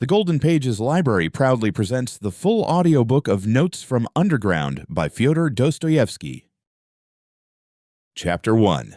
The Golden Pages Library proudly presents the full audiobook of Notes from Underground by Fyodor Dostoevsky. Chapter 1.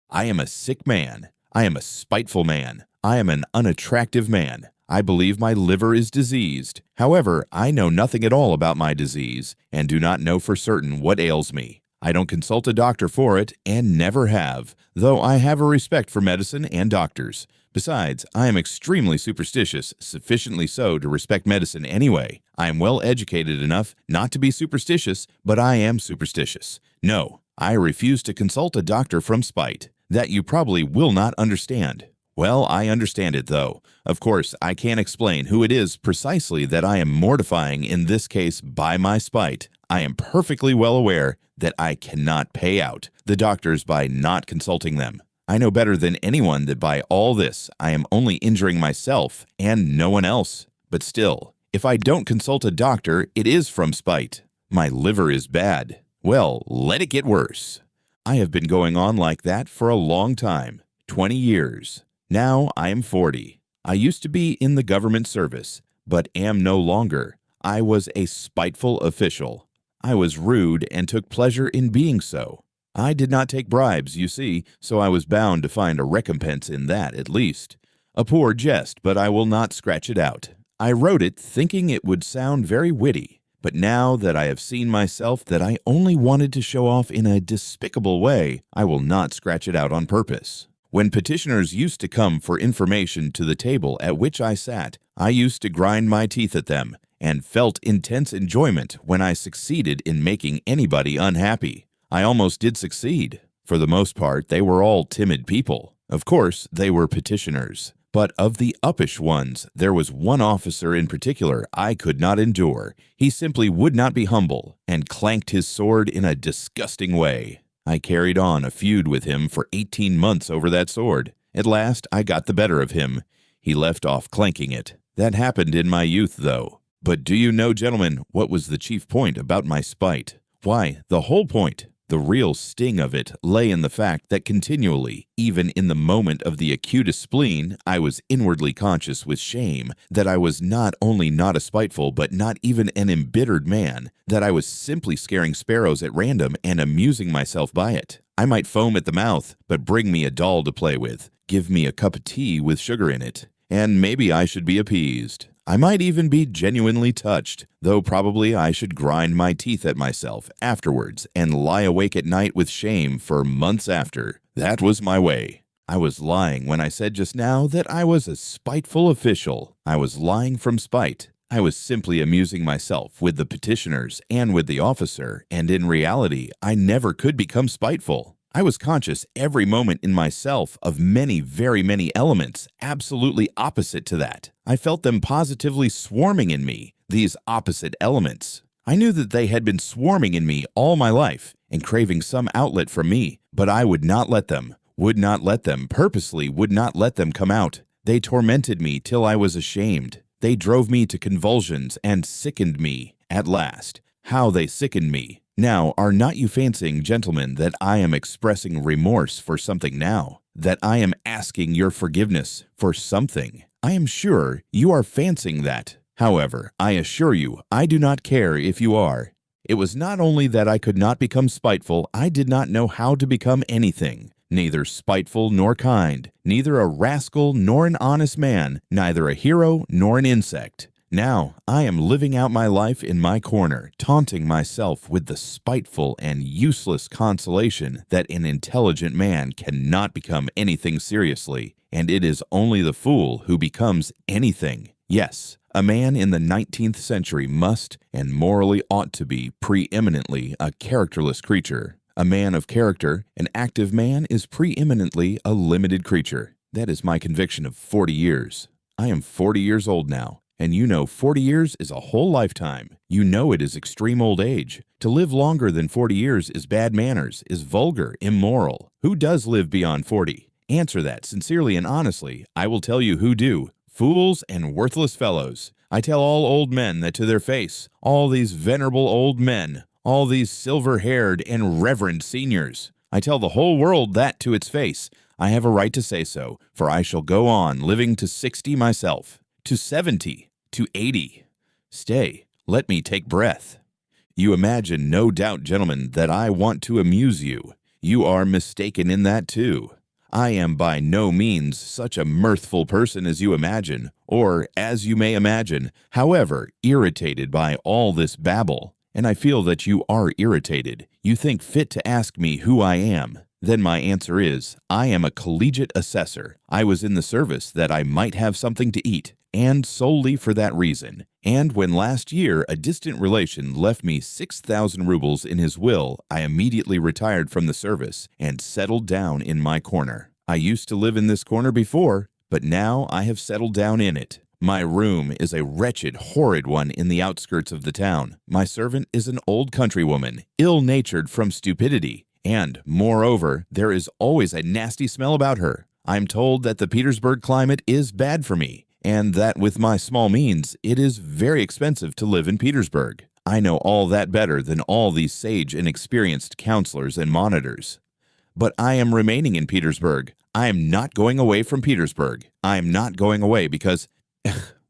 I am a sick man. I am a spiteful man. I am an unattractive man. I believe my liver is diseased. However, I know nothing at all about my disease and do not know for certain what ails me. I don't consult a doctor for it and never have, though I have a respect for medicine and doctors. Besides, I am extremely superstitious, sufficiently so to respect medicine anyway. I am well educated enough not to be superstitious, but I am superstitious. No, I refuse to consult a doctor from spite. That you probably will not understand. Well, I understand it, though. Of course, I can't explain who it is precisely that I am mortifying in this case by my spite. I am perfectly well aware that I cannot pay out the doctors by not consulting them. I know better than anyone that by all this I am only injuring myself and no one else. But still, if I don't consult a doctor, it is from spite. My liver is bad. Well, let it get worse. I have been going on like that for a long time, 20 years. Now I am 40. I used to be in the government service, but am no longer. I was a spiteful official. I was rude and took pleasure in being so. I did not take bribes, you see, so I was bound to find a recompense in that at least. A poor jest, but I will not scratch it out. I wrote it thinking it would sound very witty, but now that I have seen myself that I only wanted to show off in a despicable way, I will not scratch it out on purpose. When petitioners used to come for information to the table at which I sat, I used to grind my teeth at them, and felt intense enjoyment when I succeeded in making anybody unhappy. I almost did succeed. For the most part, they were all timid people. Of course, they were petitioners. But of the uppish ones, there was one officer in particular I could not endure. He simply would not be humble, and clanked his sword in a disgusting way. I carried on a feud with him for 18 months over that sword. At last, I got the better of him. He left off clanking it. That happened in my youth, though. But do you know, gentlemen, what was the chief point about my spite? Why, the whole point. The real sting of it lay in the fact that continually, even in the moment of the acutest spleen, I was inwardly conscious with shame that I was not only not a spiteful but not even an embittered man, that I was simply scaring sparrows at random and amusing myself by it. I might foam at the mouth, but bring me a doll to play with, give me a cup of tea with sugar in it, and maybe I should be appeased. I might even be genuinely touched, though probably I should grind my teeth at myself afterwards and lie awake at night with shame for months after. That was my way. I was lying when I said just now that I was a spiteful official. I was lying from spite. I was simply amusing myself with the petitioners and with the officer, and in reality, I never could become spiteful. I was conscious every moment in myself of many, very many elements absolutely opposite to that. I felt them positively swarming in me, these opposite elements. I knew that they had been swarming in me all my life and craving some outlet from me, but I would not let them, purposely would not let them come out. They tormented me till I was ashamed. They drove me to convulsions and sickened me at last. How they sickened me! Now, are not you fancying, gentlemen, that I am expressing remorse for something now? That I am asking your forgiveness for something? I am sure you are fancying that. However, I assure you, I do not care if you are. It was not only that I could not become spiteful, I did not know how to become anything. Neither spiteful nor kind, neither a rascal nor an honest man, neither a hero nor an insect. Now, I am living out my life in my corner, taunting myself with the spiteful and useless consolation that an intelligent man cannot become anything seriously, and it is only the fool who becomes anything. Yes, a man in the 19th century must, and morally ought to be, preeminently a characterless creature. A man of character, an active man, is preeminently a limited creature. That is my conviction of 40 years. I am 40 years old now. And you know 40 years is a whole lifetime. You know it is extreme old age. To live longer than 40 years is bad manners, is vulgar, immoral. Who does live beyond 40? Answer that sincerely and honestly. I will tell you who do. Fools and worthless fellows. I tell all old men that to their face. All these venerable old men. All these silver-haired and reverend seniors. I tell the whole world that to its face. I have a right to say so, for I shall go on living to 60 myself. to 70, to 80. Stay, let me take breath. You imagine, no doubt, gentlemen, that I want to amuse you. You are mistaken in that too. I am by no means such a mirthful person as you imagine, or as you may imagine, however irritated by all this babble. And I feel that you are irritated. You think fit to ask me who I am. Then my answer is, I am a collegiate assessor. I was in the service that I might have something to eat, and solely for that reason. And when last year a distant relation left me 6,000 rubles in his will, I immediately retired from the service and settled down in my corner. I used to live in this corner before, but now I have settled down in it. My room is a wretched, horrid one in the outskirts of the town. My servant is an old countrywoman, ill-natured from stupidity, and, moreover, there is always a nasty smell about her. I'm told that the Petersburg climate is bad for me, and that with my small means, it is very expensive to live in Petersburg. I know all that better than all these sage and experienced counselors and monitors. But I am remaining in Petersburg. I am not going away from Petersburg. I am not going away because,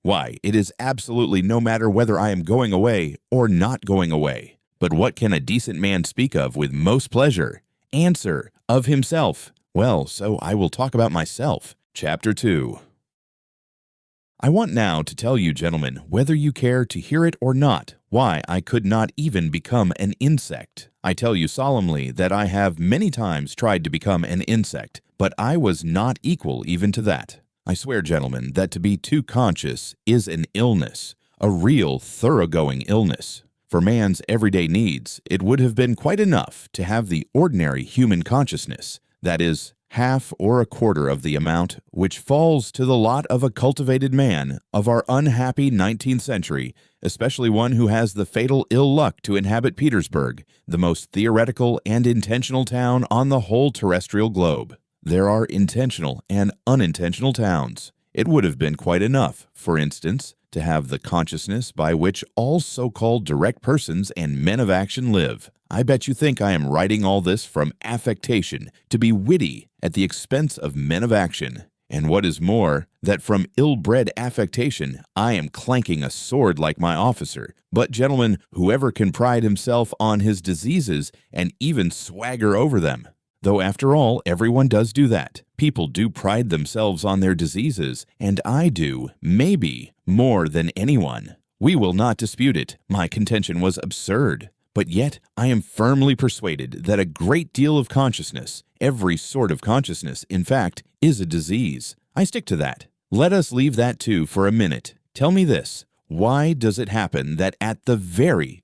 why, it is absolutely no matter whether I am going away or not going away. But what can a decent man speak of with most pleasure? Answer, of himself. Well, so I will talk about myself. Chapter 2. I want now to tell you, gentlemen, whether you care to hear it or not, why I could not even become an insect. I tell you solemnly that I have many times tried to become an insect, but I was not equal even to that. I swear, gentlemen, that to be too conscious is an illness, a real thoroughgoing illness. For man's everyday needs, it would have been quite enough to have the ordinary human consciousness, that is, half or a quarter of the amount which falls to the lot of a cultivated man of our unhappy 19th century, especially one who has the fatal ill luck to inhabit Petersburg, the most theoretical and intentional town on the whole terrestrial globe. There are intentional and unintentional towns. It would have been quite enough, for instance, to have the consciousness by which all so-called direct persons and men of action live. I bet you think I am writing all this from affectation, to be witty at the expense of men of action. And what is more, that from ill-bred affectation I am clanking a sword like my officer. But, gentlemen, whoever can pride himself on his diseases and even swagger over them? Though after all, everyone does do that. People do pride themselves on their diseases, and I do, maybe, more than anyone. We will not dispute it. My contention was absurd. But yet I am firmly persuaded that a great deal of consciousness, every sort of consciousness, in fact, is a disease. I stick to that. Let us leave that too for a minute. Tell me this. Why does it happen that at the very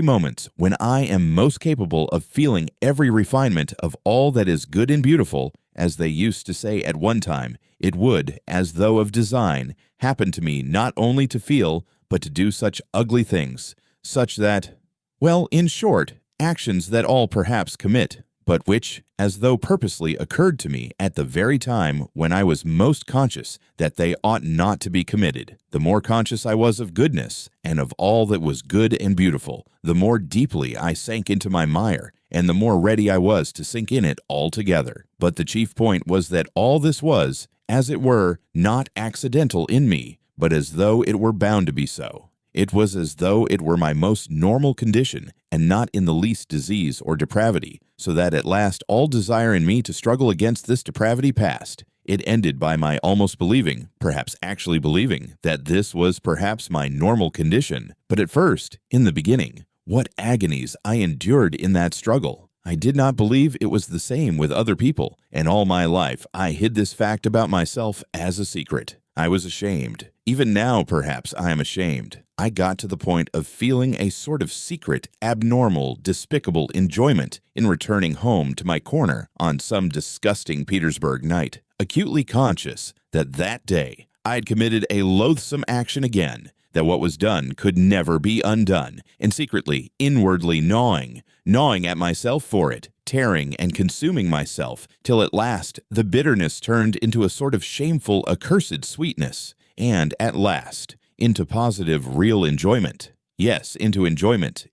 moments when I am most capable of feeling every refinement of all that is good and beautiful, as they used to say at one time, it would, as though of design, happen to me not only to feel, but to do such ugly things, such that, well, in short, actions that all perhaps commit, but which, as though purposely occurred to me at the very time when I was most conscious that they ought not to be committed. The more conscious I was of goodness and of all that was good and beautiful, the more deeply I sank into my mire, and the more ready I was to sink in it altogether. But the chief point was that all this was, as it were, not accidental in me, but as though it were bound to be so. It was as though it were my most normal condition, and not in the least disease or depravity, so that at last all desire in me to struggle against this depravity passed. It ended by my almost believing, perhaps actually believing, that this was perhaps my normal condition. But at first, in the beginning, what agonies I endured in that struggle! I did not believe it was the same with other people, and all my life I hid this fact about myself as a secret. I was ashamed. Even now, perhaps, I am ashamed. I got to the point of feeling a sort of secret, abnormal, despicable enjoyment in returning home to my corner on some disgusting Petersburg night, acutely conscious that that day I had committed a loathsome action again, that what was done could never be undone, and secretly, inwardly gnawing at myself for it, tearing and consuming myself, till at last the bitterness turned into a sort of shameful, accursed sweetness, and at last into positive, real enjoyment. Yes, into enjoyment.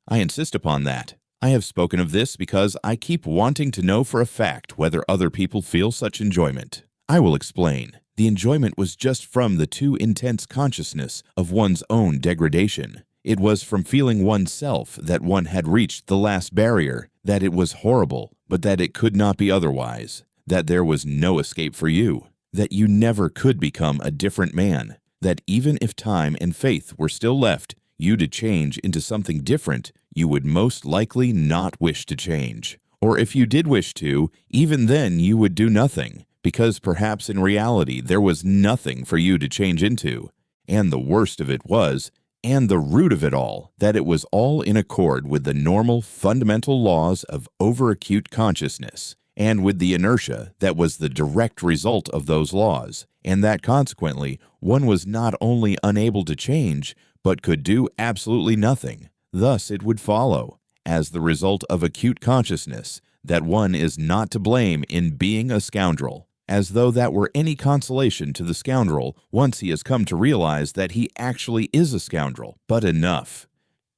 I insist upon that. I have spoken of this because I keep wanting to know for a fact whether other people feel such enjoyment. I will explain. The enjoyment was just from the too intense consciousness of one's own degradation. It was from feeling oneself that one had reached the last barrier, that it was horrible, but that it could not be otherwise, that there was no escape for you, that you never could become a different man, that even if time and faith were still left, you to change into something different, you would most likely not wish to change. Or if you did wish to, even then you would do nothing, because perhaps in reality there was nothing for you to change into. And the worst of it was, and the root of it all, that it was all in accord with the normal fundamental laws of overacute consciousness, and with the inertia that was the direct result of those laws, and that consequently one was not only unable to change, but could do absolutely nothing. Thus it would follow, as the result of acute consciousness, that one is not to blame in being a scoundrel, as though that were any consolation to the scoundrel once he has come to realize that he actually is a scoundrel. But enough.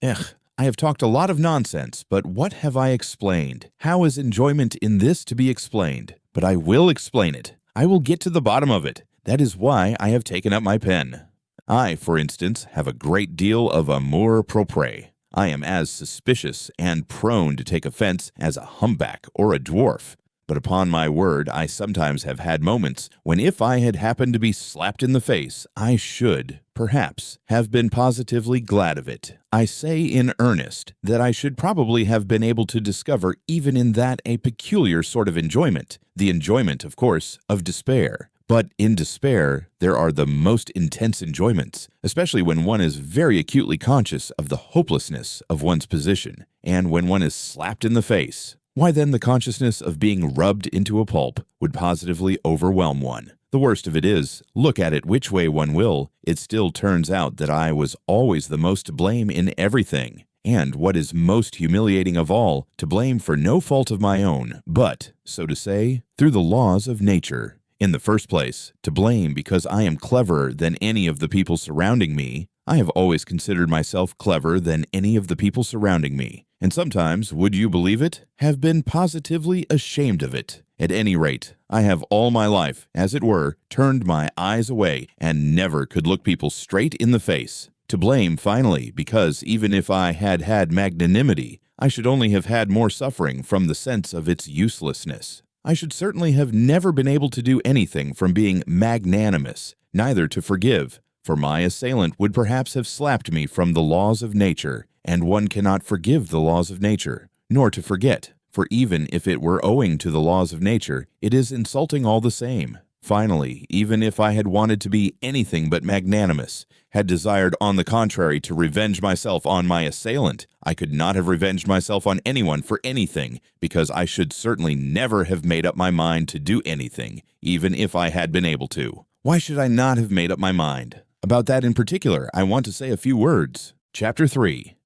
I have talked a lot of nonsense, but what have I explained? How is enjoyment in this to be explained? But I will explain it. I will get to the bottom of it. That is why I have taken up my pen. I, for instance, have a great deal of amour propre. I am as suspicious and prone to take offense as a humpback or a dwarf. But upon my word, I sometimes have had moments when if I had happened to be slapped in the face, I should, perhaps, have been positively glad of it. I say in earnest that I should probably have been able to discover even in that a peculiar sort of enjoyment, the enjoyment, of course, of despair. But in despair, there are the most intense enjoyments, especially when one is very acutely conscious of the hopelessness of one's position, and when one is slapped in the face. Why then the consciousness of being rubbed into a pulp would positively overwhelm one. The worst of it is, look at it which way one will, it still turns out that I was always the most to blame in everything, and what is most humiliating of all, to blame for no fault of my own, but, so to say, through the laws of nature. In the first place, to blame because I am cleverer than any of the people surrounding me. I have always considered myself cleverer than any of the people surrounding me, and sometimes, would you believe it, have been positively ashamed of it. At any rate, I have all my life, as it were, turned my eyes away and never could look people straight in the face. To blame, finally, because even if I had had magnanimity, I should only have had more suffering from the sense of its uselessness. I should certainly have never been able to do anything from being magnanimous, neither to forgive, for my assailant would perhaps have slapped me from the laws of nature, and one cannot forgive the laws of nature, nor to forget, for even if it were owing to the laws of nature, it is insulting all the same. Finally, even if I had wanted to be anything but magnanimous, had desired on the contrary to revenge myself on my assailant, I could not have revenged myself on anyone for anything, because I should certainly never have made up my mind to do anything, even if I had been able to. Why should I not have made up my mind? About that in particular, I want to say a few words. Chapter 3.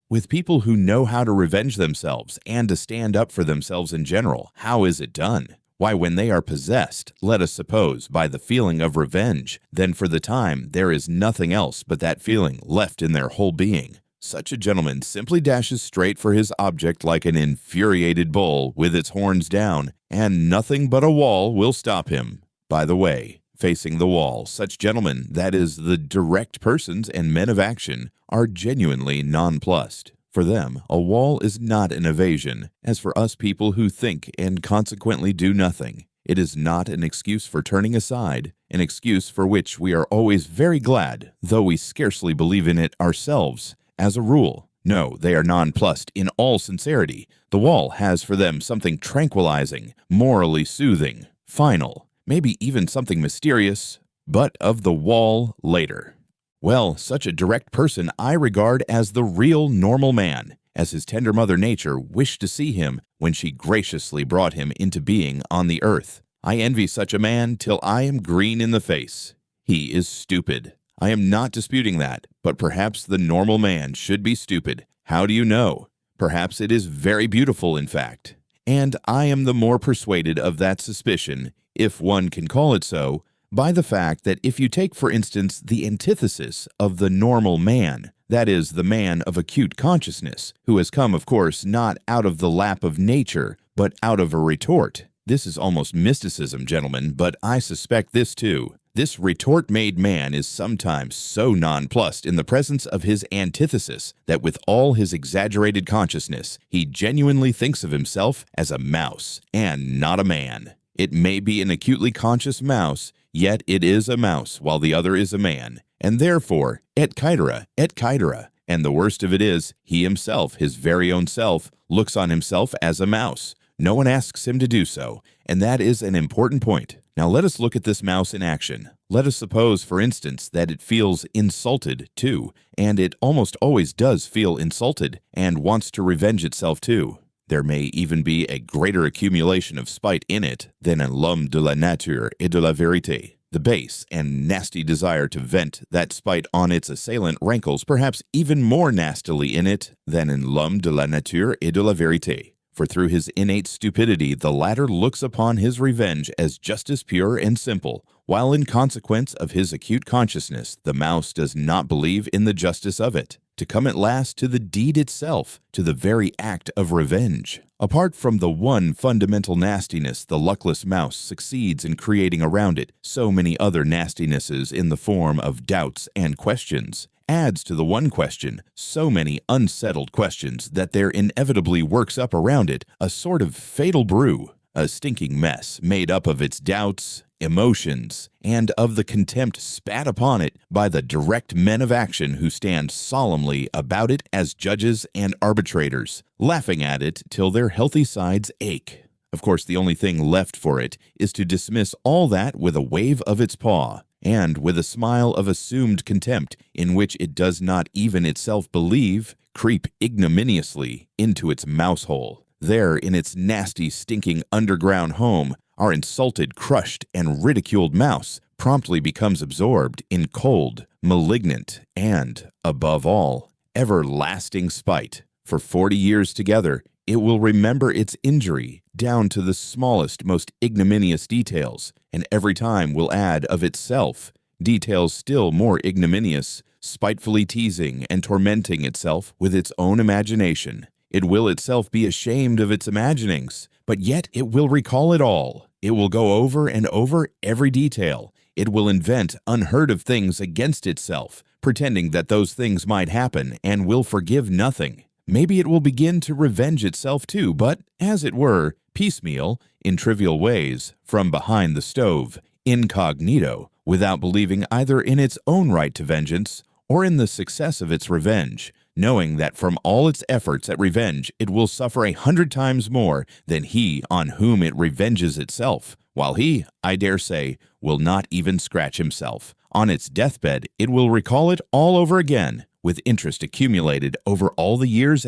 With people who know how to revenge themselves and to stand up for themselves in general, how is it done? Why, when they are possessed, let us suppose, by the feeling of revenge, then for the time there is nothing else but that feeling left in their whole being. Such a gentleman simply dashes straight for his object like an infuriated bull with its horns down, and nothing but a wall will stop him. By the way, facing the wall, such gentlemen, that is, the direct persons and men of action, are genuinely nonplussed. For them, a wall is not an evasion, as for us people who think and consequently do nothing. It is not an excuse for turning aside, an excuse for which we are always very glad, though we scarcely believe in it ourselves, as a rule. No, they are nonplussed in all sincerity. The wall has for them something tranquilizing, morally soothing, final, maybe even something mysterious, but of the wall later. Well, such a direct person I regard as the real normal man, as his tender mother nature wished to see him when she graciously brought him into being on the earth. I envy such a man till I am green in the face. He is stupid. I am not disputing that, but perhaps the normal man should be stupid. How do you know? Perhaps it is very beautiful, in fact. And I am the more persuaded of that suspicion, if one can call it so, by the fact that if you take, for instance, the antithesis of the normal man, that is, the man of acute consciousness, who has come, of course, not out of the lap of nature, but out of a retort, This is almost mysticism, gentlemen, but I suspect this too. This retort-made man is sometimes so nonplussed in the presence of his antithesis that with all his exaggerated consciousness, he genuinely thinks of himself as a mouse and not a man. It may be an acutely conscious mouse, yet it is a mouse while the other is a man, and therefore, et caetera, et caetera. And the worst of it is, he himself, his very own self, looks on himself as a mouse. No one asks him to do so, and that is an important point. Now let us look at this mouse in action. Let us suppose, for instance, that it feels insulted too, and it almost always does feel insulted and wants to revenge itself too. There may even be a greater accumulation of spite in it than in l'homme de la nature et de la vérité. The base and nasty desire to vent that spite on its assailant rankles perhaps even more nastily in it than in l'homme de la nature et de la vérité. For through his innate stupidity, the latter looks upon his revenge as just as pure and simple, while in consequence of his acute consciousness, the mouse does not believe in the justice of it. To come at last to the deed itself, to the very act of revenge. Apart from the one fundamental nastiness, the luckless mouse succeeds in creating around it so many other nastinesses in the form of doubts and questions. Adds to the one question so many unsettled questions that there inevitably works up around it a sort of fatal brew, a stinking mess made up of its doubts, emotions, and of the contempt spat upon it by the direct men of action who stand solemnly about it as judges and arbitrators, laughing at it till their healthy sides ache. Of course, the only thing left for it is to dismiss all that with a wave of its paw, and with a smile of assumed contempt in which it does not even itself believe, creep ignominiously into its mousehole. There, in its nasty, stinking underground home, our insulted, crushed, and ridiculed mouse promptly becomes absorbed in cold, malignant, and, above all, everlasting spite. For 40 years together, it will remember its injury down to the smallest, most ignominious details, and every time will add of itself details still more ignominious, spitefully teasing and tormenting itself with its own imagination. It will itself be ashamed of its imaginings, but yet it will recall it all. It will go over and over every detail. It will invent unheard of things against itself, pretending that those things might happen, and will forgive nothing. Maybe it will begin to revenge itself too, but, as it were, piecemeal, in trivial ways, from behind the stove, incognito, without believing either in its own right to vengeance or in the success of its revenge, knowing that from all its efforts at revenge it will suffer 100 times more than he on whom it revenges itself, while he, I dare say, will not even scratch himself. On its deathbed it will recall it all over again, with interest accumulated over all the years,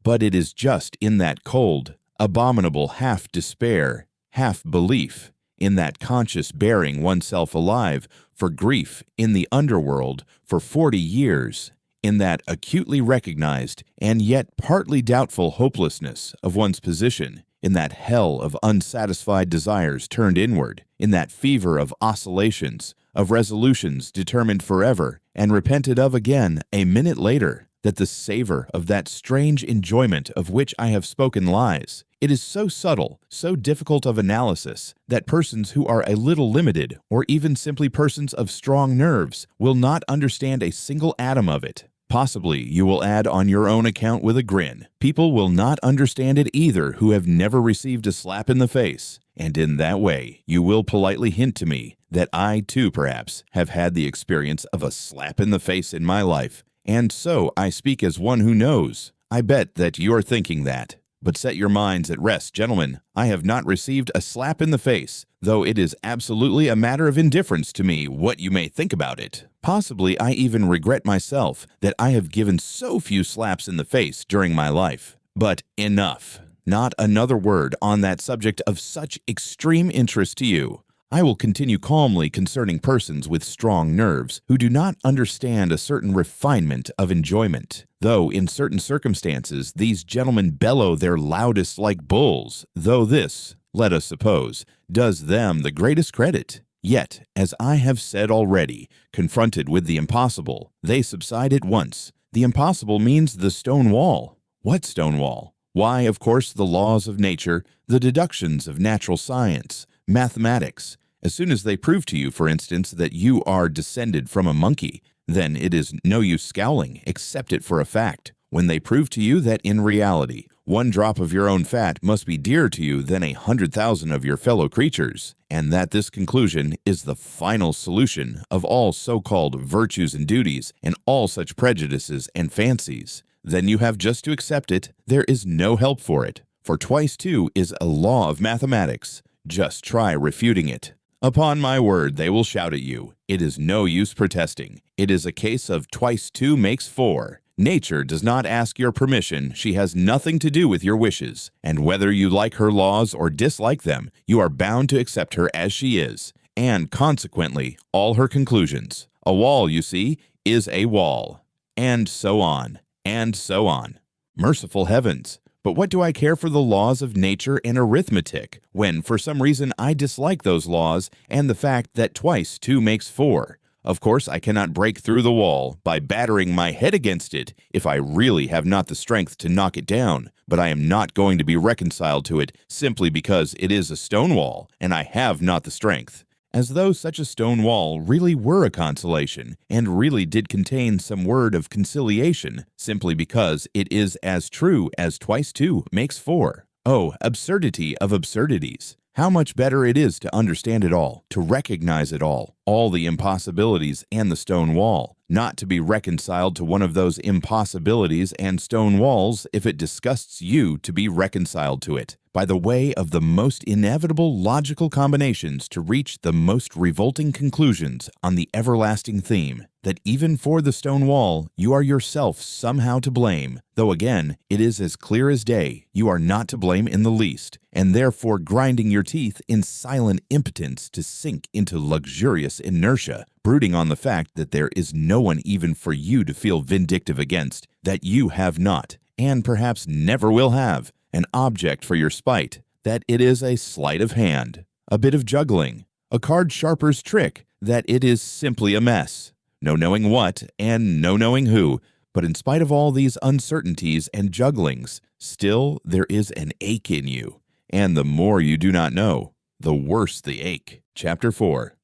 but it is just in that cold, abominable half-despair, half-belief, in that conscious bearing oneself alive for grief in the underworld for 40 years, in that acutely recognized and yet partly doubtful hopelessness of one's position, in that hell of unsatisfied desires turned inward, in that fever of oscillations, of resolutions determined forever and repented of again a minute later, that the savor of that strange enjoyment of which I have spoken lies. It is so subtle, so difficult of analysis, that persons who are a little limited, or even simply persons of strong nerves, will not understand a single atom of it. Possibly you will add on your own account with a grin. People will not understand it either who have never received a slap in the face, and in that way you will politely hint to me that I too perhaps have had the experience of a slap in the face in my life, and so I speak as one who knows. I bet that you're thinking that. But set your minds at rest, gentlemen. I have not received a slap in the face, though it is absolutely a matter of indifference to me what you may think about it. Possibly I even regret myself that I have given so few slaps in the face during my life. But enough. Not another word on that subject of such extreme interest to you. I will continue calmly concerning persons with strong nerves who do not understand a certain refinement of enjoyment, though in certain circumstances these gentlemen bellow their loudest like bulls, though this, let us suppose, does them the greatest credit. Yet, as I have said already, confronted with the impossible, they subside at once. The impossible means the stone wall. What stone wall? Why, of course, the laws of nature, the deductions of natural science, mathematics. As soon as they prove to you, for instance, that you are descended from a monkey, then it is no use scowling, accept it for a fact. When they prove to you that in reality, one drop of your own fat must be dearer to you than 100,000 of your fellow creatures, and that this conclusion is the final solution of all so-called virtues and duties and all such prejudices and fancies, then you have just to accept it. There is no help for it, for twice two is a law of mathematics. Just try refuting it. Upon my word, they will shout at you. It is no use protesting. It is a case of twice two makes four. Nature does not ask your permission. She has nothing to do with your wishes. And whether you like her laws or dislike them, you are bound to accept her as she is, and consequently, all her conclusions. A wall, you see, is a wall. And so on, and so on. Merciful heavens! But what do I care for the laws of nature and arithmetic, when for some reason I dislike those laws and the fact that twice two makes four? Of course, I cannot break through the wall by battering my head against it if I really have not the strength to knock it down, but I am not going to be reconciled to it simply because it is a stone wall and I have not the strength. As though such a stone wall really were a consolation and really did contain some word of conciliation, simply because it is as true as twice two makes four. Oh, absurdity of absurdities! How much better it is to understand it all, to recognize it all the impossibilities and the stone wall, not to be reconciled to one of those impossibilities and stone walls if it disgusts you to be reconciled to it, by the way of the most inevitable logical combinations to reach the most revolting conclusions on the everlasting theme, that even for the stone wall you are yourself somehow to blame, though again, it is as clear as day, you are not to blame in the least, and therefore grinding your teeth in silent impotence to sink into luxurious inertia, brooding on the fact that there is no one even for you to feel vindictive against, that you have not, and perhaps never will have, an object for your spite, that it is a sleight of hand, a bit of juggling, a card sharper's trick, that it is simply a mess, no knowing what and no knowing who. But in spite of all these uncertainties and jugglings, still there is an ache in you, and the more you do not know, the worse the ache. Chapter 4.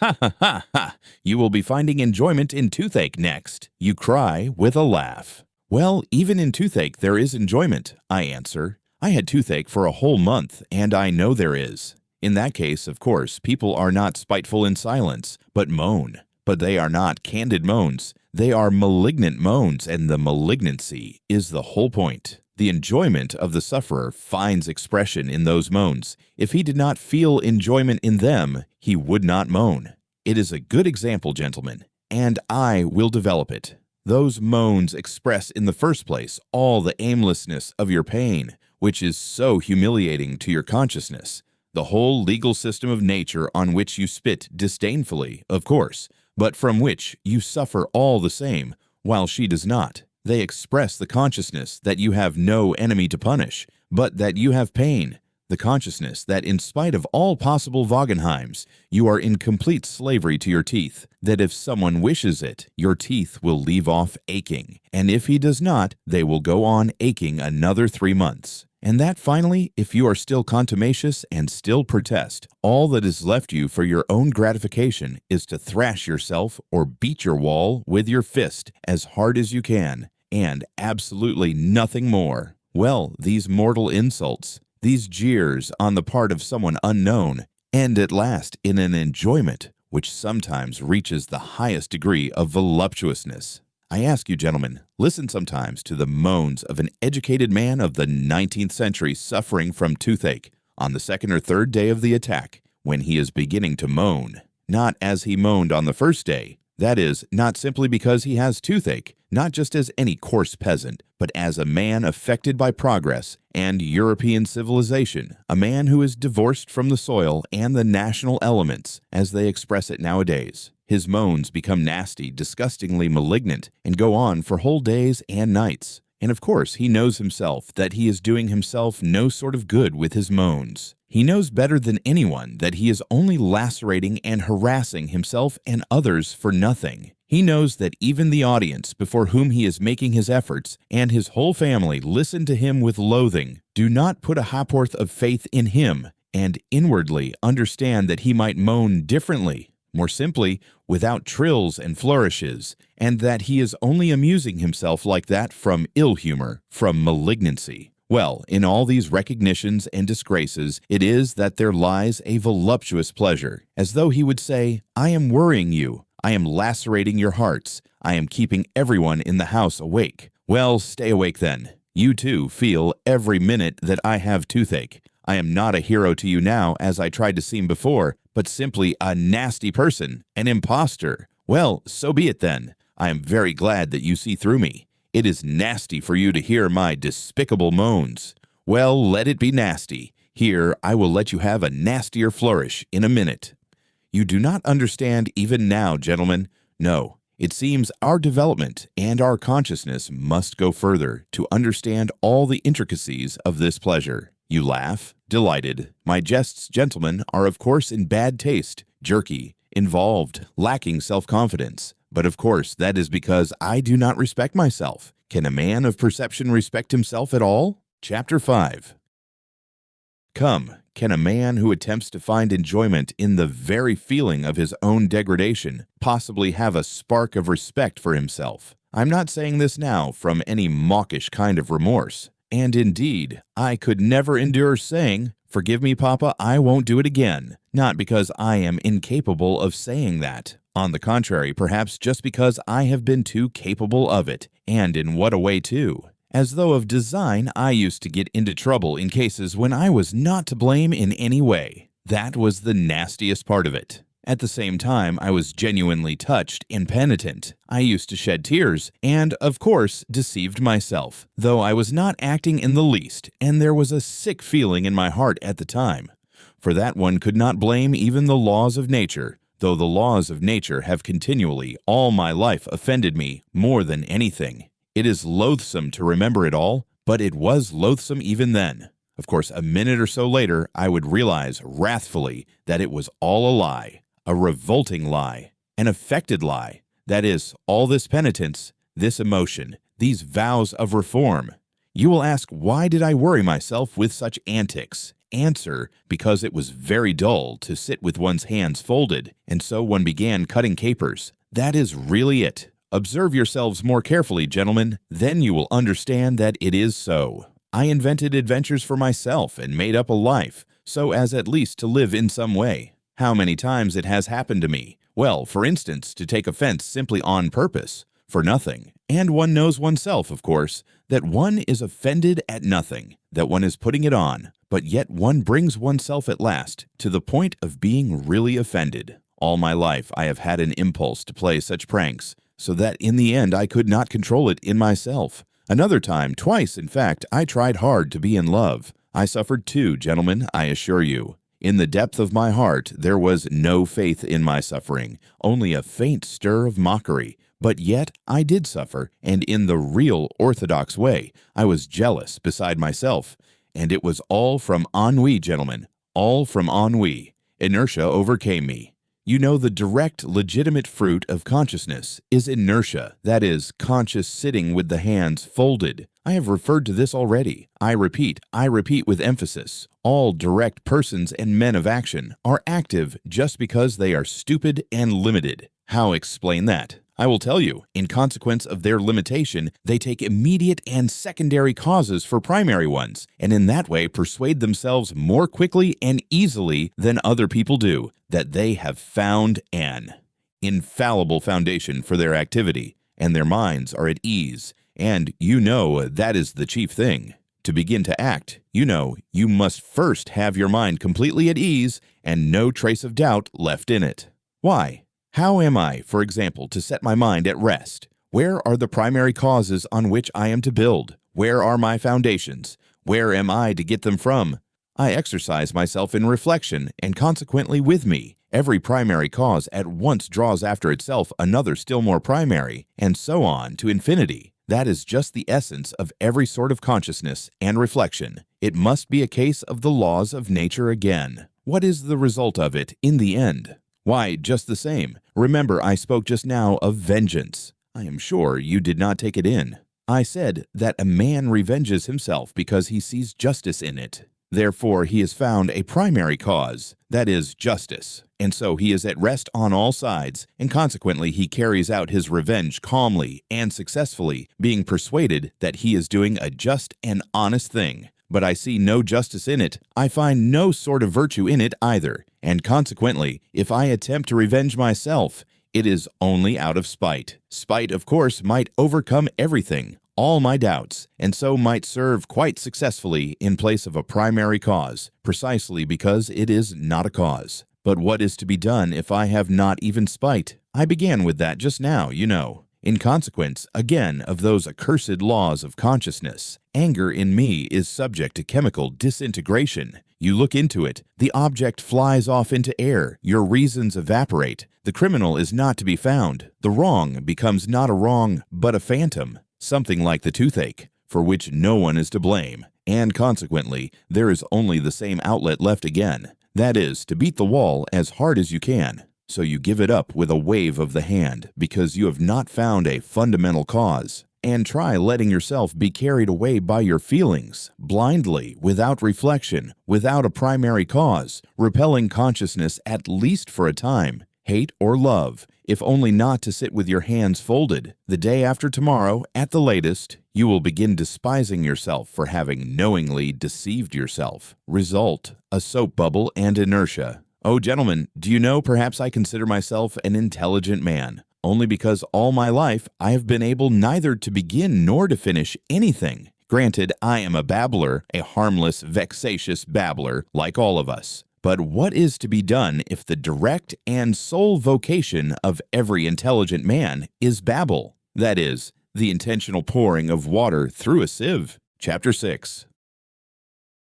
Ha ha ha ha! You will be finding enjoyment in toothache next, you cry with a laugh. Well, even in toothache there is enjoyment, I answer. I had toothache for a whole month, and I know there is. In that case, of course, people are not spiteful in silence, but moan. But they are not candid moans. They are malignant moans, and the malignancy is the whole point. The enjoyment of the sufferer finds expression in those moans. If he did not feel enjoyment in them, he would not moan. It is a good example, gentlemen, and I will develop it. Those moans express in the first place all the aimlessness of your pain, which is so humiliating to your consciousness. The whole legal system of nature on which you spit disdainfully, of course, but from which you suffer all the same, while she does not. They express the consciousness that you have no enemy to punish, but that you have pain, the consciousness that in spite of all possible Wagenheims, you are in complete slavery to your teeth, that if someone wishes it, your teeth will leave off aching, and if he does not, they will go on aching another 3 months. And that finally, if you are still contumacious and still protest, all that is left you for your own gratification is to thrash yourself or beat your wall with your fist as hard as you can, and absolutely nothing more. Well, these mortal insults, these jeers on the part of someone unknown, end at last in an enjoyment which sometimes reaches the highest degree of voluptuousness. I ask you, gentlemen, listen sometimes to the moans of an educated man of the 19th century suffering from toothache on the 2nd or 3rd day of the attack, when he is beginning to moan, not as he moaned on the first day, that is, not simply because he has toothache, not just as any coarse peasant, but as a man affected by progress and European civilization, a man who is divorced from the soil and the national elements, as they express it nowadays. His moans become nasty, disgustingly malignant, and go on for whole days and nights. And of course, he knows himself that he is doing himself no sort of good with his moans. He knows better than anyone that he is only lacerating and harassing himself and others for nothing. He knows that even the audience before whom he is making his efforts and his whole family listen to him with loathing, do not put a ha'porth of faith in him, and inwardly understand that he might moan differently, more simply, without trills and flourishes, and that he is only amusing himself like that from ill humor, from malignancy. Well, in all these recognitions and disgraces, it is that there lies a voluptuous pleasure, as though he would say, I am worrying you, I am lacerating your hearts, I am keeping everyone in the house awake. Well, stay awake then. You too feel every minute that I have toothache. I am not a hero to you now, as I tried to seem before, but simply a nasty person, an impostor. Well, so be it then. I am very glad that you see through me. It is nasty for you to hear my despicable moans. Well, let it be nasty. Here, I will let you have a nastier flourish in a minute. You do not understand even now, gentlemen. No, it seems our development and our consciousness must go further to understand all the intricacies of this pleasure. You laugh, delighted. My jests, gentlemen, are of course in bad taste, jerky, involved, lacking self-confidence. But of course, that is because I do not respect myself. Can a man of perception respect himself at all? Chapter 5. Come, can a man who attempts to find enjoyment in the very feeling of his own degradation possibly have a spark of respect for himself? I'm not saying this now from any mawkish kind of remorse. And indeed, I could never endure saying, "Forgive me, Papa, I won't do it again," not because I am incapable of saying that. On the contrary, perhaps just because I have been too capable of it, and in what a way too. As though of design, I used to get into trouble in cases when I was not to blame in any way. That was the nastiest part of it. At the same time, I was genuinely touched and penitent. I used to shed tears and, of course, deceived myself, though I was not acting in the least, and there was a sick feeling in my heart at the time. For that one could not blame even the laws of nature, though the laws of nature have continually, all my life, offended me more than anything. It is loathsome to remember it all, but it was loathsome even then. Of course, a minute or so later, I would realize wrathfully that it was all a lie. A revolting lie, an affected lie. That is, all this penitence, this emotion, these vows of reform. You will ask, why did I worry myself with such antics? Answer, because it was very dull to sit with one's hands folded, and so one began cutting capers. That is really it. Observe yourselves more carefully, gentlemen, then you will understand that it is so. I invented adventures for myself and made up a life, so as at least to live in some way. How many times it has happened to me. Well, for instance, to take offense simply on purpose, for nothing. And one knows oneself, of course, that one is offended at nothing, that one is putting it on, but yet one brings oneself at last to the point of being really offended. All my life I have had an impulse to play such pranks, so that in the end I could not control it in myself. Another time, twice in fact, I tried hard to be in love. I suffered too, gentlemen, I assure you. In the depth of my heart, there was no faith in my suffering, only a faint stir of mockery. But yet I did suffer, and in the real orthodox way. I was jealous beside myself. And it was all from ennui, gentlemen, all from ennui. Inertia overcame me. You know, the direct, legitimate fruit of consciousness is inertia, that is, conscious sitting with the hands folded. I have referred to this already. I repeat with emphasis. All direct persons and men of action are active just because they are stupid and limited. How explain that? I will tell you, in consequence of their limitation, they take immediate and secondary causes for primary ones, and in that way persuade themselves more quickly and easily than other people do that they have found an infallible foundation for their activity, and their minds are at ease, and you know that is the chief thing. To begin to act, you know, you must first have your mind completely at ease and no trace of doubt left in it. Why? How am I, for example, to set my mind at rest? Where are the primary causes on which I am to build? Where are my foundations? Where am I to get them from? I exercise myself in reflection, and consequently with me, every primary cause at once draws after itself another still more primary, and so on to infinity. That is just the essence of every sort of consciousness and reflection. It must be a case of the laws of nature again. What is the result of it in the end? Why, just the same. Remember, I spoke just now of vengeance. I am sure you did not take it in. I said that a man revenges himself because he sees justice in it. Therefore, he has found a primary cause, that is, justice, and so he is at rest on all sides, and consequently he carries out his revenge calmly and successfully, being persuaded that he is doing a just and honest thing. But I see no justice in it. I find no sort of virtue in it either, and consequently, if I attempt to revenge myself, it is only out of spite. Spite, of course, might overcome everything, all my doubts, and so might serve quite successfully in place of a primary cause, precisely because it is not a cause. But what is to be done if I have not even spite? I began with that just now, you know. In consequence, again, of those accursed laws of consciousness, anger in me is subject to chemical disintegration. You look into it, the object flies off into air, your reasons evaporate, the criminal is not to be found, the wrong becomes not a wrong, but a phantom, something like the toothache, for which no one is to blame, and consequently, there is only the same outlet left again, that is, to beat the wall as hard as you can. So you give it up with a wave of the hand, because you have not found a fundamental cause, and try letting yourself be carried away by your feelings, blindly, without reflection, without a primary cause, repelling consciousness at least for a time, hate or love, if only not to sit with your hands folded. The day after tomorrow, at the latest, you will begin despising yourself for having knowingly deceived yourself. Result, a soap bubble and inertia. Oh, gentlemen, do you know, perhaps I consider myself an intelligent man, only because all my life I have been able neither to begin nor to finish anything. Granted, I am a babbler, a harmless, vexatious babbler, like all of us. But what is to be done if the direct and sole vocation of every intelligent man is babble? That is, the intentional pouring of water through a sieve. Chapter 6.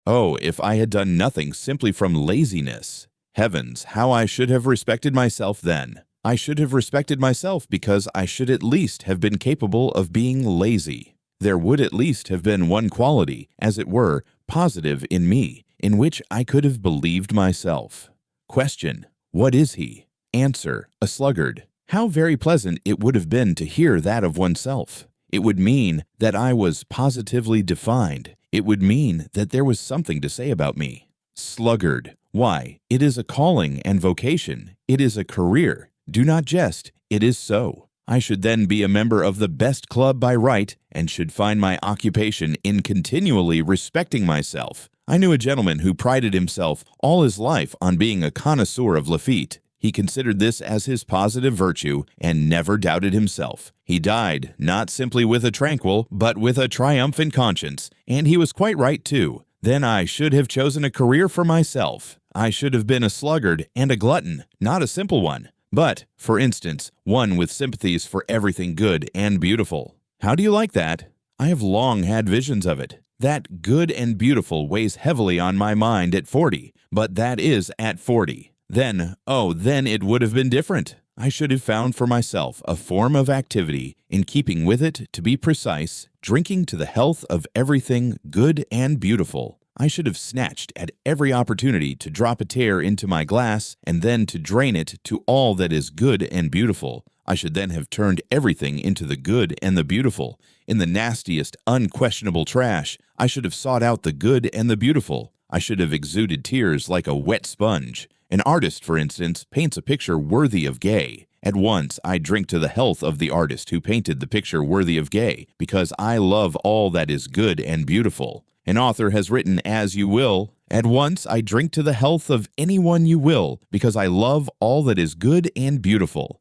Oh, if I had done nothing simply from laziness! Heavens, how I should have respected myself then! I should have respected myself because I should at least have been capable of being lazy. There would at least have been one quality, as it were, positive in me, in which I could have believed myself. Question: what is he? Answer: a sluggard. How very pleasant it would have been to hear that of oneself. It would mean that I was positively defined. It would mean that there was something to say about me. Sluggard. Why, it is a calling and vocation. It is a career. Do not jest. It is so. I should then be a member of the best club by right, and should find my occupation in continually respecting myself. I knew a gentleman who prided himself all his life on being a connoisseur of Lafitte. He considered this as his positive virtue, and never doubted himself. He died, not simply with a tranquil, but with a triumphant conscience, and he was quite right too. Then I should have chosen a career for myself. I should have been a sluggard and a glutton, not a simple one, but, for instance, one with sympathies for everything good and beautiful. How do you like that? I have long had visions of it. That good and beautiful weighs heavily on my mind at 40, but that is at 40. Then, then it would have been different. I should have found for myself a form of activity, in keeping with it, to be precise, drinking to the health of everything good and beautiful. I should have snatched at every opportunity to drop a tear into my glass, and then to drain it to all that is good and beautiful. I should then have turned everything into the good and the beautiful. In the nastiest, unquestionable trash, I should have sought out the good and the beautiful. I should have exuded tears like a wet sponge. An artist, for instance, paints a picture worthy of Gay. At once, I drink to the health of the artist who painted the picture worthy of Gay, because I love all that is good and beautiful. An author has written As You Will. At once, I drink to the health of anyone you will, because I love all that is good and beautiful.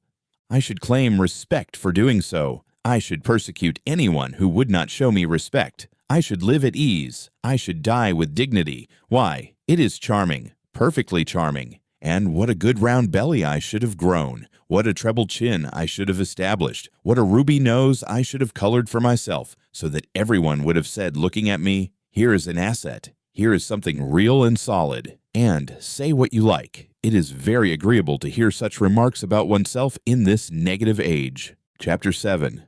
I should claim respect for doing so. I should persecute anyone who would not show me respect. I should live at ease. I should die with dignity. Why, it is charming, perfectly charming. And what a good round belly I should have grown. What a treble chin I should have established. What a ruby nose I should have colored for myself, so that everyone would have said, looking at me, here is an asset. Here is something real and solid. And say what you like, it is very agreeable to hear such remarks about oneself in this negative age. Chapter 7.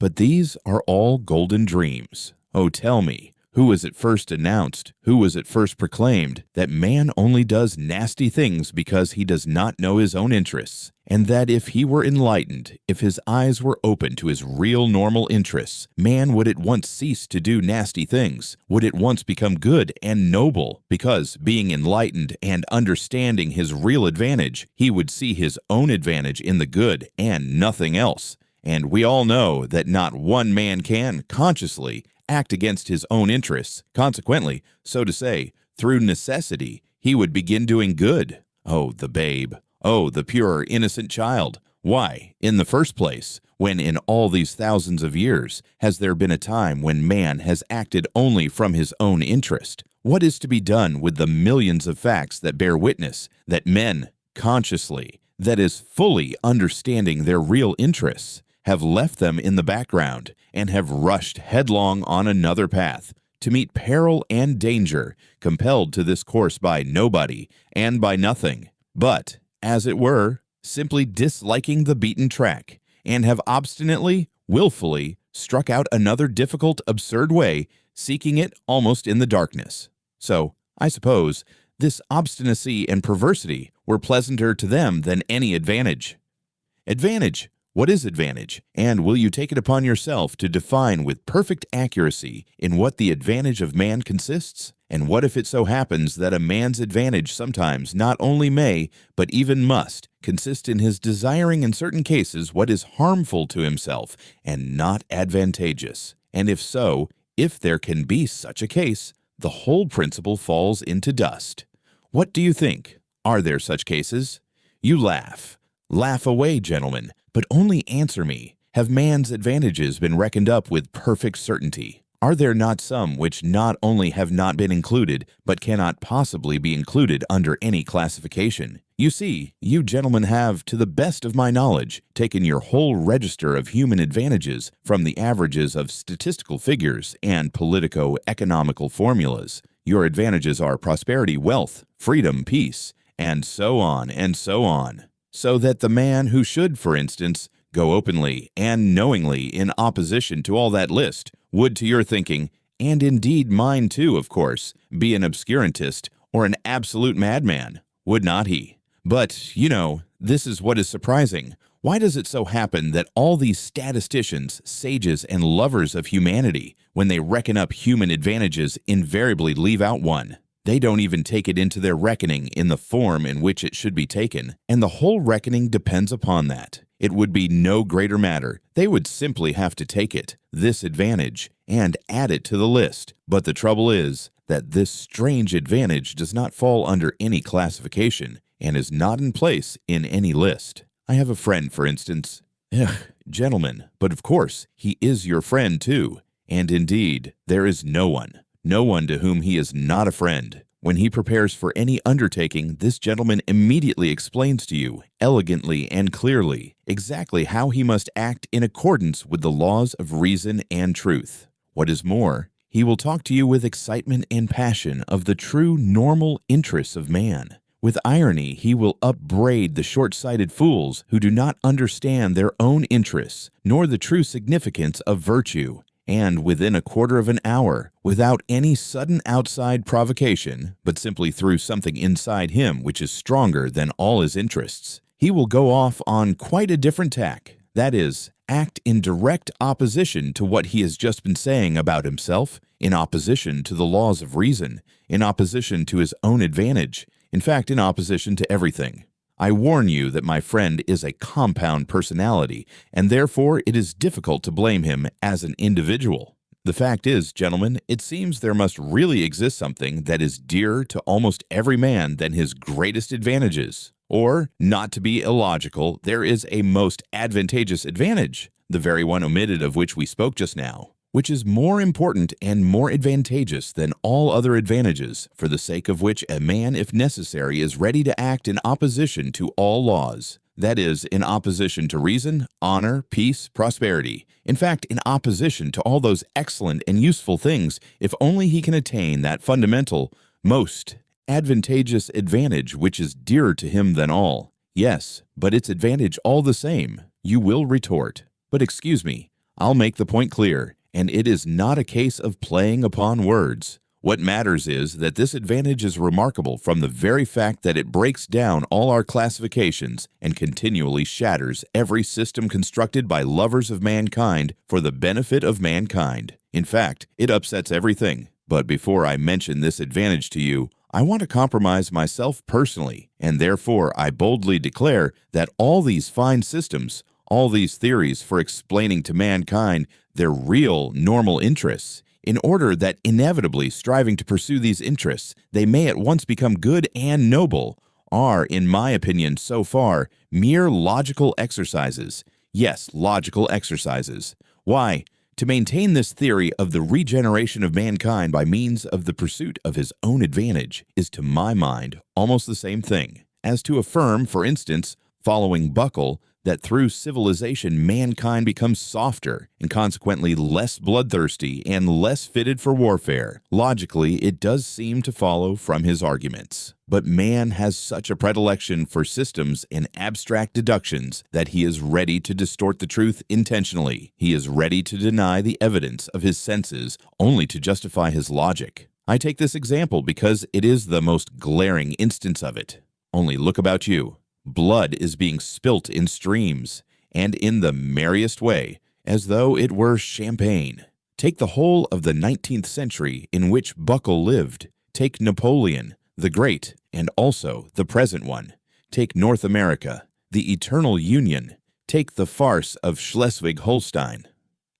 But these are all golden dreams. Oh, tell me, Who was it first announced? Who was it first proclaimed? That man only does nasty things because he does not know his own interests, and that if he were enlightened, if his eyes were open to his real normal interests, man would at once cease to do nasty things, would at once become good and noble, because, being enlightened and understanding his real advantage, he would see his own advantage in the good and nothing else. And we all know that not one man can, consciously, act against his own interests. Consequently, so to say, through necessity, he would begin doing good. Oh, the babe. Oh, the pure, innocent child. Why, in the first place, when in all these thousands of years has there been a time when man has acted only from his own interest? What is to be done with the millions of facts that bear witness that men, consciously, that is, fully understanding their real interests, have left them in the background and have rushed headlong on another path to meet peril and danger, compelled to this course by nobody and by nothing, but, as it were, simply disliking the beaten track, and have obstinately, willfully struck out another difficult, absurd way, seeking it almost in the darkness. So, I suppose, this obstinacy and perversity were pleasanter to them than any advantage. Advantage! What is advantage? And will you take it upon yourself to define with perfect accuracy in what the advantage of man consists? And what if it so happens that a man's advantage sometimes not only may, but even must, consist in his desiring in certain cases what is harmful to himself and not advantageous? And if so, if there can be such a case, the whole principle falls into dust. What do you think? Are there such cases? You laugh. Laugh away, gentlemen, but only answer me. Have man's advantages been reckoned up with perfect certainty? Are there not some which not only have not been included, but cannot possibly be included under any classification? You see, you gentlemen have, to the best of my knowledge, taken your whole register of human advantages from the averages of statistical figures and politico-economical formulas. Your advantages are prosperity, wealth, freedom, peace, and so on and so on. So that the man who should, for instance, go openly and knowingly in opposition to all that list would, to your thinking, and indeed mine too, of course, be an obscurantist or an absolute madman, would not he? But, you know, this is what is surprising. Why does it so happen that all these statisticians, sages, and lovers of humanity, when they reckon up human advantages, invariably leave out one? They don't even take it into their reckoning in the form in which it should be taken, and the whole reckoning depends upon that. It would be no greater matter. They would simply have to take it, this advantage, and add it to the list. But the trouble is that this strange advantage does not fall under any classification and is not in place in any list. I have a friend, for instance. Gentlemen, but of course, he is your friend too. And indeed, there is no one to whom he is not a friend. When he prepares for any undertaking, this gentleman immediately explains to you, elegantly and clearly, exactly how he must act in accordance with the laws of reason and truth. What is more, he will talk to you with excitement and passion of the true normal interests of man. With irony, he will upbraid the short-sighted fools who do not understand their own interests, nor the true significance of virtue. And within a quarter of an hour, without any sudden outside provocation, but simply through something inside him which is stronger than all his interests, he will go off on quite a different tack. That is, act in direct opposition to what he has just been saying about himself, in opposition to the laws of reason, in opposition to his own advantage, in fact, in opposition to everything. I warn you that my friend is a compound personality, and therefore it is difficult to blame him as an individual. The fact is, gentlemen, it seems there must really exist something that is dearer to almost every man than his greatest advantages. Or, not to be illogical, there is a most advantageous advantage, the very one omitted of which we spoke just now, which is more important and more advantageous than all other advantages, for the sake of which a man, if necessary, is ready to act in opposition to all laws. That is, in opposition to reason, honor, peace, prosperity. In fact, in opposition to all those excellent and useful things, if only he can attain that fundamental, most advantageous advantage which is dearer to him than all. Yes, but its advantage all the same, you will retort. But excuse me, I'll make the point clear, and it is not a case of playing upon words. What matters is that this advantage is remarkable from the very fact that it breaks down all our classifications and continually shatters every system constructed by lovers of mankind for the benefit of mankind. In fact, it upsets everything. But before I mention this advantage to you, I want to compromise myself personally, and therefore I boldly declare that all these fine systems, all these theories for explaining to mankind their real normal interests, in order that inevitably striving to pursue these interests, they may at once become good and noble, are, in my opinion so far, mere logical exercises. Yes, logical exercises. Why? To maintain this theory of the regeneration of mankind by means of the pursuit of his own advantage is, to my mind, almost the same thing as to affirm, for instance, following Buckle, that through civilization mankind becomes softer and consequently less bloodthirsty and less fitted for warfare. Logically, it does seem to follow from his arguments. But man has such a predilection for systems and abstract deductions that he is ready to distort the truth intentionally. He is ready to deny the evidence of his senses only to justify his logic. I take this example because it is the most glaring instance of it. Only look about you. Blood is being spilt in streams, and in the merriest way, as though it were champagne. Take the whole of the 19th century in which Buckle lived. Take Napoleon, the Great, and also the present one. Take North America, the Eternal Union. Take the farce of Schleswig-Holstein.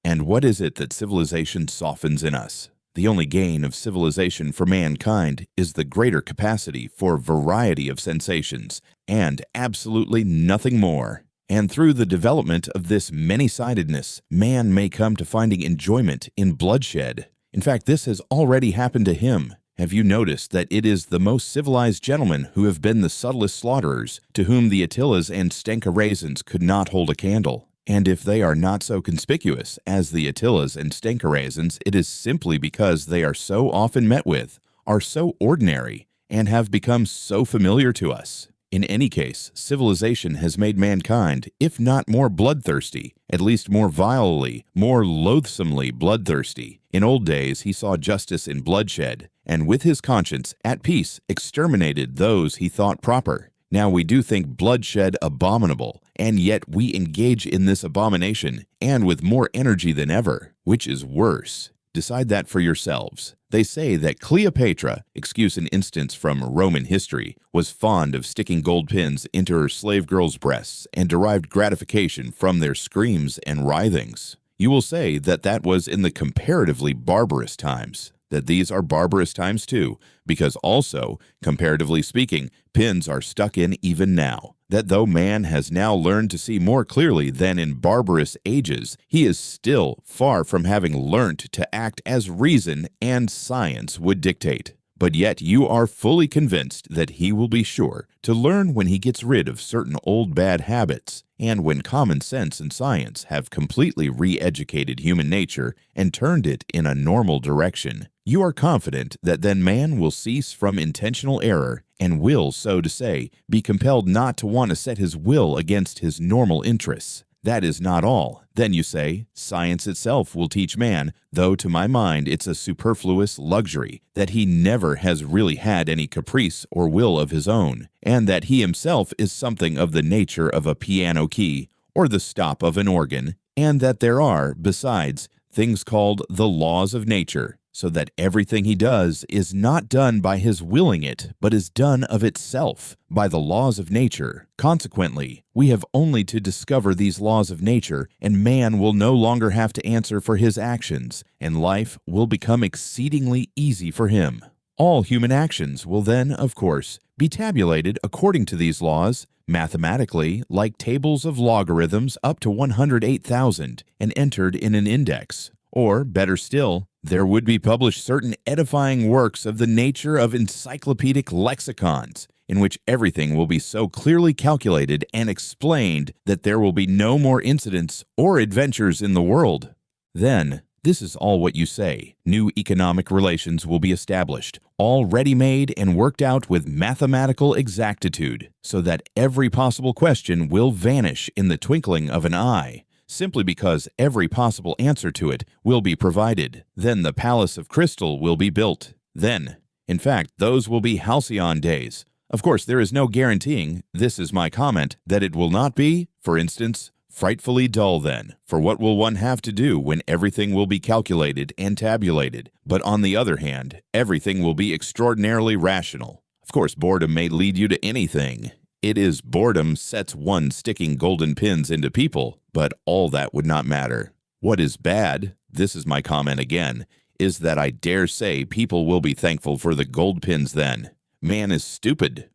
And what is it that civilization softens in us? The only gain of civilization for mankind is the greater capacity for variety of sensations, and absolutely nothing more. And through the development of this many-sidedness, man may come to finding enjoyment in bloodshed. In fact, this has already happened to him. Have you noticed that it is the most civilized gentlemen who have been the subtlest slaughterers, to whom the Attilas and Stenka-Razens could not hold a candle? And if they are not so conspicuous as the Attilas and Stenka-Razens, it is simply because they are so often met with, are so ordinary, and have become so familiar to us. In any case, civilization has made mankind, if not more bloodthirsty, at least more vilely, more loathsomely bloodthirsty. In old days he saw justice in bloodshed, and with his conscience at peace exterminated those he thought proper. Now we do think bloodshed abominable, and yet we engage in this abomination, and with more energy than ever. Which is worse? Decide that for yourselves. They say that Cleopatra, excuse an instance from Roman history, was fond of sticking gold pins into her slave girls' breasts and derived gratification from their screams and writhings. You will say that that was in the comparatively barbarous times. That these are barbarous times too, because also, comparatively speaking, pins are stuck in even now. That though man has now learned to see more clearly than in barbarous ages, he is still far from having learnt to act as reason and science would dictate. But yet you are fully convinced that he will be sure to learn when he gets rid of certain old bad habits, and when common sense and science have completely re-educated human nature and turned it in a normal direction. You are confident that then man will cease from intentional error and will, so to say, be compelled not to want to set his will against his normal interests. That is not all. Then you say, science itself will teach man, though to my mind it's a superfluous luxury, that he never has really had any caprice or will of his own, and that he himself is something of the nature of a piano key or the stop of an organ, and that there are, besides, things called the laws of nature, so that everything he does is not done by his willing it, but is done of itself, by the laws of nature. Consequently, we have only to discover these laws of nature, and man will no longer have to answer for his actions, and life will become exceedingly easy for him. All human actions will then, of course, be tabulated according to these laws, mathematically, like tables of logarithms up to 108,000, and entered in an index. Or, better still, there would be published certain edifying works of the nature of encyclopedic lexicons, in which everything will be so clearly calculated and explained that there will be no more incidents or adventures in the world. Then, this is all what you say. New economic relations will be established, all ready-made and worked out with mathematical exactitude, so that every possible question will vanish in the twinkling of an eye. simply because every possible answer to it will be provided. Then the palace of crystal will be built. Then, in fact, those will be halcyon days. Of course, there is no guaranteeing, this is my comment, that it will not be, for instance, frightfully dull then, for what will one have to do when everything will be calculated and tabulated? But on the other hand, everything will be extraordinarily rational. Of course, boredom may lead you to anything. It is boredom sets one sticking golden pins into people, but all that would not matter. What is bad, this is my comment again, is that I dare say people will be thankful for the gold pins then. Man is stupid,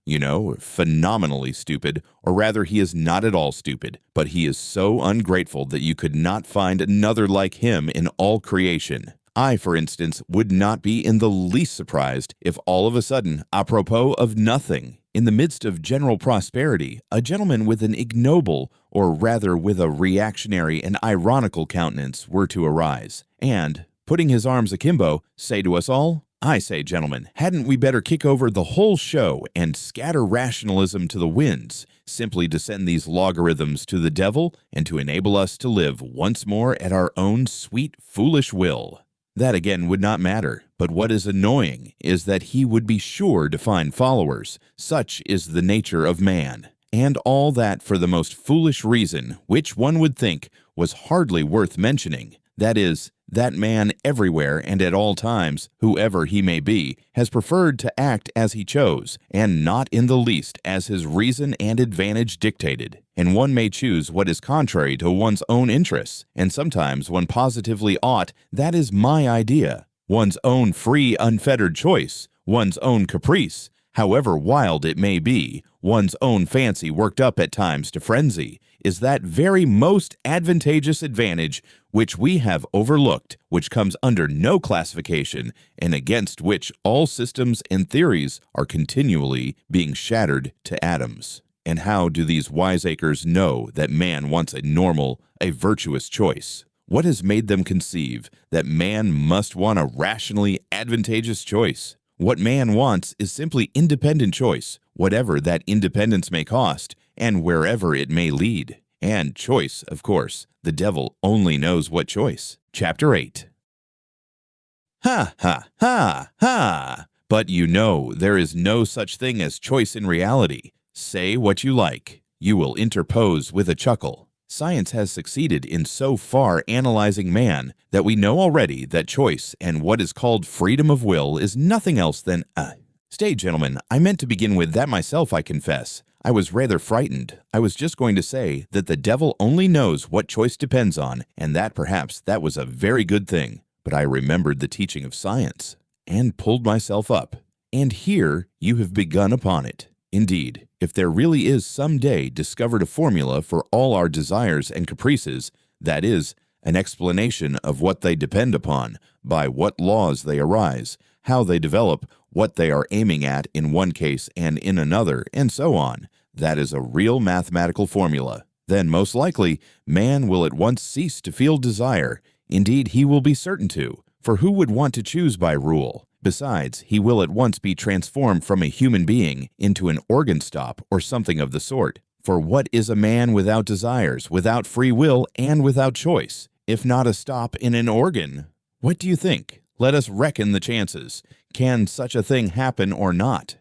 phenomenally stupid, or rather he is not at all stupid, but he is so ungrateful that you could not find another like him in all creation. I, for instance, would not be in the least surprised if all of a sudden, apropos of nothing, in the midst of general prosperity, a gentleman with an ignoble, or rather with a reactionary and ironical countenance were to arise, and, putting his arms akimbo, say to us all, I say, gentlemen, hadn't we better kick over the whole show and scatter rationalism to the winds, simply to send these logarithms to the devil and to enable us to live once more at our own sweet, foolish will? That again would not matter, but what is annoying is that he would be sure to find followers. Such is the nature of man, and all that for the most foolish reason, which one would think was hardly worth mentioning. That is, that man everywhere and at all times, whoever he may be, has preferred to act as he chose, and not in the least as his reason and advantage dictated. And one may choose what is contrary to one's own interests, and sometimes one positively ought, that is my idea, one's own free, unfettered choice, one's own caprice, however wild it may be, one's own fancy worked up at times to frenzy, is that very most advantageous advantage which we have overlooked, which comes under no classification, and against which all systems and theories are continually being shattered to atoms. And how do these wiseacres know that man wants a normal, a virtuous choice? What has made them conceive that man must want a rationally advantageous choice? What man wants is simply independent choice, whatever that independence may cost, and wherever it may lead. And choice, of course, the devil only knows what choice. Chapter 8. Ha, ha, ha, ha! But there is no such thing as choice in reality. Say what you like. You will interpose with a chuckle. Science has succeeded in so far analyzing man that we know already that choice and what is called freedom of will is nothing else than Stay, gentlemen, I meant to begin with that myself, I confess. I was rather frightened. I was just going to say that the devil only knows what choice depends on, and that perhaps that was a very good thing. But I remembered the teaching of science, and pulled myself up. And here you have begun upon it. Indeed, if there really is some day discovered a formula for all our desires and caprices, that is, an explanation of what they depend upon, by what laws they arise, how they develop, what they are aiming at in one case and in another, and so on, that is a real mathematical formula. Then most likely, man will at once cease to feel desire. Indeed, he will be certain to, for who would want to choose by rule? Besides, he will at once be transformed from a human being into an organ stop or something of the sort. For what is a man without desires, without free will, and without choice, if not a stop in an organ? What do you think? Let us reckon the chances. Can such a thing happen or not?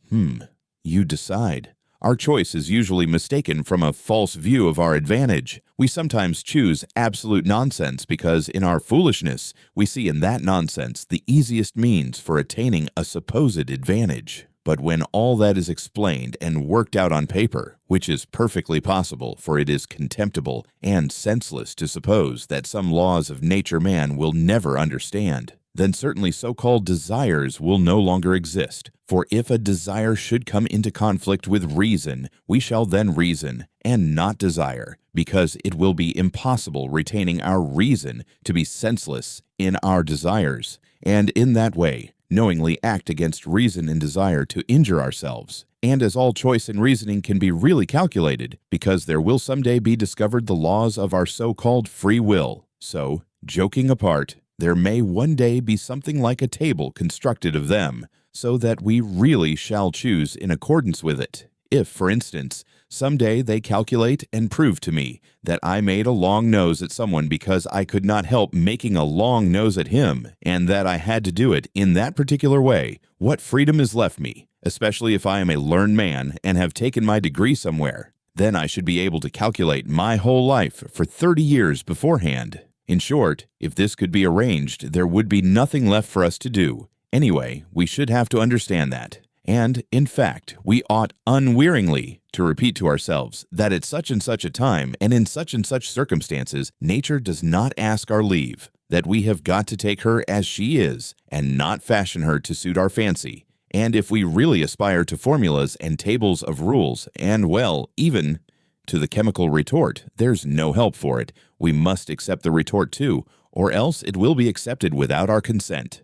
You decide. Our choice is usually mistaken from a false view of our advantage. We sometimes choose absolute nonsense because in our foolishness we see in that nonsense the easiest means for attaining a supposed advantage. But when all that is explained and worked out on paper, which is perfectly possible, for it is contemptible and senseless to suppose that some laws of nature man will never understand, then certainly so-called desires will no longer exist. For if a desire should come into conflict with reason, we shall then reason, and not desire, because it will be impossible retaining our reason to be senseless in our desires, and in that way knowingly act against reason and desire to injure ourselves. And as all choice and reasoning can be really calculated, because there will someday be discovered the laws of our so-called free will, so, joking apart, there may one day be something like a table constructed of them, so that we really shall choose in accordance with it. If, for instance, Someday they calculate and prove to me that I made a long nose at someone because I could not help making a long nose at him, and that I had to do it in that particular way. What freedom is left me, especially if I am a learned man and have taken my degree somewhere? Then I should be able to calculate my whole life for 30 years beforehand. In short, if this could be arranged, there would be nothing left for us to do. Anyway, we should have to understand that. And, in fact, we ought unwearyingly to repeat to ourselves that at such and such a time and in such and such circumstances, nature does not ask our leave, that we have got to take her as she is and not fashion her to suit our fancy. And if we really aspire to formulas and tables of rules, and, well, even to the chemical retort, there's no help for it. We must accept the retort too, or else it will be accepted without our consent.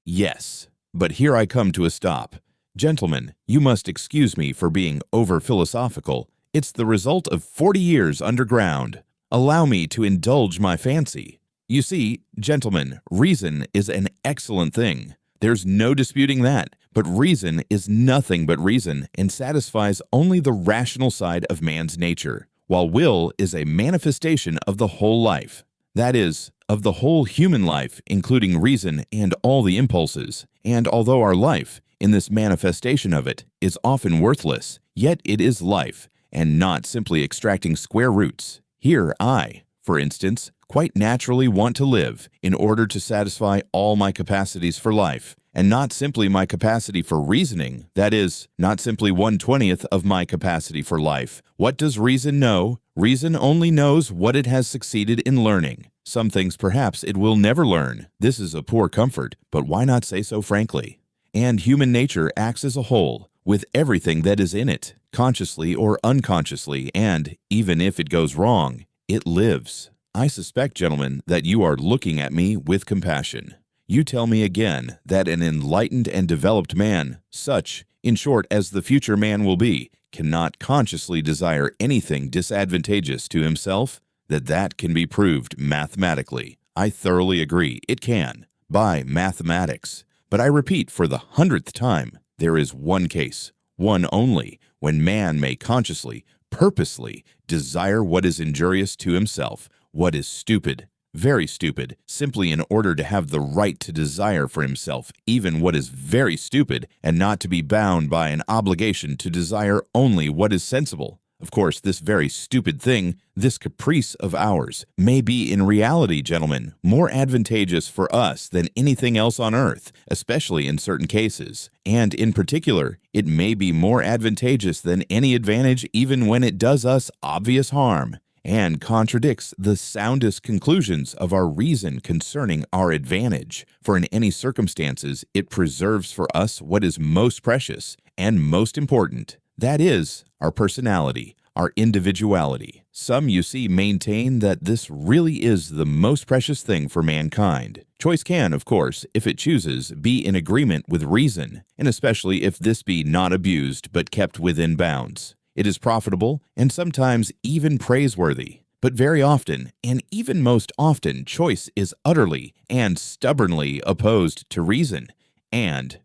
Yes, but here I come to a stop. Gentlemen, you must excuse me for being over-philosophical. It's the result of 40 years underground. Allow me to indulge my fancy. You see, gentlemen, reason is an excellent thing. There's no disputing that, but reason is nothing but reason and satisfies only the rational side of man's nature, while will is a manifestation of the whole life. That is, of the whole human life, including reason and all the impulses. And although our life, in this manifestation of it, is often worthless, yet it is life, and not simply extracting square roots. Here I, for instance, quite naturally want to live in order to satisfy all my capacities for life, and not simply my capacity for reasoning, that is, not simply 1/20th of my capacity for life. What does reason know? Reason only knows what it has succeeded in learning. Some things perhaps it will never learn. This is a poor comfort, but why not say so frankly? And human nature acts as a whole, with everything that is in it, consciously or unconsciously, and, even if it goes wrong, it lives. I suspect, gentlemen, that you are looking at me with compassion. You tell me again that an enlightened and developed man, such, in short, as the future man will be, cannot consciously desire anything disadvantageous to himself, that can be proved mathematically. I thoroughly agree, it can, by mathematics. But I repeat for the 100th time, there is one case, one only, when man may consciously, purposely desire what is injurious to himself, what is stupid, very stupid, simply in order to have the right to desire for himself even what is very stupid, and not to be bound by an obligation to desire only what is sensible. Of course, this very stupid thing, this caprice of ours, may be in reality, gentlemen, more advantageous for us than anything else on earth, especially in certain cases. And in particular, it may be more advantageous than any advantage even when it does us obvious harm, and contradicts the soundest conclusions of our reason concerning our advantage. For in any circumstances, it preserves for us what is most precious and most important. That is, our personality, our individuality. Some, you see, maintain that this really is the most precious thing for mankind. Choice can, of course, if it chooses, be in agreement with reason, and especially if this be not abused but kept within bounds. It is profitable and sometimes even praiseworthy. But very often, and even most often, choice is utterly and stubbornly opposed to reason. And,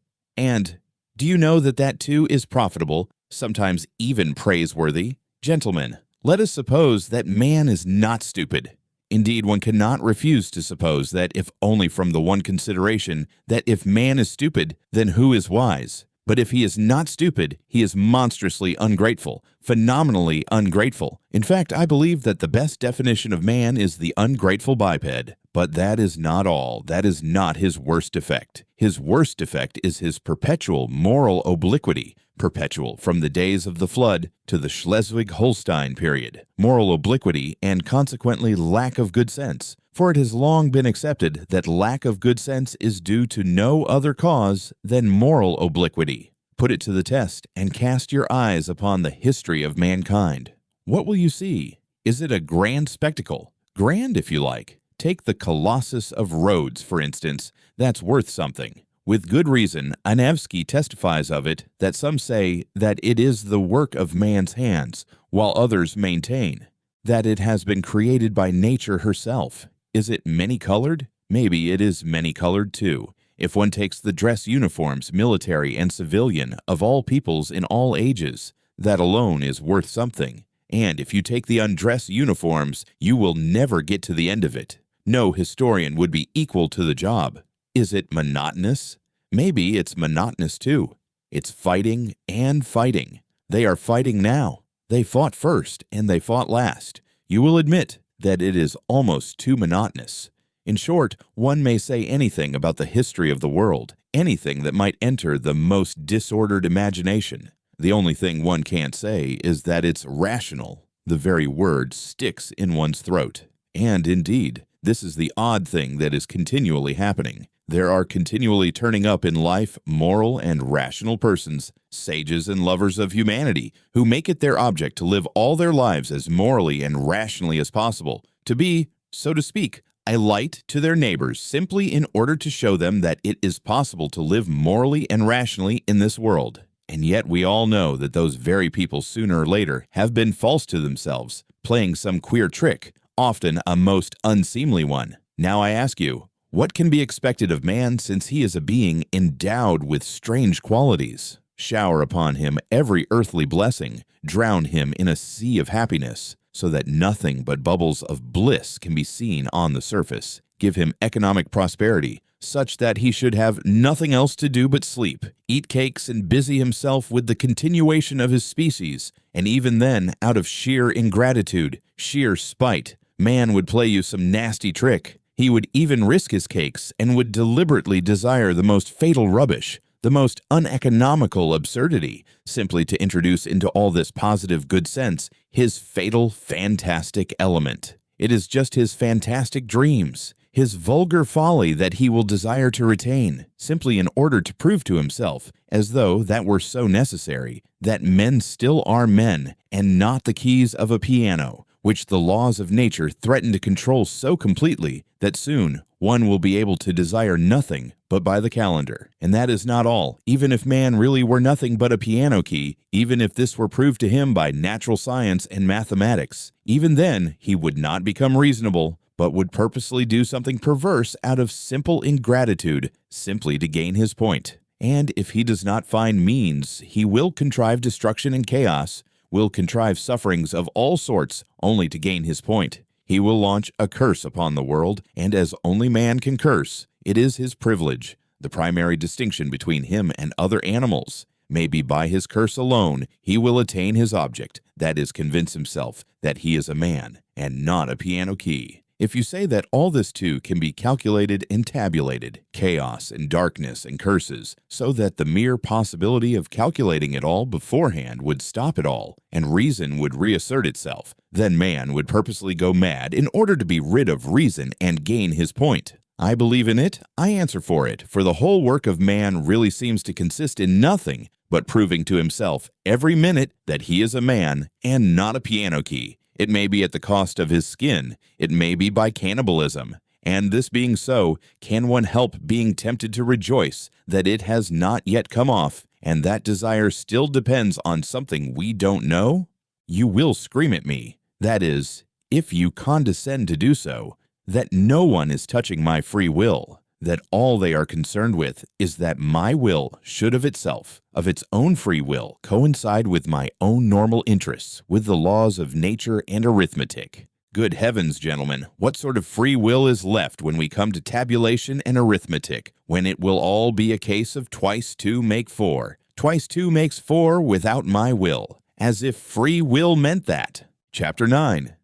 do you know that too is profitable, sometimes even praiseworthy? Gentlemen, let us suppose that man is not stupid. Indeed, one cannot refuse to suppose that, if only from the one consideration that if man is stupid, then who is wise? But if he is not stupid, he is monstrously ungrateful, phenomenally ungrateful. In fact, I believe that the best definition of man is the ungrateful biped. But that is not all. That is not his worst defect. His worst defect is his perpetual moral obliquity, perpetual from the days of the flood to the Schleswig-Holstein period. Moral obliquity and consequently lack of good sense. For it has long been accepted that lack of good sense is due to no other cause than moral obliquity. Put it to the test and cast your eyes upon the history of mankind. What will you see? Is it a grand spectacle? Grand, if you like. Take the Colossus of Rhodes, for instance. That's worth something. With good reason, Dostoevsky testifies of it that some say that it is the work of man's hands, while others maintain that it has been created by nature herself. Is it many-colored? Maybe it is many-colored too. If one takes the dress uniforms, military and civilian, of all peoples in all ages, That alone is worth something. And if you take the undress uniforms, you will never get to the end of it. No historian would be equal to the job. Is it monotonous? Maybe it's monotonous too. It's fighting and fighting. They are fighting now. They fought first and they fought last. You will admit that it is almost too monotonous. In short, one may say anything about the history of the world, anything that might enter the most disordered imagination. The only thing one can't say is that it's rational. The very word sticks in one's throat. And indeed, this is the odd thing that is continually happening. There are continually turning up in life moral and rational persons, sages and lovers of humanity, who make it their object to live all their lives as morally and rationally as possible, to be, so to speak, a light to their neighbors simply in order to show them that it is possible to live morally and rationally in this world. And yet we all know that those very people sooner or later have been false to themselves, playing some queer trick, often a most unseemly one. Now I ask you, what can be expected of man since he is a being endowed with strange qualities? Shower upon him every earthly blessing, drown him in a sea of happiness, so that nothing but bubbles of bliss can be seen on the surface. Give him economic prosperity, such that he should have nothing else to do but sleep, eat cakes, and busy himself with the continuation of his species, and even then, out of sheer ingratitude, sheer spite, man would play you some nasty trick. He would even risk his cakes and would deliberately desire the most fatal rubbish, the most uneconomical absurdity, simply to introduce into all this positive good sense his fatal, fantastic element. It is just his fantastic dreams, his vulgar folly that he will desire to retain, simply in order to prove to himself, as though that were so necessary, that men still are men, and not the keys of a piano, which the laws of nature threaten to control so completely that soon one will be able to desire nothing but by the calendar. And that is not all. Even if man really were nothing but a piano key, even if this were proved to him by natural science and mathematics, even then he would not become reasonable, but would purposely do something perverse out of simple ingratitude, simply to gain his point. And if he does not find means, he will contrive destruction and chaos, will contrive sufferings of all sorts only to gain his point. He will launch a curse upon the world, and as only man can curse, it is his privilege. The primary distinction between him and other animals may be by his curse alone he will attain his object, that is, convince himself that he is a man and not a piano key. If you say that all this too can be calculated and tabulated, chaos and darkness and curses, so that the mere possibility of calculating it all beforehand would stop it all, and reason would reassert itself, then man would purposely go mad in order to be rid of reason and gain his point. I believe in it, I answer for it, for the whole work of man really seems to consist in nothing but proving to himself every minute that he is a man and not a piano key. It may be at the cost of his skin, it may be by cannibalism, and this being so, can one help being tempted to rejoice that it has not yet come off, and that desire still depends on something we don't know? You will scream at me, that is, if you condescend to do so, that no one is touching my free will, that all they are concerned with is that my will should of itself, of its own free will, coincide with my own normal interests, with the laws of nature and arithmetic. Good heavens, gentlemen, what sort of free will is left when we come to tabulation and arithmetic, when it will all be a case of twice two make four, twice two makes four without my will, as if free will meant that. Chapter 9.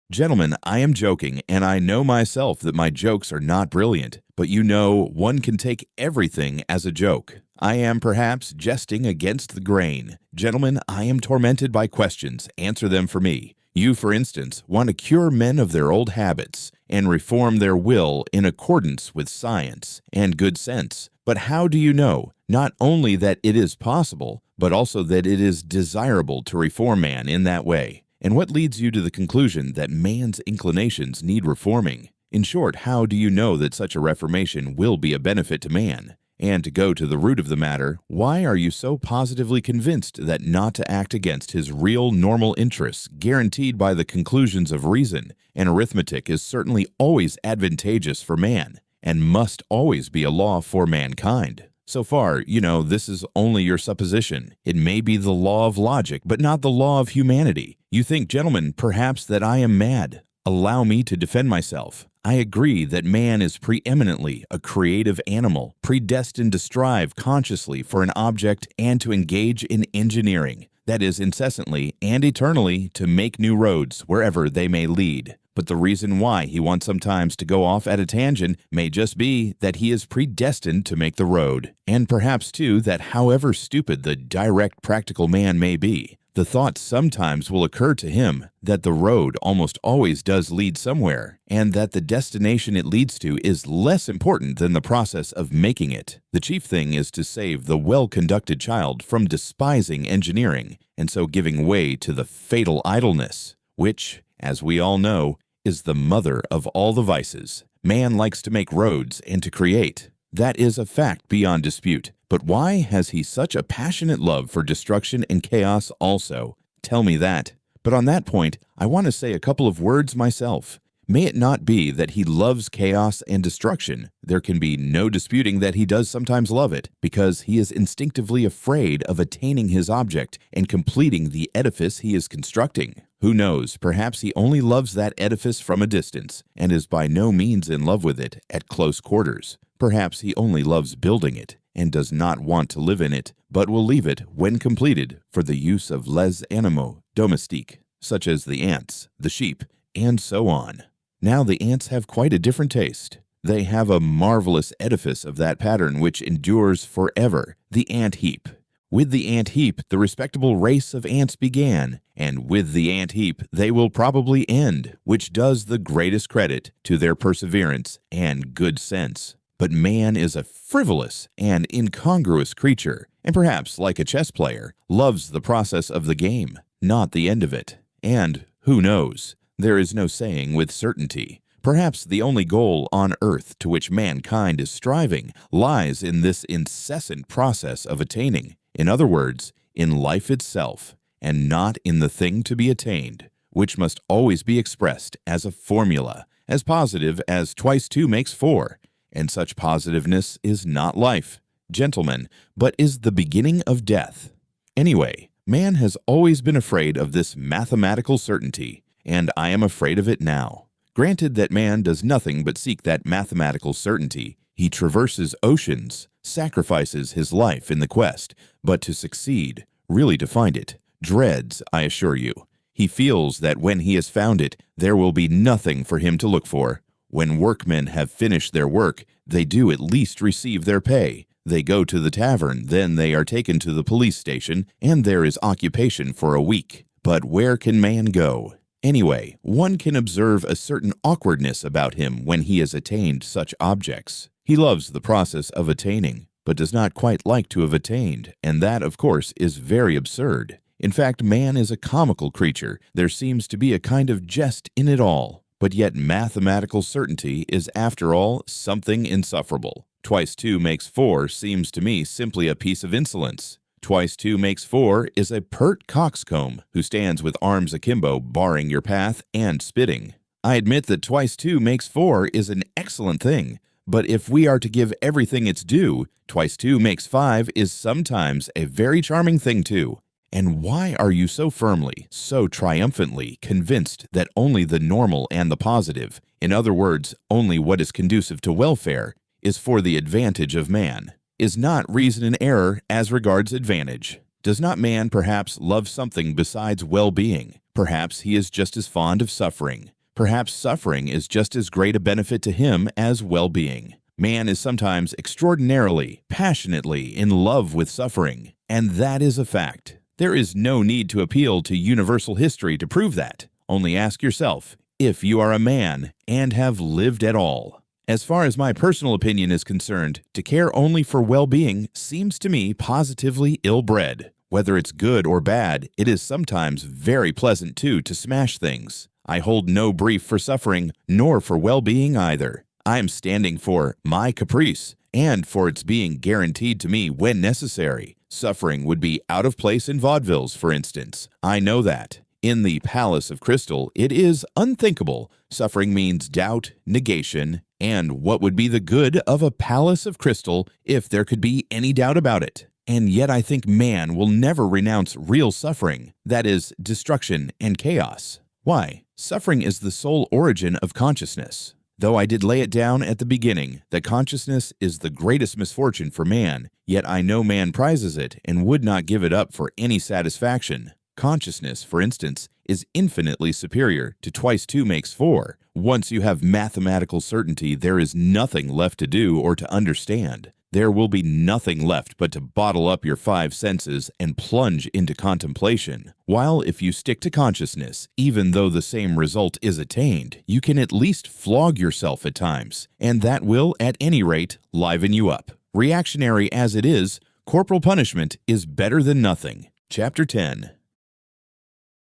Gentlemen, I am joking, and I know myself that my jokes are not brilliant, but you know one can take everything as a joke. I am perhaps jesting against the grain. Gentlemen, I am tormented by questions. Answer them for me. You, for instance, want to cure men of their old habits and reform their will in accordance with science and good sense. But how do you know not only that it is possible, but also that it is desirable to reform man in that way? And what leads you to the conclusion that man's inclinations need reforming? In short, how do you know that such a reformation will be a benefit to man? And to go to the root of the matter, why are you so positively convinced that not to act against his real normal interests, guaranteed by the conclusions of reason and arithmetic, is certainly always advantageous for man, and must always be a law for mankind? So far, this is only your supposition. It may be the law of logic, but not the law of humanity. You think, gentlemen, perhaps that I am mad. Allow me to defend myself. I agree that man is preeminently a creative animal, predestined to strive consciously for an object and to engage in engineering, that is, incessantly and eternally to make new roads wherever they may lead. But the reason why he wants sometimes to go off at a tangent may just be that he is predestined to make the road, and perhaps too that however stupid the direct practical man may be, the thought sometimes will occur to him that the road almost always does lead somewhere, and that the destination it leads to is less important than the process of making it. The chief thing is to save the well-conducted child from despising engineering, and so giving way to the fatal idleness, which, as we all know, is the mother of all the vices. Man likes to make roads and to create. That is a fact beyond dispute. But why has he such a passionate love for destruction and chaos also? Tell me that. But on that point, I want to say a couple of words myself. May it not be that he loves chaos and destruction? There can be no disputing that he does sometimes love it, because he is instinctively afraid of attaining his object and completing the edifice he is constructing. Who knows, perhaps he only loves that edifice from a distance, and is by no means in love with it at close quarters. Perhaps he only loves building it, and does not want to live in it, but will leave it, when completed, for the use of les animaux domestiques, such as the ants, the sheep, and so on. Now the ants have quite a different taste. They have a marvelous edifice of that pattern which endures forever, the ant heap. With the ant heap, the respectable race of ants began, and with the ant heap they will probably end, which does the greatest credit to their perseverance and good sense. But man is a frivolous and incongruous creature, and perhaps, like a chess player, loves the process of the game, not the end of it. And, who knows, there is no saying with certainty. Perhaps the only goal on earth to which mankind is striving lies in this incessant process of attaining. In other words, in life itself, and not in the thing to be attained, which must always be expressed as a formula, as positive as twice two makes four. And such positiveness is not life, gentlemen, but is the beginning of death. Anyway, man has always been afraid of this mathematical certainty, and I am afraid of it now. Granted that man does nothing but seek that mathematical certainty, he traverses oceans, sacrifices his life in the quest, but to succeed, really to find it, dreads, I assure you. He feels that when he has found it, there will be nothing for him to look for. When workmen have finished their work, they do at least receive their pay. They go to the tavern, then they are taken to the police station, and there is occupation for a week. But where can man go? Anyway, one can observe a certain awkwardness about him when he has attained such objects. He loves the process of attaining, but does not quite like to have attained, and that, of course, is very absurd. In fact, man is a comical creature. There seems to be a kind of jest in it all. But yet mathematical certainty is, after all, something insufferable. Twice two makes four seems to me simply a piece of insolence. Twice two makes four is a pert coxcomb who stands with arms akimbo barring your path and spitting. I admit that twice two makes four is an excellent thing, but if we are to give everything its due, twice two makes five is sometimes a very charming thing too. And why are you so firmly, so triumphantly convinced that only the normal and the positive, in other words, only what is conducive to welfare, is for the advantage of man? Is not reason in error as regards advantage? Does not man perhaps love something besides well-being? Perhaps he is just as fond of suffering. Perhaps suffering is just as great a benefit to him as well-being. Man is sometimes extraordinarily, passionately in love with suffering, and that is a fact. There is no need to appeal to universal history to prove that. Only ask yourself if you are a man and have lived at all. As far as my personal opinion is concerned, to care only for well-being seems to me positively ill-bred. Whether it's good or bad, it is sometimes very pleasant, too, to smash things. I hold no brief for suffering, nor for well-being either. I am standing for my caprice, and for its being guaranteed to me when necessary. Suffering would be out of place in vaudevilles, for instance. I know that. In the Palace of Crystal, it is unthinkable. Suffering means doubt, negation, And what would be the good of a palace of crystal if there could be any doubt about it? And yet I think man will never renounce real suffering, that is, destruction and chaos. Why? Suffering is the sole origin of consciousness. Though I did lay it down at the beginning that consciousness is the greatest misfortune for man, yet I know man prizes it and would not give it up for any satisfaction. Consciousness, for instance, is infinitely superior to twice 2 makes 4. Once you have mathematical certainty, there is nothing left to do or to understand. There will be nothing left but to bottle up your 5 senses and plunge into contemplation. While if you stick to consciousness, even though the same result is attained, you can at least flog yourself at times, and that will, at any rate, liven you up. Reactionary as it is, corporal punishment is better than nothing. Chapter 10.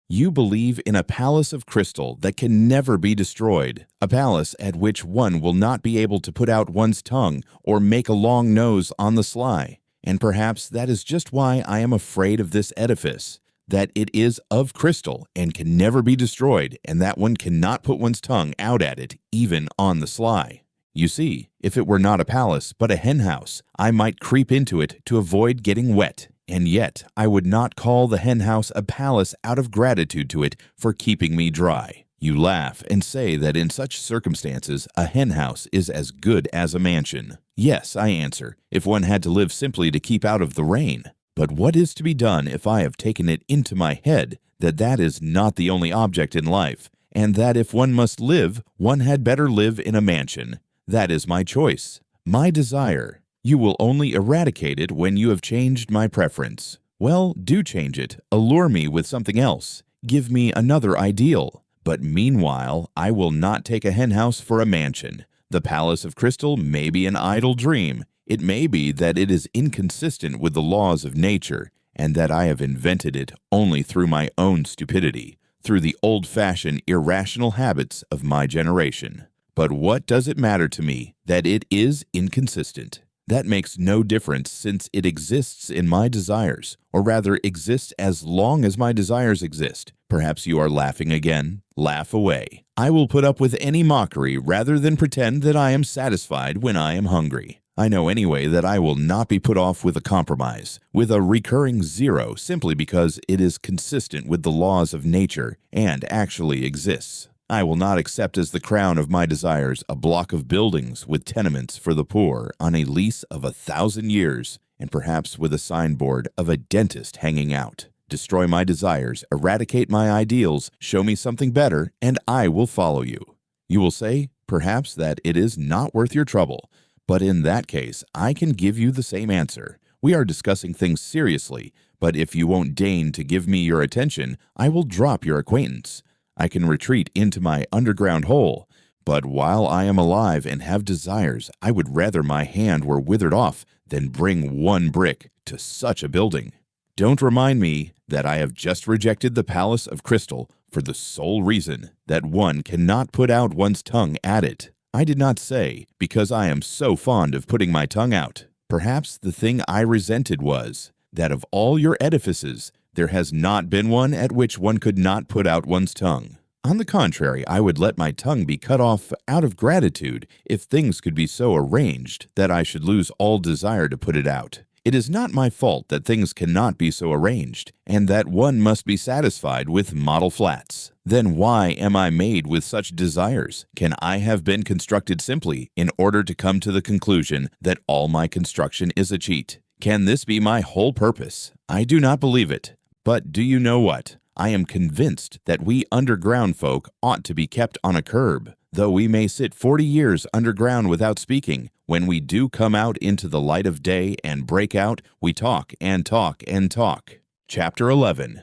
You believe in a palace of crystal that can never be destroyed, a palace at which one will not be able to put out one's tongue or make a long nose on the sly. And perhaps that is just why I am afraid of this edifice, that it is of crystal and can never be destroyed, and that one cannot put one's tongue out at it, even on the sly. You see, if it were not a palace but a henhouse, I might creep into it to avoid getting wet. And yet I would not call the henhouse a palace out of gratitude to it for keeping me dry. You laugh and say that in such circumstances a henhouse is as good as a mansion. Yes, I answer, if one had to live simply to keep out of the rain. But what is to be done if I have taken it into my head that that is not the only object in life, and that if one must live, one had better live in a mansion? That is my choice, my desire. You will only eradicate it when you have changed my preference. Well, do change it. Allure me with something else. Give me another ideal. But meanwhile, I will not take a henhouse for a mansion. The palace of crystal may be an idle dream. It may be that it is inconsistent with the laws of nature, and that I have invented it only through my own stupidity, through the old-fashioned irrational habits of my generation. But what does it matter to me that it is inconsistent? That makes no difference, since it exists in my desires, or rather exists as long as my desires exist. Perhaps you are laughing again. Laugh away. I will put up with any mockery rather than pretend that I am satisfied when I am hungry. I know anyway that I will not be put off with a compromise, with a recurring 0, simply because it is consistent with the laws of nature and actually exists. I will not accept as the crown of my desires a block of buildings with tenements for the poor on a lease of 1,000 years, and perhaps with a signboard of a dentist hanging out. Destroy my desires, eradicate my ideals, show me something better, and I will follow you. You will say, perhaps, that it is not worth your trouble, but in that case, I can give you the same answer. We are discussing things seriously, but if you won't deign to give me your attention, I will drop your acquaintance. I can retreat into my underground hole, but while I am alive and have desires, I would rather my hand were withered off than bring 1 brick to such a building. Don't remind me that I have just rejected the palace of crystal for the sole reason that one cannot put out one's tongue at it. I did not say, because I am so fond of putting my tongue out. Perhaps the thing I resented was that of all your edifices, there has not been one at which one could not put out one's tongue. On the contrary, I would let my tongue be cut off out of gratitude if things could be so arranged that I should lose all desire to put it out. It is not my fault that things cannot be so arranged, and that one must be satisfied with model flats. Then why am I made with such desires? Can I have been constructed simply in order to come to the conclusion that all my construction is a cheat? Can this be my whole purpose? I do not believe it. But do you know what? I am convinced that we underground folk ought to be kept on a curb. Though we may sit 40 years underground without speaking, when we do come out into the light of day and break out, we talk and talk and talk. Chapter 11.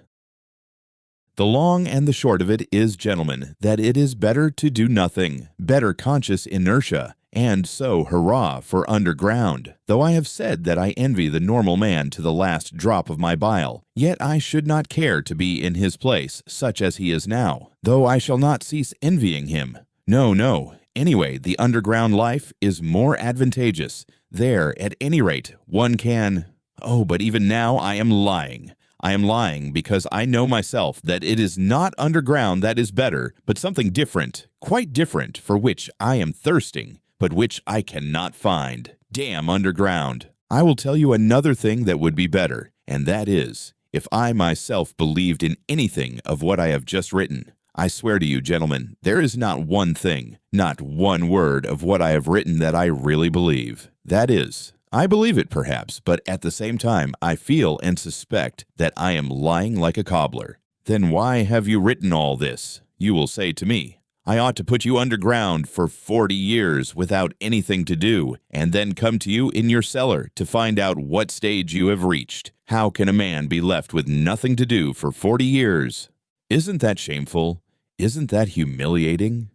The long and the short of it is, gentlemen, that it is better to do nothing, better conscious inertia, and so hurrah for underground. Though I have said that I envy the normal man to the last drop of my bile, yet I should not care to be in his place, such as he is now, though I shall not cease envying him. No. Anyway, the underground life is more advantageous. There, at any rate, one can— Oh, but even now I am lying. I am lying because I know myself that it is not underground that is better, but something different, quite different, for which I am thirsting. but which I cannot find. Damn underground! I will tell you another thing that would be better, and that is, if I myself believed in anything of what I have just written. I swear to you, gentlemen, there is not one thing, not one word of what I have written that I really believe. That is, I believe it perhaps, but at the same time I feel and suspect that I am lying like a cobbler. Then why have you written all this? You will say to me. I ought to put you underground for 40 years without anything to do, and then come to you in your cellar to find out what stage you have reached. How can a man be left with nothing to do for 40 years? Isn't that shameful? Isn't that humiliating?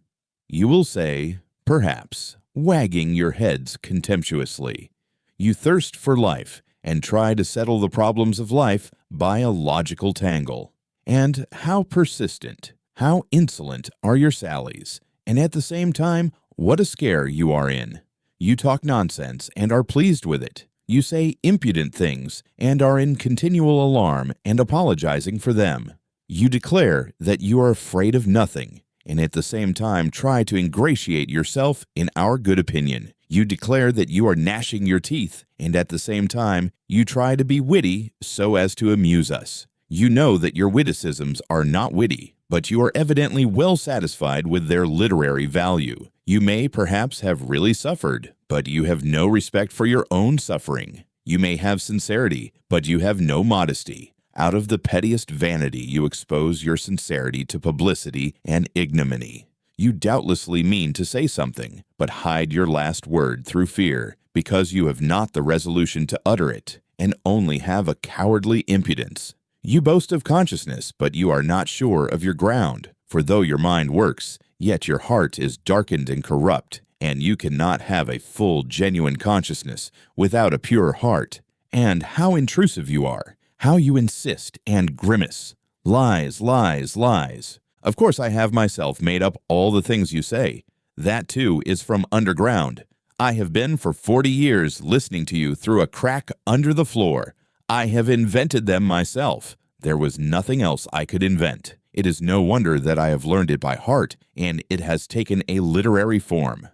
You will say, perhaps, wagging your heads contemptuously. You thirst for life and try to settle the problems of life by a logical tangle. And how persistent, how insolent are your sallies, and at the same time, what a scare you are in. You talk nonsense and are pleased with it. You say impudent things and are in continual alarm and apologizing for them. You declare that you are afraid of nothing, and at the same time try to ingratiate yourself in our good opinion. You declare that you are gnashing your teeth, and at the same time you try to be witty so as to amuse us. You know that your witticisms are not witty, but you are evidently well satisfied with their literary value. You may perhaps have really suffered, but you have no respect for your own suffering. You may have sincerity, but you have no modesty. Out of the pettiest vanity you expose your sincerity to publicity and ignominy. You doubtlessly mean to say something, but hide your last word through fear, because you have not the resolution to utter it, and only have a cowardly impudence. You boast of consciousness, but you are not sure of your ground, for though your mind works, yet your heart is darkened and corrupt, and you cannot have a full, genuine consciousness without a pure heart. And how intrusive you are! How you insist and grimace. Lies, lies, lies. Of course I have myself made up all the things you say. That too is from underground. I have been for 40 years listening to you through a crack under the floor. I have invented them myself. There was nothing else I could invent. It is no wonder that I have learned it by heart, and it has taken a literary form.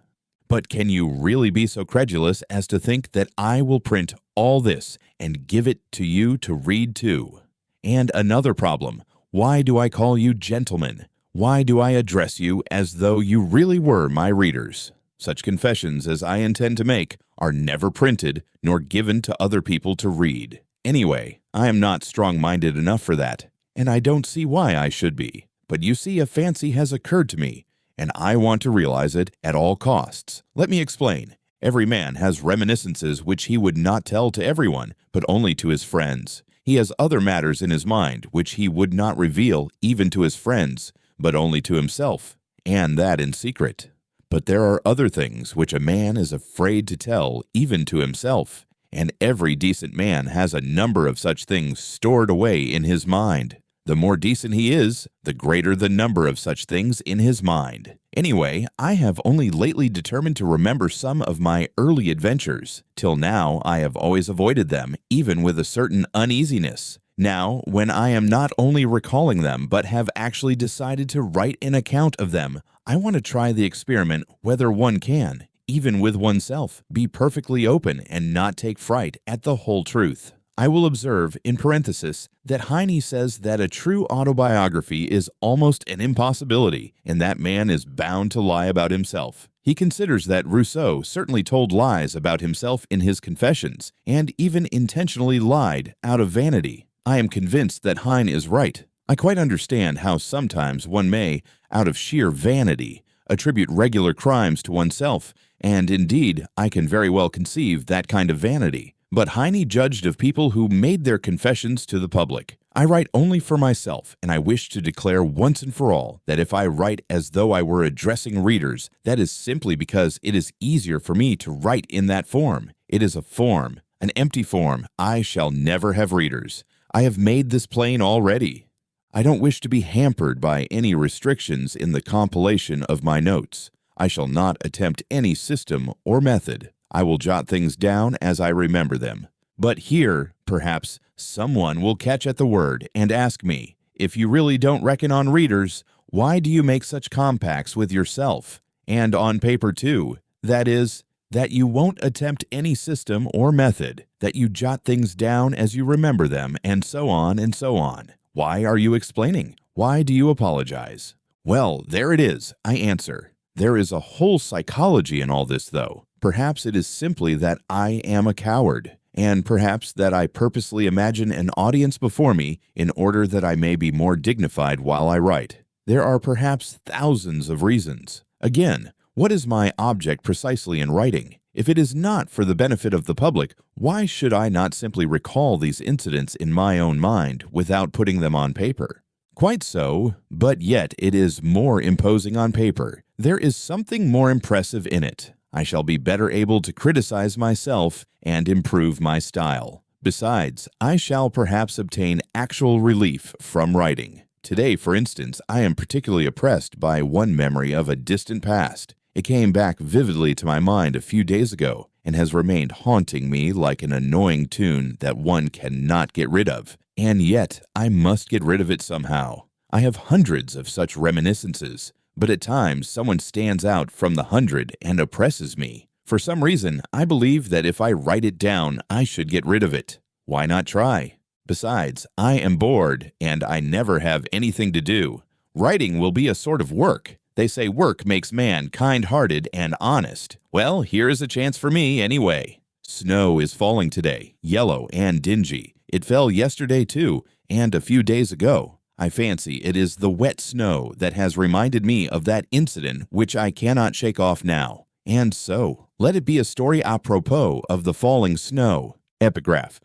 But can you really be so credulous as to think that I will print all this and give it to you to read too? And another problem, why do I call you gentlemen? Why do I address you as though you really were my readers? Such confessions as I intend to make are never printed nor given to other people to read. Anyway, I am not strong-minded enough for that, and I don't see why I should be. But you see, a fancy has occurred to me, and I want to realize it at all costs. Let me explain. Every man has reminiscences which he would not tell to everyone, but only to his friends. He has other matters in his mind which he would not reveal even to his friends, but only to himself, and that in secret. But there are other things which a man is afraid to tell even to himself, and every decent man has a number of such things stored away in his mind. The more decent he is, the greater the number of such things in his mind. Anyway, I have only lately determined to remember some of my early adventures. Till now, I have always avoided them, even with a certain uneasiness. Now, when I am not only recalling them, but have actually decided to write an account of them, I want to try the experiment whether one can, even with oneself, be perfectly open and not take fright at the whole truth. I will observe, in parenthesis, that Heine says that a true autobiography is almost an impossibility, and that man is bound to lie about himself. He considers that Rousseau certainly told lies about himself in his Confessions, and even intentionally lied out of vanity. I am convinced that Heine is right. I quite understand how sometimes one may, out of sheer vanity, attribute regular crimes to oneself, and indeed, I can very well conceive that kind of vanity. But Heine judged of people who made their confessions to the public. I write only for myself, and I wish to declare once and for all that if I write as though I were addressing readers, that is simply because it is easier for me to write in that form. It is a form, an empty form. I shall never have readers. I have made this plain already. I don't wish to be hampered by any restrictions in the compilation of my notes. I shall not attempt any system or method. I will jot things down as I remember them. But here, perhaps, someone will catch at the word and ask me, if you really don't reckon on readers, why do you make such compacts with yourself? And on paper too. That is, that you won't attempt any system or method, that you jot things down as you remember them, and so on and so on. Why are you explaining? Why do you apologize? Well, there it is, I answer. There is a whole psychology in all this, though. Perhaps it is simply that I am a coward, and perhaps that I purposely imagine an audience before me in order that I may be more dignified while I write. There are perhaps thousands of reasons. Again, what is my object precisely in writing? If it is not for the benefit of the public, why should I not simply recall these incidents in my own mind without putting them on paper? Quite so, but yet it is more imposing on paper. There is something more impressive in it. I shall be better able to criticize myself and improve my style. Besides, I shall perhaps obtain actual relief from writing. Today, for instance, I am particularly oppressed by one memory of a distant past. It came back vividly to my mind a few days ago and has remained haunting me like an annoying tune that one cannot get rid of. And yet, I must get rid of it somehow. I have hundreds of such reminiscences, but at times someone stands out from the 100 and oppresses me. For some reason, I believe that if I write it down, I should get rid of it. Why not try? Besides, I am bored, and I never have anything to do. Writing will be a sort of work. They say work makes man kind-hearted and honest. Well, here is a chance for me anyway. Snow is falling today, yellow and dingy. It fell yesterday too, and a few days ago. I fancy it is the wet snow that has reminded me of that incident which I cannot shake off now. And so, let it be a story apropos of the falling snow. Epigraph.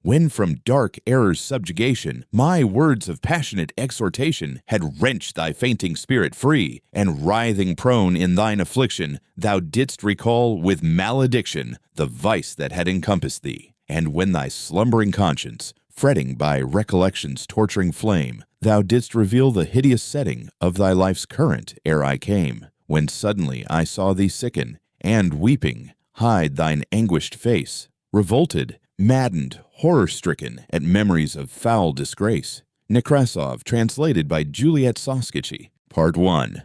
When from dark error's subjugation, my words of passionate exhortation had wrenched thy fainting spirit free, and writhing prone in thine affliction, thou didst recall with malediction the vice that had encompassed thee. And when thy slumbering conscience, fretting by recollection's torturing flame, thou didst reveal the hideous setting of thy life's current ere I came, when suddenly I saw thee sicken, and weeping, hide thine anguished face, revolted, maddened, horror-stricken at memories of foul disgrace. Nekrasov, translated by Juliet Soskici, Part 1.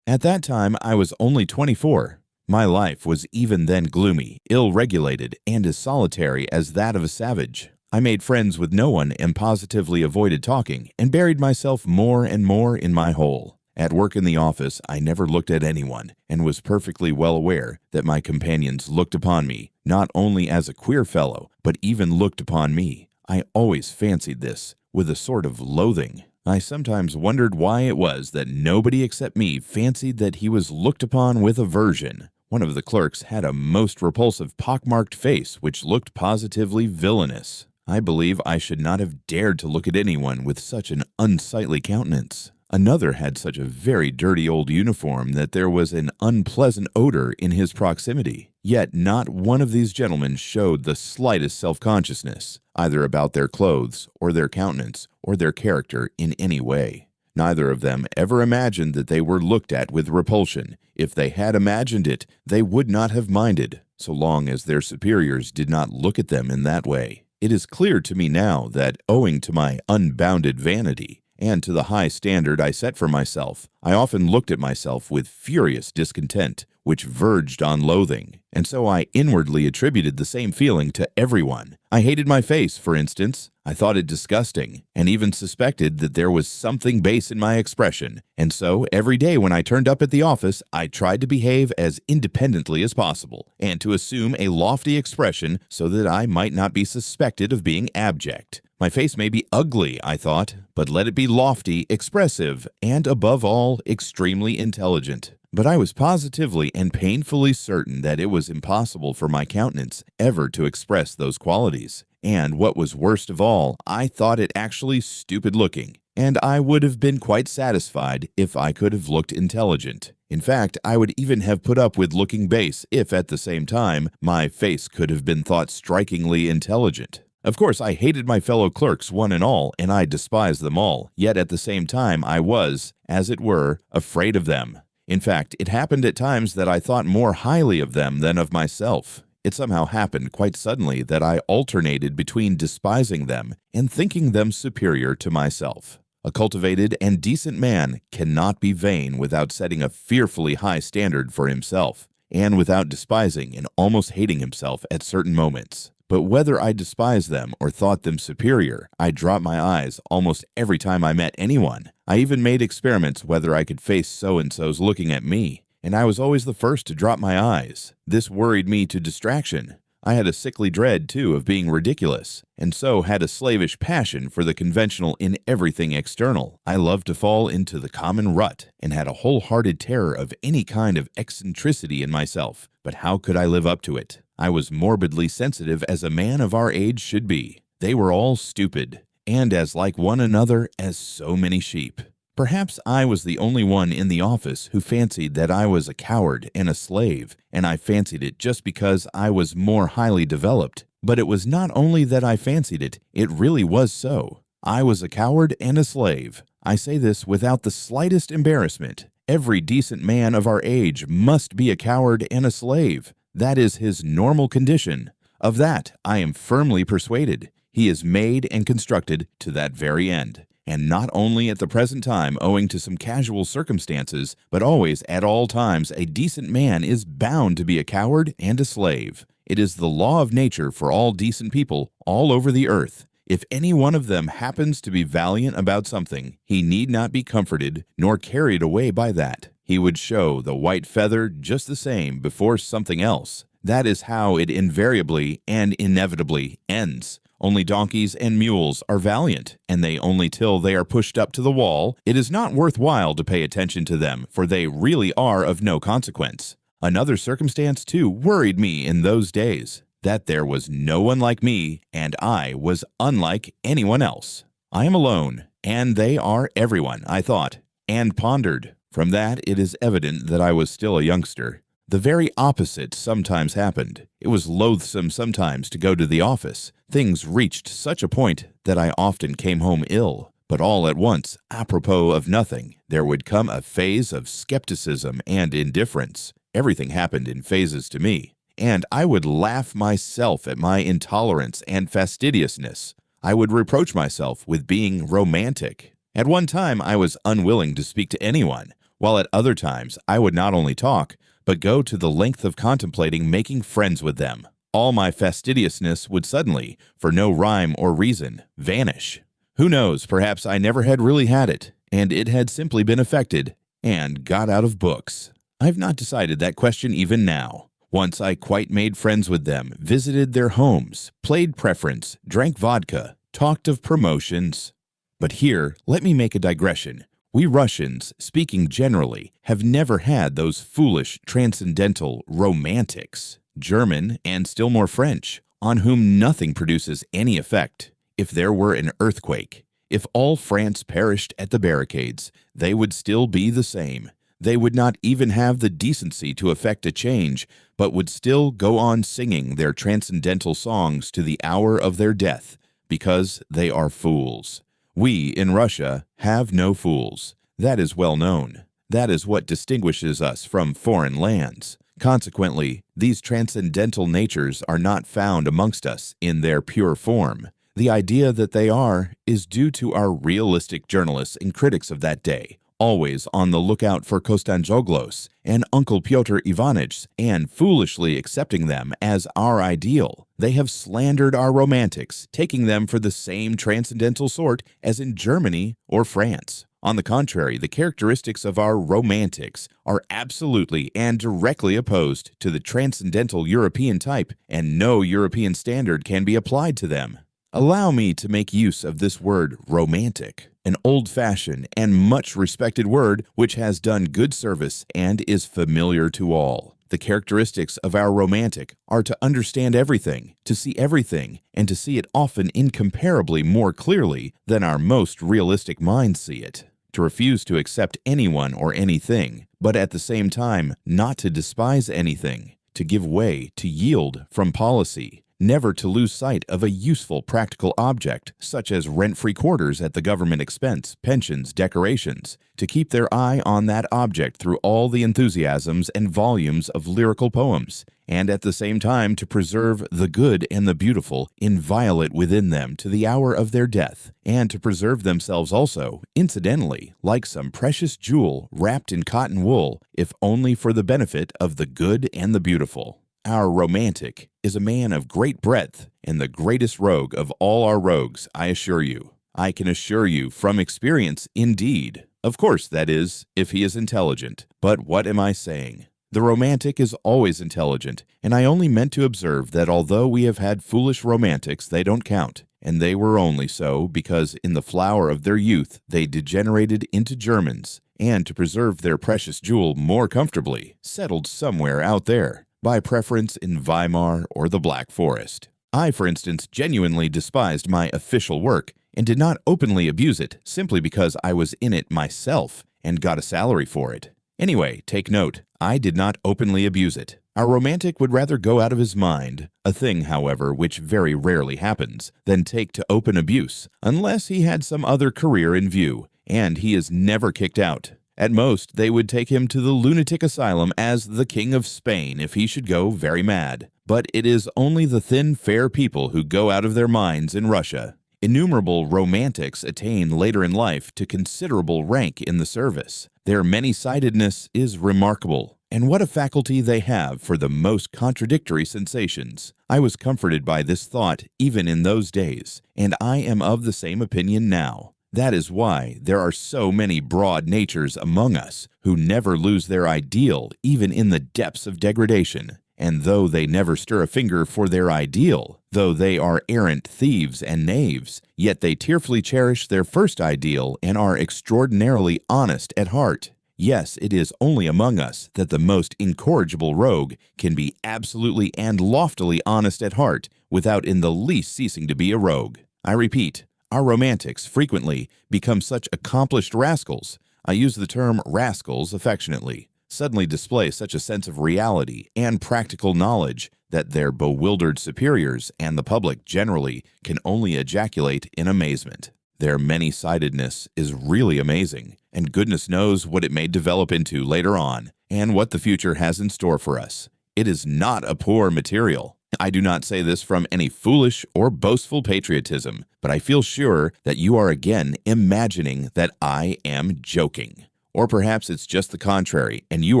At that time I was only 24. My life was even then gloomy, ill-regulated, and as solitary as that of a savage. I made friends with no one and positively avoided talking, and buried myself more and more in my hole. At work in the office, I never looked at anyone, and was perfectly well aware that my companions looked upon me, not only as a queer fellow, but even looked upon me. I always fancied this, with a sort of loathing. I sometimes wondered why it was that nobody except me fancied that he was looked upon with aversion. One of the clerks had a most repulsive pockmarked face which looked positively villainous. I believe I should not have dared to look at anyone with such an unsightly countenance. Another had such a very dirty old uniform that there was an unpleasant odor in his proximity. Yet not one of these gentlemen showed the slightest self-consciousness, either about their clothes, or their countenance, or their character in any way. Neither of them ever imagined that they were looked at with repulsion. If they had imagined it, they would not have minded, so long as their superiors did not look at them in that way. It is clear to me now that, owing to my unbounded vanity, and to the high standard I set for myself, I often looked at myself with furious discontent, which verged on loathing, and so I inwardly attributed the same feeling to everyone. I hated my face, for instance. I thought it disgusting, and even suspected that there was something base in my expression, and so every day when I turned up at the office, I tried to behave as independently as possible, and to assume a lofty expression so that I might not be suspected of being abject. My face may be ugly, I thought, but let it be lofty, expressive, and above all, extremely intelligent. But I was positively and painfully certain that it was impossible for my countenance ever to express those qualities. And what was worst of all, I thought it actually stupid-looking, and I would have been quite satisfied if I could have looked intelligent. In fact, I would even have put up with looking base if at the same time my face could have been thought strikingly intelligent. Of course, I hated my fellow clerks one and all, and I despised them all, yet at the same time I was, as it were, afraid of them. In fact, it happened at times that I thought more highly of them than of myself. It somehow happened quite suddenly that I alternated between despising them and thinking them superior to myself. A cultivated and decent man cannot be vain without setting a fearfully high standard for himself, and without despising and almost hating himself at certain moments. But whether I despised them or thought them superior, I dropped my eyes almost every time I met anyone. I even made experiments whether I could face so-and-so's looking at me, and I was always the first to drop my eyes. This worried me to distraction. I had a sickly dread, too, of being ridiculous, and so had a slavish passion for the conventional in everything external. I loved to fall into the common rut, and had a wholehearted terror of any kind of eccentricity in myself. But how could I live up to it? I was morbidly sensitive as a man of our age should be. They were all stupid, and as like one another as so many sheep. Perhaps I was the only one in the office who fancied that I was a coward and a slave, and I fancied it just because I was more highly developed. But it was not only that I fancied it, it really was so. I was a coward and a slave. I say this without the slightest embarrassment. Every decent man of our age must be a coward and a slave. That is his normal condition. Of that I am firmly persuaded. He is made and constructed to that very end. And not only at the present time owing to some casual circumstances, but always at all times a decent man is bound to be a coward and a slave. It is the law of nature for all decent people all over the earth. If any one of them happens to be valiant about something, he need not be comforted nor carried away by that. He would show the white feather just the same before something else. That is how it invariably and inevitably ends. Only donkeys and mules are valiant, and they only till they are pushed up to the wall. It is not worth while to pay attention to them, for they really are of no consequence. Another circumstance, too, worried me in those days, that there was no one like me, and I was unlike anyone else. I am alone, and they are everyone, I thought, and pondered. From that it is evident that I was still a youngster. The very opposite sometimes happened. It was loathsome sometimes to go to the office. Things reached such a point that I often came home ill. But all at once, apropos of nothing, there would come a phase of skepticism and indifference. Everything happened in phases to me, and I would laugh myself at my intolerance and fastidiousness. I would reproach myself with being romantic. At one time I was unwilling to speak to anyone, while at other times I would not only talk, but go to the length of contemplating making friends with them. All my fastidiousness would suddenly, for no rhyme or reason, vanish. Who knows, perhaps I never had really had it, and it had simply been affected and got out of books. I've not decided that question even now. Once I quite made friends with them, visited their homes, played preference, drank vodka, talked of promotions. But here, let me make a digression. We Russians, speaking generally, have never had those foolish, transcendental romantics. German, and still more French, on whom nothing produces any effect. If there were an earthquake, if all France perished at the barricades, they would still be the same. They would not even have the decency to effect a change, but would still go on singing their transcendental songs to the hour of their death, because they are fools. We, in Russia, have no fools. That is well known. That is what distinguishes us from foreign lands. Consequently, these transcendental natures are not found amongst us in their pure form. The idea that they are is due to our realistic journalists and critics of that day, always on the lookout for Kostanzhoglos and Uncle Pyotr Ivanitch, and foolishly accepting them as our ideal. They have slandered our romantics, taking them for the same transcendental sort as in Germany or France. On the contrary, the characteristics of our romantics are absolutely and directly opposed to the transcendental European type, and no European standard can be applied to them. Allow me to make use of this word romantic, an old-fashioned and much respected word which has done good service and is familiar to all. The characteristics of our romantic are to understand everything, to see everything, and to see it often incomparably more clearly than our most realistic minds see it. To refuse to accept anyone or anything, but at the same time not to despise anything. To give way, to yield from policy, never to lose sight of a useful practical object, such as rent-free quarters at the government expense, pensions, decorations, to keep their eye on that object through all the enthusiasms and volumes of lyrical poems, and at the same time to preserve the good and the beautiful inviolate within them to the hour of their death, and to preserve themselves also, incidentally, like some precious jewel wrapped in cotton wool, if only for the benefit of the good and the beautiful. Our romantic is a man of great breadth, and the greatest rogue of all our rogues, I assure you. I can assure you from experience, indeed. Of course, that is, if he is intelligent. But what am I saying? The romantic is always intelligent, and I only meant to observe that although we have had foolish romantics, they don't count, and they were only so because in the flower of their youth they degenerated into Germans, and to preserve their precious jewel more comfortably, settled somewhere out there, by preference in Weimar or the Black Forest. I, for instance, genuinely despised my official work, and did not openly abuse it simply because I was in it myself and got a salary for it. Anyway, take note, I did not openly abuse it. Our romantic would rather go out of his mind, a thing, however, which very rarely happens, than take to open abuse, unless he had some other career in view, and he is never kicked out. At most, they would take him to the lunatic asylum as the King of Spain if he should go very mad. But it is only the thin, fair people who go out of their minds in Russia. Innumerable romantics attain later in life to considerable rank in the service. Their many-sidedness is remarkable, and what a faculty they have for the most contradictory sensations. I was comforted by this thought even in those days, and I am of the same opinion now. That is why there are so many broad natures among us who never lose their ideal even in the depths of degradation. And though they never stir a finger for their ideal, though they are arrant thieves and knaves, yet they tearfully cherish their first ideal and are extraordinarily honest at heart. Yes, it is only among us that the most incorrigible rogue can be absolutely and loftily honest at heart without in the least ceasing to be a rogue. I repeat, our romantics frequently become such accomplished rascals, I use the term rascals affectionately, suddenly display such a sense of reality and practical knowledge that their bewildered superiors and the public generally can only ejaculate in amazement. Their many-sidedness is really amazing, and goodness knows what it may develop into later on, and what the future has in store for us. It is not a poor material. I do not say this from any foolish or boastful patriotism, but I feel sure that you are again imagining that I am joking. Or perhaps it's just the contrary, and you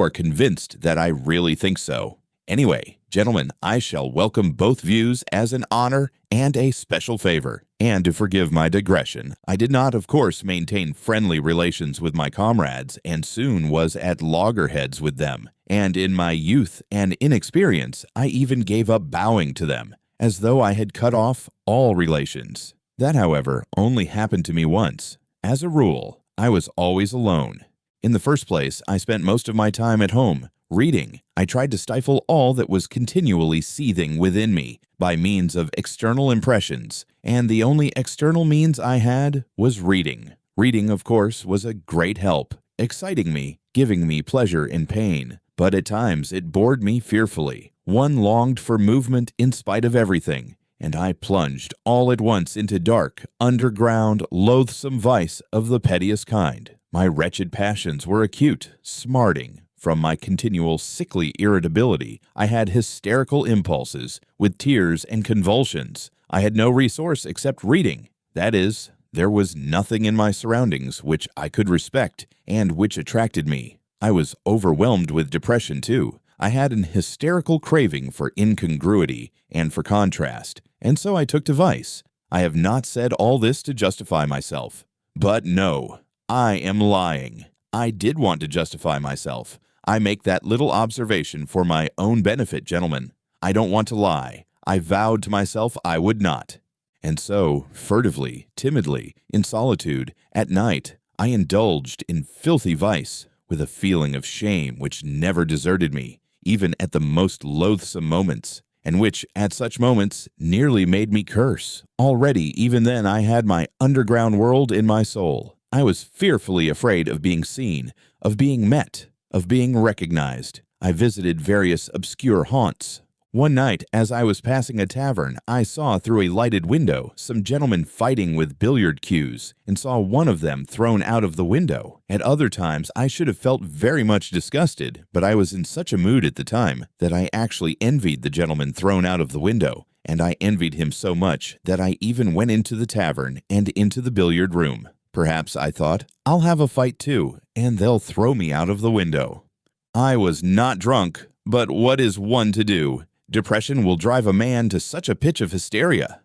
are convinced that I really think so. Anyway, gentlemen, I shall welcome both views as an honor and a special favor. And to forgive my digression, I did not, of course, maintain friendly relations with my comrades, and soon was at loggerheads with them. And in my youth and inexperience, I even gave up bowing to them, as though I had cut off all relations. That, however, only happened to me once. As a rule, I was always alone. In the first place, I spent most of my time at home, reading. I tried to stifle all that was continually seething within me by means of external impressions, and the only external means I had was reading. Reading, of course, was a great help, exciting me, giving me pleasure in pain, but at times it bored me fearfully. One longed for movement in spite of everything, and I plunged all at once into dark, underground, loathsome vice of the pettiest kind. My wretched passions were acute, smarting. From my continual sickly irritability, I had hysterical impulses, with tears and convulsions. I had no resource except reading. That is, there was nothing in my surroundings which I could respect and which attracted me. I was overwhelmed with depression, too. I had an hysterical craving for incongruity and for contrast, and so I took to vice. I have not said all this to justify myself. But no, I am lying. I did want to justify myself. I make that little observation for my own benefit, gentlemen. I don't want to lie. I vowed to myself I would not. And so, furtively, timidly, in solitude, at night, I indulged in filthy vice, with a feeling of shame which never deserted me, even at the most loathsome moments, and which, at such moments, nearly made me curse. Already, even then, I had my underground world in my soul. I was fearfully afraid of being seen, of being met, of being recognized. I visited various obscure haunts, One night, as I was passing a tavern, I saw through a lighted window some gentlemen fighting with billiard cues and saw one of them thrown out of the window. At other times, I should have felt very much disgusted, but I was in such a mood at the time that I actually envied the gentleman thrown out of the window, and I envied him so much that I even went into the tavern and into the billiard room. Perhaps, I thought, I'll have a fight too, and they'll throw me out of the window. I was not drunk, but what is one to do? Depression will drive a man to such a pitch of hysteria.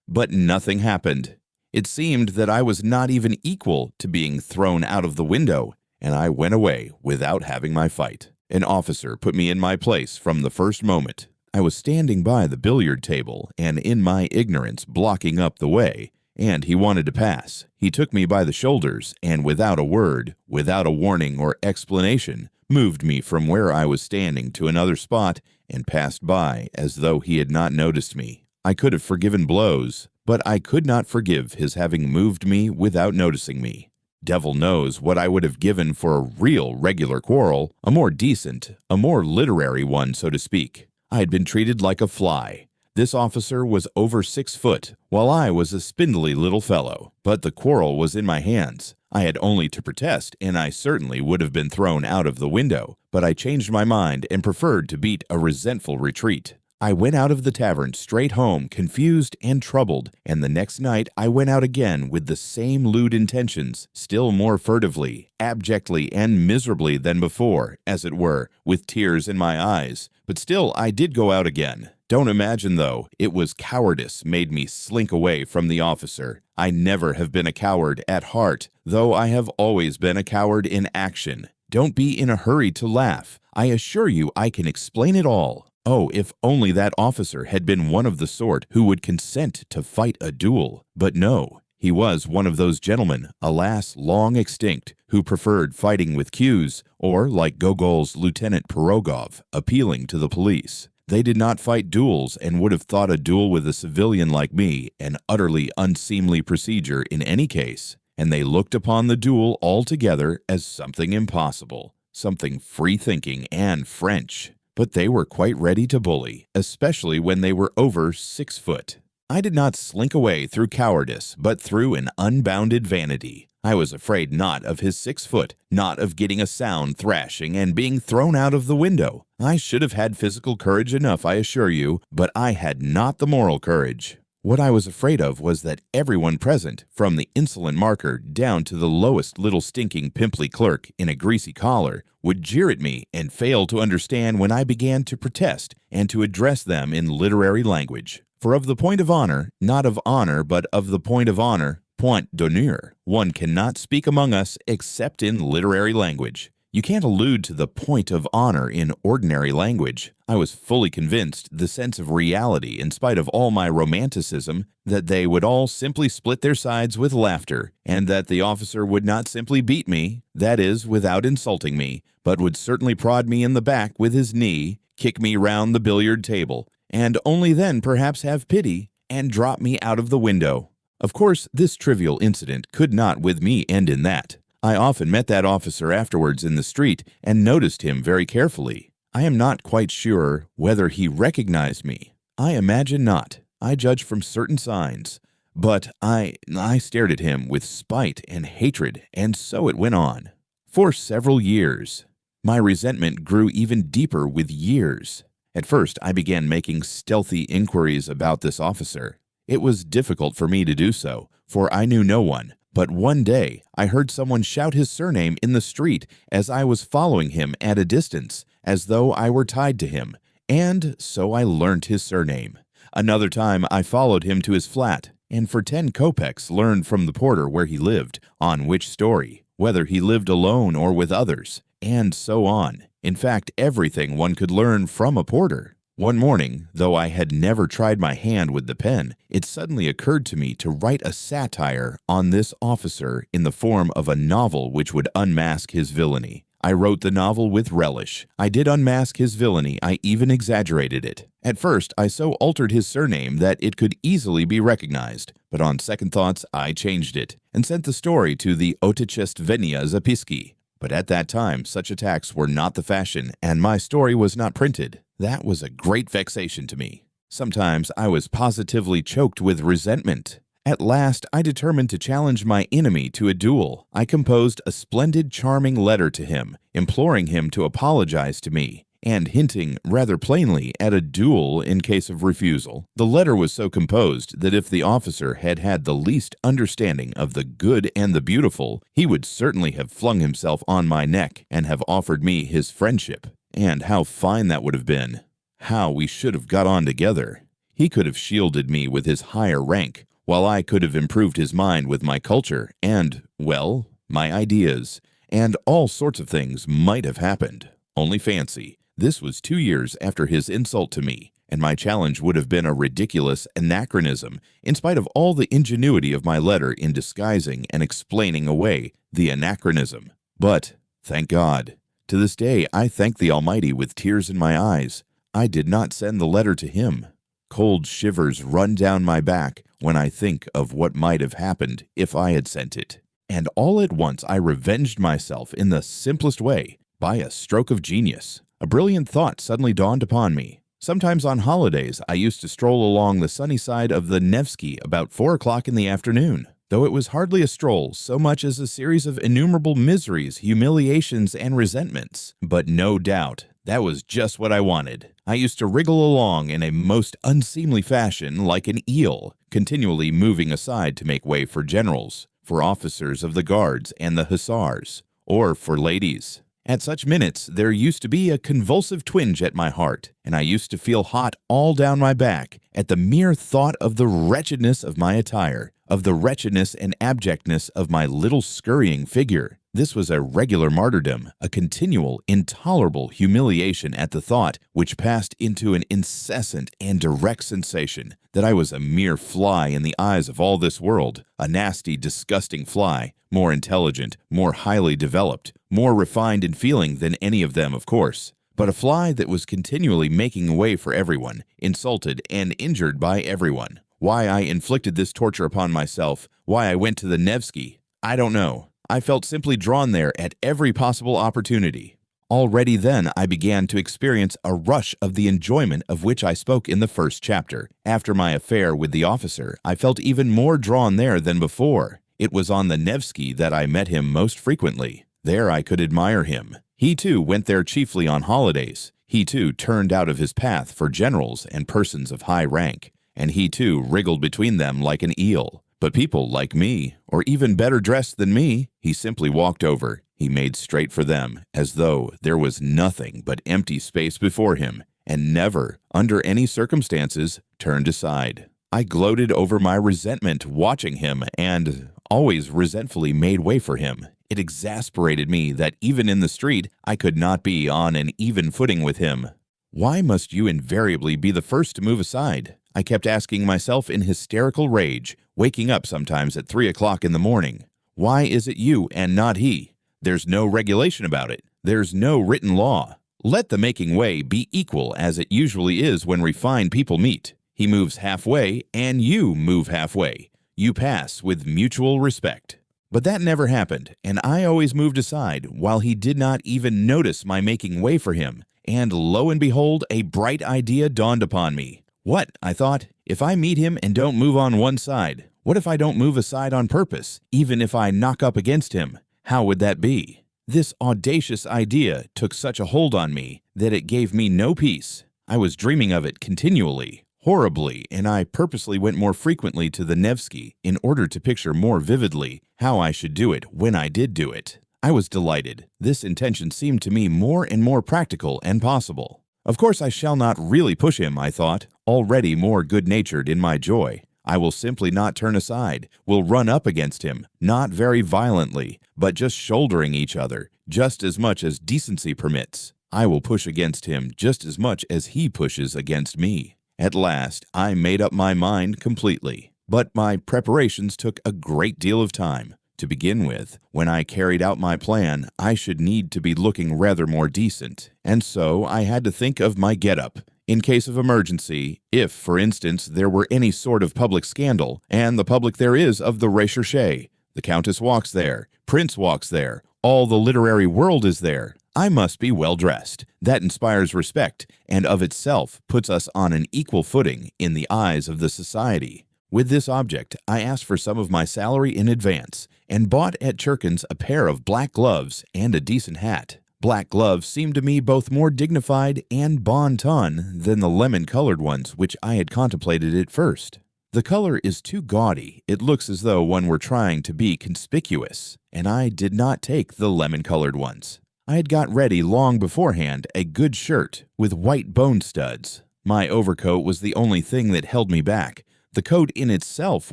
But nothing happened. It seemed that I was not even equal to being thrown out of the window, and I went away without having my fight. An officer put me in my place from the first moment. I was standing by the billiard table and in my ignorance blocking up the way, and he wanted to pass. He took me by the shoulders and without a word, without a warning or explanation, moved me from where I was standing to another spot and passed by as though he had not noticed me. I could have forgiven blows, but I could not forgive his having moved me without noticing me. Devil knows what I would have given for a real regular quarrel, a more decent, a more literary one, so to speak. I had been treated like a fly. This officer was over 6 foot, while I was a spindly little fellow, but the quarrel was in my hands. I had only to protest, and I certainly would have been thrown out of the window, but I changed my mind and preferred to beat a resentful retreat. I went out of the tavern straight home, confused and troubled, and the next night I went out again with the same lewd intentions, still more furtively, abjectly, and miserably than before, as it were, with tears in my eyes. But still I did go out again. Don't imagine, though, it was cowardice made me slink away from the officer. I never have been a coward at heart, though I have always been a coward in action. Don't be in a hurry to laugh. I assure you I can explain it all. Oh, if only that officer had been one of the sort who would consent to fight a duel. But no, he was one of those gentlemen, alas, long extinct, who preferred fighting with cues, or, like Gogol's Lieutenant Pirogov, appealing to the police. They did not fight duels and would have thought a duel with a civilian like me an utterly unseemly procedure in any case, and they looked upon the duel altogether as something impossible, something free-thinking and French. But they were quite ready to bully, especially when they were over 6 foot. I did not slink away through cowardice, but through an unbounded vanity. I was afraid not of his 6 foot, not of getting a sound thrashing and being thrown out of the window. I should have had physical courage enough, I assure you, but I had not the moral courage. What I was afraid of was that everyone present, from the insolent marker down to the lowest little stinking pimply clerk in a greasy collar, would jeer at me and fail to understand when I began to protest and to address them in literary language. For of the point of honor, not of honor, but of the point of honor, point d'honneur, one cannot speak among us except in literary language. You can't allude to the point of honor in ordinary language. I was fully convinced the sense of reality, in spite of all my romanticism, that they would all simply split their sides with laughter, and that the officer would not simply beat me, that is, without insulting me, but would certainly prod me in the back with his knee, kick me round the billiard table, and only then perhaps have pity and drop me out of the window. Of course, this trivial incident could not with me end in that. I often met that officer afterwards in the street and noticed him very carefully. I am not quite sure whether he recognized me. I imagine not. I judge from certain signs. But I stared at him with spite and hatred, and so it went on. For several years. My resentment grew even deeper with years. At first, I began making stealthy inquiries about this officer. It was difficult for me to do so, for I knew no one. But one day, I heard someone shout his surname in the street as I was following him at a distance, as though I were tied to him, and so I learnt his surname. Another time, I followed him to his flat, and for 10 kopecks learned from the porter where he lived, on which story, whether he lived alone or with others, and so on. In fact, everything one could learn from a porter. One morning, though I had never tried my hand with the pen, it suddenly occurred to me to write a satire on this officer in the form of a novel which would unmask his villainy. I wrote the novel with relish. I did unmask his villainy. I even exaggerated it. At first, I so altered his surname that it could easily be recognized, but on second thoughts, I changed it and sent the story to the Otechestvenia Zapiski. But at that time, such attacks were not the fashion, and my story was not printed. That was a great vexation to me. Sometimes I was positively choked with resentment. At last, I determined to challenge my enemy to a duel. I composed a splendid, charming letter to him, imploring him to apologize to me, and hinting rather plainly at a duel in case of refusal. The letter was so composed that if the officer had had the least understanding of the good and the beautiful, he would certainly have flung himself on my neck and have offered me his friendship. And how fine that would have been! How we should have got on together! He could have shielded me with his higher rank, while I could have improved his mind with my culture and, well, my ideas, and all sorts of things might have happened. Only fancy, this was 2 years after his insult to me, and my challenge would have been a ridiculous anachronism in spite of all the ingenuity of my letter in disguising and explaining away the anachronism. But, thank God, to this day I thank the Almighty with tears in my eyes. I did not send the letter to him. Cold shivers run down my back when I think of what might have happened if I had sent it. And all at once I revenged myself in the simplest way, by a stroke of genius. A brilliant thought suddenly dawned upon me. Sometimes on holidays I used to stroll along the sunny side of the Nevsky about 4 o'clock in the afternoon. Though it was hardly a stroll so much as a series of innumerable miseries, humiliations, and resentments. But no doubt, that was just what I wanted. I used to wriggle along in a most unseemly fashion like an eel, continually moving aside to make way for generals, for officers of the guards and the hussars, or for ladies. At such minutes there used to be a convulsive twinge at my heart, and I used to feel hot all down my back at the mere thought of the wretchedness of my attire, of the wretchedness and abjectness of my little scurrying figure. This was a regular martyrdom, a continual, intolerable humiliation at the thought, which passed into an incessant and direct sensation that I was a mere fly in the eyes of all this world, a nasty, disgusting fly, more intelligent, more highly developed, more refined in feeling than any of them, of course, but a fly that was continually making way for everyone, insulted and injured by everyone. Why I inflicted this torture upon myself, why I went to the Nevsky, I don't know. I felt simply drawn there at every possible opportunity. Already then I began to experience a rush of the enjoyment of which I spoke in the first chapter. After my affair with the officer, I felt even more drawn there than before. It was on the Nevsky that I met him most frequently. There I could admire him. He too went there chiefly on holidays. He too turned out of his path for generals and persons of high rank, and he too wriggled between them like an eel. But people like me, or even better dressed than me, he simply walked over. He made straight for them, as though there was nothing but empty space before him, and never, under any circumstances, turned aside. I gloated over my resentment watching him, and always resentfully made way for him. It exasperated me that even in the street I could not be on an even footing with him. Why must you invariably be the first to move aside? I kept asking myself in hysterical rage, waking up sometimes at 3 o'clock in the morning. Why is it you and not he? There's no regulation about it. There's no written law. Let the making way be equal as it usually is when refined people meet. He moves halfway and you move halfway. You pass with mutual respect. But that never happened, and I always moved aside while he did not even notice my making way for him. And lo and behold, a bright idea dawned upon me. What, I thought, if I meet him and don't move on one side? What if I don't move aside on purpose, even if I knock up against him? How would that be? This audacious idea took such a hold on me that it gave me no peace. I was dreaming of it continually, horribly, and I purposely went more frequently to the Nevsky in order to picture more vividly how I should do it when I did do it. I was delighted. This intention seemed to me more and more practical and possible. Of course I shall not really push him, I thought, already more good-natured in my joy. I will simply not turn aside, will run up against him, not very violently, but just shouldering each other, just as much as decency permits. I will push against him just as much as he pushes against me. At last, I made up my mind completely, but my preparations took a great deal of time. To begin with, when I carried out my plan, I should need to be looking rather more decent, and so I had to think of my get-up. In case of emergency, if, for instance, there were any sort of public scandal, and the public there is of the recherche, the Countess walks there, Prince walks there, all the literary world is there, I must be well dressed. That inspires respect, and of itself puts us on an equal footing in the eyes of the society. With this object, I asked for some of my salary in advance, and bought at Churkin's a pair of black gloves and a decent hat. Black gloves seemed to me both more dignified and bon ton than the lemon-colored ones which I had contemplated at first. The color is too gaudy, it looks as though one were trying to be conspicuous, and I did not take the lemon-colored ones. I had got ready long beforehand a good shirt with white bone studs. My overcoat was the only thing that held me back. The coat in itself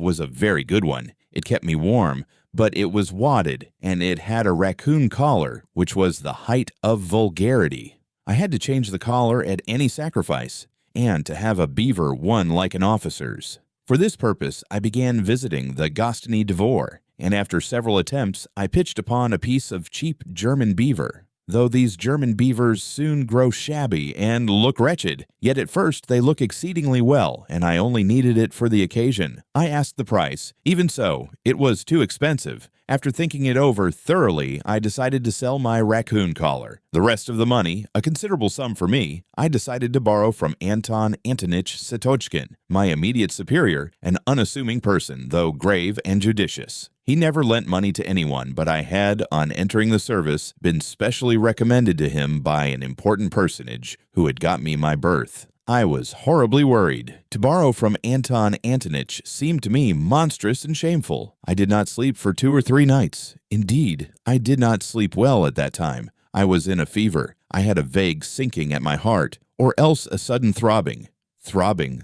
was a very good one. It kept me warm, but it was wadded, and it had a raccoon collar, which was the height of vulgarity. I had to change the collar at any sacrifice, and to have a beaver one like an officer's. For this purpose, I began visiting the Gostiny Dvor, and after several attempts, I pitched upon a piece of cheap German beaver. Though these German beavers soon grow shabby and look wretched, yet at first they look exceedingly well, and I only needed it for the occasion. I asked the price. Even so, it was too expensive. After thinking it over thoroughly, I decided to sell my raccoon collar. The rest of the money, a considerable sum for me, I decided to borrow from Anton Antonitch Satochkin, my immediate superior, an unassuming person, though grave and judicious. He never lent money to anyone, but I had, on entering the service, been specially recommended to him by an important personage who had got me my berth. I was horribly worried. To borrow from Anton Antonitch seemed to me monstrous and shameful. I did not sleep for 2 or 3 nights. Indeed, I did not sleep well at that time. I was in a fever. I had a vague sinking at my heart, or else a sudden throbbing. Throbbing.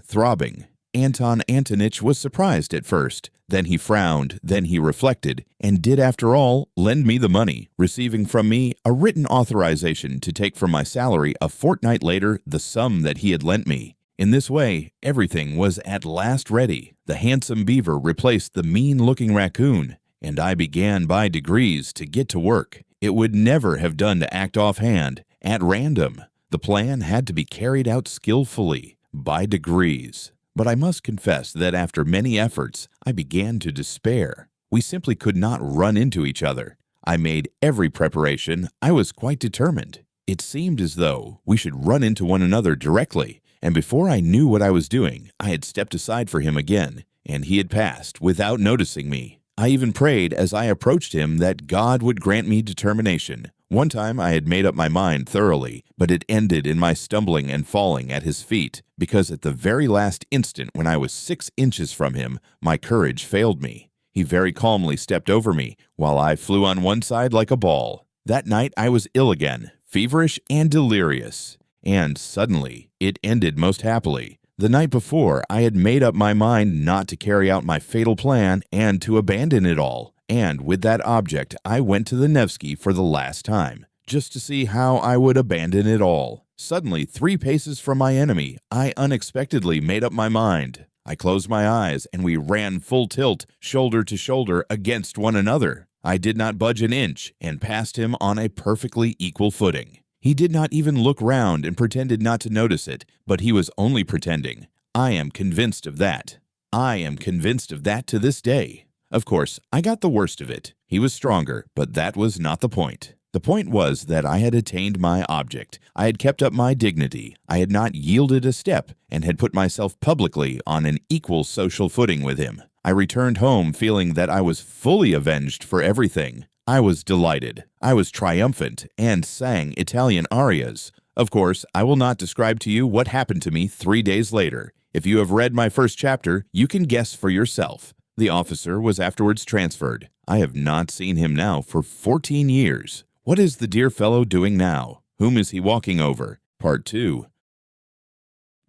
Anton Antonitch was surprised at first. Then he frowned, then he reflected, and did after all lend me the money, receiving from me a written authorization to take from my salary a fortnight later the sum that he had lent me. In this way, everything was at last ready. The handsome beaver replaced the mean-looking raccoon, and I began by degrees to get to work. It would never have done to act offhand, at random. The plan had to be carried out skillfully, by degrees. But I must confess that after many efforts, I began to despair. We simply could not run into each other. I made every preparation. I was quite determined. It seemed as though we should run into one another directly, and before I knew what I was doing, I had stepped aside for him again, and he had passed without noticing me. I even prayed as I approached him that God would grant me determination. One time I had made up my mind thoroughly, but it ended in my stumbling and falling at his feet, because at the very last instant when I was 6 inches from him, my courage failed me. He very calmly stepped over me, while I flew on one side like a ball. That night I was ill again, feverish and delirious, and suddenly it ended most happily. The night before, I had made up my mind not to carry out my fatal plan and to abandon it all. And with that object, I went to the Nevsky for the last time, just to see how I would abandon it all. Suddenly, 3 paces from my enemy, I unexpectedly made up my mind. I closed my eyes, and we ran full tilt, shoulder to shoulder, against one another. I did not budge an inch, and passed him on a perfectly equal footing. He did not even look round and pretended not to notice it, but he was only pretending. I am convinced of that. I am convinced of that to this day. Of course, I got the worst of it. He was stronger, but that was not the point. The point was that I had attained my object. I had kept up my dignity. I had not yielded a step, and had put myself publicly on an equal social footing with him. I returned home feeling that I was fully avenged for everything. I was delighted. I was triumphant, and sang Italian arias. Of course, I will not describe to you what happened to me 3 days later. If you have read my first chapter, you can guess for yourself. The officer was afterwards transferred. I have not seen him now for 14 years. What is the dear fellow doing now? Whom is he walking over? Part 2.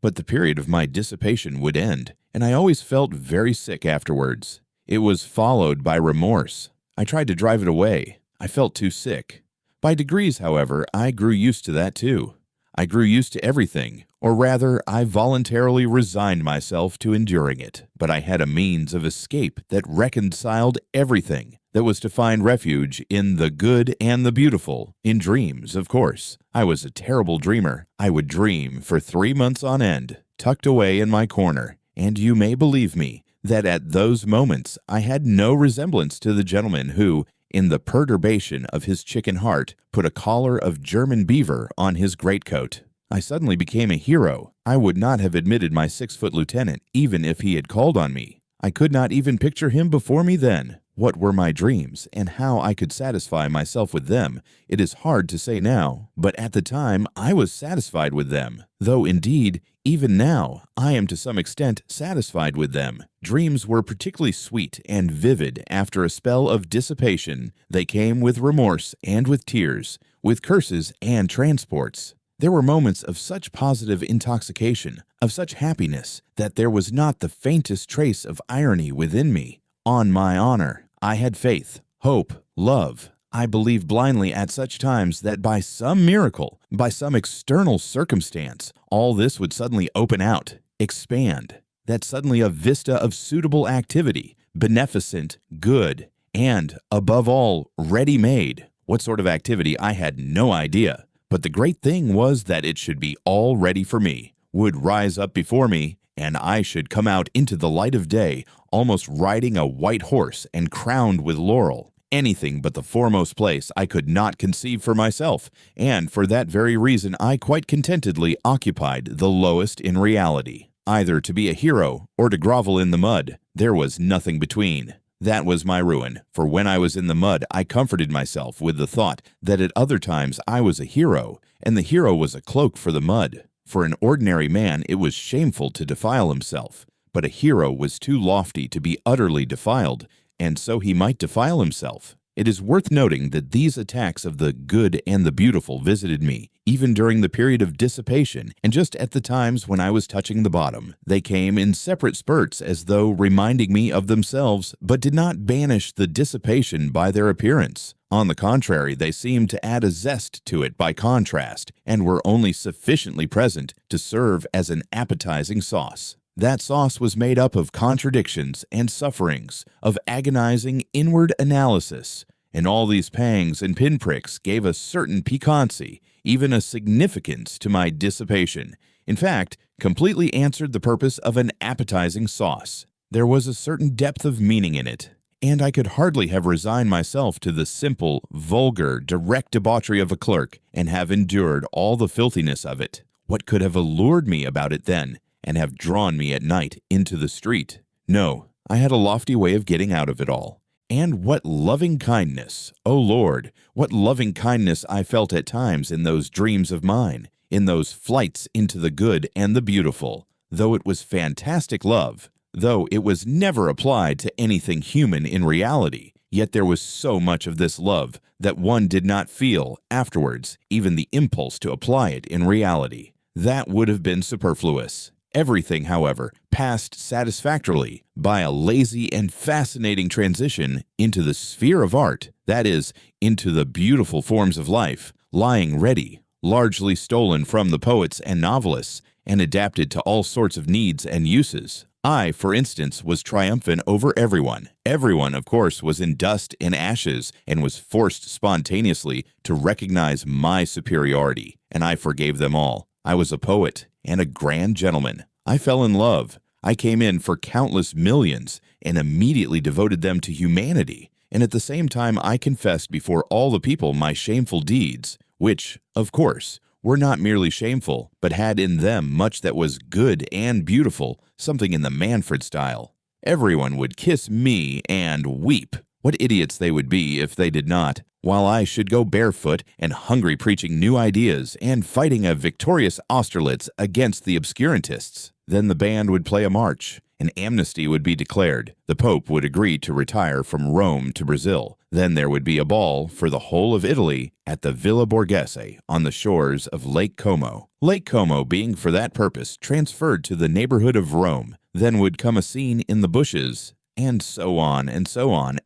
But the period of my dissipation would end, and I always felt very sick afterwards. It was followed by remorse. I tried to drive it away. I felt too sick. By degrees, however, I grew used to that too. I grew used to everything, or rather, I voluntarily resigned myself to enduring it. But I had a means of escape that reconciled everything, that was to find refuge in the good and the beautiful, in dreams, of course. I was a terrible dreamer. I would dream for 3 months on end, tucked away in my corner, and you may believe me, that at those moments I had no resemblance to the gentleman who, in the perturbation of his chicken heart, put a collar of German beaver on his greatcoat. I suddenly became a hero. I would not have admitted my 6-foot lieutenant even if he had called on me. I could not even picture him before me then. What were my dreams, and how I could satisfy myself with them, it is hard to say now, but at the time I was satisfied with them, though indeed, even now, I am to some extent satisfied with them. Dreams were particularly sweet and vivid after a spell of dissipation. They came with remorse and with tears, with curses and transports. There were moments of such positive intoxication, of such happiness, that there was not the faintest trace of irony within me. On my honor, I had faith, hope, love. I believed blindly at such times that by some miracle, by some external circumstance, all this would suddenly open out, expand, that suddenly a vista of suitable activity, beneficent, good, and, above all, ready-made. What sort of activity I had no idea, but the great thing was that it should be all ready for me, would rise up before me, and I should come out into the light of day, almost riding a white horse and crowned with laurel. Anything but the foremost place I could not conceive for myself, and for that very reason I quite contentedly occupied the lowest in reality. Either to be a hero or to grovel in the mud, there was nothing between. That was my ruin, for when I was in the mud I comforted myself with the thought that at other times I was a hero, and the hero was a cloak for the mud. For an ordinary man it was shameful to defile himself, but a hero was too lofty to be utterly defiled, and so he might defile himself. It is worth noting that these attacks of the good and the beautiful visited me, even during the period of dissipation, and just at the times when I was touching the bottom. They came in separate spurts as though reminding me of themselves, but did not banish the dissipation by their appearance. On the contrary, they seemed to add a zest to it by contrast, and were only sufficiently present to serve as an appetizing sauce. That sauce was made up of contradictions and sufferings, of agonizing inward analysis, and all these pangs and pinpricks gave a certain piquancy, even a significance to my dissipation. In fact, completely answered the purpose of an appetizing sauce. There was a certain depth of meaning in it, and I could hardly have resigned myself to the simple, vulgar, direct debauchery of a clerk, and have endured all the filthiness of it. What could have allured me about it then, and have drawn me at night into the street? No, I had a lofty way of getting out of it all. And what loving kindness, O Lord, what loving kindness I felt at times in those dreams of mine, in those flights into the good and the beautiful, though it was fantastic love, though it was never applied to anything human in reality, yet there was so much of this love that one did not feel, afterwards, even the impulse to apply it in reality. That would have been superfluous. Everything, however, passed satisfactorily by a lazy and fascinating transition into the sphere of art, that is, into the beautiful forms of life, lying ready, largely stolen from the poets and novelists, and adapted to all sorts of needs and uses. I, for instance, was triumphant over everyone. Everyone, of course, was in dust and ashes and was forced spontaneously to recognize my superiority, and I forgave them all. I was a poet and a grand gentleman. I fell in love. I came in for countless millions and immediately devoted them to humanity, and at the same time I confessed before all the people my shameful deeds, which, of course, were not merely shameful, but had in them much that was good and beautiful, something in the Manfred style. Everyone would kiss me and weep. What idiots they would be if they did not, while I should go barefoot and hungry preaching new ideas and fighting a victorious Austerlitz against the obscurantists. Then the band would play a march. An amnesty would be declared. The Pope would agree to retire from Rome to Brazil. Then there would be a ball for the whole of Italy at the Villa Borghese on the shores of Lake Como. Lake Como being for that purpose transferred to the neighborhood of Rome. Then would come a scene in the bushes, and so on,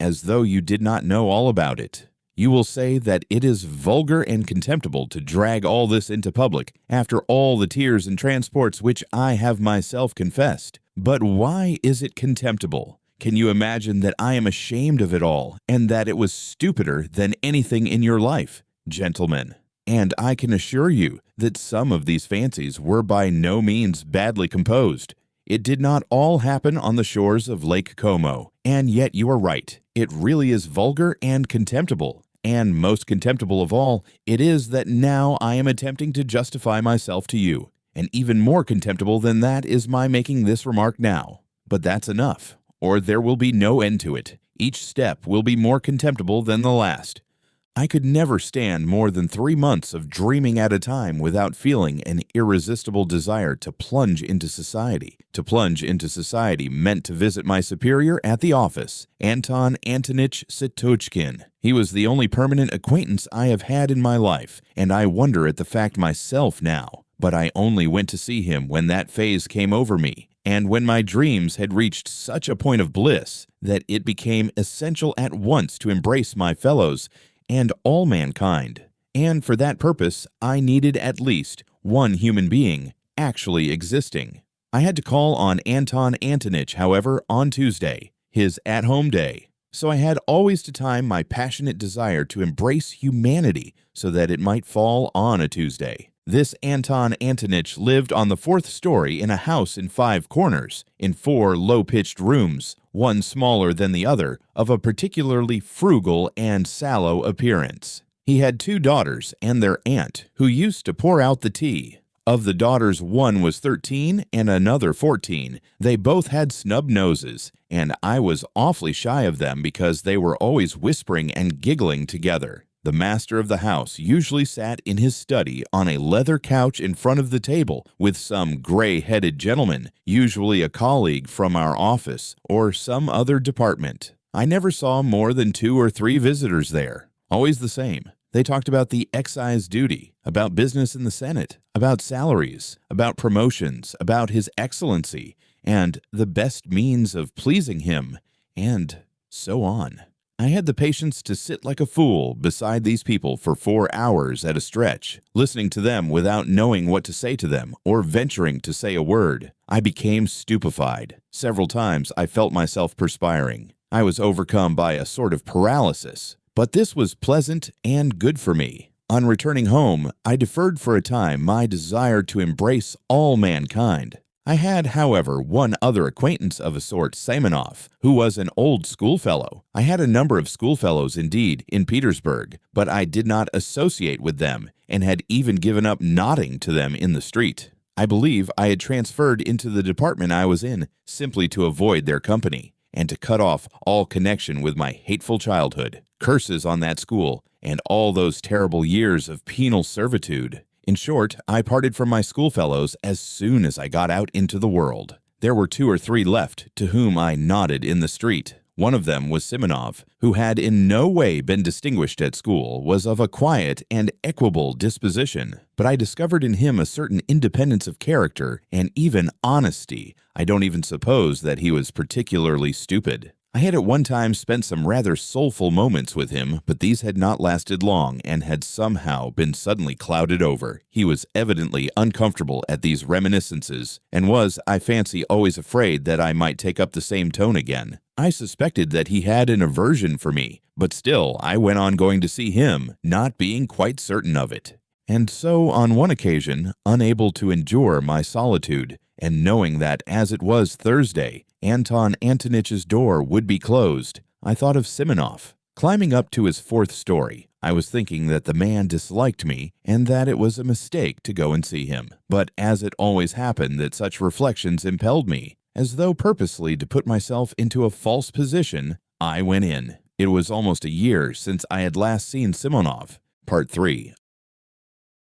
as though you did not know all about it. You will say that it is vulgar and contemptible to drag all this into public after all the tears and transports which I have myself confessed. But why is it contemptible? Can you imagine that I am ashamed of it all, and that it was stupider than anything in your life, gentlemen? And I can assure you that some of these fancies were by no means badly composed. It did not all happen on the shores of Lake Como, and yet you are right. It really is vulgar and contemptible. And most contemptible of all, it is that now I am attempting to justify myself to you. And even more contemptible than that is my making this remark now. But that's enough, or there will be no end to it. Each step will be more contemptible than the last. I could never stand more than 3 months of dreaming at a time without feeling an irresistible desire to plunge into society. To plunge into society meant to visit my superior at the office, Anton Antonich Sitochkin. He was the only permanent acquaintance I have had in my life, and I wonder at the fact myself now. But I only went to see him when that phase came over me, and when my dreams had reached such a point of bliss that it became essential at once to embrace my fellows and all mankind. And for that purpose, I needed at least one human being actually existing. I had to call on Anton Antonich, however, on Tuesday, his at-home day. So I had always to time my passionate desire to embrace humanity so that it might fall on a Tuesday. This Anton Antonich lived on the 4th story in a house in 5 corners, in 4 low-pitched rooms, one smaller than the other, of a particularly frugal and sallow appearance. He had 2 daughters and their aunt, who used to pour out the tea. Of the daughters, one was 13 and another 14. They both had snub noses, and I was awfully shy of them because they were always whispering and giggling together. The master of the house usually sat in his study on a leather couch in front of the table with some gray-headed gentleman, usually a colleague from our office or some other department. I never saw more than 2 or 3 visitors there, always the same. They talked about the excise duty, about business in the Senate, about salaries, about promotions, about His Excellency, and the best means of pleasing him, and so on. I had the patience to sit like a fool beside these people for 4 hours at a stretch, listening to them without knowing what to say to them or venturing to say a word. I became stupefied. Several times I felt myself perspiring. I was overcome by a sort of paralysis. But this was pleasant and good for me. On returning home, I deferred for a time my desire to embrace all mankind. I had, however, one other acquaintance of a sort, Simonov, who was an old schoolfellow. I had a number of schoolfellows, indeed, in Petersburg, but I did not associate with them, and had even given up nodding to them in the street. I believe I had transferred into the department I was in simply to avoid their company, and to cut off all connection with my hateful childhood. Curses on that school, and all those terrible years of penal servitude. In short, I parted from my schoolfellows as soon as I got out into the world. There were 2 or 3 left to whom I nodded in the street. One of them was Simonov, who had in no way been distinguished at school, was of a quiet and equable disposition, but I discovered in him a certain independence of character and even honesty. I don't even suppose that he was particularly stupid. I had at one time spent some rather soulful moments with him, but these had not lasted long and had somehow been suddenly clouded over. He was evidently uncomfortable at these reminiscences, and was, I fancy, always afraid that I might take up the same tone again. I suspected that he had an aversion for me, but still I went on going to see him, not being quite certain of it. And so, on one occasion, unable to endure my solitude, and knowing that as it was Thursday, Anton Antonich's door would be closed, I thought of Simonov. Climbing up to his 4th story, I was thinking that the man disliked me and that it was a mistake to go and see him. But as it always happened that such reflections impelled me, as though purposely to put myself into a false position, I went in. It was almost a year since I had last seen Simonov. Part 3.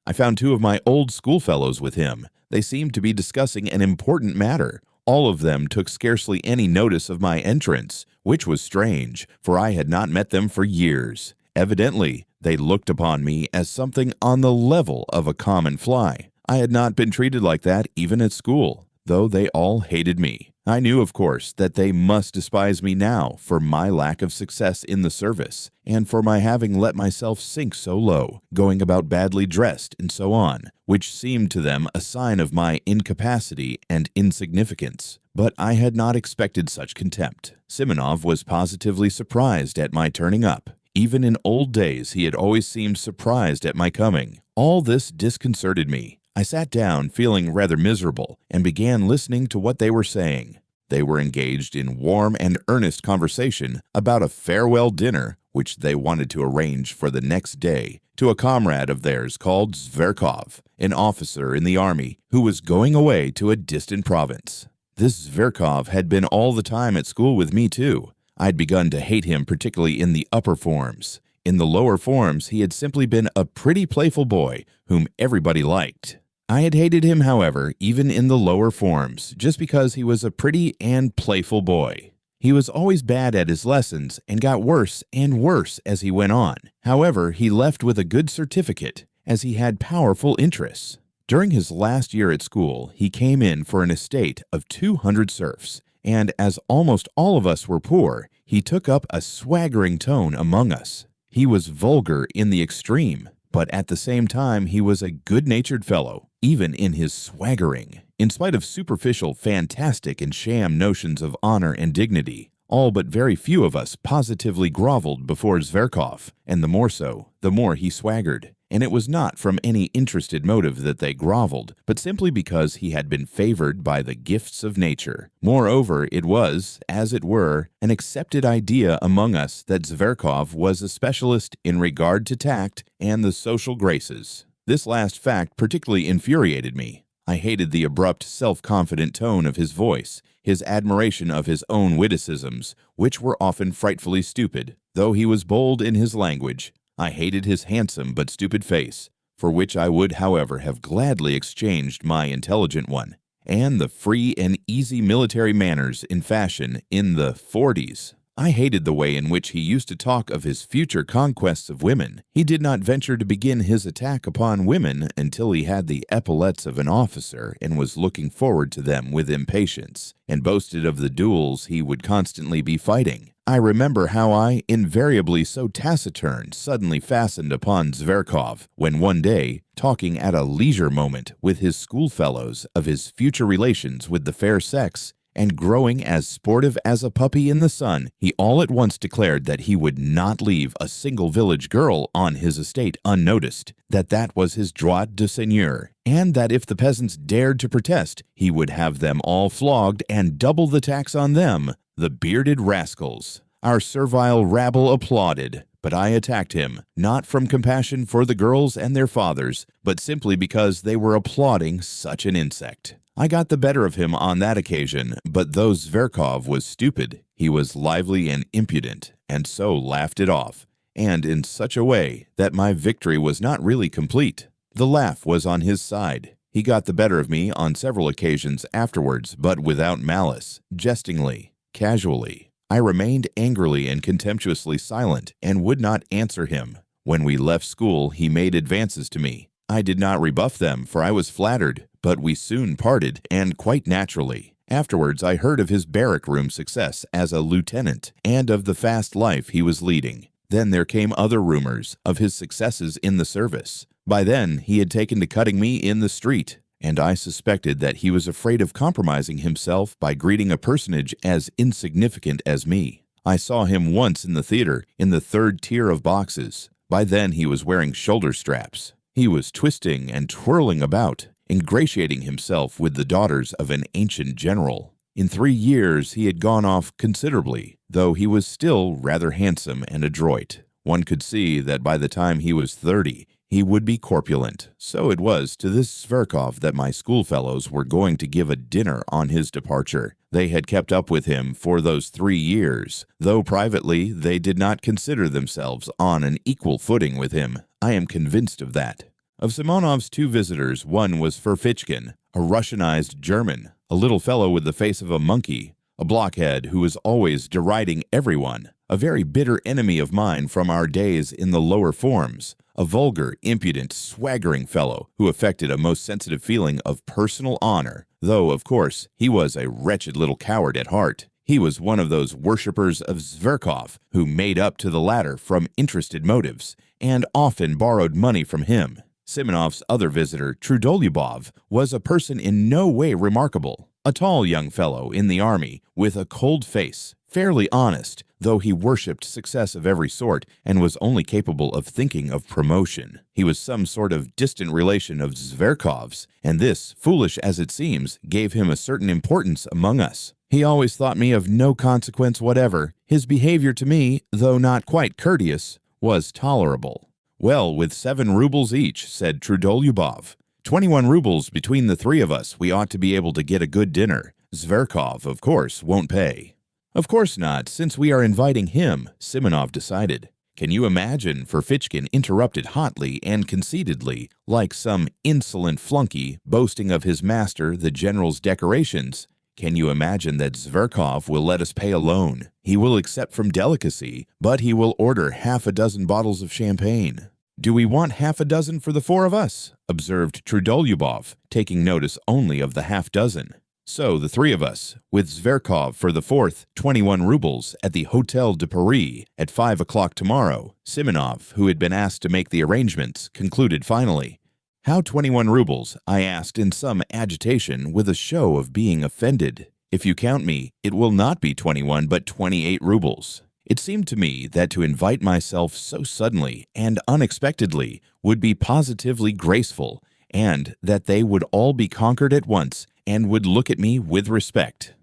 I found 2 of my old schoolfellows with him. They seemed to be discussing an important matter. All of them took scarcely any notice of my entrance, which was strange, for I had not met them for years. Evidently, they looked upon me as something on the level of a common fly. I had not been treated like that even at school, though they all hated me. I knew, of course, that they must despise me now for my lack of success in the service, and for my having let myself sink so low, going about badly dressed and so on, which seemed to them a sign of my incapacity and insignificance. But I had not expected such contempt. Simonov was positively surprised at my turning up. Even in old days he had always seemed surprised at my coming. All this disconcerted me. I sat down feeling rather miserable and began listening to what they were saying. They were engaged in warm and earnest conversation about a farewell dinner which they wanted to arrange for the next day to a comrade of theirs called Zverkov, an officer in the army who was going away to a distant province. This Zverkov had been all the time at school with me too. I'd begun to hate him particularly in the upper forms. In the lower forms, he had simply been a pretty playful boy whom everybody liked. I had hated him, however, even in the lower forms, just because he was a pretty and playful boy. He was always bad at his lessons and got worse and worse as he went on. However, he left with a good certificate, as he had powerful interests. During his last year at school, he came in for an estate of 200 serfs, and as almost all of us were poor, he took up a swaggering tone among us. He was vulgar in the extreme, but at the same time he was a good-natured fellow, even in his swaggering. In spite of superficial, fantastic, and sham notions of honor and dignity, all but very few of us positively groveled before Zverkov, and the more so, the more he swaggered. And it was not from any interested motive that they groveled, but simply because he had been favored by the gifts of nature. Moreover, it was, as it were, an accepted idea among us that Zverkov was a specialist in regard to tact and the social graces. This last fact particularly infuriated me. I hated the abrupt, self-confident tone of his voice, his admiration of his own witticisms, which were often frightfully stupid, though he was bold in his language. I hated his handsome but stupid face, for which I would, however, have gladly exchanged my intelligent one, and the free and easy military manners in fashion in the 40s. I hated the way in which he used to talk of his future conquests of women. He did not venture to begin his attack upon women until he had the epaulettes of an officer and was looking forward to them with impatience, and boasted of the duels he would constantly be fighting. I remember how I, invariably so taciturn, suddenly fastened upon Zverkov when one day, talking at a leisure moment with his schoolfellows of his future relations with the fair sex, and growing as sportive as a puppy in the sun, he all at once declared that he would not leave a single village girl on his estate unnoticed, that was his droit de seigneur, and that if the peasants dared to protest, he would have them all flogged and double the tax on them, the bearded rascals. Our servile rabble applauded, but I attacked him, not from compassion for the girls and their fathers, but simply because they were applauding such an insect. I got the better of him on that occasion, but though Zverkov was stupid, he was lively and impudent, and so laughed it off, and in such a way that my victory was not really complete. The laugh was on his side. He got the better of me on several occasions afterwards, but without malice, jestingly, casually. I remained angrily and contemptuously silent, and would not answer him. When we left school, he made advances to me. I did not rebuff them, for I was flattered, but we soon parted, and quite naturally. Afterwards I heard of his barrack-room success as a lieutenant, and of the fast life he was leading. Then there came other rumors of his successes in the service. By then he had taken to cutting me in the street, and I suspected that he was afraid of compromising himself by greeting a personage as insignificant as me. I saw him once in the theater, in the third tier of boxes. By then he was wearing shoulder straps. He was twisting and twirling about, ingratiating himself with the daughters of an ancient general. In 3 years he had gone off considerably, though he was still rather handsome and adroit. One could see that by the time he was 30, he would be corpulent. So it was to this Zverkov that my schoolfellows were going to give a dinner on his departure. They had kept up with him for those 3 years, though privately they did not consider themselves on an equal footing with him. I am convinced of that. Of Simonov's 2 visitors, one was Ferfitchkin, a Russianized German, a little fellow with the face of a monkey, a blockhead who was always deriding everyone, a very bitter enemy of mine from our days in the lower forms, a vulgar, impudent, swaggering fellow who affected a most sensitive feeling of personal honor, though, of course, he was a wretched little coward at heart. He was one of those worshippers of Zverkov who made up to the latter from interested motives, and often borrowed money from him. Simonov's other visitor, Trudolyubov, was a person in no way remarkable, a tall young fellow in the army with a cold face, fairly honest, though he worshipped success of every sort and was only capable of thinking of promotion. He was some sort of distant relation of Zverkov's, and this, foolish as it seems, gave him a certain importance among us. He always thought me of no consequence whatever. His behavior to me, though not quite courteous, was tolerable. "Well, with 7 rubles each," said Trudolyubov. 21 rubles between the 3 of us. We ought to be able to get a good dinner. Zverkov, of course, won't pay." "Of course not, since we are inviting him," Simonov decided. Can you imagine? Ferfitchkin interrupted hotly and conceitedly, like some insolent flunky boasting of his master, the general's decorations. Can you imagine that Zverkov will let us pay alone? He will accept from delicacy, but he will order half a dozen bottles of champagne. "Do we want half a dozen for the 4 of us?" observed Trudolyubov, taking notice only of the half dozen. "So the 3 of us, with Zverkov for the 4th, 21 rubles, at the Hotel de Paris at 5 o'clock tomorrow," Simonov, who had been asked to make the arrangements, concluded finally. "How 21 rubles?" I asked in some agitation, with a show of being offended. "If you count me, it will not be 21 but 28 rubles." It seemed to me that to invite myself so suddenly and unexpectedly would be positively graceful, and that they would all be conquered at once and would look at me with respect.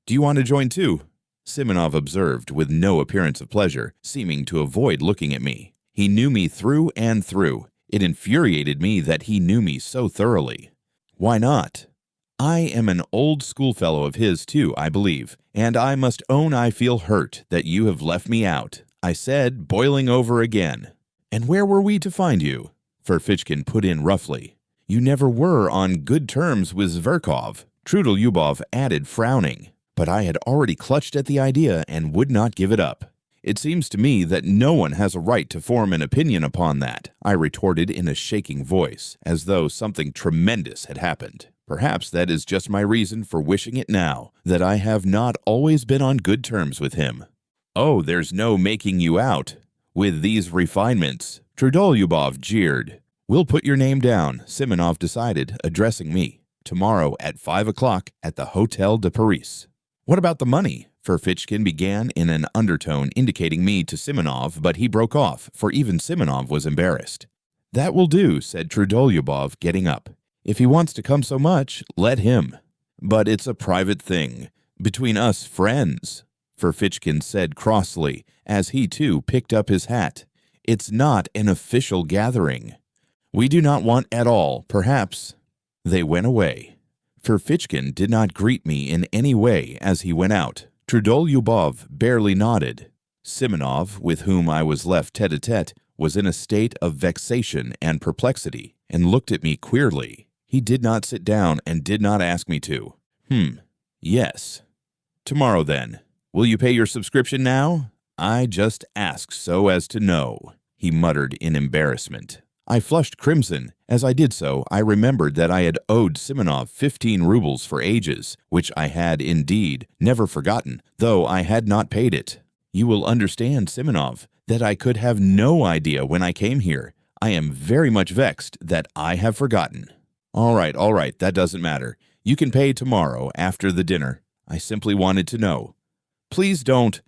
"Do you want to join too?" Simonov observed with no appearance of pleasure, seeming to avoid looking at me. He knew me through and through. It infuriated me that he knew me so thoroughly. "Why not?" "I am an old schoolfellow of his too, I believe, and I must own I feel hurt that you have left me out," I said, boiling over again. "And where were we to find you?" Ferfitchkin put in roughly. "You never were on good terms with Zverkov," Trudolyubov added, frowning. But I had already clutched at the idea and would not give it up. "It seems to me that no one has a right to form an opinion upon that," I retorted in a shaking voice, as though something tremendous had happened. "Perhaps that is just my reason for wishing it now, that I have not always been on good terms with him." "Oh, there's no making you out with these refinements," Trudolyubov jeered. "We'll put your name down," Simonov decided, addressing me. "Tomorrow at 5 o'clock at the Hotel de Paris." "What about the money?" Ferfitchkin began in an undertone, indicating me to Simonov, but he broke off, for even Simonov was embarrassed. "That will do," said Trudolyubov, getting up. "If he wants to come so much, let him." "But it's a private thing, between us friends," Ferfitchkin said crossly, as he too picked up his hat. "It's not an official gathering. We do not want at all, perhaps." They went away. Ferfitchkin did not greet me in any way as he went out. Trudolyubov barely nodded. Simonov, with whom I was left tete-a-tete, was in a state of vexation and perplexity, and looked at me queerly. He did not sit down and did not ask me to. Yes. "Tomorrow, then. Will you pay your subscription now?" "I just ask so as to know," he muttered in embarrassment. I flushed crimson. As I did so, I remembered that I had owed Simonov 15 rubles for ages, which I had, indeed, never forgotten, though I had not paid it. "You will understand, Simonov, that I could have no idea when I came here. I am very much vexed that I have forgotten." All right, that doesn't matter. You can pay tomorrow after the dinner. I simply wanted to know." "Please don't."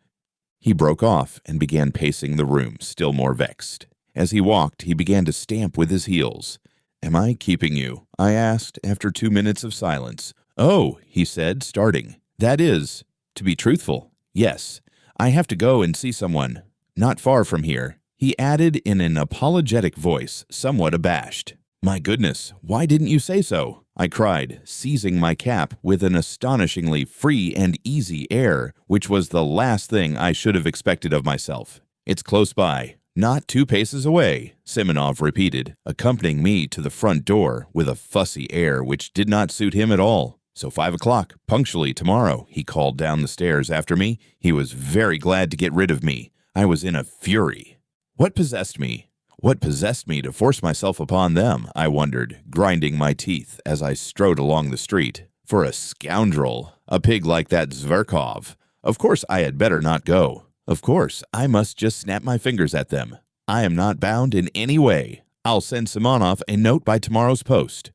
He broke off and began pacing the room, still more vexed. As he walked, he began to stamp with his heels. "Am I keeping you?" I asked after 2 minutes of silence. "Oh," he said, starting. "That is, to be truthful, yes. I have to go and see someone. Not far from here," he added in an apologetic voice, somewhat abashed. "My goodness, why didn't you say so?" I cried, seizing my cap with an astonishingly free and easy air, which was the last thing I should have expected of myself. "It's close by. Not 2 paces away," Simonov repeated, accompanying me to the front door with a fussy air which did not suit him at all. "So 5 o'clock, punctually tomorrow," he called down the stairs after me. He was very glad to get rid of me. I was in a fury. What possessed me? What possessed me to force myself upon them, I wondered, grinding my teeth as I strode along the street. For a scoundrel, a pig like that Zverkov. Of course I had better not go. Of course, I must just snap my fingers at them. I am not bound in any way. I'll send Simonov a note by tomorrow's post.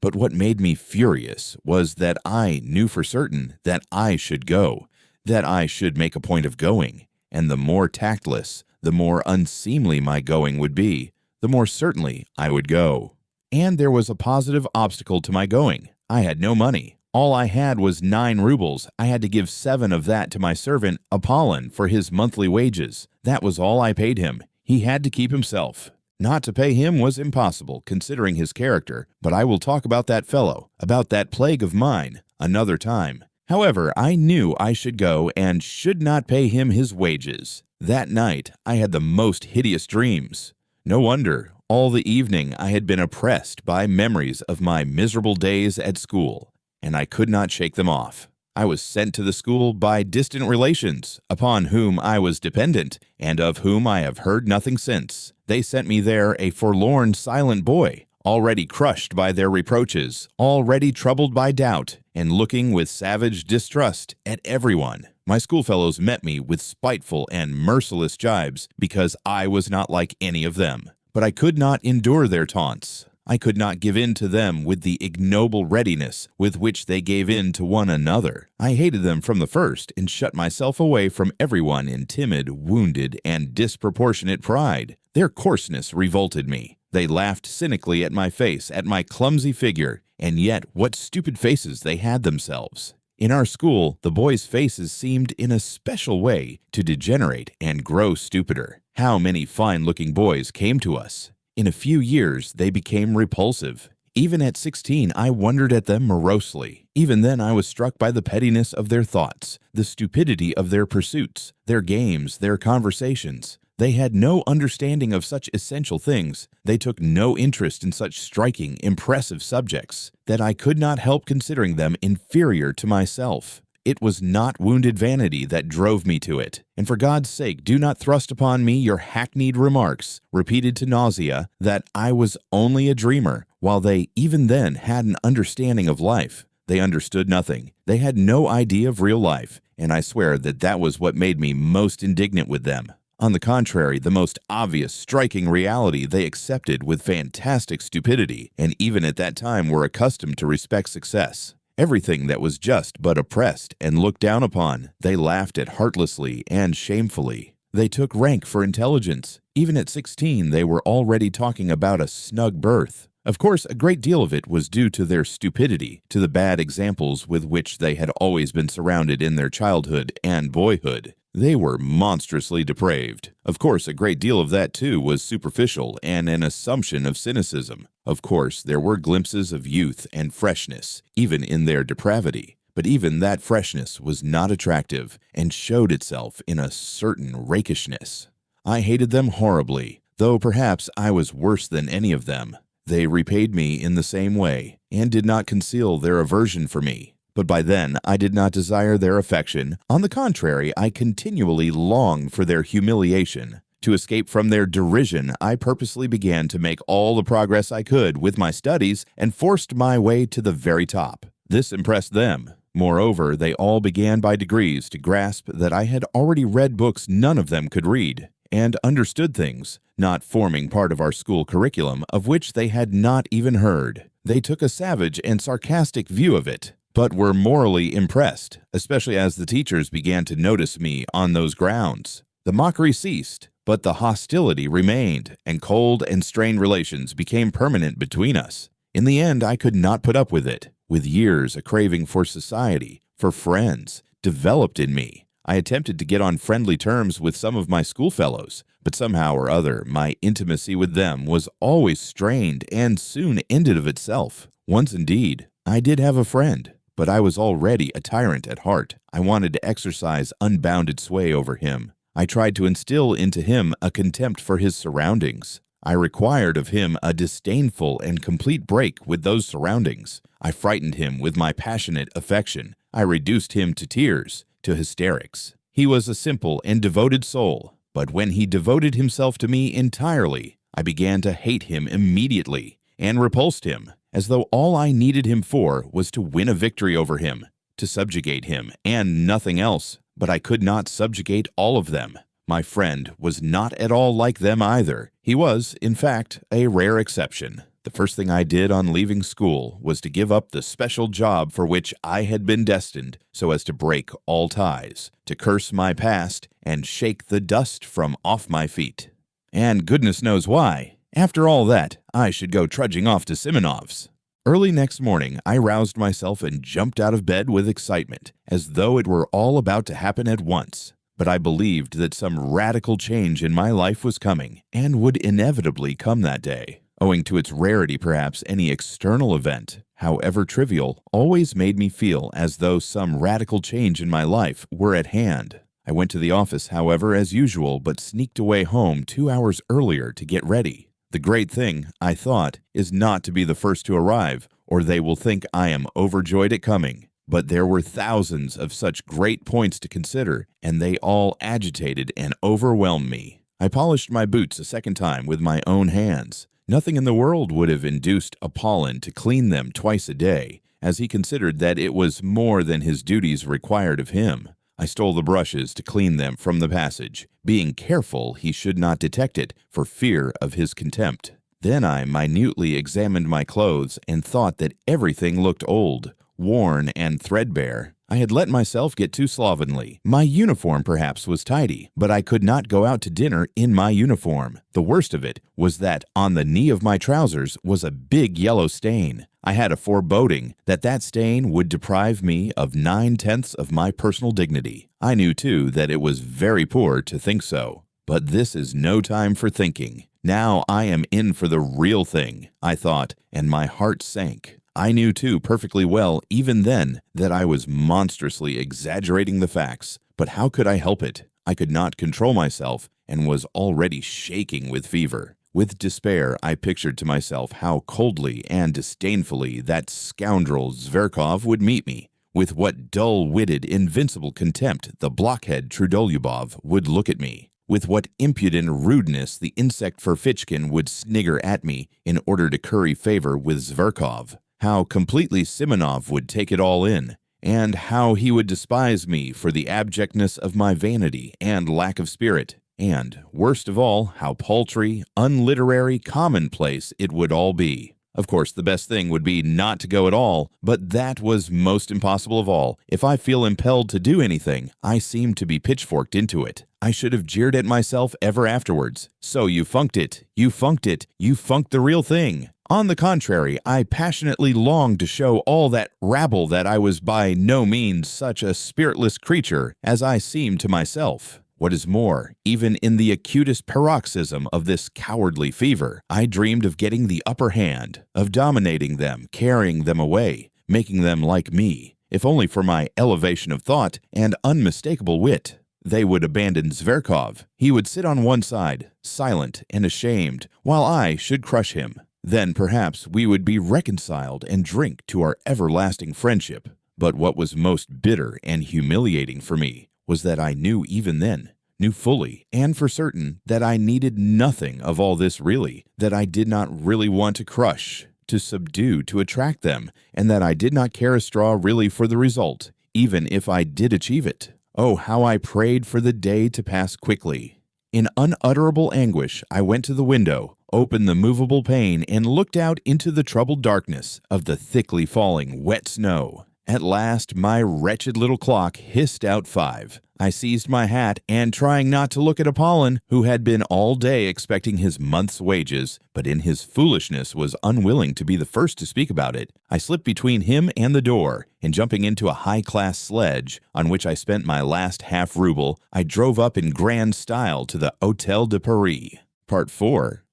But what made me furious was that I knew for certain that I should go. that I should make a point of going, and the more tactless, the more unseemly my going would be, the more certainly I would go. And there was a positive obstacle to my going. I had no money. All I had was 9 rubles. I had to give 7 of that to my servant Apollon for his monthly wages. That was all I paid him. He had to keep himself. Not to pay him was impossible, considering his character, but I will talk about that fellow, about that plague of mine, another time. However, I knew I should go and should not pay him his wages. That night, I had the most hideous dreams. No wonder. All the evening I had been oppressed by memories of my miserable days at school, and I could not shake them off. I was sent to the school by distant relations, upon whom I was dependent, and of whom I have heard nothing since. They sent me there a forlorn, silent boy, already crushed by their reproaches, already troubled by doubt, and looking with savage distrust at everyone. My schoolfellows met me with spiteful and merciless jibes because I was not like any of them. But I could not endure their taunts. I could not give in to them with the ignoble readiness with which they gave in to one another. I hated them from the first and shut myself away from everyone in timid, wounded, and disproportionate pride. Their coarseness revolted me. They laughed cynically at my face, at my clumsy figure, and yet what stupid faces they had themselves. In our school, the boys' faces seemed in a special way to degenerate and grow stupider. How many fine-looking boys came to us! In a few years, they became repulsive. Even at 16, I wondered at them morosely. Even then, I was struck by the pettiness of their thoughts, the stupidity of their pursuits, their games, their conversations. They had no understanding of such essential things. They took no interest in such striking, impressive subjects, that I could not help considering them inferior to myself. It was not wounded vanity that drove me to it. And for God's sake, do not thrust upon me your hackneyed remarks, repeated to nausea, that I was only a dreamer, while they even then had an understanding of life. They understood nothing. They had no idea of real life, and I swear that that was what made me most indignant with them. On the contrary, the most obvious, striking reality they accepted with fantastic stupidity, and even at that time were accustomed to respect success. Everything that was just but oppressed and looked down upon, they laughed at heartlessly and shamefully. They took rank for intelligence. Even at 16, they were already talking about a snug berth. Of course, a great deal of it was due to their stupidity, to the bad examples with which they had always been surrounded in their childhood and boyhood. They were monstrously depraved. Of course, a great deal of that, too, was superficial and an assumption of cynicism. Of course, there were glimpses of youth and freshness, even in their depravity. But even that freshness was not attractive and showed itself in a certain rakishness. I hated them horribly, though perhaps I was worse than any of them. They repaid me in the same way, and did not conceal their aversion for me. But by then, I did not desire their affection. On the contrary, I continually longed for their humiliation. To escape from their derision, I purposely began to make all the progress I could with my studies and forced my way to the very top. This impressed them. Moreover, they all began by degrees to grasp that I had already read books none of them could read, and understood things, not forming part of our school curriculum, of which they had not even heard. They took a savage and sarcastic view of it, but were morally impressed, especially as the teachers began to notice me on those grounds. The mockery ceased, but the hostility remained, and cold and strained relations became permanent between us. In the end, I could not put up with it. With years, a craving for society, for friends, developed in me. I attempted to get on friendly terms with some of my schoolfellows, but somehow or other, my intimacy with them was always strained and soon ended of itself. Once, indeed, I did have a friend, but I was already a tyrant at heart. I wanted to exercise unbounded sway over him. I tried to instill into him a contempt for his surroundings. I required of him a disdainful and complete break with those surroundings. I frightened him with my passionate affection. I reduced him to tears, to hysterics. He was a simple and devoted soul, but when he devoted himself to me entirely, I began to hate him immediately and repulsed him, as though all I needed him for was to win a victory over him, to subjugate him, and nothing else. But I could not subjugate all of them. My friend was not at all like them either. He was, in fact, a rare exception. The The first thing I did on leaving school was to give up the special job for which I had been destined so as to break all ties, to curse my past, and shake the dust from off my feet. And goodness knows why. After all that, I should go trudging off to Simonov's. Early next morning, I roused myself and jumped out of bed with excitement, as though it were all about to happen at once. But I believed that some radical change in my life was coming, and would inevitably come that day. Owing to its rarity, perhaps, any external event, however trivial, always made me feel as though some radical change in my life were at hand. I went to the office, however, as usual, but sneaked away home 2 hours earlier to get ready. The great thing, I thought, is not to be the first to arrive, or they will think I am overjoyed at coming. But there were thousands of such great points to consider, and they all agitated and overwhelmed me. I polished my boots a second time with my own hands. Nothing in the world would have induced Apollon to clean them twice a day, as he considered that it was more than his duties required of him. I stole the brushes to clean them from the passage, being careful he should not detect it for fear of his contempt. Then I minutely examined my clothes and thought that everything looked old, worn, and threadbare. I had let myself get too slovenly. My uniform perhaps was tidy, but I could not go out to dinner in my uniform. The worst of it was that on the knee of my trousers was a big yellow stain. I had a foreboding that that stain would deprive me of 9/10 of my personal dignity. I knew, too, that it was very poor to think so. But this is no time for thinking. Now I am in for the real thing, I thought, and my heart sank. I knew, too, perfectly well, even then, that I was monstrously exaggerating the facts. But how could I help it? I could not control myself, and was already shaking with fever. With despair, I pictured to myself how coldly and disdainfully that scoundrel Zverkov would meet me, with what dull-witted, invincible contempt the blockhead Trudolyubov would look at me, with what impudent rudeness the insect Ferfitchkin would snigger at me in order to curry favor with Zverkov, how completely Simonov would take it all in, and how he would despise me for the abjectness of my vanity and lack of spirit. And, worst of all, how paltry, unliterary, commonplace it would all be. Of course, the best thing would be not to go at all, but that was most impossible of all. If I feel impelled to do anything, I seem to be pitchforked into it. I should have jeered at myself ever afterwards. So you funked it. You funked it. You funked the real thing. On the contrary, I passionately longed to show all that rabble that I was by no means such a spiritless creature as I seemed to myself. What is more, even in the acutest paroxysm of this cowardly fever, I dreamed of getting the upper hand, of dominating them, carrying them away, making them like me, if only for my elevation of thought and unmistakable wit. They would abandon Zverkov. He would sit on one side, silent and ashamed, while I should crush him. Then perhaps we would be reconciled and drink to our everlasting friendship. But what was most bitter and humiliating for me was that I knew even then, knew fully and for certain, that I needed nothing of all this really, that I did not really want to crush, to subdue, to attract them, and that I did not care a straw really for the result, even if I did achieve it. Oh, how I prayed for the day to pass quickly. In unutterable anguish, I went to the window, opened the movable pane, and looked out into the troubled darkness of the thickly falling wet snow. At last, my wretched little clock hissed out 5. I seized my hat, and trying not to look at Apollon, who had been all day expecting his month's wages, but in his foolishness was unwilling to be the first to speak about it, I slipped between him and the door, and jumping into a high-class sledge, on which I spent my last half-ruble, I drove up in grand style to the Hôtel de Paris. Part 4.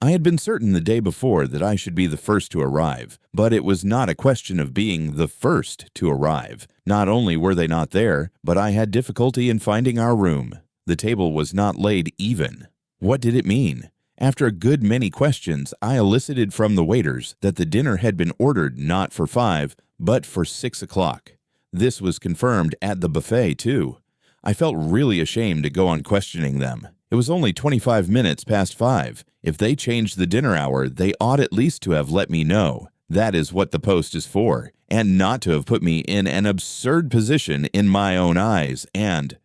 I had been certain the day before that I should be the first to arrive, but it was not a question of being the first to arrive. Not only were they not there, but I had difficulty in finding our room. The table was not laid even. What did it mean? After a good many questions, I elicited from the waiters that the dinner had been ordered not for 5, but for 6 o'clock. This was confirmed at the buffet, too. I felt really ashamed to go on questioning them. It was only 25 minutes past 5. If they changed the dinner hour, they ought at least to have let me know. That is what the post is for, and not to have put me in an absurd position in my own eyes, and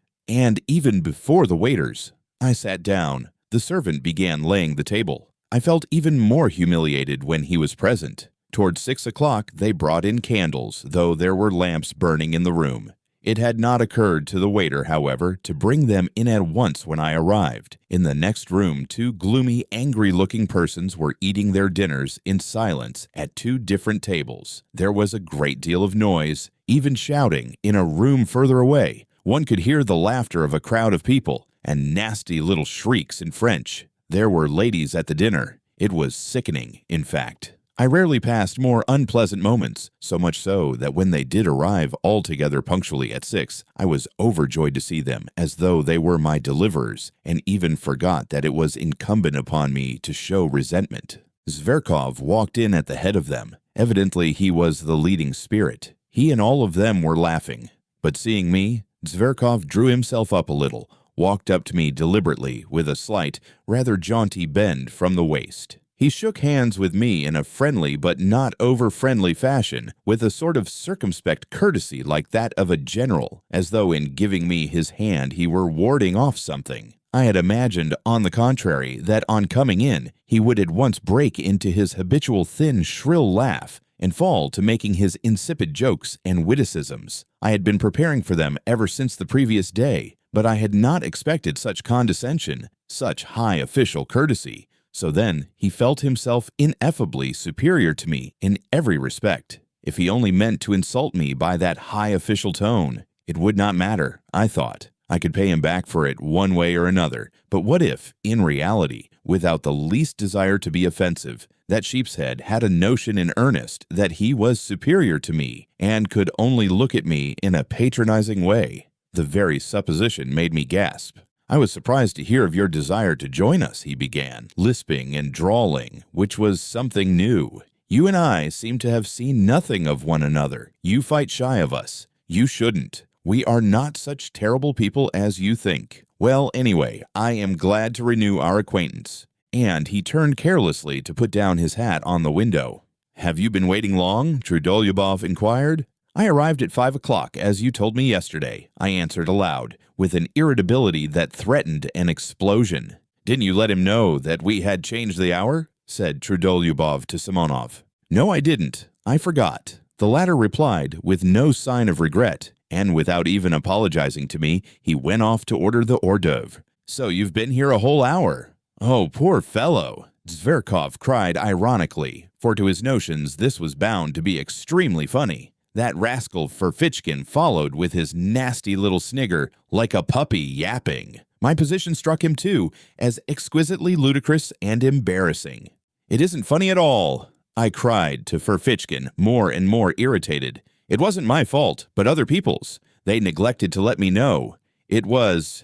even before the waiters. I sat down. The servant began laying the table. I felt even more humiliated when he was present. Toward 6 o'clock, they brought in candles, though there were lamps burning in the room. It had not occurred to the waiter, however, to bring them in at once when I arrived. In the next room, two gloomy, angry-looking persons were eating their dinners in silence at two different tables. There was a great deal of noise, even shouting, in a room further away. One could hear the laughter of a crowd of people, and nasty little shrieks in French. There were ladies at the dinner. It was sickening, in fact. I rarely passed more unpleasant moments, so much so that when they did arrive altogether punctually at 6, I was overjoyed to see them, as though they were my deliverers, and even forgot that it was incumbent upon me to show resentment. Zverkov walked in at the head of them. Evidently he was the leading spirit. He and all of them were laughing. But seeing me, Zverkov drew himself up a little, walked up to me deliberately with a slight, rather jaunty bend from the waist. He shook hands with me in a friendly but not over-friendly fashion, with a sort of circumspect courtesy like that of a general, as though in giving me his hand he were warding off something. I had imagined, on the contrary, that on coming in, he would at once break into his habitual thin, shrill laugh, and fall to making his insipid jokes and witticisms. I had been preparing for them ever since the previous day, but I had not expected such condescension, such high official courtesy. So then he felt himself ineffably superior to me in every respect. If he only meant to insult me by that high official tone, it would not matter, I thought. I could pay him back for it one way or another. But what if, in reality, without the least desire to be offensive, that sheepshead had a notion in earnest that he was superior to me and could only look at me in a patronizing way? The very supposition made me gasp. "I was surprised to hear of your desire to join us," he began, lisping and drawling, which was something new. "You and I seem to have seen nothing of one another. You fight shy of us. You shouldn't. We are not such terrible people as you think. Well, anyway, I am glad to renew our acquaintance." And he turned carelessly to put down his hat on the window. "Have you been waiting long?" Trudolyubov inquired. "I arrived at 5 o'clock, as you told me yesterday," I answered aloud, with an irritability that threatened an explosion. "Didn't you let him know that we had changed the hour?" said Trudolyubov to Simonov. "No, I didn't. I forgot." The latter replied with no sign of regret, and without even apologizing to me, he went off to order the hors d'oeuvre. "So you've been here a whole hour?" "Oh, poor fellow!" Zverkov cried ironically, for to his notions this was bound to be extremely funny. That rascal Ferfitchkin followed with his nasty little snigger, like a puppy yapping. My position struck him, too, as exquisitely ludicrous and embarrassing. "It isn't funny at all," I cried to Ferfitchkin, more and more irritated. "It wasn't my fault, but other people's. They neglected to let me know. It was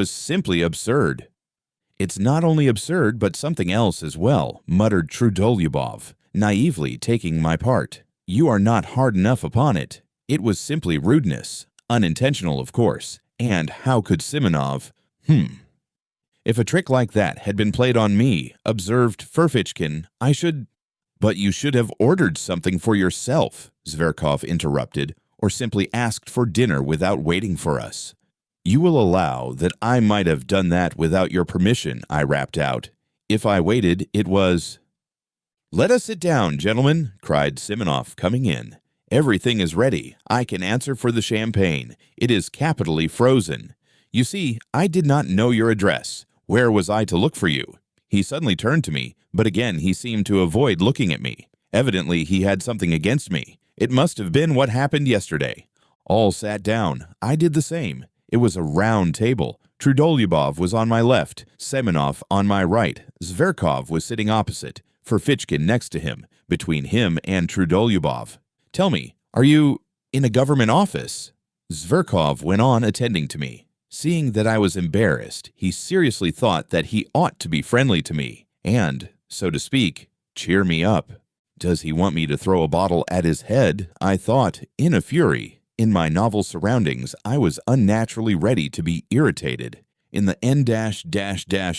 simply absurd." "It's not only absurd, but something else as well," muttered Trudolyubov, naively taking my part. "You are not hard enough upon it. It was simply rudeness, unintentional, of course, and how could Simonov— If a trick like that had been played on me," observed Ferfitchkin, "I should—" "But you should have ordered something for yourself," Zverkov interrupted, "or simply asked for dinner without waiting for us." "You will allow that I might have done that without your permission," I rapped out. "If I waited, it was—" "Let us sit down, gentlemen," cried Simonov, coming in. "Everything is ready. I can answer for the champagne. It is capitally frozen. You see, I did not know your address. Where was I to look for you?" He suddenly turned to me, but again he seemed to avoid looking at me. Evidently he had something against me. It must have been what happened yesterday. All sat down. I did the same. It was a round table. Trudolyubov was on my left, Simonov on my right. Zverkov was sitting opposite, Ferfitchkin next to him, between him and Trudolyubov. "Tell me, are you in a government office?" Zverkov went on attending to me. Seeing that I was embarrassed, he seriously thought that he ought to be friendly to me and, so to speak, cheer me up. Does he want me to throw a bottle at his head? I thought, in a fury. In my novel surroundings, I was unnaturally ready to be irritated. "In the N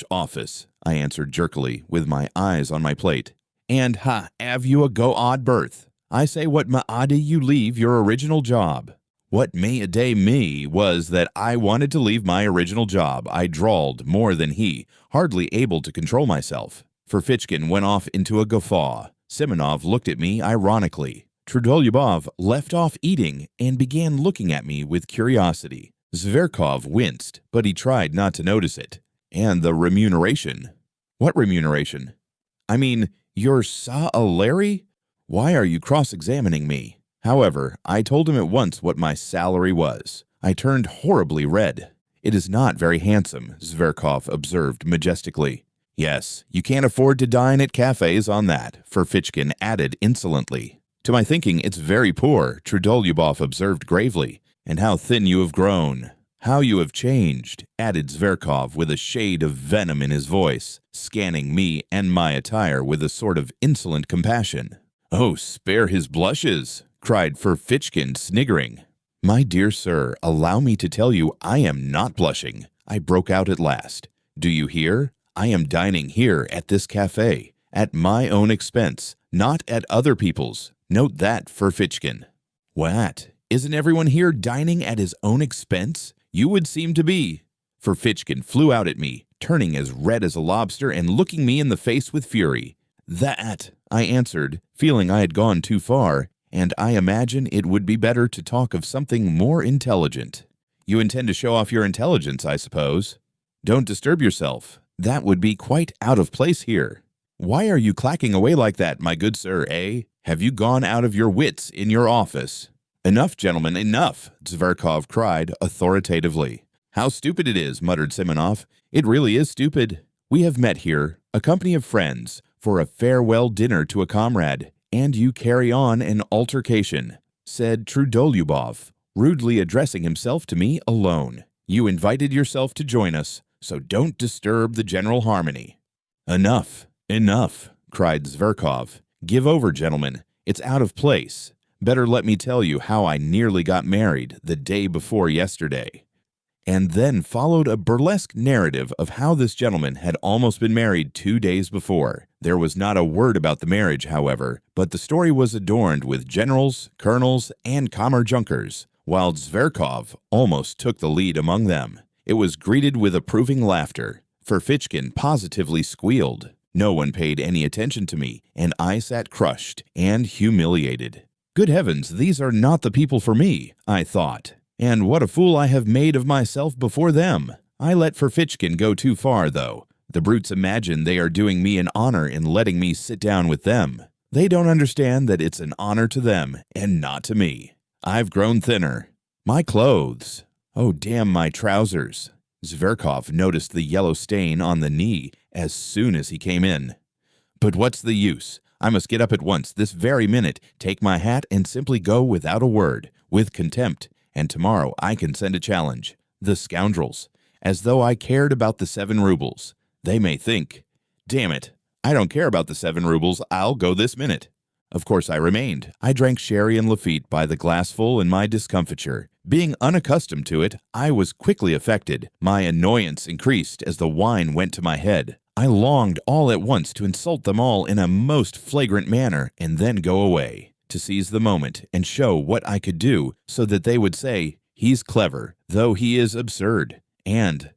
office," I answered jerkily, with my eyes on my plate. "And have you a go odd berth? I say, what ma'adi you leave your original job?" What made a day me was that I wanted to leave my original job. I drawled more than he, hardly able to control myself. Ferfitchkin went off into a guffaw. Simonov looked at me ironically. Trudolyubov left off eating and began looking at me with curiosity. Zverkov winced, but he tried not to notice it. And the remuneration? What remuneration? I mean, your salary? Why are you cross-examining me? However, I told him at once what my salary was. I turned horribly red. It is not very handsome, Zverkov observed majestically. Yes, you can't afford to dine at cafes on that, Ferfitchkin added insolently. To my thinking, it's very poor, Trudolyubov observed gravely. And how thin you have grown. How you have changed, added Zverkov with a shade of venom in his voice, scanning me and my attire with a sort of insolent compassion. Oh, spare his blushes, cried Ferfitchkin, sniggering. My dear sir, allow me to tell you I am not blushing, I broke out at last. Do you hear? I am dining here at this cafe, at my own expense, not at other people's. Note that, Ferfitchkin. What? Isn't everyone here dining at his own expense? You would seem to be. Ferfitchkin flew out at me, turning as red as a lobster and looking me in the face with fury. That, I answered, feeling I had gone too far, and I imagine it would be better to talk of something more intelligent. You intend to show off your intelligence, I suppose. Don't disturb yourself. That would be quite out of place here. Why are you clacking away like that, my good sir, eh? Have you gone out of your wits in your office? Enough, gentlemen, enough, Zverkov cried authoritatively. How stupid it is, muttered Simonov. It really is stupid. We have met here, a company of friends, for a farewell dinner to a comrade, and you carry on an altercation, said Trudolyubov, rudely addressing himself to me alone. You invited yourself to join us, so don't disturb the general harmony. Enough, enough, cried Zverkov. Give over, gentlemen. It's out of place. Better let me tell you how I nearly got married the day before yesterday. And then followed a burlesque narrative of how this gentleman had almost been married 2 days before. There was not a word about the marriage, however, but the story was adorned with generals, colonels, and kammerjunkers, while Zverkov almost took the lead among them. It was greeted with approving laughter. Ferfitchkin positively squealed. No one paid any attention to me, and I sat crushed and humiliated. Good heavens, these are not the people for me, I thought. And what a fool I have made of myself before them. I let Ferfitchkin go too far, though. The brutes imagine they are doing me an honor in letting me sit down with them. They don't understand that it's an honor to them and not to me. I've grown thinner. My clothes. Oh, damn my trousers. Zverkov noticed the yellow stain on the knee as soon as he came in. But what's the use? I must get up at once, this very minute, take my hat and simply go without a word, with contempt, and tomorrow I can send a challenge. The scoundrels. As though I cared about the 7 rubles. They may think, damn it, I don't care about the 7 rubles, I'll go this minute. Of course I remained. I drank sherry and Lafitte by the glassful in my discomfiture. Being unaccustomed to it, I was quickly affected. My annoyance increased as the wine went to my head. I longed all at once to insult them all in a most flagrant manner and then go away, to seize the moment and show what I could do so that they would say, he's clever, though he is absurd. And,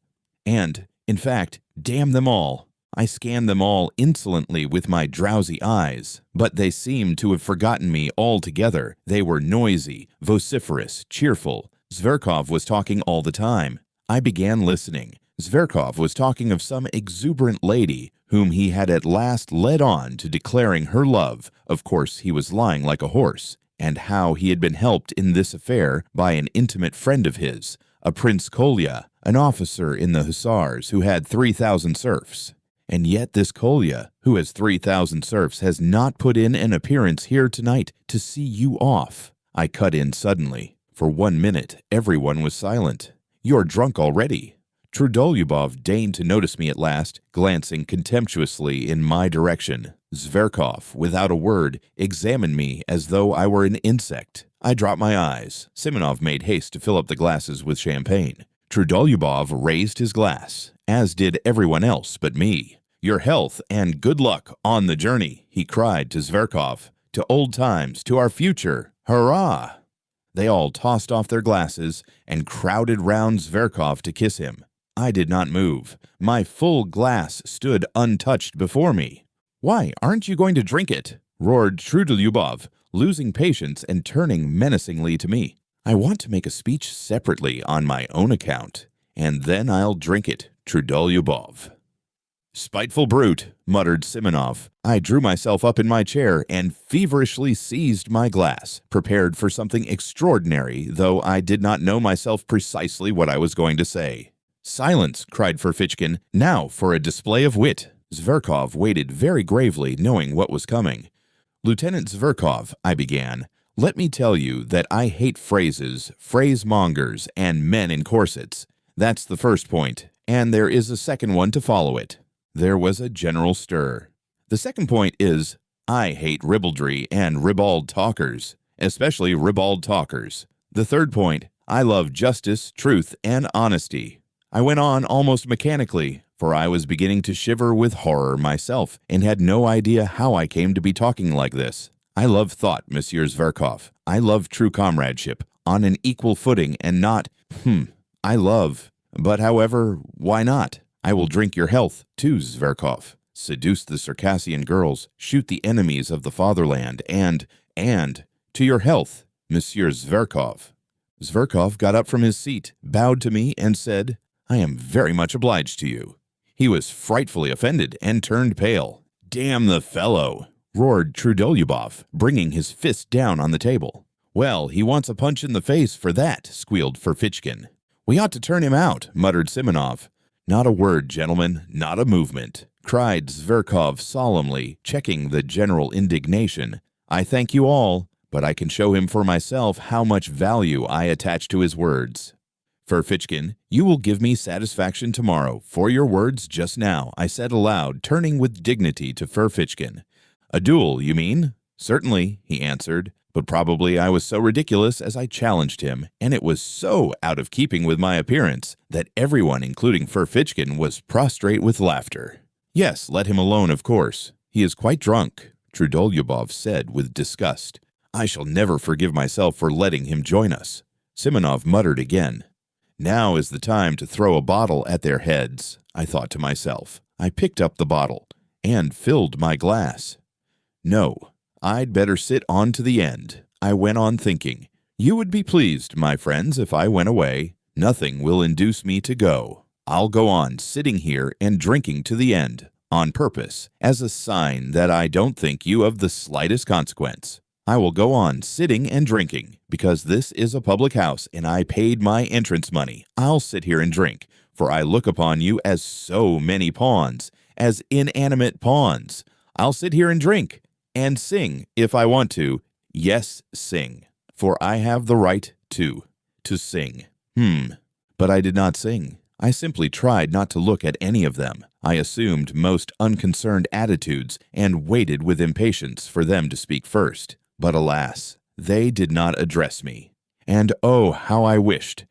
in fact, damn them all. I scanned them all insolently with my drowsy eyes, but they seemed to have forgotten me altogether. They were noisy, vociferous, cheerful. Zverkov was talking all the time. I began listening. Zverkov was talking of some exuberant lady whom he had at last led on to declaring her love. Of course, he was lying like a horse, and how he had been helped in this affair by an intimate friend of his, a Prince Kolya, an officer in the Hussars who had 3,000 serfs. And yet this Kolya, who has 3,000 serfs, has not put in an appearance here tonight to see you off. I cut in suddenly. For 1 minute, everyone was silent. You're drunk already. Trudolyubov deigned to notice me at last, glancing contemptuously in my direction. Zverkov, without a word, examined me as though I were an insect. I dropped my eyes. Simonov made haste to fill up the glasses with champagne. Trudolyubov raised his glass, as did everyone else but me. Your health and good luck on the journey, he cried to Zverkov. To old times, to our future, hurrah! They all tossed off their glasses and crowded round Zverkov to kiss him. I did not move. My full glass stood untouched before me. "Why, aren't you going to drink it?" roared Trudolyubov, losing patience and turning menacingly to me. "I want to make a speech separately on my own account, and then I'll drink it, Trudolyubov." "Spiteful brute," muttered Simonov. I drew myself up in my chair and feverishly seized my glass, prepared for something extraordinary, though I did not know myself precisely what I was going to say. "Silence!" cried Ferfitchkin. "Now for a display of wit." Zverkov waited very gravely, knowing what was coming. "Lieutenant Zverkov," I began, "let me tell you that I hate phrases, phrasemongers, and men in corsets. That's the first point, and there is a second one to follow it." There was a general stir. "The second point is, I hate ribaldry and ribald talkers, especially ribald talkers. The third point, I love justice, truth, and honesty." I went on almost mechanically, for I was beginning to shiver with horror myself, and had no idea how I came to be talking like this. "I love thought, Monsieur Zverkov. I love true comradeship, on an equal footing, and not, I love. But however, why not? I will drink your health, too, Zverkov. Seduce the Circassian girls, shoot the enemies of the fatherland, and, to your health, Monsieur Zverkov." Zverkov got up from his seat, bowed to me, and said, "I am very much obliged to you." He was frightfully offended and turned pale. "Damn the fellow!" roared Trudolyubov, bringing his fist down on the table. "Well, he wants a punch in the face for that," squealed Ferfitchkin. "We ought to turn him out," muttered Simonov. "Not a word, gentlemen, not a movement," cried Zverkov solemnly, checking the general indignation. "I thank you all, but I can show him for myself how much value I attach to his words." "Ferfitchkin, you will give me satisfaction tomorrow for your words just now," I said aloud, turning with dignity to Ferfitchkin. "A duel, you mean?" "Certainly," he answered, but probably I was so ridiculous as I challenged him, and it was so out of keeping with my appearance, that everyone, including Ferfitchkin, was prostrate with laughter. "Yes, let him alone, of course. He is quite drunk," Trudolyubov said with disgust. "I shall never forgive myself for letting him join us." Simonov muttered again. "Now is the time to throw a bottle at their heads," I thought to myself. I picked up the bottle and filled my glass. "No, I'd better sit on to the end," I went on thinking. "You would be pleased, my friends, if I went away. Nothing will induce me to go. I'll go on sitting here and drinking to the end, on purpose, as a sign that I don't think you of the slightest consequence. I will go on sitting and drinking, because this is a public house and I paid my entrance money. I'll sit here and drink, for I look upon you as so many pawns, as inanimate pawns. I'll sit here and drink, and sing if I want to. Yes, sing, for I have the right to sing. But I did not sing. I simply tried not to look at any of them. I assumed most unconcerned attitudes and waited with impatience for them to speak first. But alas, they did not address me. And oh, how I wished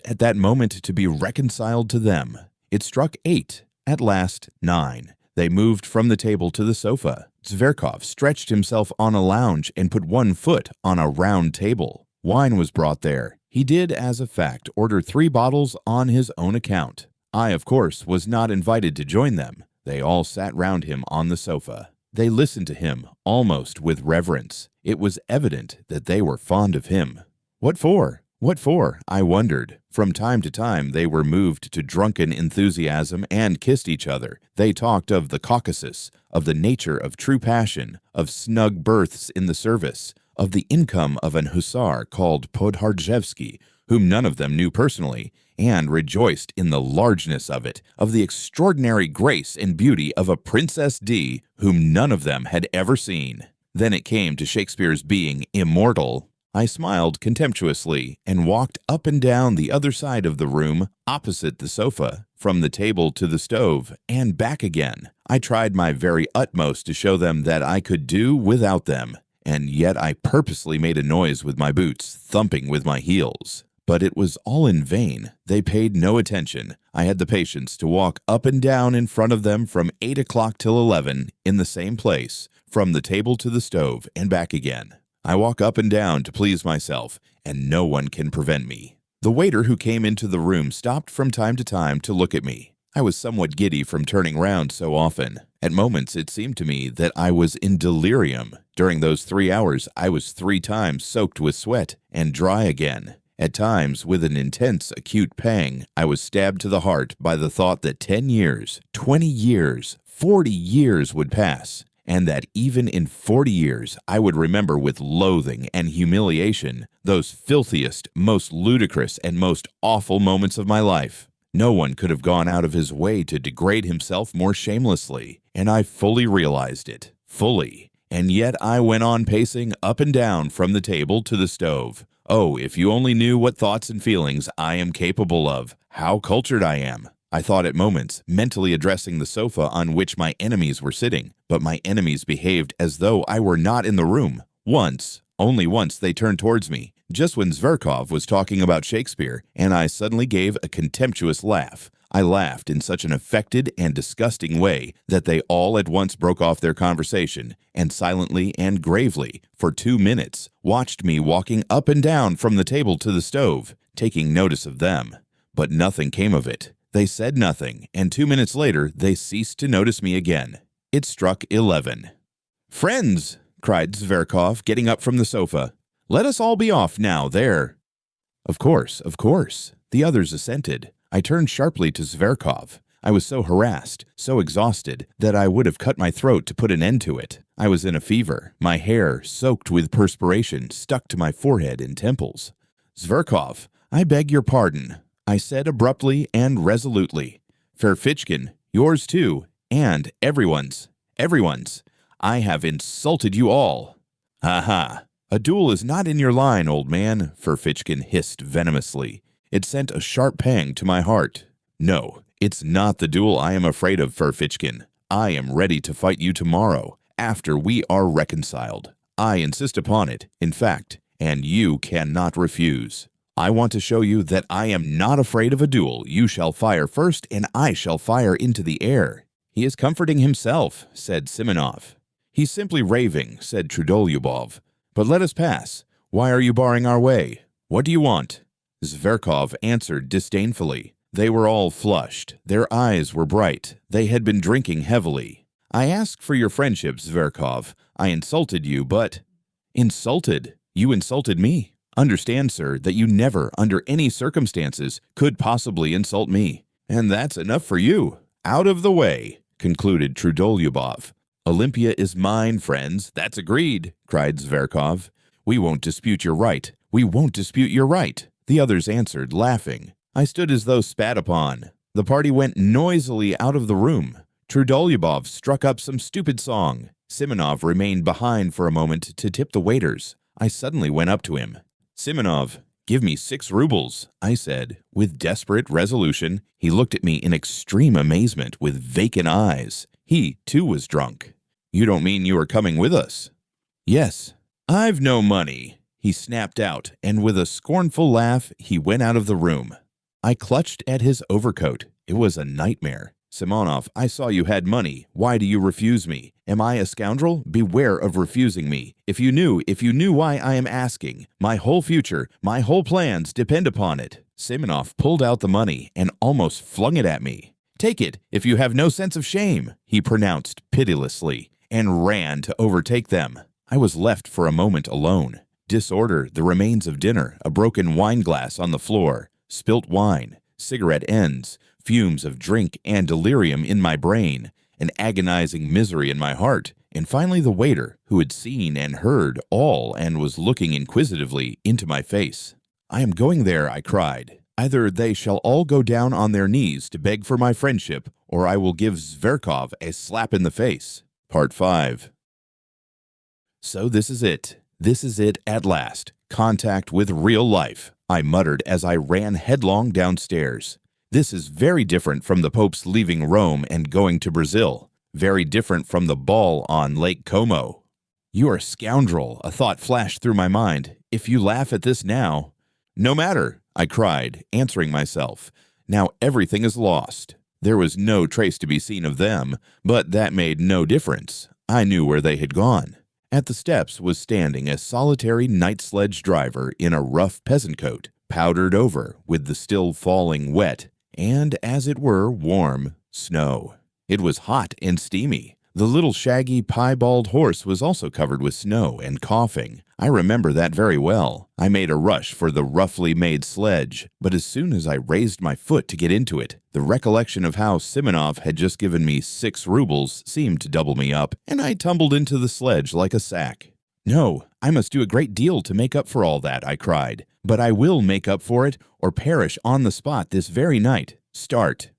at that moment to be reconciled to them. It struck 8, at last 9. They moved from the table to the sofa. Zverkov stretched himself on a lounge and put one foot on a round table. Wine was brought there. He did, as a fact, order 3 bottles on his own account. I, of course, was not invited to join them. They all sat round him on the sofa. They listened to him, almost with reverence. It was evident that they were fond of him. What for? What for? I wondered. From time to time they were moved to drunken enthusiasm and kissed each other. They talked of the Caucasus, of the nature of true passion, of snug berths in the service, of the income of an hussar called Podharzhevsky, whom none of them knew personally, and rejoiced in the largeness of it, of the extraordinary grace and beauty of a Princess D, whom none of them had ever seen. Then it came to Shakespeare's being immortal. I smiled contemptuously and walked up and down the other side of the room, opposite the sofa, from the table to the stove, and back again. I tried my very utmost to show them that I could do without them, and yet I purposely made a noise with my boots, thumping with my heels. But it was all in vain. They paid no attention. I had the patience to walk up and down in front of them from 8 o'clock till 11, in the same place, from the table to the stove, and back again. I walk up and down to please myself, and no one can prevent me. The waiter who came into the room stopped from time to time to look at me. I was somewhat giddy from turning round so often. At moments it seemed to me that I was in delirium. During those 3 hours I was 3 times soaked with sweat and dry again. At times, with an intense, acute pang, I was stabbed to the heart by the thought that 10 years, 20 years, 40 years would pass, and that even in 40 years I would remember with loathing and humiliation those filthiest, most ludicrous, and most awful moments of my life. No one could have gone out of his way to degrade himself more shamelessly, and I fully realized it. Fully. And yet I went on pacing up and down from the table to the stove. Oh, if you only knew what thoughts and feelings I am capable of, how cultured I am. I thought at moments, mentally addressing the sofa on which my enemies were sitting, but my enemies behaved as though I were not in the room. Once, only once, they turned towards me, just when Zverkov was talking about Shakespeare, and I suddenly gave a contemptuous laugh. I laughed in such an affected and disgusting way that they all at once broke off their conversation and silently and gravely, for 2 minutes, watched me walking up and down from the table to the stove, taking notice of them. But nothing came of it. They said nothing, and 2 minutes later they ceased to notice me again. It struck 11. "Friends!" cried Zverkov, getting up from the sofa. "Let us all be off now, there." Of course, the others assented. I turned sharply to Zverkov. I was so harassed, so exhausted, that I would have cut my throat to put an end to it. I was in a fever. My hair, soaked with perspiration, stuck to my forehead and temples. "Zverkov, I beg your pardon," I said abruptly and resolutely. "Ferfitchkin, yours too, and everyone's. I have insulted you all." "Ha! A duel is not in your line, old man," Ferfitchkin hissed venomously. It sent a sharp pang to my heart. "No, it's not the duel I am afraid of, Ferfitchkin. I am ready to fight you tomorrow, after we are reconciled. I insist upon it, in fact, and you cannot refuse. I want to show you that I am not afraid of a duel. You shall fire first, and I shall fire into the air." "He is comforting himself," said Simonov. "He's simply raving," said Trudolyubov. "But let us pass. Why are you barring our way? What do you want?" Zverkov answered disdainfully. They were all flushed. Their eyes were bright. They had been drinking heavily. "I ask for your friendship, Zverkov. I insulted you, but—" "Insulted? You insulted me. Understand, sir, that you never, under any circumstances, could possibly insult me. And that's enough for you. Out of the way," concluded Trudolyubov. "Olympia is mine, friends. That's agreed," cried Zverkov. "We won't dispute your right. We won't dispute your right," the others answered, laughing. I stood as though spat upon. The party went noisily out of the room. Trudolyubov struck up some stupid song. Simonov remained behind for a moment to tip the waiters. I suddenly went up to him. "Simonov, give me 6 rubles," I said, with desperate resolution. He looked at me in extreme amazement with vacant eyes. He, too, was drunk. "You don't mean you are coming with us?" "Yes." "I've no money," he snapped out, and with a scornful laugh, he went out of the room. I clutched at his overcoat. It was a nightmare. "Simonov, I saw you had money. Why do you refuse me? Am I a scoundrel? Beware of refusing me. If you knew why I am asking. My whole future, my whole plans depend upon it." Simonov pulled out the money and almost flung it at me. "Take it, if you have no sense of shame," he pronounced pitilessly, and ran to overtake them. I was left for a moment alone. Disorder, the remains of dinner, a broken wine glass on the floor, spilt wine, cigarette ends, fumes of drink and delirium in my brain, an agonizing misery in my heart, and finally the waiter, who had seen and heard all and was looking inquisitively into my face. "I am going there," I cried. "Either they shall all go down on their knees to beg for my friendship, or I will give Zverkov a slap in the face." Part 5. "So this is it. This is it at last. Contact with real life," I muttered as I ran headlong downstairs. "This is very different from the Pope's leaving Rome and going to Brazil. Very different from the ball on Lake Como." "You are a scoundrel," a thought flashed through my mind. "If you laugh at this now—" "No matter," I cried, answering myself. "Now everything is lost." There was no trace to be seen of them, but that made no difference. I knew where they had gone. At the steps was standing a solitary night sledge driver in a rough peasant coat, powdered over with the still falling wet and, as it were, warm snow. It was hot and steamy. The little shaggy piebald horse was also covered with snow and coughing. I remember that very well. I made a rush for the roughly made sledge, but as soon as I raised my foot to get into it, the recollection of how Simonov had just given me 6 rubles seemed to double me up, and I tumbled into the sledge like a sack. "No, I must do a great deal to make up for all that," I cried. "But I will make up for it or perish on the spot this very night. Start."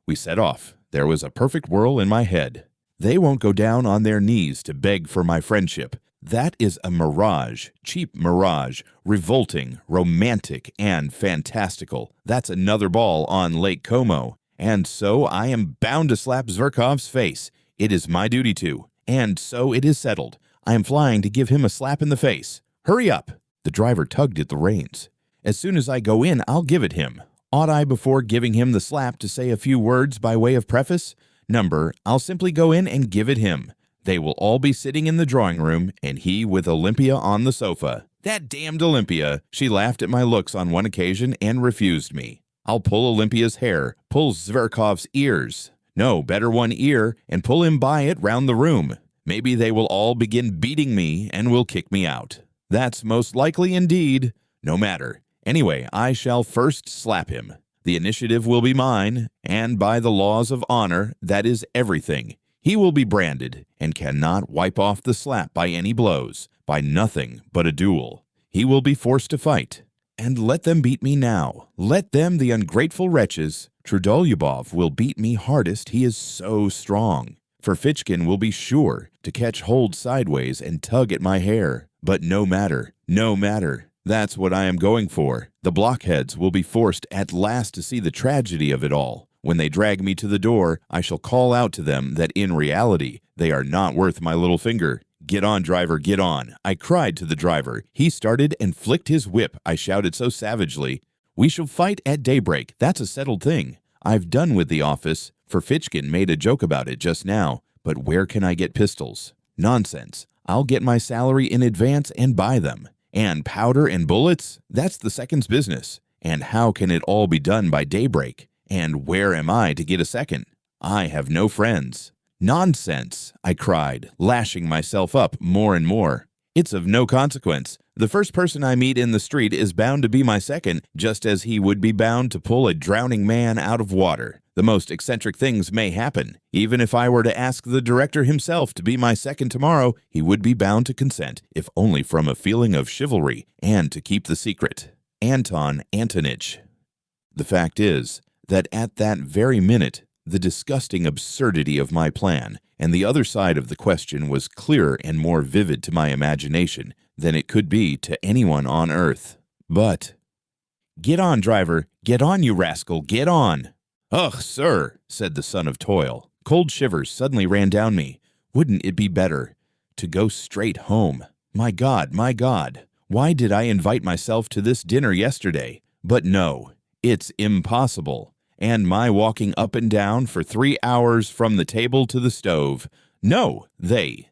We set off. There was a perfect whirl in my head. They won't go down on their knees to beg for my friendship. That is a mirage, cheap mirage, revolting, romantic, and fantastical. That's another ball on Lake Como. And so I am bound to slap Zverkov's face. It is my duty to. And so it is settled. I am flying to give him a slap in the face. Hurry up! The driver tugged at the reins. As soon as I go in, I'll give it him. Ought I, before giving him the slap, to say a few words by way of preface? I'll simply go in and give it him. They will all be sitting in the drawing room, and he with Olympia on the sofa. That damned Olympia! She laughed at my looks on one occasion and refused me. I'll pull Olympia's hair, pull Zverkov's ears. No, better one ear, and pull him by it round the room. Maybe they will all begin beating me and will kick me out. That's most likely indeed. No matter. Anyway, I shall first slap him. The initiative will be mine, and by the laws of honor, that is everything. He will be branded, and cannot wipe off the slap by any blows, by nothing but a duel. He will be forced to fight. And let them beat me now. Let them, the ungrateful wretches. Trudolyubov will beat me hardest, he is so strong. Ferfitchkin will be sure to catch hold sideways and tug at my hair. But no matter, no matter. That's what I am going for. The blockheads will be forced at last to see the tragedy of it all. When they drag me to the door, I shall call out to them that in reality they are not worth my little finger. "Get on, driver, get on," I cried to the driver. He started and flicked his whip. I shouted so savagely, "We shall fight at daybreak. That's a settled thing. I've done with the office. Ferfitchkin made a joke about it just now. But where can I get pistols? Nonsense. I'll get my salary in advance and buy them. And powder and bullets? That's the second's business. And how can it all be done by daybreak? And where am I to get a second? I have no friends." "Nonsense," I cried, lashing myself up more and more. "It's of no consequence. The first person I meet in the street is bound to be my second, just as he would be bound to pull a drowning man out of water. The most eccentric things may happen. Even if I were to ask the director himself to be my second tomorrow, he would be bound to consent, if only from a feeling of chivalry, and to keep the secret. Anton Antonitch." The fact is that at that very minute, the disgusting absurdity of my plan and the other side of the question was clearer and more vivid to my imagination than it could be to anyone on earth. But, "Get on, driver, get on, you rascal, get on." "Ugh, sir," said the son of toil. Cold shivers suddenly ran down me. Wouldn't it be better to go straight home? My God, why did I invite myself to this dinner yesterday? But no, it's impossible. And my walking up and down for 3 hours from the table to the stove. No, they,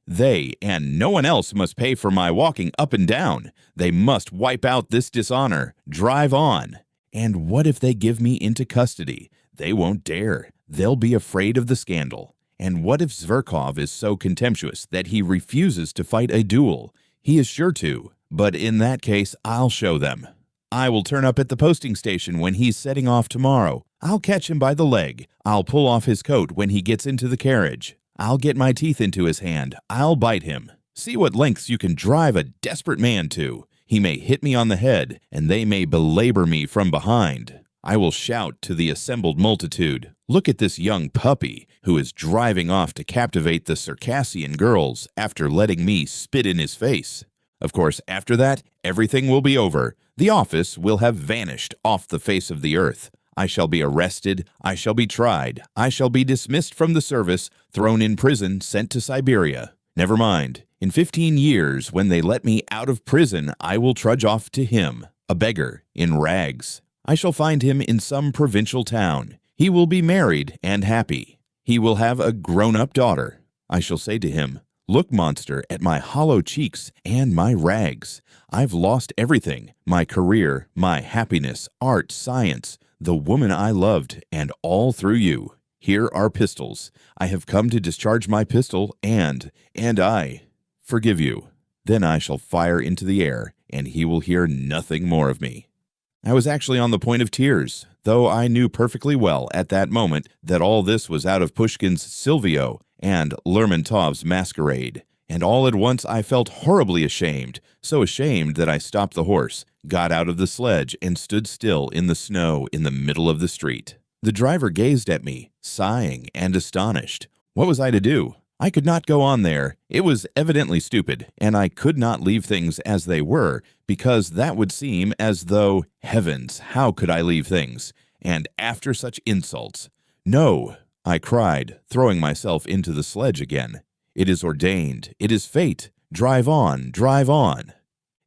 and no one else must pay for my walking up and down. They must wipe out this dishonor. Drive on. And what if they give me into custody? They won't dare. They'll be afraid of the scandal. And what if Zverkov is so contemptuous that he refuses to fight a duel? He is sure to. But in that case, I'll show them. I will turn up at the posting station when he's setting off tomorrow. I'll catch him by the leg. I'll pull off his coat when he gets into the carriage. I'll get my teeth into his hand. I'll bite him. See what lengths you can drive a desperate man to. He may hit me on the head, and they may belabor me from behind. I will shout to the assembled multitude, "Look at this young puppy who is driving off to captivate the Circassian girls after letting me spit in his face." Of course, after that, everything will be over. The office will have vanished off the face of the earth. I shall be arrested. I shall be tried. I shall be dismissed from the service, thrown in prison, sent to Siberia. Never mind. In 15 years, when they let me out of prison, I will trudge off to him, a beggar, in rags. I shall find him in some provincial town. He will be married and happy. He will have a grown-up daughter. I shall say to him, Look, monster, at my hollow cheeks and my rags. I've lost everything: my career, my happiness, art, science, the woman I loved, and all through you. Here are pistols. I have come to discharge my pistol, and I forgive you. Then I shall fire into the air, and he will hear nothing more of me." I was actually on the point of tears, though I knew perfectly well at that moment that all this was out of Pushkin's Silvio and Lermontov's Masquerade, and all at once I felt horribly ashamed, so ashamed that I stopped the horse, got out of the sledge, and stood still in the snow in the middle of the street. The driver gazed at me, sighing and astonished. What was I to do? I could not go on there. It was evidently stupid, and I could not leave things as they were, because that would seem as though, heavens, how could I leave things? And after such insults. "No," I cried, throwing myself into the sledge again. "It is ordained. It is fate. Drive on, drive on."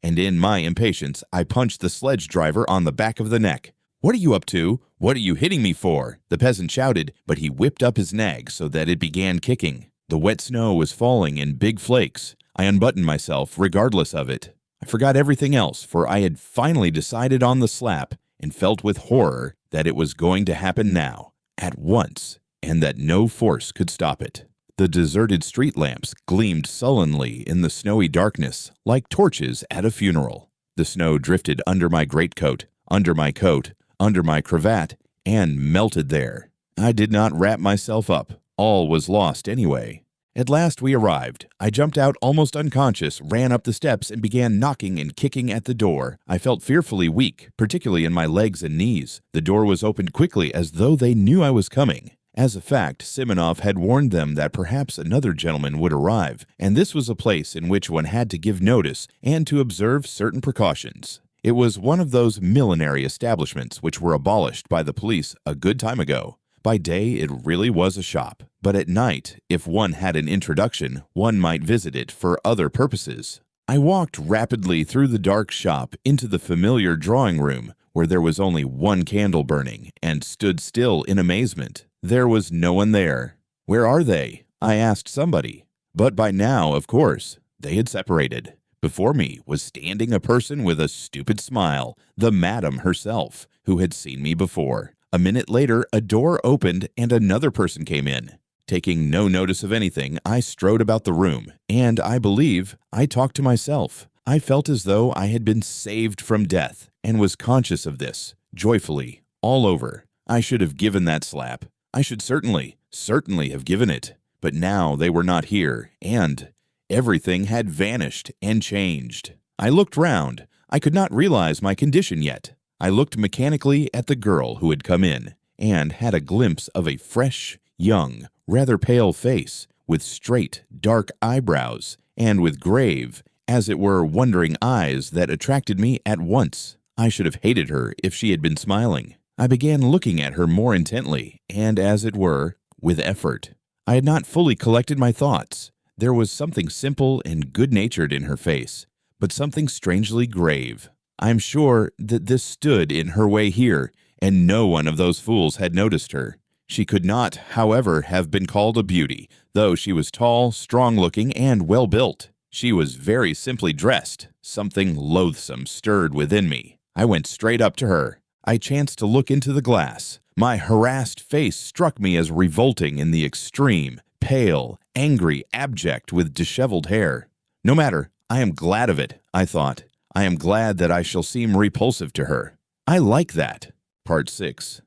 And in my impatience, I punched the sledge driver on the back of the neck. "What are you up to? What are you hitting me for?" the peasant shouted, but he whipped up his nag so that it began kicking. The wet snow was falling in big flakes. I unbuttoned myself, regardless of it. I forgot everything else, for I had finally decided on the slap, and felt with horror that it was going to happen now, at once, and that no force could stop it. The deserted street lamps gleamed sullenly in the snowy darkness, like torches at a funeral. The snow drifted under my greatcoat, under my coat, under my cravat, and melted there. I did not wrap myself up. All was lost anyway. At last we arrived. I jumped out almost unconscious, ran up the steps, and began knocking and kicking at the door. I felt fearfully weak, particularly in my legs and knees. The door was opened quickly, as though they knew I was coming. As a fact, Simonov had warned them that perhaps another gentleman would arrive, and this was a place in which one had to give notice and to observe certain precautions. It was one of those millinery establishments which were abolished by the police a good time ago. By day, it really was a shop, but at night, if one had an introduction, one might visit it for other purposes. I walked rapidly through the dark shop into the familiar drawing room, where there was only one candle burning, and stood still in amazement. There was no one there. "Where are they?" I asked somebody. But by now, of course, they had separated. Before me was standing a person with a stupid smile, the madam herself, who had seen me before. A minute later, a door opened and another person came in. Taking no notice of anything, I strode about the room, and I believe I talked to myself. I felt as though I had been saved from death, and was conscious of this, joyfully, all over. I should have given that slap. I should certainly have given it. But now they were not here, and everything had vanished and changed. I looked round. I could not realize my condition yet. I looked mechanically at the girl who had come in, and had a glimpse of a fresh, young, rather pale face, with straight, dark eyebrows, and with grave, as it were, wondering eyes that attracted me at once. I should have hated her if she had been smiling. I began looking at her more intently, and, as it were, with effort. I had not fully collected my thoughts. There was something simple and good-natured in her face, but something strangely grave. I am sure that this stood in her way here, and no one of those fools had noticed her. She could not, however, have been called a beauty, though she was tall, strong-looking, and well-built. She was very simply dressed. Something loathsome stirred within me. I went straight up to her. I chanced to look into the glass. My harassed face struck me as revolting in the extreme, pale, angry, abject, with disheveled hair. No matter, I am glad of it, I thought. I am glad that I shall seem repulsive to her. I like that. Part 6.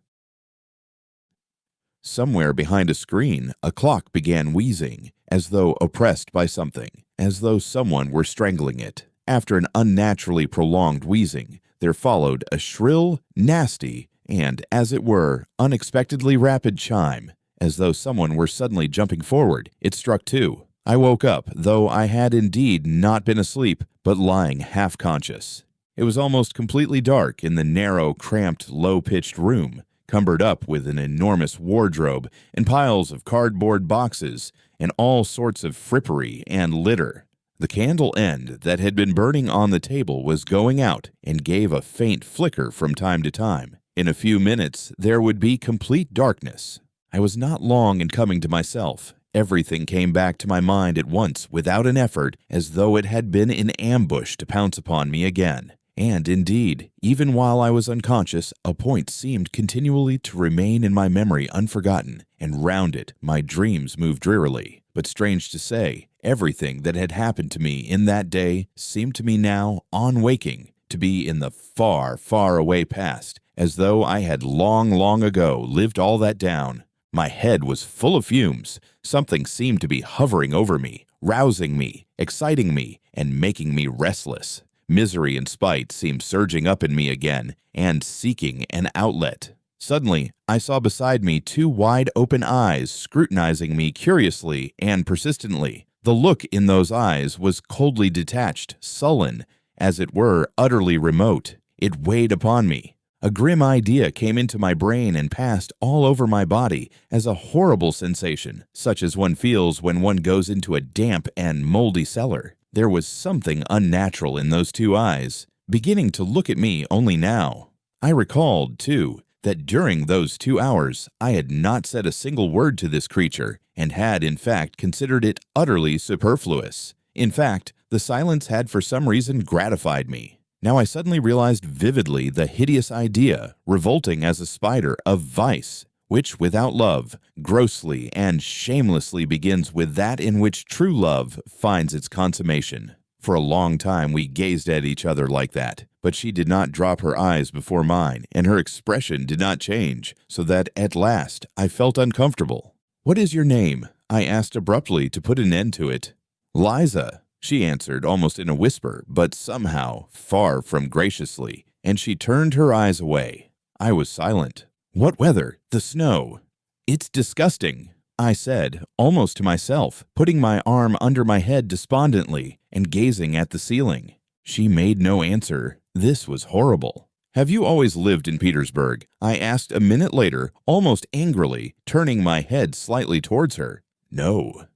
Somewhere behind a screen, a clock began wheezing, as though oppressed by something, as though someone were strangling it. After an unnaturally prolonged wheezing, there followed a shrill, nasty, and, as it were, unexpectedly rapid chime, as though someone were suddenly jumping forward. It struck 2. I woke up, though I had indeed not been asleep, but lying half-conscious. It was almost completely dark in the narrow, cramped, low-pitched room, cumbered up with an enormous wardrobe and piles of cardboard boxes and all sorts of frippery and litter. The candle end that had been burning on the table was going out and gave a faint flicker from time to time. In a few minutes there would be complete darkness. I was not long in coming to myself, Everything came back to my mind at once without an effort, as though it had been in ambush to pounce upon me again. And indeed, even while I was unconscious, a point seemed continually to remain in my memory unforgotten, and round it my dreams moved drearily. But strange to say, everything that had happened to me in that day seemed to me now, on waking, to be in the far, far away past, as though I had long, long ago lived all that down. My head was full of fumes. Something seemed to be hovering over me, rousing me, exciting me, and making me restless. Misery and spite seemed surging up in me again and seeking an outlet. Suddenly, I saw beside me two wide-open eyes scrutinizing me curiously and persistently. The look in those eyes was coldly detached, sullen, as it were, utterly remote. It weighed upon me. A grim idea came into my brain and passed all over my body as a horrible sensation, such as one feels when one goes into a damp and moldy cellar. There was something unnatural in those two eyes, beginning to look at me only now. I recalled, too, that during those 2 hours I had not said a single word to this creature, and had, in fact, considered it utterly superfluous. In fact, the silence had for some reason gratified me. Now I suddenly realized vividly the hideous idea, revolting as a spider, of vice, which without love, grossly and shamelessly begins with that in which true love finds its consummation. For a long time we gazed at each other like that, but she did not drop her eyes before mine, and her expression did not change, so that at last I felt uncomfortable. "What is your name?" I asked abruptly to put an end to it. "Liza," she answered almost in a whisper, but somehow far from graciously, and she turned her eyes away. I was silent. "What weather? The snow." "It's disgusting," I said, almost to myself, putting my arm under my head despondently and gazing at the ceiling. She made no answer. This was horrible. "Have you always lived in Petersburg?" I asked a minute later, almost angrily, turning my head slightly towards her. "No."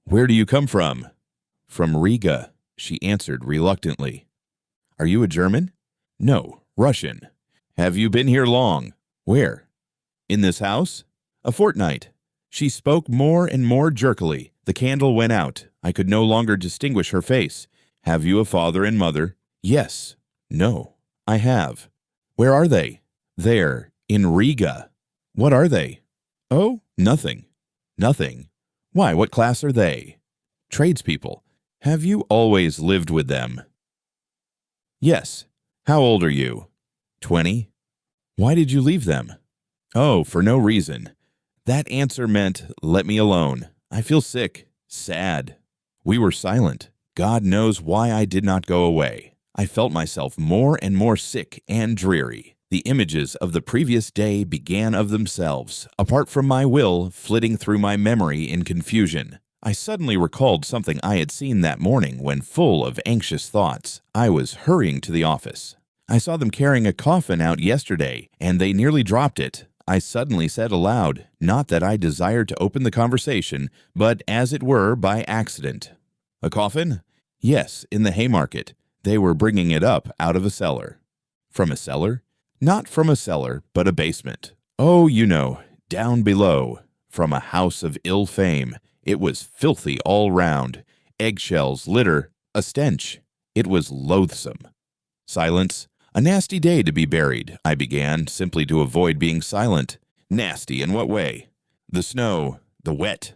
"Where do you come from?" "From Riga," she answered reluctantly. "Are you a German?" "No, Russian." "Have you been here long?" "Where?" "In this house?" "A fortnight." She spoke more and more jerkily. The candle went out. I could no longer distinguish her face. "Have you a father and mother?" "Yes." "No." "I have." "Where are they?" "There, in Riga." "What are they?" "Oh, nothing." "Nothing? Why, what class are they?" "Tradespeople." "Have you always lived with them?" "Yes." "How old are you?" 20. "Why did you leave them?" "Oh, for no reason." That answer meant, let me alone. I feel sick, sad. We were silent. God knows why I did not go away. I felt myself more and more sick and dreary. The images of the previous day began of themselves, apart from my will, flitting through my memory in confusion. I suddenly recalled something I had seen that morning when, full of anxious thoughts, I was hurrying to the office. I saw them carrying a coffin out yesterday, and they nearly dropped it. I suddenly said aloud, not that I desired to open the conversation, but as it were by accident. "A coffin?" "Yes, in the Haymarket. They were bringing it up out of a cellar." "From a cellar?" "Not from a cellar, but a basement. Oh, you know, down below. From a house of ill fame. It was filthy all round. Eggshells, litter, a stench. It was loathsome." Silence. "A nasty day to be buried," I began, simply to avoid being silent. "Nasty in what way?" "The snow, the wet."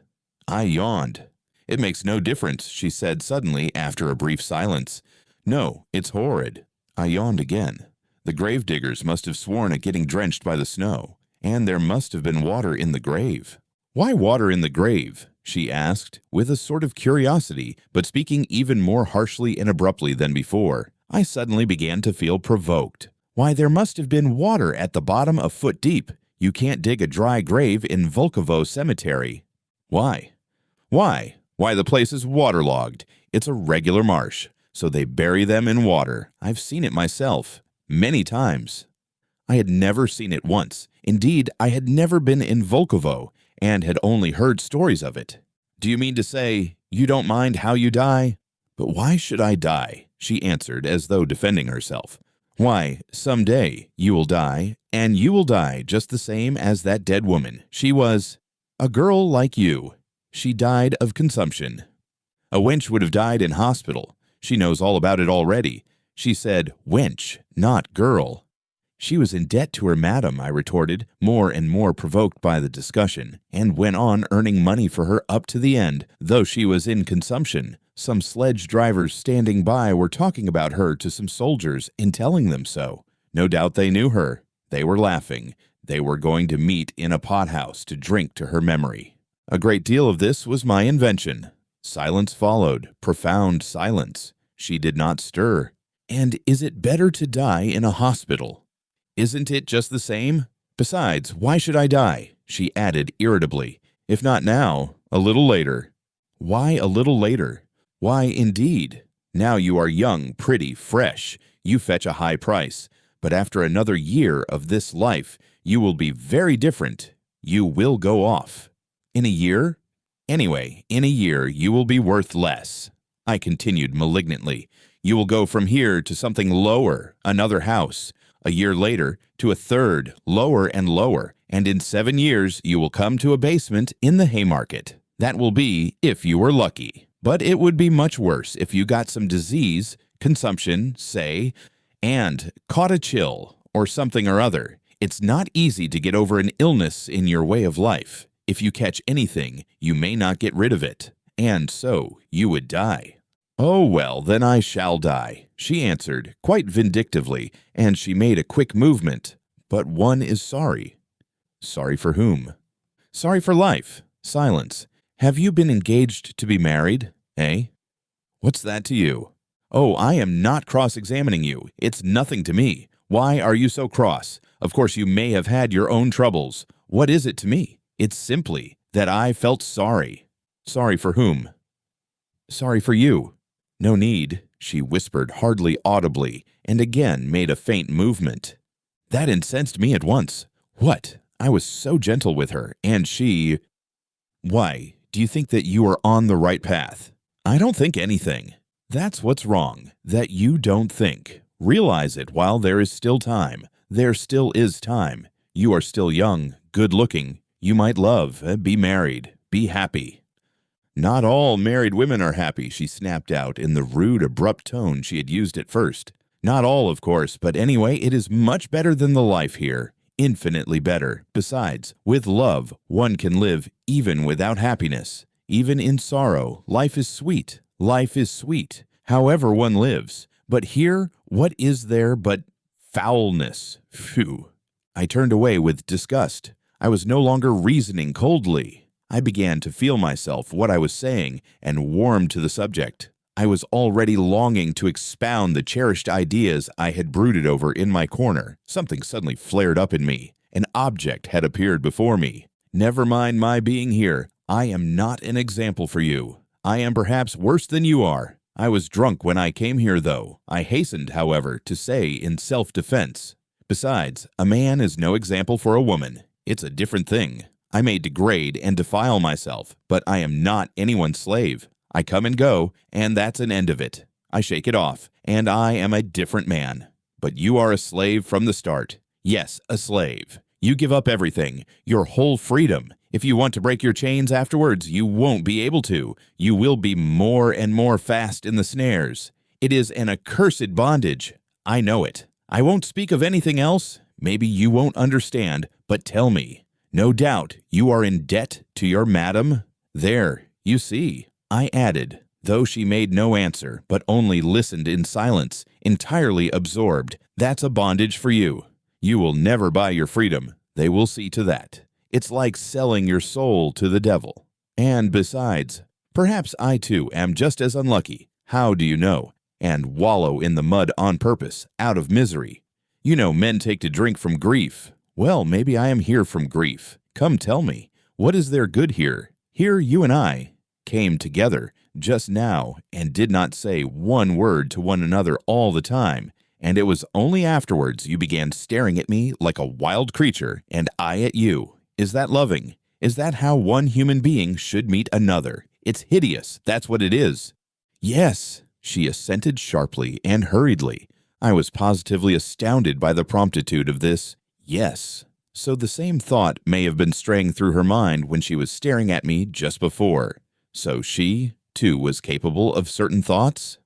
I yawned. "It makes no difference," she said suddenly after a brief silence. "No, it's horrid." I yawned again. "The grave-diggers must have sworn at getting drenched by the snow, and there must have been water in the grave." "Why water in the grave?" she asked, with a sort of curiosity, but speaking even more harshly and abruptly than before. I suddenly began to feel provoked. "Why, there must have been water at the bottom a foot deep. You can't dig a dry grave in Volkovo Cemetery." "Why?" "Why? Why, the place is waterlogged. It's a regular marsh. So they bury them in water. I've seen it myself. Many times." I had never seen it once. Indeed, I had never been in Volkovo, and had only heard stories of it. "Do you mean to say you don't mind how you die?" "But why should I die?" she answered, as though defending herself. "Why, some day you will die, and you will die just the same as that dead woman. She was a girl like you." She died of consumption. A wench would have died in hospital. She knows all about it already. She said wench, not girl. She was in debt to her madam, I retorted, more and more provoked by the discussion, and went on earning money for her up to the end, though she was in consumption. Some sledge drivers standing by were talking about her to some soldiers and telling them so. No doubt they knew her. They were laughing. They were going to meet in a pothouse to drink to her memory. A great deal of this was my invention. Silence followed, profound silence. She did not stir. And is it better to die in a hospital? Isn't it just the same? Besides, why should I die? She added irritably. If not now, a little later. Why a little later? Why, indeed. Now you are young, pretty, fresh. You fetch a high price. But after another year of this life, you will be very different. You will go off. In a year? Anyway, in a year you will be worth less. I continued malignantly. You will go from here to something lower, another house. A year later, to a third, lower and lower. And in 7 years, you will come to a basement in the Haymarket. That will be if you were lucky. But it would be much worse if you got some disease, consumption, say, and caught a chill or something or other. It's not easy to get over an illness in your way of life. If you catch anything, you may not get rid of it, and so you would die. Oh, well, then I shall die, she answered, quite vindictively, and she made a quick movement. But one is sorry. Sorry for whom? Sorry for life. Silence. Have you been engaged to be married, eh? What's that to you? Oh, I am not cross-examining you. It's nothing to me. Why are you so cross? Of course you may have had your own troubles. What is it to me? It's simply that I felt sorry. Sorry for whom? Sorry for you. No need, she whispered hardly audibly, and again made a faint movement. That incensed me at once. What? I was so gentle with her, and she… Why, do you think that you are on the right path? I don't think anything. That's what's wrong, that you don't think. Realize it while there is still time. There still is time. You are still young, good-looking. You might love, be married, be happy. Not all married women are happy, she snapped out in the rude, abrupt tone she had used at first. Not all, of course, but anyway, it is much better than the life here. Infinitely better. Besides, with love, one can live even without happiness. Even in sorrow, life is sweet. Life is sweet, however one lives. But here, what is there but foulness? Phew. I turned away with disgust. I was no longer reasoning coldly. I began to feel myself what I was saying and warmed to the subject. I was already longing to expound the cherished ideas I had brooded over in my corner. Something suddenly flared up in me. An object had appeared before me. Never mind my being here. I am not an example for you. I am perhaps worse than you are. I was drunk when I came here, though. I hastened, however, to say in self-defense. Besides, a man is no example for a woman. It's a different thing. I may degrade and defile myself, but I am not anyone's slave. I come and go, and that's an end of it. I shake it off, and I am a different man. But you are a slave from the start. Yes, a slave. You give up everything, your whole freedom. If you want to break your chains afterwards, you won't be able to. You will be more and more fast in the snares. It is an accursed bondage. I know it. I won't speak of anything else. Maybe you won't understand, but tell me. No doubt you are in debt to your madam? There, you see, I added, though she made no answer, but only listened in silence, entirely absorbed. That's a bondage for you. You will never buy your freedom. They will see to that. It's like selling your soul to the devil. And besides, perhaps I too am just as unlucky. How do you know? And wallow in the mud on purpose, out of misery. You know men take to drink from grief. Well, maybe I am here from grief. Come tell me, what is there good here? Here you and I came together just now and did not say one word to one another all the time. And it was only afterwards you began staring at me like a wild creature, and I at you. Is that loving? Is that how one human being should meet another? It's hideous, that's what it is. Yes, she assented sharply and hurriedly. I was positively astounded by the promptitude of this. Yes. So the same thought may have been straying through her mind when she was staring at me just before. So she, too, was capable of certain thoughts?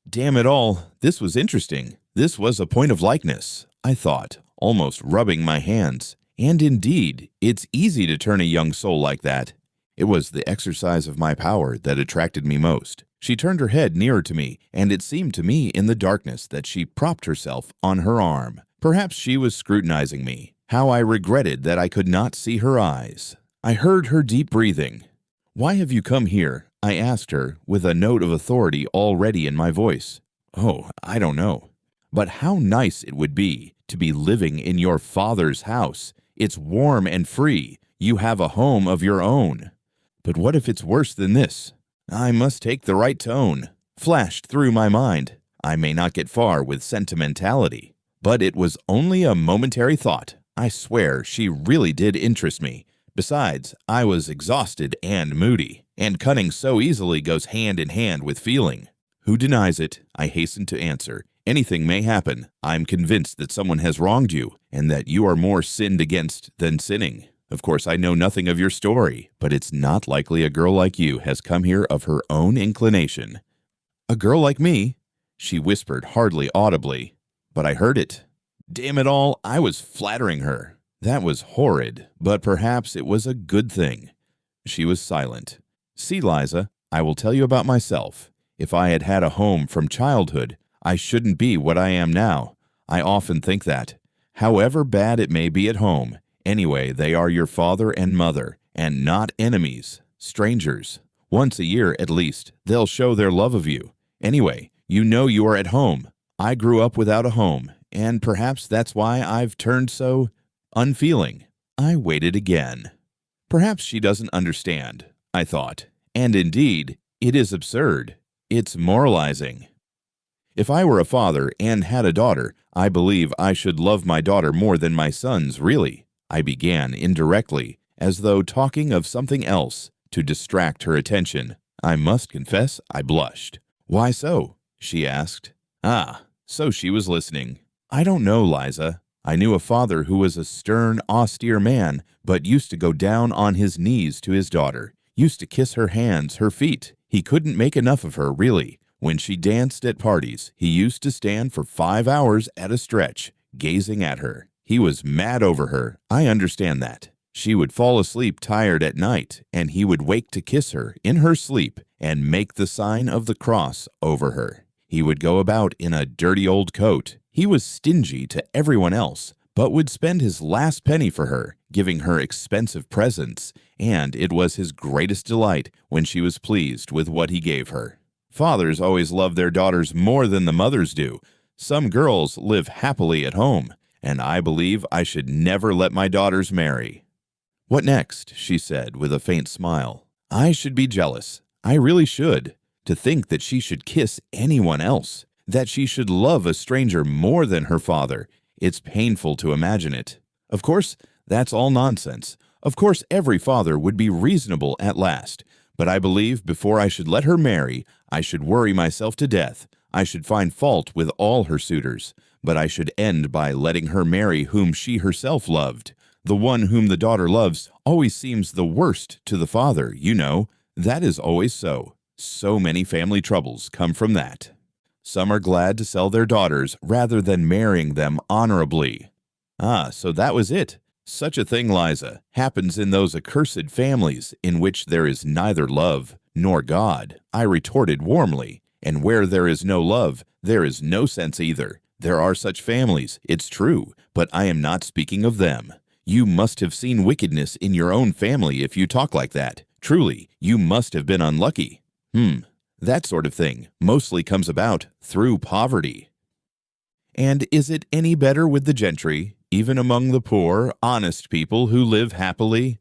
Damn it all, this was interesting. This was a point of likeness, I thought, almost rubbing my hands. And indeed, it's easy to turn a young soul like that. It was the exercise of my power that attracted me most. She turned her head nearer to me, and it seemed to me in the darkness that she propped herself on her arm. Perhaps she was scrutinizing me. How I regretted that I could not see her eyes. I heard her deep breathing. "Why have you come here?" I asked her, with a note of authority already in my voice. "Oh, I don't know. But how nice it would be to be living in your father's house. It's warm and free. You have a home of your own." But what if it's worse than this? I must take the right tone. Flashed through my mind. I may not get far with sentimentality. But it was only a momentary thought. I swear she really did interest me. Besides, I was exhausted and moody, and cunning so easily goes hand in hand with feeling. "Who denies it?" I hastened to answer. "Anything may happen. I'm convinced that someone has wronged you, and that you are more sinned against than sinning. Of course, I know nothing of your story, but it's not likely a girl like you has come here of her own inclination." "A girl like me?" she whispered hardly audibly. But I heard it. Damn it all, I was flattering her. That was horrid, but perhaps it was a good thing. She was silent. "See, Liza, I will tell you about myself. If I had had a home from childhood, I shouldn't be what I am now. I often think that. However bad it may be at home, anyway, they are your father and mother, and not enemies, strangers. Once a year, at least, they'll show their love of you. Anyway, you know you are at home. I grew up without a home, and perhaps that's why I've turned so unfeeling." I waited again. Perhaps she doesn't understand, I thought. And indeed, it is absurd. It's moralizing. If I were a father and had a daughter, I believe I should love my daughter more than my sons, really. I began indirectly, as though talking of something else, to distract her attention. I must confess I blushed. "Why so?" she asked. Ah, so she was listening. "I don't know, Liza. I knew a father who was a stern, austere man, but used to go down on his knees to his daughter, used to kiss her hands, her feet. He couldn't make enough of her, really. When she danced at parties, he used to stand for 5 hours at a stretch, gazing at her. He was mad over her. I understand that. She would fall asleep tired at night, and he would wake to kiss her in her sleep and make the sign of the cross over her. He would go about in a dirty old coat. He was stingy to everyone else, but would spend his last penny for her, giving her expensive presents, and it was his greatest delight when she was pleased with what he gave her. Fathers always love their daughters more than the mothers do. Some girls live happily at home, and I believe I should never let my daughters marry." "What next?" she said with a faint smile. "I should be jealous. I really should. To think that she should kiss anyone else, that she should love a stranger more than her father. It's painful to imagine it. Of course, that's all nonsense. Of course, every father would be reasonable at last. But I believe before I should let her marry, I should worry myself to death. I should find fault with all her suitors. But I should end by letting her marry whom she herself loved. The one whom the daughter loves always seems the worst to the father, you know. That is always so. So many family troubles come from that. Some are glad to sell their daughters rather than marrying them honorably." Ah, so that was it. Such a thing, Liza, happens in those accursed families in which there is neither love nor God, I retorted warmly. And where there is no love, there is no sense either. There are such families, it's true, but I am not speaking of them. You must have seen wickedness in your own family if you talk like that. Truly, you must have been unlucky. That sort of thing mostly comes about through poverty. And is it any better with the gentry, even among the poor, honest people who live happily?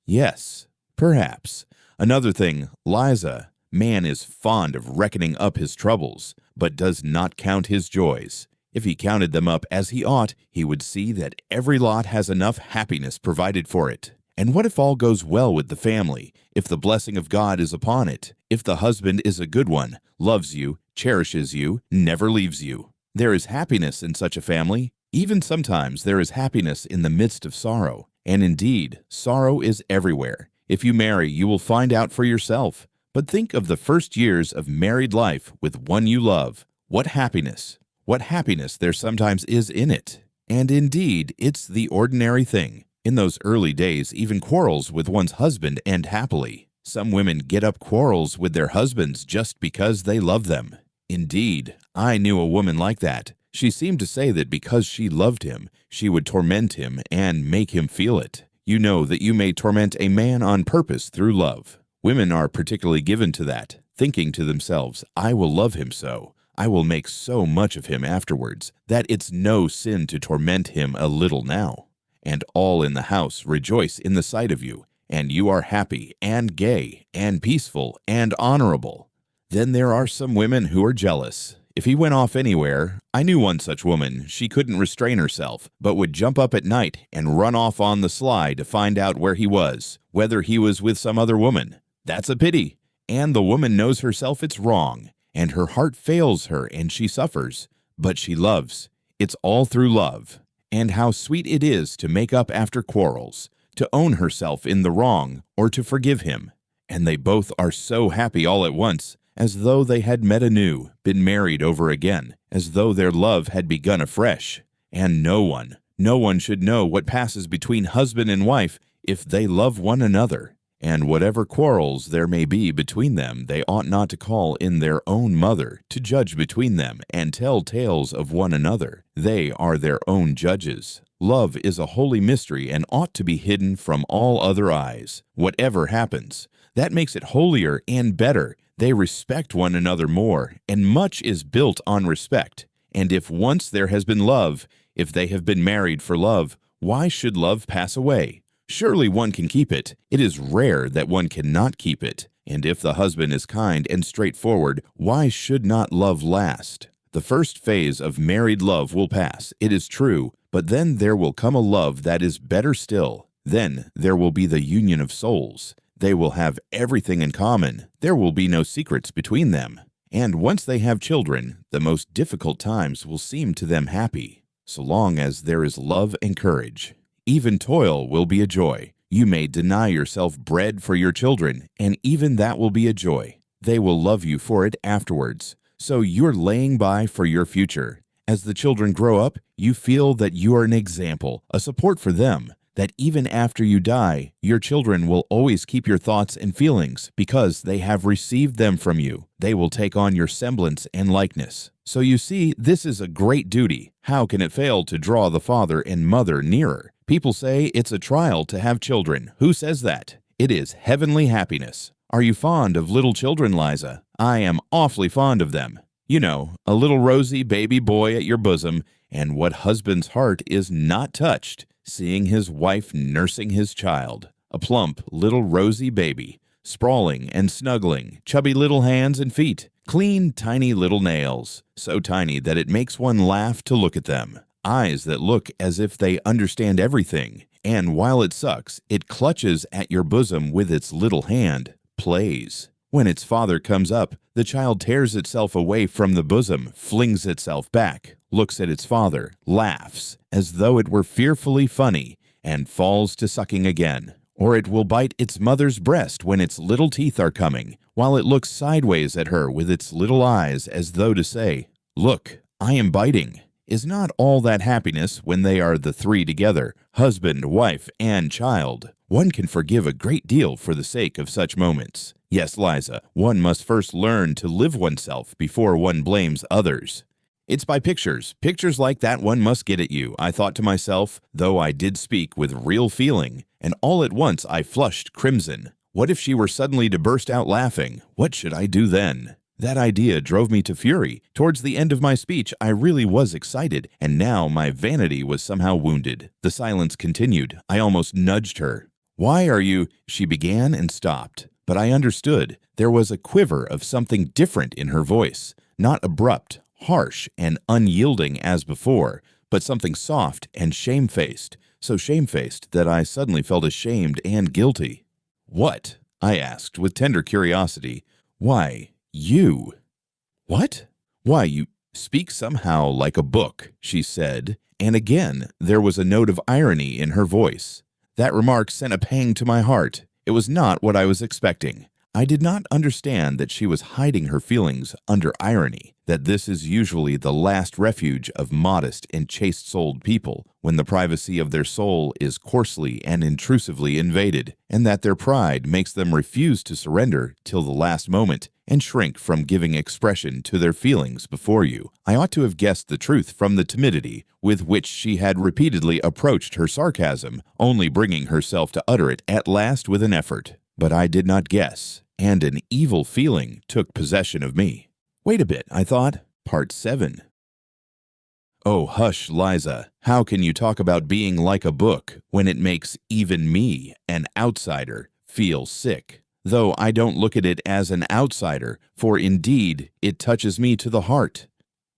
Yes, perhaps. Another thing, Liza, man is fond of reckoning up his troubles, but does not count his joys. If he counted them up as he ought, he would see that every lot has enough happiness provided for it. And what if all goes well with the family, if the blessing of God is upon it, if the husband is a good one, loves you, cherishes you, never leaves you? There is happiness in such a family, Even sometimes there is happiness in the midst of sorrow, and indeed, sorrow is everywhere. If you marry, you will find out for yourself. But think of the first years of married life with one you love. What happiness there sometimes is in it. And indeed, it's the ordinary thing. In those early days, even quarrels with one's husband end happily. Some women get up quarrels with their husbands just because they love them. Indeed, I knew a woman like that. She seemed to say that because she loved him, she would torment him and make him feel it. You know that you may torment a man on purpose through love. Women are particularly given to that, thinking to themselves, I will love him so. I will make so much of him afterwards that it's no sin to torment him a little now. And all in the house rejoice in the sight of you, and you are happy and gay and peaceful and honorable. Then there are some women who are jealous. If he went off anywhere, I knew one such woman, she couldn't restrain herself, but would jump up at night and run off on the sly to find out where he was, whether he was with some other woman. That's a pity. And the woman knows herself it's wrong, and her heart fails her and she suffers. But she loves. It's all through love. And how sweet it is to make up after quarrels, to own herself in the wrong, or to forgive him. And they both are so happy all at once, as though they had met anew, been married over again, as though their love had begun afresh. And no one should know what passes between husband and wife if they love one another. And whatever quarrels there may be between them, they ought not to call in their own mother to judge between them and tell tales of one another. They are their own judges. Love is a holy mystery and ought to be hidden from all other eyes. Whatever happens, that makes it holier and better. They respect one another more, and much is built on respect. And if once there has been love, if they have been married for love, why should love pass away? Surely one can keep it. It is rare that one cannot keep it. And if the husband is kind and straightforward, why should not love last? The first phase of married love will pass, it is true, but then there will come a love that is better still. Then there will be the union of souls. They will have everything in common. There will be no secrets between them. And once they have children, the most difficult times will seem to them happy, so long as there is love and courage. Even toil will be a joy. You may deny yourself bread for your children, and even that will be a joy. They will love you for it afterwards. So you're laying by for your future. As the children grow up, you feel that you are an example, a support for them, that even after you die, your children will always keep your thoughts and feelings because they have received them from you. They will take on your semblance and likeness. So you see, this is a great duty. How can it fail to draw the father and mother nearer? People say it's a trial to have children. Who says that? It is heavenly happiness. Are you fond of little children, Liza? I am awfully fond of them. You know, a little rosy baby boy at your bosom, and what husband's heart is not touched, seeing his wife nursing his child, a plump little rosy baby, sprawling and snuggling, chubby little hands and feet, clean tiny little nails, so tiny that it makes one laugh to look at them, eyes that look as if they understand everything, and while it sucks, it clutches at your bosom with its little hand, plays. When its father comes up, the child tears itself away from the bosom, flings itself back, looks at its father, laughs, as though it were fearfully funny, and falls to sucking again. Or it will bite its mother's breast when its little teeth are coming, while it looks sideways at her with its little eyes as though to say, "Look, I am biting." Is not all that happiness when they are the three together, husband, wife, and child? One can forgive a great deal for the sake of such moments. Yes, Liza, one must first learn to live oneself before one blames others. It's by pictures like that one must get at you, I thought to myself, though I did speak with real feeling, and all at once I flushed crimson. What if she were suddenly to burst out laughing? What should I do then? That idea drove me to fury. Towards the end of my speech, I really was excited, and now my vanity was somehow wounded. The silence continued. I almost nudged her. "Why are you—" she began and stopped. But I understood. There was a quiver of something different in her voice, not abrupt, harsh, and unyielding as before, but something soft and shamefaced, so shamefaced that I suddenly felt ashamed and guilty. "What?" I asked with tender curiosity. "Why, you." "What?" "Why, you Speak somehow like a book, she said, and again there was a note of irony in her voice. That remark sent a pang to my heart. It was not what I was expecting. I did not understand that she was hiding her feelings under irony, that this is usually the last refuge of modest and chaste-souled people when the privacy of their soul is coarsely and intrusively invaded, and that their pride makes them refuse to surrender till the last moment and shrink from giving expression to their feelings before you. I ought to have guessed the truth from the timidity with which she had repeatedly approached her sarcasm, only bringing herself to utter it at last with an effort. But I did not guess, and an evil feeling took possession of me. Wait a bit, I thought. Part 7. Oh, hush, Liza. How can you talk about being like a book when it makes even me, an outsider, feel sick? Though I don't look at it as an outsider, for indeed it touches me to the heart.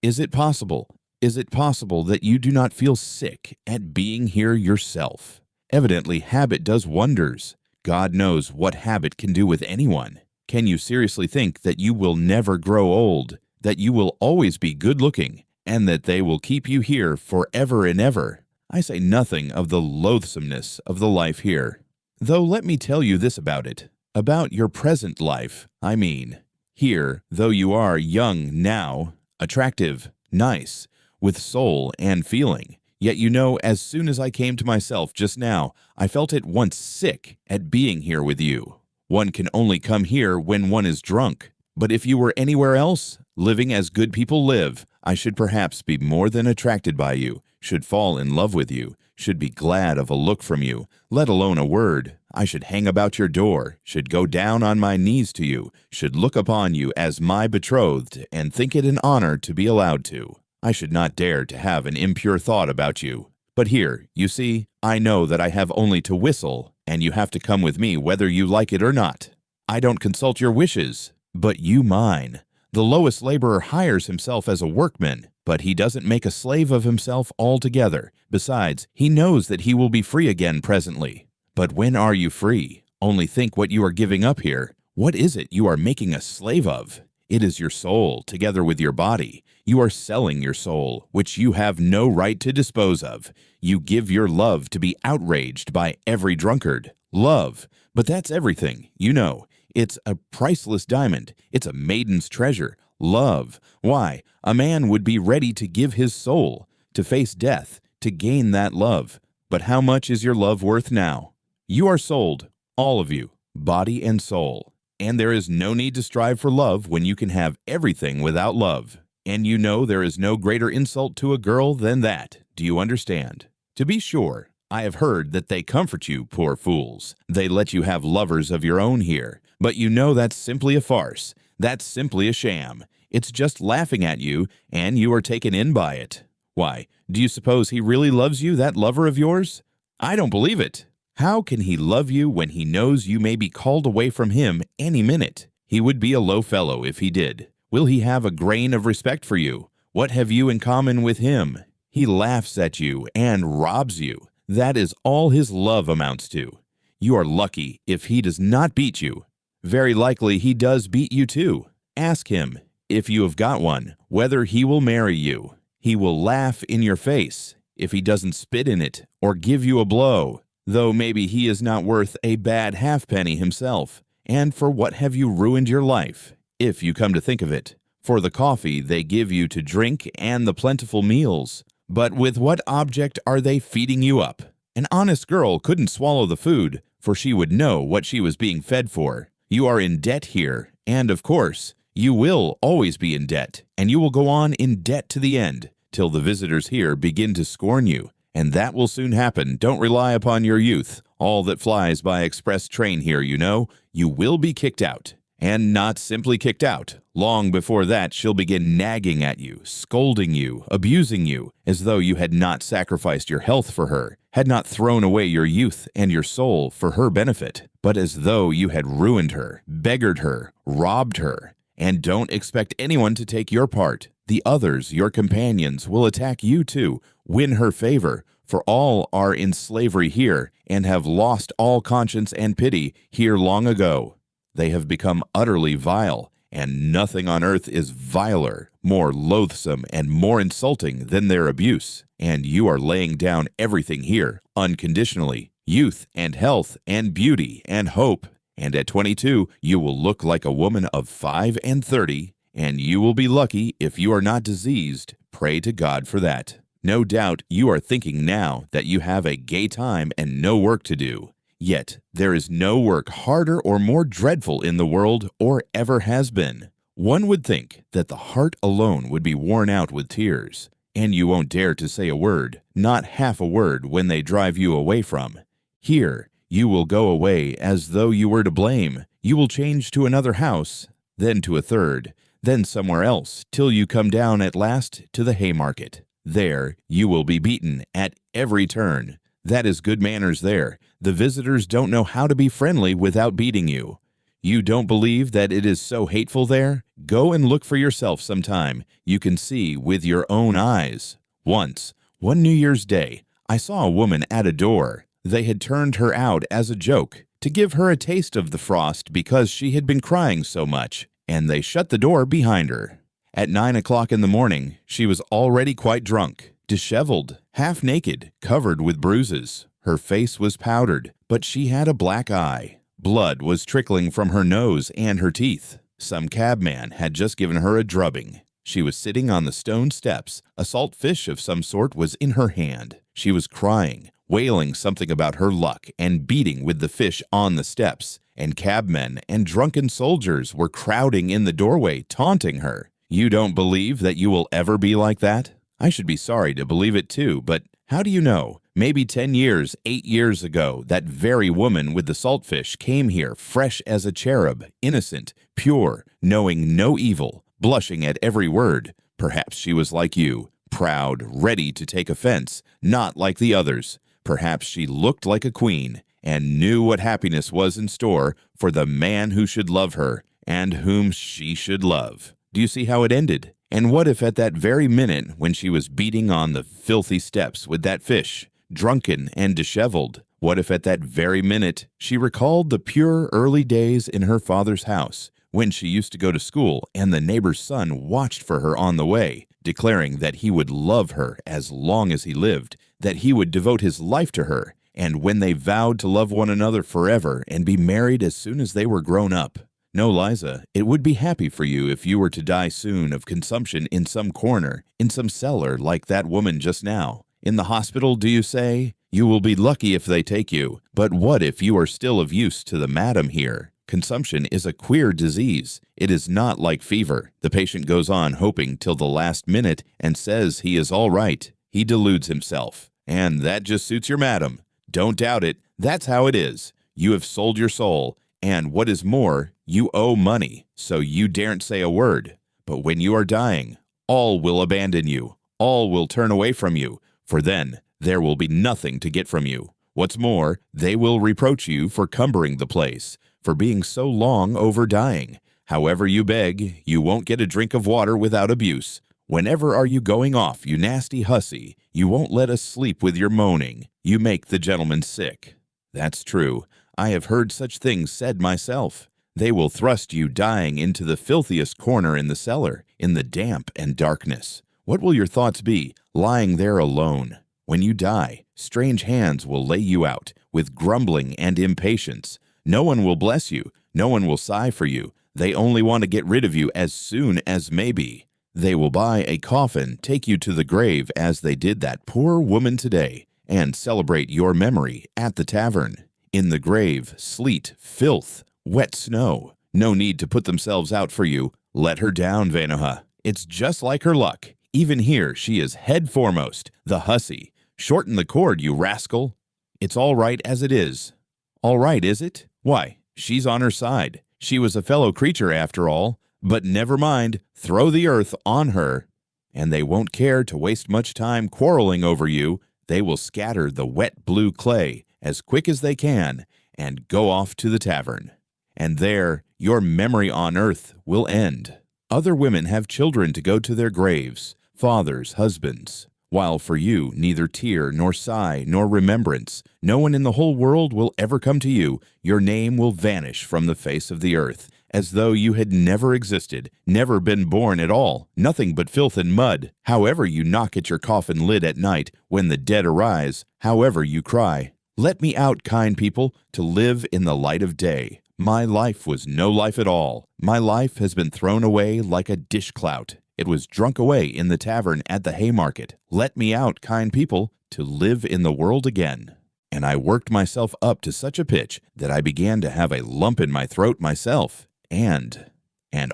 Is it possible that you do not feel sick at being here yourself? Evidently, habit does wonders. God knows what habit can do with anyone. Can you seriously think that you will never grow old, that you will always be good-looking, and that they will keep you here forever and ever? I say nothing of the loathsomeness of the life here. Though let me tell you this about it, about your present life, I mean. Here, though you are young now, attractive, nice, with soul and feeling, yet you know, as soon as I came to myself just now, I felt at once sick at being here with you. One can only come here when one is drunk. But if you were anywhere else, living as good people live, I should perhaps be more than attracted by you, should fall in love with you, should be glad of a look from you, let alone a word. I should hang about your door, should go down on my knees to you, should look upon you as my betrothed, and think it an honor to be allowed to. I should not dare to have an impure thought about you. But here, you see, I know that I have only to whistle, and you have to come with me whether you like it or not. I don't consult your wishes, but you mine. The lowest laborer hires himself as a workman, but he doesn't make a slave of himself altogether. Besides, he knows that he will be free again presently. But when are you free? Only think what you are giving up here. What is it you are making a slave of? It is your soul, together with your body. You are selling your soul, which you have no right to dispose of. You give your love to be outraged by every drunkard. Love, but that's everything, you know. It's a priceless diamond. It's a maiden's treasure. Love. Why, a man would be ready to give his soul, to face death, to gain that love. But how much is your love worth now? You are sold, all of you, body and soul. And there is no need to strive for love when you can have everything without love. And you know there is no greater insult to a girl than that. Do you understand? To be sure, I have heard that they comfort you, poor fools. They let you have lovers of your own here. But you know that's simply a farce. That's simply a sham. It's just laughing at you, and you are taken in by it. Why, do you suppose he really loves you, that lover of yours? I don't believe it. How can he love you when he knows you may be called away from him any minute? He would be a low fellow if he did. Will he have a grain of respect for you? What have you in common with him? He laughs at you and robs you. That is all his love amounts to. You are lucky if he does not beat you. Very likely he does beat you too. Ask him, if you have got one, whether he will marry you. He will laugh in your face if he doesn't spit in it or give you a blow, though maybe he is not worth a bad halfpenny himself. And for what have you ruined your life, if you come to think of it? For the coffee they give you to drink and the plentiful meals. But with what object are they feeding you up? An honest girl couldn't swallow the food, for she would know what she was being fed for. You are in debt here, and of course, you will always be in debt, and you will go on in debt to the end, till the visitors here begin to scorn you, and that will soon happen. Don't rely upon your youth, all that flies by express train here, you know. You will be kicked out, and not simply kicked out. Long before that, she'll begin nagging at you, scolding you, abusing you, as though you had not sacrificed your health for her, had not thrown away your youth and your soul for her benefit, but as though you had ruined her, beggared her, robbed her. And don't expect anyone to take your part. The others, your companions, will attack you too, win her favor, for all are in slavery here and have lost all conscience and pity here long ago. They have become utterly vile, and nothing on earth is viler, more loathsome, and more insulting than their abuse. And you are laying down everything here, unconditionally, youth and health and beauty and hope. And at 22, you will look like a woman of 5 and 30, and you will be lucky if you are not diseased. Pray to God for that. No doubt you are thinking now that you have a gay time and no work to do. Yet there is no work harder or more dreadful in the world or ever has been. One would think that the heart alone would be worn out with tears, and you won't dare to say a word, not half a word, when they drive you away from. Here, you will go away as though you were to blame. You will change to another house, then to a third, then somewhere else, till you come down at last to the Haymarket. There you will be beaten at every turn. That is good manners there. The visitors don't know how to be friendly without beating you. You don't believe that it is so hateful there? Go and look for yourself sometime. You can see with your own eyes. Once, one New Year's Day, I saw a woman at a door. They had turned her out as a joke, to give her a taste of the frost because she had been crying so much, and they shut the door behind her. At 9 o'clock in the morning, she was already quite drunk, disheveled, half naked, covered with bruises. Her face was powdered, but she had a black eye. Blood was trickling from her nose and her teeth. Some cabman had just given her a drubbing. She was sitting on the stone steps. A salt fish of some sort was in her hand. She was crying, wailing something about her luck, and beating with the fish on the steps. And cabmen and drunken soldiers were crowding in the doorway, taunting her. You don't believe that you will ever be like that? I should be sorry to believe it too, but how do you know? Maybe 10 years, 8 years ago, that very woman with the saltfish came here fresh as a cherub, innocent, pure, knowing no evil, blushing at every word. Perhaps she was like you, proud, ready to take offense, not like the others. Perhaps she looked like a queen and knew what happiness was in store for the man who should love her and whom she should love. Do you see how it ended? And what if at that very minute when she was beating on the filthy steps with that fish, drunken and disheveled, what if at that very minute she recalled the pure early days in her father's house, when she used to go to school and the neighbor's son watched for her on the way, declaring that he would love her as long as he lived, that he would devote his life to her, and when they vowed to love one another forever and be married as soon as they were grown up. No, Liza, it would be happy for you if you were to die soon of consumption in some corner, in some cellar like that woman just now. In the hospital, do you say? You will be lucky if they take you. But what if you are still of use to the madam here? Consumption is a queer disease. It is not like fever. The patient goes on hoping till the last minute and says he is all right. He deludes himself. And that just suits your madam. Don't doubt it. That's how it is. You have sold your soul. And what is more, you owe money, so you daren't say a word. But when you are dying, all will abandon you. All will turn away from you, for then there will be nothing to get from you. What's more, they will reproach you for cumbering the place, for being so long over dying. However you beg, you won't get a drink of water without abuse. Whenever are you going off, you nasty hussy? You won't let us sleep with your moaning. You make the gentleman sick. That's true. I have heard such things said myself. They will thrust you dying into the filthiest corner in the cellar, in the damp and darkness. What will your thoughts be, lying there alone? When you die, strange hands will lay you out, with grumbling and impatience. No one will bless you. No one will sigh for you. They only want to get rid of you as soon as may be. They will buy a coffin, take you to the grave as they did that poor woman today, and celebrate your memory at the tavern. In the grave, sleet, filth, wet snow. No need to put themselves out for you. Let her down, Vanoha. It's just like her luck. Even here she is head foremost, the hussy. Shorten the cord, you rascal. It's all right as it is. All right, is it? Why, she's on her side. She was a fellow creature after all. But never mind, throw the earth on her. And they won't care to waste much time quarreling over you. They will scatter the wet blue clay as quick as they can and go off to the tavern. And there your memory on earth will end. Other women have children to go to their graves, fathers, husbands, while for you neither tear nor sigh nor remembrance. No one in the whole world will ever come to you. Your name will vanish from the face of the earth, as though you had never existed, never been born at all, nothing but filth and mud. However you knock at your coffin lid at night when the dead arise, however you cry, "Let me out, kind people, to live in the light of day. My life was no life at all. My life has been thrown away like a dishclout. It was drunk away in the tavern at the Haymarket. Let me out, kind people, to live in the world again." And I worked myself up to such a pitch that I began to have a lump in my throat myself. And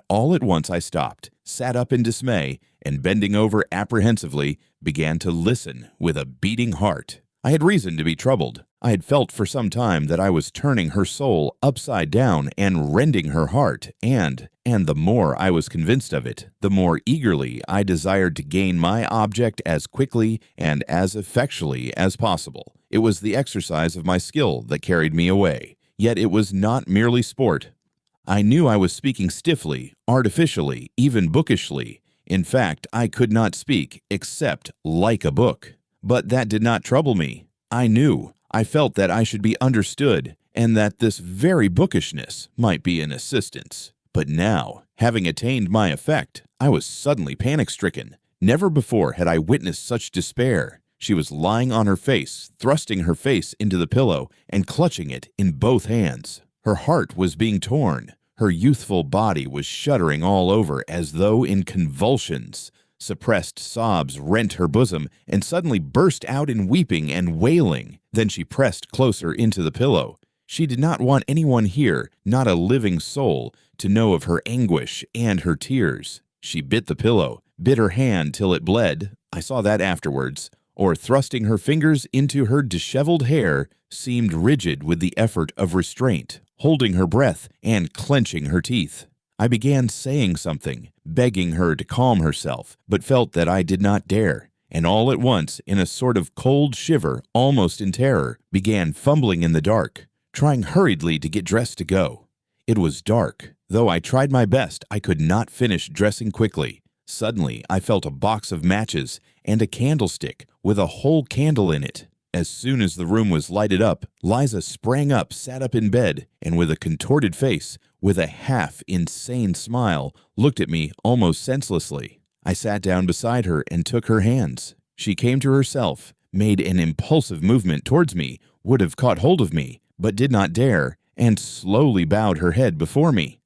all at once I stopped, sat up in dismay, and bending over apprehensively, began to listen with a beating heart. I had reason to be troubled. I had felt for some time that I was turning her soul upside down and rending her heart, and the more I was convinced of it, the more eagerly I desired to gain my object as quickly and as effectually as possible. It was the exercise of my skill that carried me away, yet it was not merely sport. I knew I was speaking stiffly, artificially, even bookishly. In fact, I could not speak except like a book. But that did not trouble me. I felt that I should be understood, and that this very bookishness might be an assistance. But now, having attained my effect, I was suddenly panic-stricken. Never before had I witnessed such despair. She was lying on her face, thrusting her face into the pillow, and clutching it in both hands. Her heart was being torn. Her youthful body was shuddering all over as though in convulsions. Suppressed sobs rent her bosom and suddenly burst out in weeping and wailing. Then she pressed closer into the pillow. She did not want anyone here, not a living soul, to know of her anguish and her tears. She bit the pillow, bit her hand till it bled. I saw that afterwards. Or thrusting her fingers into her disheveled hair, seemed rigid with the effort of restraint, holding her breath and clenching her teeth. I began saying something, begging her to calm herself, but felt that I did not dare, and all at once, in a sort of cold shiver, almost in terror, began fumbling in the dark, trying hurriedly to get dressed to go. It was dark. Though I tried my best, I could not finish dressing quickly. Suddenly, I felt a box of matches and a candlestick with a whole candle in it. As soon as the room was lighted up, Liza sprang up, sat up in bed, and with a contorted face, with a half-insane smile, looked at me almost senselessly. I sat down beside her and took her hands. She came to herself, made an impulsive movement towards me, would have caught hold of me, but did not dare, and slowly bowed her head before me.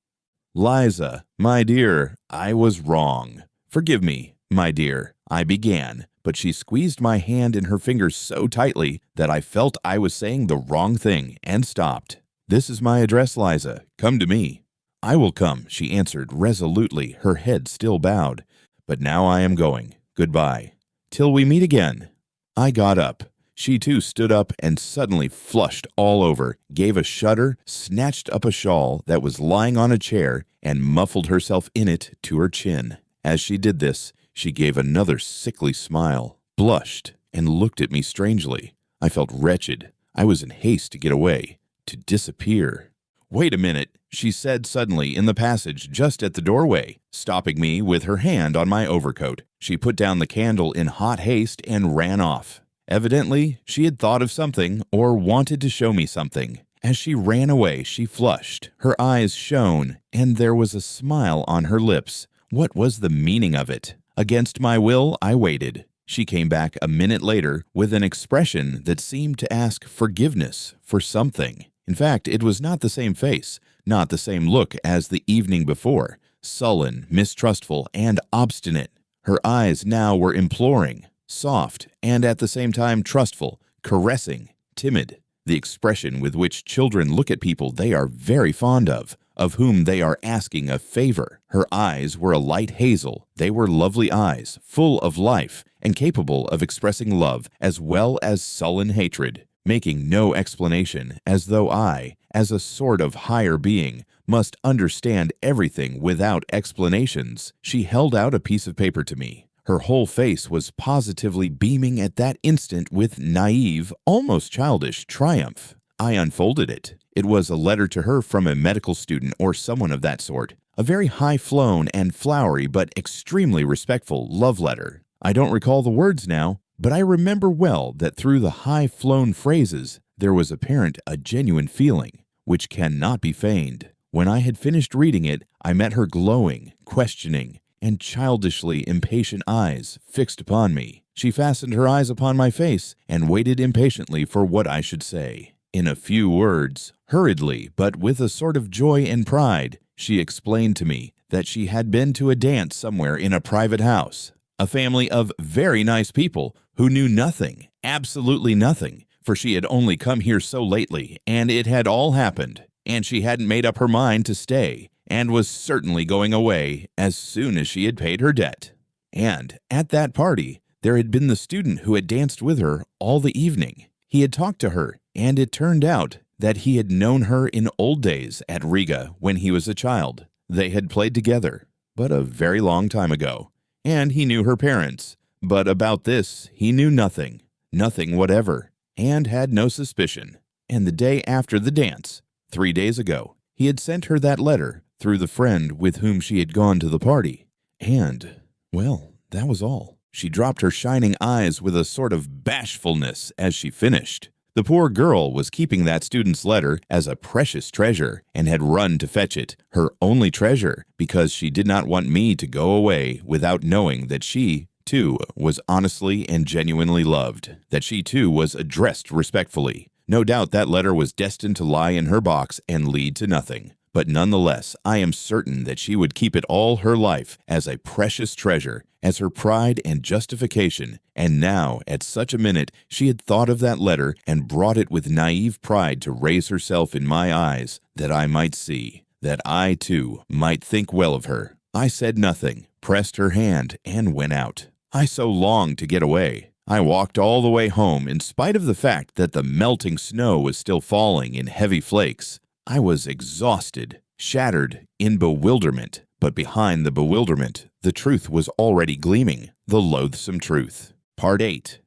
"Liza, my dear, I was wrong. Forgive me, my dear," I began, but she squeezed my hand in her fingers so tightly that I felt I was saying the wrong thing and stopped. "This is my address, Liza. Come to me." "I will come," she answered resolutely, her head still bowed. "But now I am going. Goodbye. Till we meet again." I got up. She too stood up and suddenly flushed all over, gave a shudder, snatched up a shawl that was lying on a chair, and muffled herself in it to her chin. As she did this, she gave another sickly smile, blushed, and looked at me strangely. I felt wretched. I was in haste to get away, to disappear. "Wait a minute," she said suddenly in the passage just at the doorway, stopping me with her hand on my overcoat. She put down the candle in hot haste and ran off. Evidently, she had thought of something or wanted to show me something. As she ran away, she flushed, her eyes shone, and there was a smile on her lips. What was the meaning of it? Against my will, I waited. She came back a minute later with an expression that seemed to ask forgiveness for something. In fact, it was not the same face, not the same look as the evening before, sullen, mistrustful, and obstinate. Her eyes now were imploring, soft, and at the same time trustful, caressing, timid, the expression with which children look at people they are very fond of whom they are asking a favor. Her eyes were a light hazel. They were lovely eyes, full of life, and capable of expressing love as well as sullen hatred, making no explanation, as though I, as a sort of higher being, must understand everything without explanations. She held out a piece of paper to me. Her whole face was positively beaming at that instant with naive, almost childish triumph. I unfolded it. It was a letter to her from a medical student or someone of that sort. A very high-flown and flowery but extremely respectful love letter. I don't recall the words now, but I remember well that through the high-flown phrases there was apparent a genuine feeling, which cannot be feigned. When I had finished reading it, I met her glowing, questioning, and childishly impatient eyes fixed upon me. She fastened her eyes upon my face and waited impatiently for what I should say. In a few words, hurriedly, but with a sort of joy and pride, she explained to me that she had been to a dance somewhere in a private house. A family of very nice people who knew nothing, absolutely nothing, for she had only come here so lately, and it had all happened, and she hadn't made up her mind to stay, and was certainly going away as soon as she had paid her debt. And at that party, there had been the student who had danced with her all the evening. He had talked to her, and it turned out that he had known her in old days at Riga when he was a child. They had played together, but a very long time ago, and he knew her parents. But about this, he knew nothing, nothing whatever, and had no suspicion. And the day after the dance, 3 days ago, he had sent her that letter through the friend with whom she had gone to the party. And, well, that was all. She dropped her shining eyes with a sort of bashfulness as she finished. The poor girl was keeping that student's letter as a precious treasure and had run to fetch it, her only treasure, because she did not want me to go away without knowing that she, too, was honestly and genuinely loved, that she, too, was addressed respectfully. No doubt that letter was destined to lie in her box and lead to nothing. But nonetheless, I am certain that she would keep it all her life as a precious treasure, as her pride and justification. And now, at such a minute, she had thought of that letter and brought it with naive pride to raise herself in my eyes, that I might see, that I, too, might think well of her. I said nothing, pressed her hand, and went out. I so longed to get away. I walked all the way home in spite of the fact that the melting snow was still falling in heavy flakes. I was exhausted, shattered, in bewilderment, but behind the bewilderment, the truth was already gleaming, the loathsome truth. Part 8.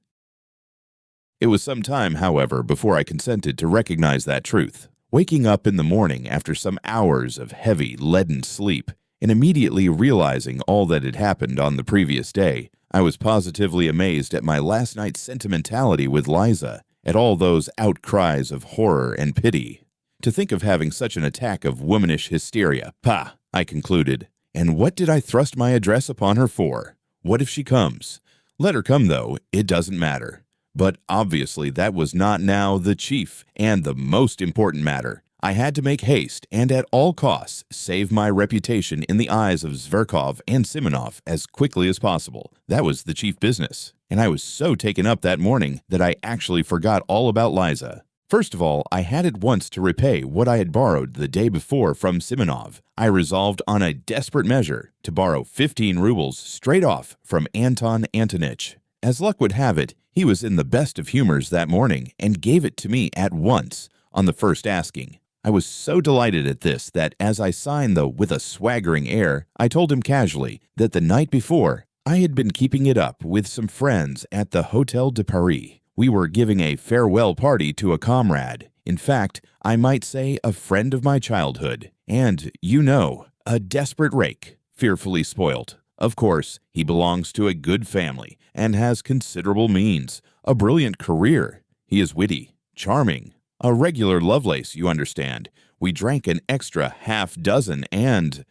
It was some time, however, before I consented to recognize that truth. Waking up in the morning after some hours of heavy, leaden sleep, and immediately realizing all that had happened on the previous day, I was positively amazed at my last night's sentimentality with Liza, at all those outcries of horror and pity. To think of having such an attack of womanish hysteria, pah, I concluded. And what did I thrust my address upon her for? What if she comes? Let her come, though, it doesn't matter. But obviously that was not now the chief and the most important matter. I had to make haste and at all costs save my reputation in the eyes of Zverkov and Simonov as quickly as possible. That was the chief business. And I was so taken up that morning that I actually forgot all about Liza. First of all, I had at once to repay what I had borrowed the day before from Simonov. I resolved on a desperate measure to borrow 15 rubles straight off from Anton Antonitch. As luck would have it, he was in the best of humors that morning and gave it to me at once on the first asking. I was so delighted at this that as I signed with a swaggering air, I told him casually that the night before I had been keeping it up with some friends at the Hotel de Paris. We were giving a farewell party to a comrade, in fact, I might say a friend of my childhood, and, you know, a desperate rake, fearfully spoilt. Of course, he belongs to a good family and has considerable means, a brilliant career. He is witty, charming, a regular Lovelace, you understand. We drank an extra half dozen and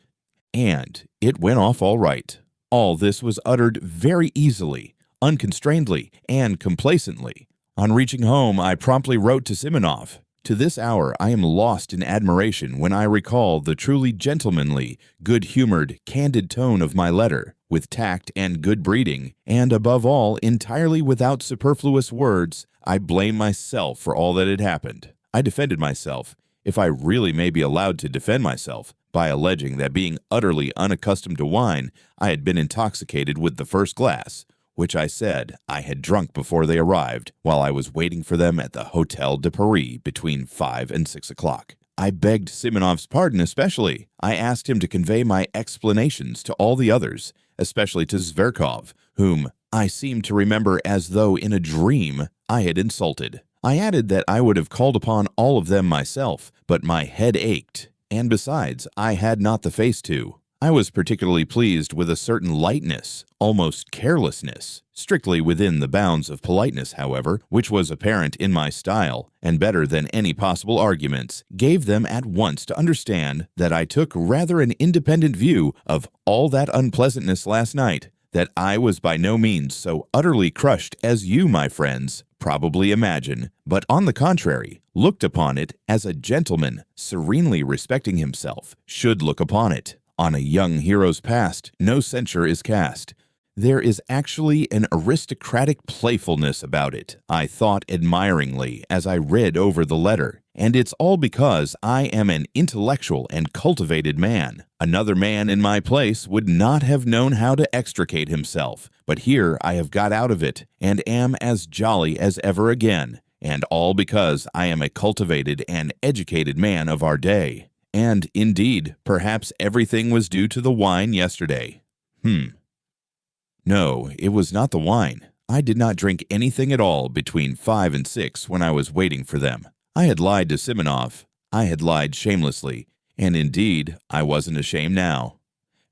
it went off all right. All this was uttered very easily, unconstrainedly, and complacently. On reaching home, I promptly wrote to Simonov. To this hour, I am lost in admiration when I recall the truly gentlemanly, good-humored, candid tone of my letter, with tact and good breeding, and above all, entirely without superfluous words. I blame myself for all that had happened. I defended myself, if I really may be allowed to defend myself, by alleging that being utterly unaccustomed to wine, I had been intoxicated with the first glass, which I said I had drunk before they arrived, while I was waiting for them at the Hotel de Paris between 5 and 6 o'clock. I begged Simonov's pardon especially. I asked him to convey my explanations to all the others, especially to Zverkov, whom I seemed to remember as though in a dream I had insulted. I added that I would have called upon all of them myself, but my head ached, and besides, I had not the face to. I was particularly pleased with a certain lightness, almost carelessness, strictly within the bounds of politeness, however, which was apparent in my style, and better than any possible arguments, gave them at once to understand that I took rather an independent view of all that unpleasantness last night, that I was by no means so utterly crushed as you, my friends, probably imagine, but on the contrary, looked upon it as a gentleman, serenely respecting himself, should look upon it. On a young hero's past, no censure is cast. There is actually an aristocratic playfulness about it, I thought admiringly as I read over the letter. And it's all because I am an intellectual and cultivated man. Another man in my place would not have known how to extricate himself, but here I have got out of it, and am as jolly as ever again, and all because I am a cultivated and educated man of our day. And, indeed, perhaps everything was due to the wine yesterday. No, it was not the wine. I did not drink anything at all between 5 and 6 when I was waiting for them. I had lied to Simonov. I had lied shamelessly, and indeed, I wasn't ashamed now.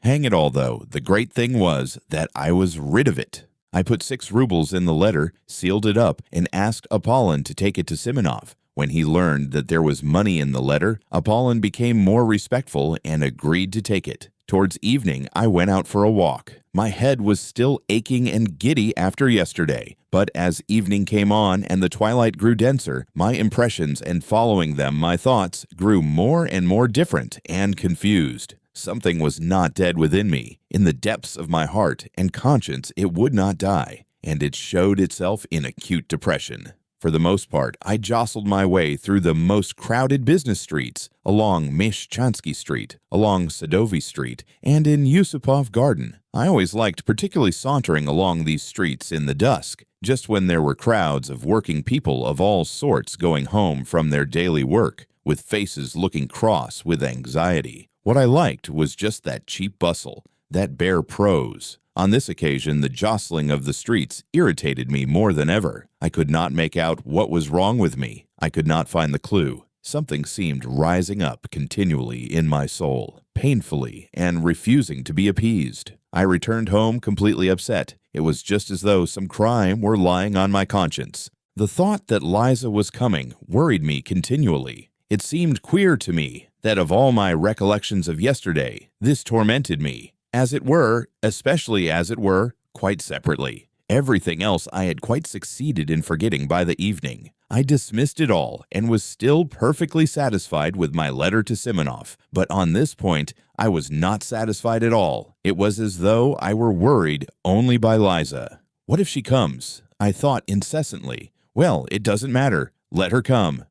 Hang it all, though, the great thing was that I was rid of it. I put 6 rubles in the letter, sealed it up, and asked Apollon to take it to Simonov. When he learned that there was money in the letter, Apollon became more respectful and agreed to take it. Towards evening, I went out for a walk. My head was still aching and giddy after yesterday, but as evening came on and the twilight grew denser, my impressions and following them my thoughts grew more and more different and confused. Something was not dead within me. In the depths of my heart and conscience it would not die, and it showed itself in acute depression. For the most part, I jostled my way through the most crowded business streets, along Meshchansky Street, along Sadovy Street, and in Yusupov Garden. I always liked particularly sauntering along these streets in the dusk, just when there were crowds of working people of all sorts going home from their daily work, with faces looking cross with anxiety. What I liked was just that cheap bustle, that bare prose. On this occasion, the jostling of the streets irritated me more than ever. I could not make out what was wrong with me. I could not find the clue. Something seemed rising up continually in my soul, painfully, and refusing to be appeased. I returned home completely upset. It was just as though some crime were lying on my conscience. The thought that Liza was coming worried me continually. It seemed queer to me that of all my recollections of yesterday, this tormented me. As it were, especially as it were, quite separately. Everything else I had quite succeeded in forgetting by the evening. I dismissed it all and was still perfectly satisfied with my letter to Simonov. But on this point, I was not satisfied at all. It was as though I were worried only by Liza. What if she comes? I thought incessantly. Well, it doesn't matter. Let her come.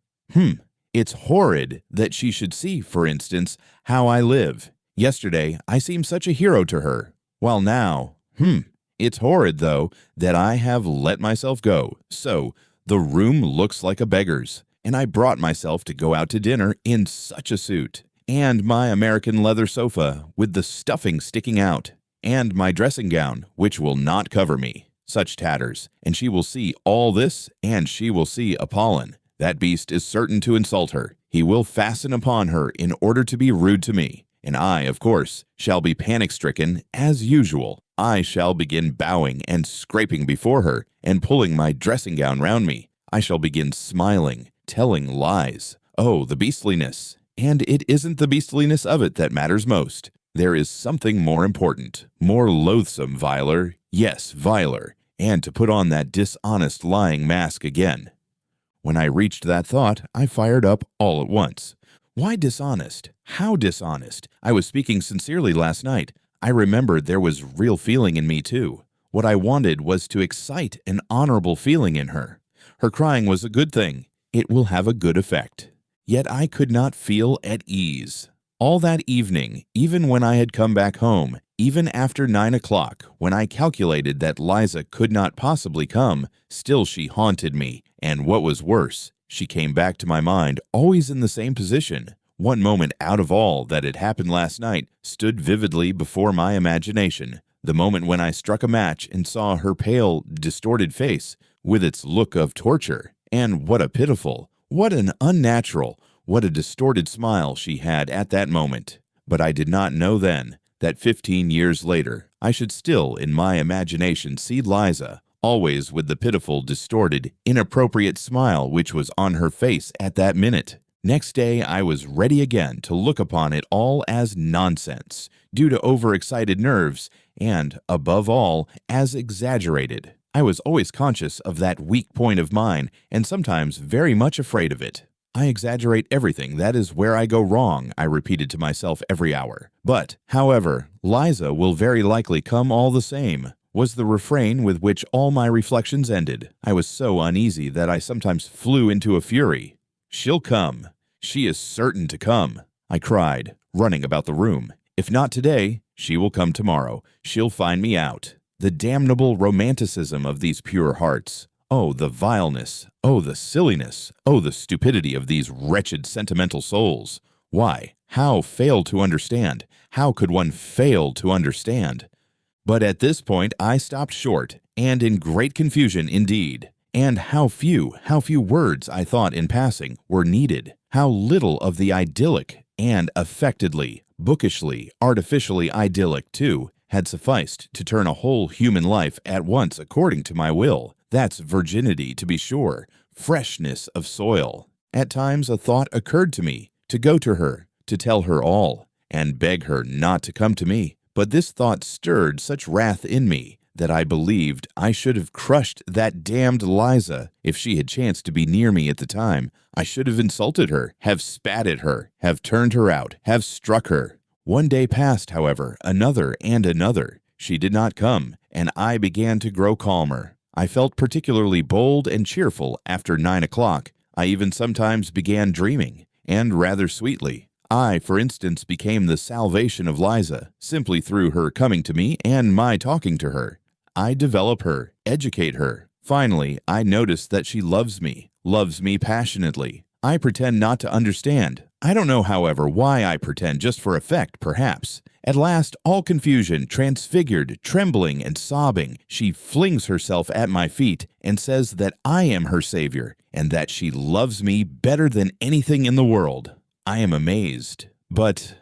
It's horrid that she should see, for instance, how I live. Yesterday, I seemed such a hero to her, while now, it's horrid, though, that I have let myself go. So, the room looks like a beggar's, and I brought myself to go out to dinner in such a suit, and my American leather sofa with the stuffing sticking out, and my dressing gown, which will not cover me. Such tatters, and she will see all this, and she will see Apollon. That beast is certain to insult her. He will fasten upon her in order to be rude to me. And I, of course, shall be panic-stricken, as usual. I shall begin bowing and scraping before her, and pulling my dressing gown round me. I shall begin smiling, telling lies. Oh, the beastliness! And it isn't the beastliness of it that matters most. There is something more important, more loathsome, viler, yes, viler, and to put on that dishonest lying mask again. When I reached that thought, I fired up all at once. Why dishonest? How dishonest? I was speaking sincerely last night. I remembered there was real feeling in me, too. What I wanted was to excite an honorable feeling in her. Her crying was a good thing. It will have a good effect. Yet I could not feel at ease. All that evening, even when I had come back home, even after 9 o'clock, when I calculated that Liza could not possibly come, still she haunted me, and what was worse, she came back to my mind always in the same position. One moment out of all that had happened last night stood vividly before my imagination, the moment when I struck a match and saw her pale, distorted face, with its look of torture. And what a pitiful, what an unnatural, what a distorted smile she had at that moment. But I did not know then that 15 years later I should still in my imagination see Liza, always with the pitiful, distorted, inappropriate smile which was on her face at that minute. Next day I was ready again to look upon it all as nonsense, due to overexcited nerves, and, above all, as exaggerated. I was always conscious of that weak point of mine, and sometimes very much afraid of it. I exaggerate everything, that is where I go wrong, I repeated to myself every hour. But, however, Liza will very likely come all the same, was the refrain with which all my reflections ended. I was so uneasy that I sometimes flew into a fury. She'll come. She is certain to come, I cried, running about the room. If not today, she will come tomorrow. She'll find me out. The damnable romanticism of these pure hearts. Oh, the vileness. Oh, the silliness. Oh, the stupidity of these wretched sentimental souls. Why, how fail to understand? How could one fail to understand? But at this point I stopped short, and in great confusion indeed. And how few words, I thought in passing, were needed. How little of the idyllic, and affectedly, bookishly, artificially idyllic, too, had sufficed to turn a whole human life at once according to my will. That's virginity, to be sure, freshness of soil. At times a thought occurred to me, to go to her, to tell her all, and beg her not to come to me. But this thought stirred such wrath in me that I believed I should have crushed that damned Liza if she had chanced to be near me at the time. I should have insulted her, have spat at her, have turned her out, have struck her. One day passed, however, another and another. She did not come, and I began to grow calmer. I felt particularly bold and cheerful after 9 o'clock. I even sometimes began dreaming, and rather sweetly. I, for instance, became the salvation of Liza, simply through her coming to me and my talking to her. I develop her, educate her. Finally, I notice that she loves me passionately. I pretend not to understand. I don't know, however, why I pretend, just for effect, perhaps. At last, all confusion, transfigured, trembling, and sobbing, she flings herself at my feet and says that I am her savior, and that she loves me better than anything in the world. I am amazed. But,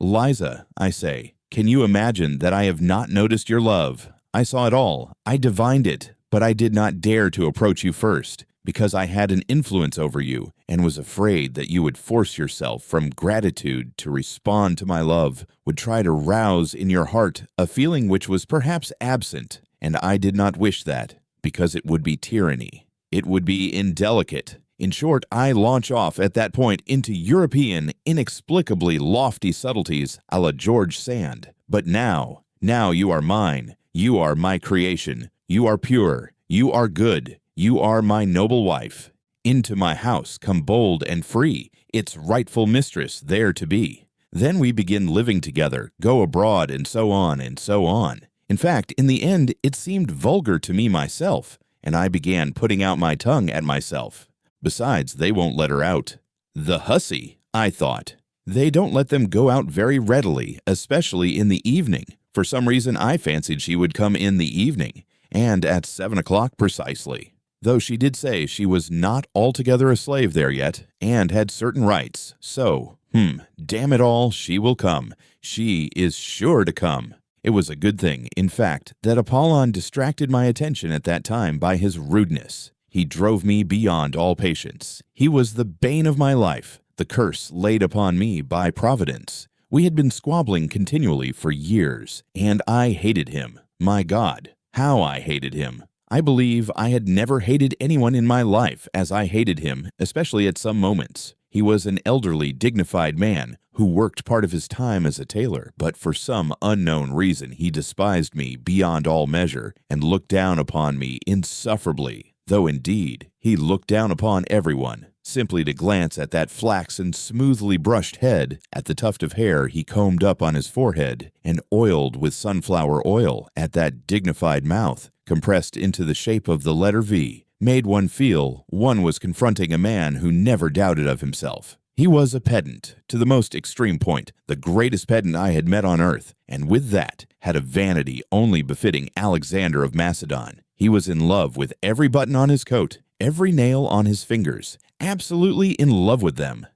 Liza, I say, can you imagine that I have not noticed your love? I saw it all. I divined it, but I did not dare to approach you first, because I had an influence over you and was afraid that you would force yourself from gratitude to respond to my love, would try to rouse in your heart a feeling which was perhaps absent, and I did not wish that, because it would be tyranny. It would be indelicate. In short, I launch off at that point into European, inexplicably lofty subtleties a la George Sand. But now you are mine. You are my creation. You are pure. You are good. You are my noble wife. Into my house come bold and free, its rightful mistress there to be. Then we begin living together, go abroad, and so on and so on. In fact, in the end, it seemed vulgar to me myself, and I began putting out my tongue at myself. Besides, they won't let her out. The hussy, I thought. They don't let them go out very readily, especially in the evening. For some reason, I fancied she would come in the evening, and at 7 o'clock precisely. Though she did say she was not altogether a slave there yet, and had certain rights. So, damn it all, she will come. She is sure to come. It was a good thing, in fact, that Apollon distracted my attention at that time by his rudeness. He drove me beyond all patience. He was the bane of my life, the curse laid upon me by Providence. We had been squabbling continually for years, and I hated him. My God, how I hated him! I believe I had never hated anyone in my life as I hated him, especially at some moments. He was an elderly, dignified man who worked part of his time as a tailor, but for some unknown reason he despised me beyond all measure and looked down upon me insufferably, though indeed he looked down upon everyone. Simply to glance at that flaxen, smoothly brushed head, at the tuft of hair he combed up on his forehead and oiled with sunflower oil, at that dignified mouth, compressed into the shape of the letter V, made one feel one was confronting a man who never doubted of himself. He was a pedant, to the most extreme point, the greatest pedant I had met on earth, and with that had a vanity only befitting Alexander of Macedon. He was in love with every button on his coat, every nail on his fingers, absolutely in love with them.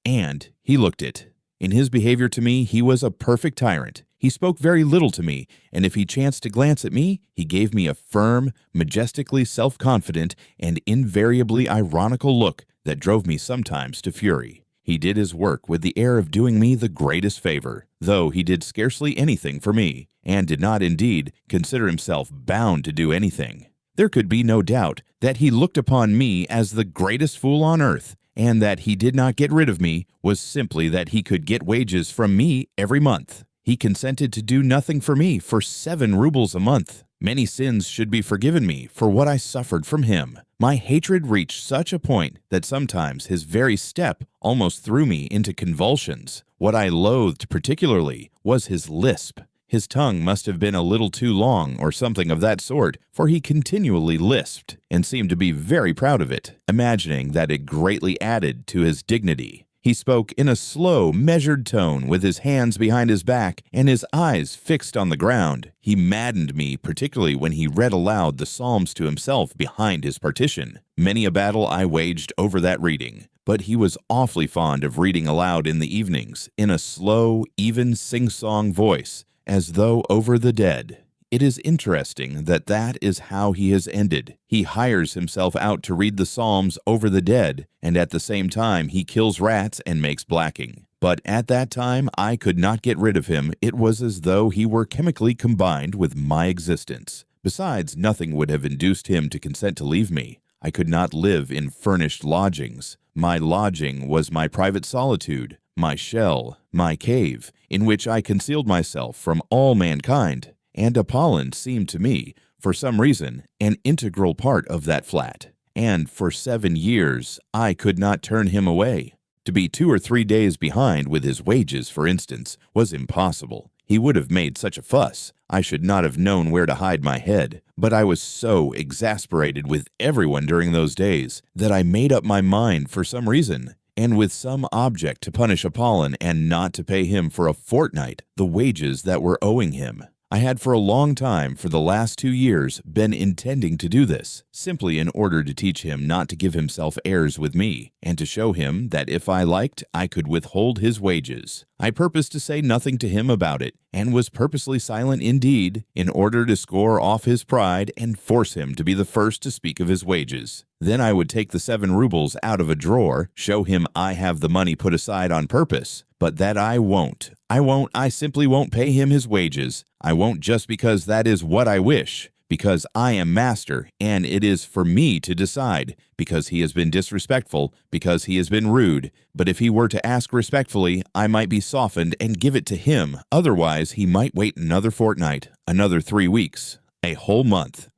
And he looked it. In his behavior to me, he was a perfect tyrant. He spoke very little to me, and if he chanced to glance at me, he gave me a firm, majestically self-confident, and invariably ironical look that drove me sometimes to fury. He did his work with the air of doing me the greatest favor, though he did scarcely anything for me, and did not indeed consider himself bound to do anything. There could be no doubt that he looked upon me as the greatest fool on earth, and that he did not get rid of me was simply that he could get wages from me every month. He consented to do nothing for me for 7 rubles a month. Many sins should be forgiven me for what I suffered from him. My hatred reached such a point that sometimes his very step almost threw me into convulsions. What I loathed particularly was his lisp. His tongue must have been a little too long or something of that sort, for he continually lisped and seemed to be very proud of it, imagining that it greatly added to his dignity. He spoke in a slow, measured tone with his hands behind his back and his eyes fixed on the ground. He maddened me, particularly when he read aloud the Psalms to himself behind his partition. Many a battle I waged over that reading, but he was awfully fond of reading aloud in the evenings in a slow, even sing-song voice, as though over the dead. It is interesting that that is how he has ended. He hires himself out to read the Psalms over the dead, and at the same time he kills rats and makes blacking. But at that time I could not get rid of him. It was as though he were chemically combined with my existence. Besides, nothing would have induced him to consent to leave me. I could not live in furnished lodgings. My lodging was my private solitude, my shell, my cave, in which I concealed myself from all mankind, and Apollon seemed to me, for some reason, an integral part of that flat, and for 7 years I could not turn him away. To be 2 or 3 days behind with his wages, for instance, was impossible. He would have made such a fuss, I should not have known where to hide my head. But I was so exasperated with everyone during those days that I made up my mind for some reason, and with some object, to punish Apollon and not to pay him for a fortnight the wages that were owing him. I had for a long time, for the last 2 years, been intending to do this, simply in order to teach him not to give himself airs with me, and to show him that if I liked, I could withhold his wages. I purposed to say nothing to him about it, and was purposely silent indeed, in order to score off his pride and force him to be the first to speak of his wages. Then I would take the 7 rubles out of a drawer, show him I have the money put aside on purpose, but that I won't. I simply won't pay him his wages. I won't, just because that is what I wish, because I am master, and it is for me to decide, because he has been disrespectful, because he has been rude. But if he were to ask respectfully, I might be softened and give it to him. Otherwise, he might wait another fortnight, another 3 weeks, a whole month.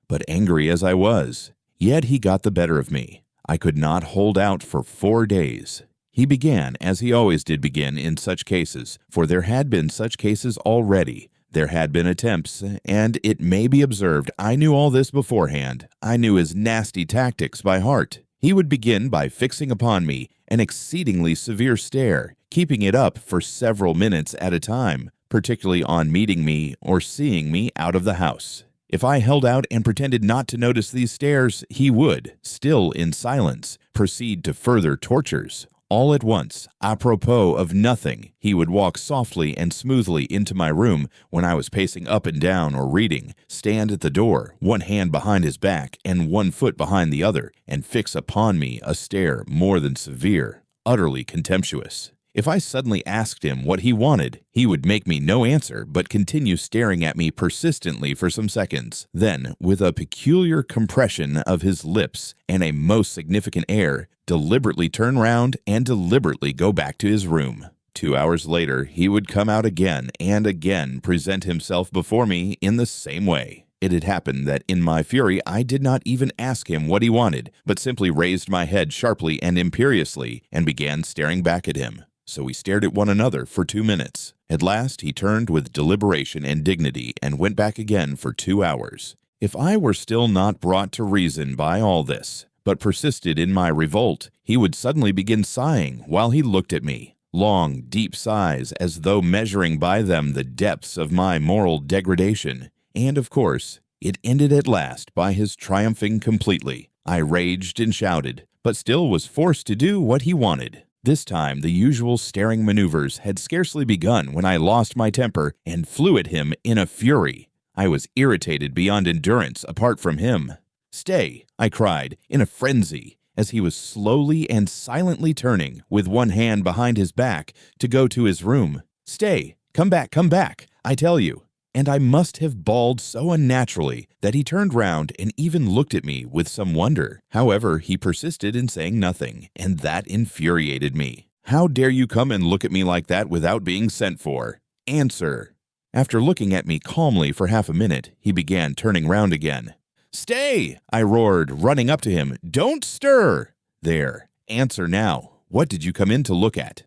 But angry as I was, yet he got the better of me. I could not hold out for 4 days. He began, as he always did begin in such cases, for there had been such cases already. There had been attempts, and it may be observed I knew all this beforehand. I knew his nasty tactics by heart. He would begin by fixing upon me an exceedingly severe stare, keeping it up for several minutes at a time, particularly on meeting me or seeing me out of the house. If I held out and pretended not to notice these stares, he would, still in silence, proceed to further tortures. All at once, apropos of nothing, he would walk softly and smoothly into my room when I was pacing up and down or reading, stand at the door, one hand behind his back and one foot behind the other, and fix upon me a stare more than severe, utterly contemptuous. If I suddenly asked him what he wanted, he would make me no answer, but continue staring at me persistently for some seconds. Then, with a peculiar compression of his lips and a most significant air, deliberately turn round and deliberately go back to his room. 2 hours later, he would come out again and again present himself before me in the same way. It had happened that in my fury I did not even ask him what he wanted, but simply raised my head sharply and imperiously and began staring back at him. So we stared at one another for 2 minutes. At last he turned with deliberation and dignity and went back again for 2 hours. If I were still not brought to reason by all this, but persisted in my revolt, he would suddenly begin sighing while he looked at me. Long, deep sighs, as though measuring by them the depths of my moral degradation. And, of course, it ended at last by his triumphing completely. I raged and shouted, but still was forced to do what he wanted. This time, the usual staring maneuvers had scarcely begun when I lost my temper and flew at him in a fury. I was irritated beyond endurance apart from him. "Stay," I cried, in a frenzy, as he was slowly and silently turning, with one hand behind his back, to go to his room. "Stay! Come back, I tell you!" And I must have bawled so unnaturally that he turned round and even looked at me with some wonder. However, he persisted in saying nothing, and that infuriated me. "How dare you come and look at me like that without being sent for? Answer!" After looking at me calmly for half a minute, he began turning round again. "Stay!" I roared, running up to him. "Don't stir!" "There, answer now. What did you come in to look at?"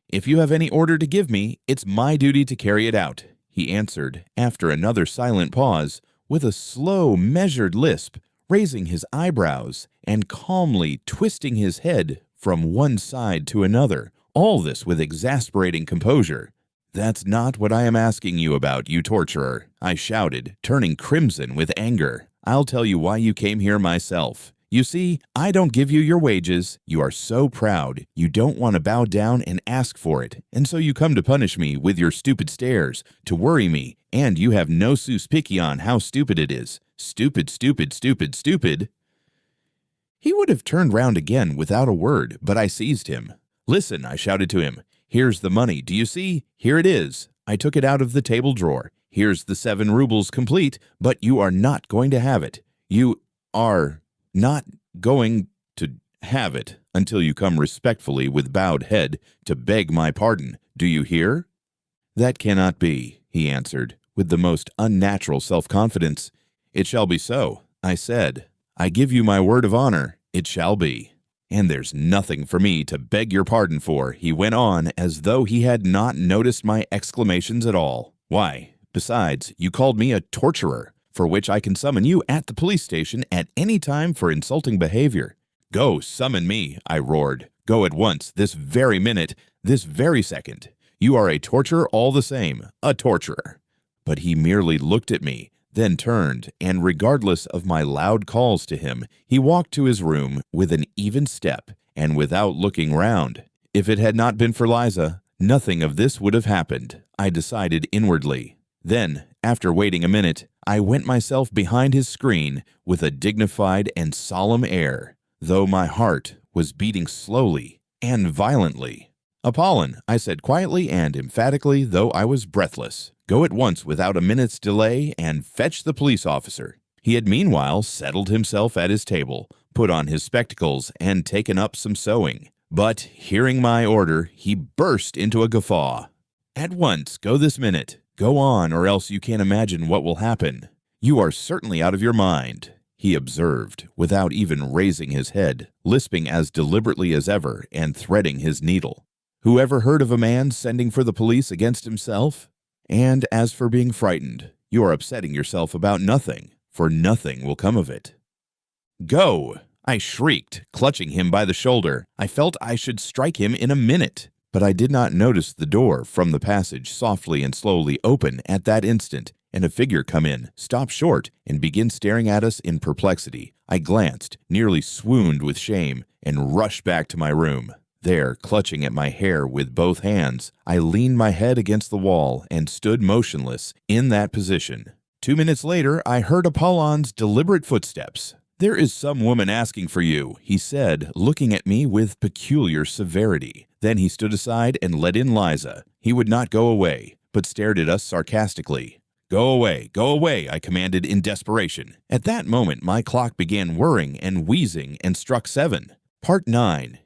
"If you have any order to give me, it's my duty to carry it out," he answered, after another silent pause, with a slow, measured lisp, raising his eyebrows and calmly twisting his head from one side to another, all this with exasperating composure. "That's not what I am asking you about, you torturer," I shouted, turning crimson with anger. "I'll tell you why you came here myself. You see, I don't give you your wages. You are so proud, you don't want to bow down and ask for it, and so you come to punish me with your stupid stares, to worry me, and you have no suspicion how stupid it is. Stupid, stupid, stupid, stupid." He would have turned round again without a word, but I seized him. "Listen," I shouted to him. "Here's the money, do you see? Here it is." I took it out of the table drawer. "Here's the 7 rubles complete, but you are not going to have it. You are not going to have it until you come respectfully with bowed head to beg my pardon. Do you hear?" "That cannot be," he answered, with the most unnatural self-confidence. "It shall be so," I said. "I give you my word of honor, it shall be." "And there's nothing for me to beg your pardon for," he went on, as though he had not noticed my exclamations at all. "Why, besides, you called me a torturer, for which I can summon you at the police station at any time for insulting behavior." "Go, summon me," I roared. "Go at once, this very minute, this very second. You are a torturer all the same, a torturer." But he merely looked at me, then turned, and regardless of my loud calls to him, he walked to his room with an even step and without looking round. If it had not been for Liza, nothing of this would have happened, I decided inwardly. Then, after waiting a minute, I went myself behind his screen with a dignified and solemn air, though my heart was beating slowly and violently. "Apollon," I said quietly and emphatically, though I was breathless, "go at once without a minute's delay and fetch the police officer." He had meanwhile settled himself at his table, put on his spectacles, and taken up some sewing. But, hearing my order, he burst into a guffaw. "At once, go this minute. Go on, or else you can't imagine what will happen. You are certainly out of your mind," he observed, without even raising his head, lisping as deliberately as ever and threading his needle. "Who ever heard of a man sending for the police against himself? And as for being frightened, you are upsetting yourself about nothing, for nothing will come of it." "Go!" I shrieked, clutching him by the shoulder. I felt I should strike him in a minute, but I did not notice the door from the passage softly and slowly open at that instant, and a figure come in, stop short, and begin staring at us in perplexity. I glanced, nearly swooned with shame, and rushed back to my room. There, clutching at my hair with both hands, I leaned my head against the wall and stood motionless in that position. 2 minutes later, I heard Apollon's deliberate footsteps. "There is some woman asking for you," he said, looking at me with peculiar severity. Then he stood aside and let in Liza. He would not go away, but stared at us sarcastically. Go away, I commanded in desperation. At that moment, my clock began whirring and wheezing and struck 7. Part 9.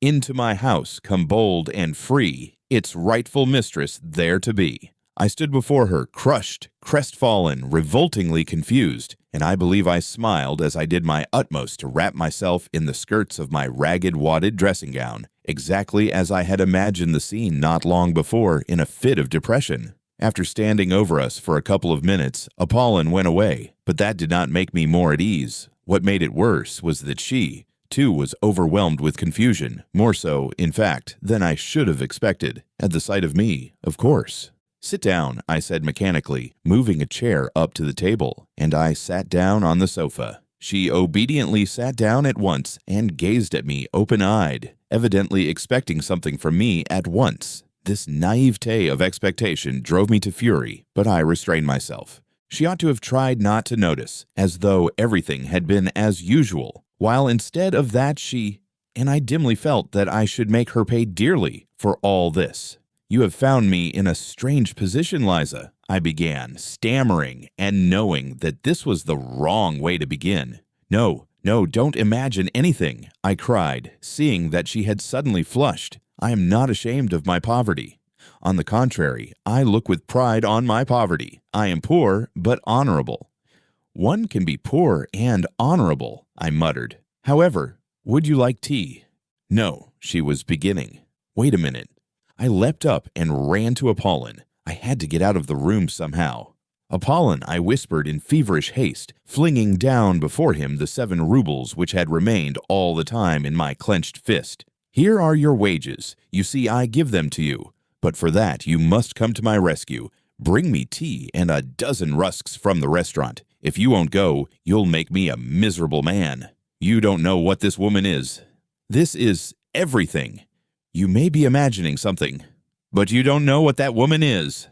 Into my house come bold and free, its rightful mistress there to be. I stood before her, crushed, crestfallen, revoltingly confused, and I believe I smiled as I did my utmost to wrap myself in the skirts of my ragged wadded dressing gown, exactly as I had imagined the scene not long before in a fit of depression. After standing over us for a couple of minutes, Apollon went away, but that did not make me more at ease. What made it worse was that she, too, was overwhelmed with confusion, more so, in fact, than I should have expected, at the sight of me, of course. "Sit down," I said mechanically, moving a chair up to the table, and I sat down on the sofa. She obediently sat down at once and gazed at me open-eyed, evidently expecting something from me at once. This naivete of expectation drove me to fury, but I restrained myself. She ought to have tried not to notice, as though everything had been as usual, while instead of that and I dimly felt that I should make her pay dearly for all this. "You have found me in a strange position, Liza," I began, stammering and knowing that this was the wrong way to begin. No, don't imagine anything," I cried, seeing that she had suddenly flushed. "I am not ashamed of my poverty. On the contrary, I look with pride on my poverty. I am poor, but honorable." "One can be poor and honorable," I muttered. "However, would you like tea?" "No," she was beginning. "Wait a minute." I leapt up and ran to Apollon. I had to get out of the room somehow. "Apollon," I whispered in feverish haste, flinging down before him the 7 rubles which had remained all the time in my clenched fist. "Here are your wages. You see, I give them to you. But for that, you must come to my rescue. Bring me tea and a dozen rusks from the restaurant. If you won't go, you'll make me a miserable man. You don't know what this woman is. This is everything. You may be imagining something, but you don't know what that woman is."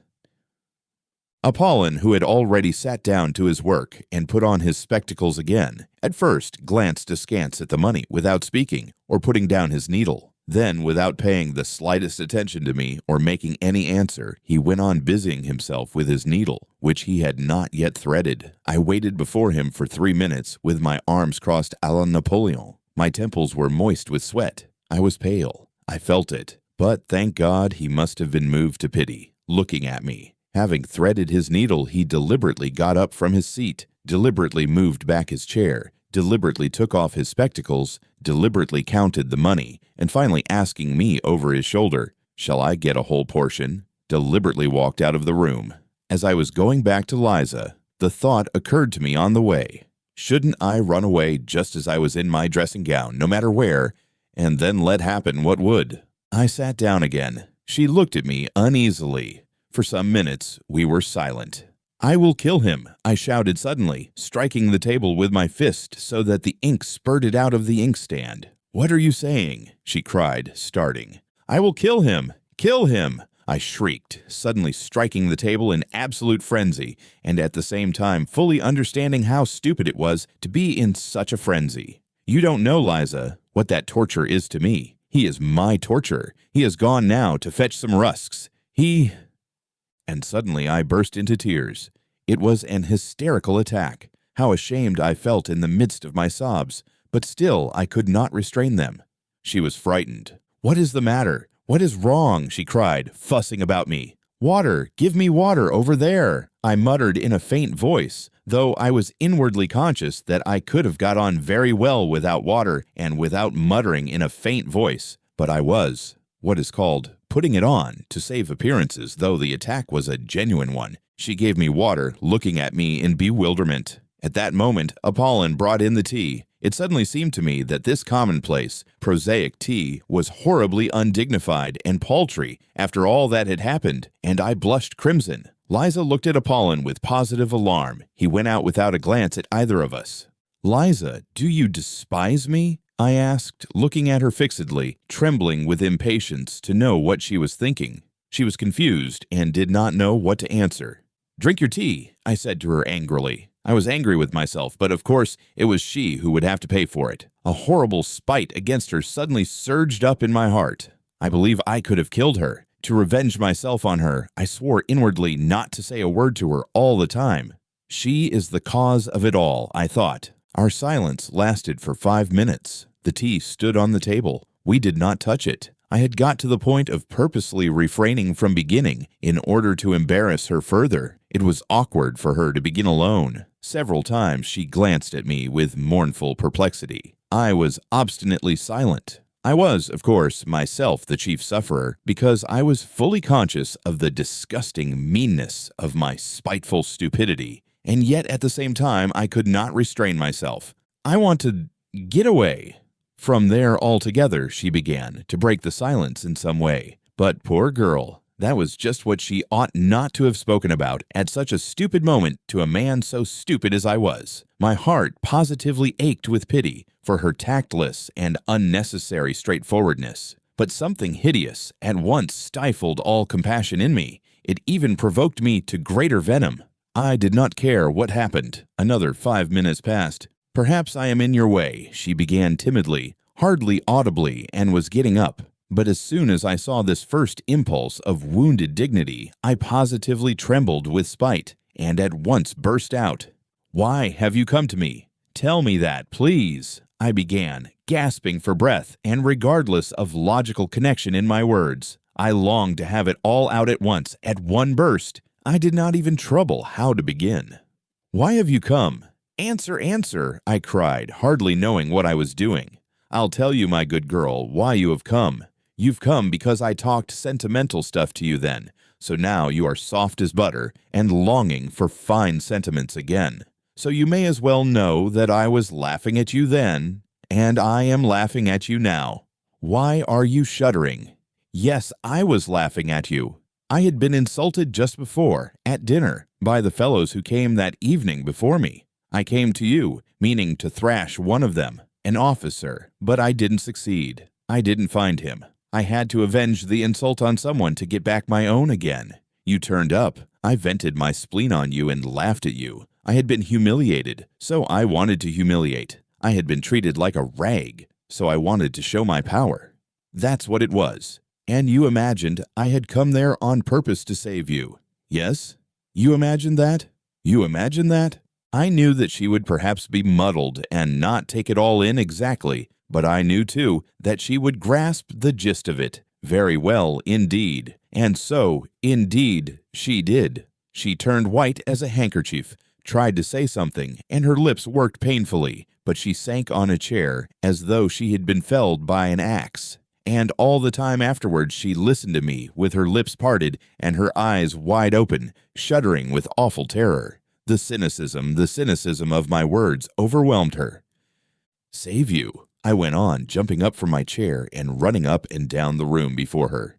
Apollon, who had already sat down to his work and put on his spectacles again, at first glanced askance at the money without speaking or putting down his needle. Then, without paying the slightest attention to me or making any answer, he went on busying himself with his needle, which he had not yet threaded. I waited before him for 3 minutes with my arms crossed à la Napoleon. My temples were moist with sweat. I was pale. I felt it. But thank God he must have been moved to pity, looking at me. Having threaded his needle, he deliberately got up from his seat, deliberately moved back his chair, deliberately took off his spectacles, deliberately counted the money, and finally asking me over his shoulder, "Shall I get a whole portion?" deliberately walked out of the room. As I was going back to Liza, the thought occurred to me on the way. Shouldn't I run away just as I was in my dressing gown, no matter where, and then let happen what would? I sat down again. She looked at me uneasily. For some minutes, we were silent. "I will kill him," I shouted suddenly, striking the table with my fist so that the ink spurted out of the inkstand. "What are you saying?" she cried, starting. "I will kill him! Kill him!" I shrieked, suddenly striking the table in absolute frenzy, and at the same time fully understanding how stupid it was to be in such a frenzy. "You don't know, Liza, what that torture is to me. He is my torture. He has gone now to fetch some rusks. And suddenly I burst into tears. It was an hysterical attack. How ashamed I felt in the midst of my sobs, but still I could not restrain them. She was frightened. "What is the matter? What is wrong?" she cried, fussing about me. "Water! Give me water over there!" I muttered in a faint voice, though I was inwardly conscious that I could have got on very well without water and without muttering in a faint voice, but I was, what is called, putting it on to save appearances, though the attack was a genuine one. She gave me water, looking at me in bewilderment. At that moment, Apollon brought in the tea. It suddenly seemed to me that this commonplace, prosaic tea was horribly undignified and paltry after all that had happened, and I blushed crimson. Liza looked at Apollon with positive alarm. He went out without a glance at either of us. "Liza, do you despise me?" I asked, looking at her fixedly, trembling with impatience to know what she was thinking. She was confused and did not know what to answer. "Drink your tea," I said to her angrily. I was angry with myself, but of course it was she who would have to pay for it. A horrible spite against her suddenly surged up in my heart. I believe I could have killed her. To revenge myself on her, I swore inwardly not to say a word to her all the time. She is the cause of it all, I thought. Our silence lasted for 5 minutes. The tea stood on the table. We did not touch it. I had got to the point of purposely refraining from beginning in order to embarrass her further. It was awkward for her to begin alone. Several times she glanced at me with mournful perplexity. I was obstinately silent. I was, of course, myself the chief sufferer, because I was fully conscious of the disgusting meanness of my spiteful stupidity, and yet at the same time I could not restrain myself. "I want to get away." "From there altogether," she began, to break the silence in some way. But poor girl, that was just what she ought not to have spoken about at such a stupid moment to a man so stupid as I was. My heart positively ached with pity, for her tactless and unnecessary straightforwardness. But something hideous at once stifled all compassion in me. It even provoked me to greater venom. I did not care what happened. Another 5 minutes passed. "Perhaps I am in your way," she began timidly, hardly audibly, and was getting up. But as soon as I saw this first impulse of wounded dignity, I positively trembled with spite, and at once burst out. "Why have you come to me? Tell me that, please," I began, gasping for breath and regardless of logical connection in my words. I longed to have it all out at once, at one burst. I did not even trouble how to begin. "Why have you come? Answer, answer," I cried, hardly knowing what I was doing. "I'll tell you, my good girl, why you have come. You've come because I talked sentimental stuff to you then, so now you are soft as butter and longing for fine sentiments again. So you may as well know that I was laughing at you then, and I am laughing at you now. Why are you shuddering? Yes, I was laughing at you. I had been insulted just before, at dinner, by the fellows who came that evening before me. I came to you, meaning to thrash one of them, an officer, but I didn't succeed. I didn't find him. I had to avenge the insult on someone to get back my own again. You turned up. I vented my spleen on you and laughed at you. I had been humiliated, so I wanted to humiliate. I had been treated like a rag, so I wanted to show my power. That's what it was. And you imagined I had come there on purpose to save you. Yes? You imagined that? You imagined that? I knew that she would perhaps be muddled and not take it all in exactly, but I knew, too, that she would grasp the gist of it very well indeed. And so, indeed, she did. She turned white as a handkerchief, tried to say something, and her lips worked painfully, but she sank on a chair as though she had been felled by an axe. And all the time afterwards she listened to me with her lips parted and her eyes wide open, shuddering with awful terror. The cynicism of my words overwhelmed her. "Save you," I went on, jumping up from my chair and running up and down the room before her.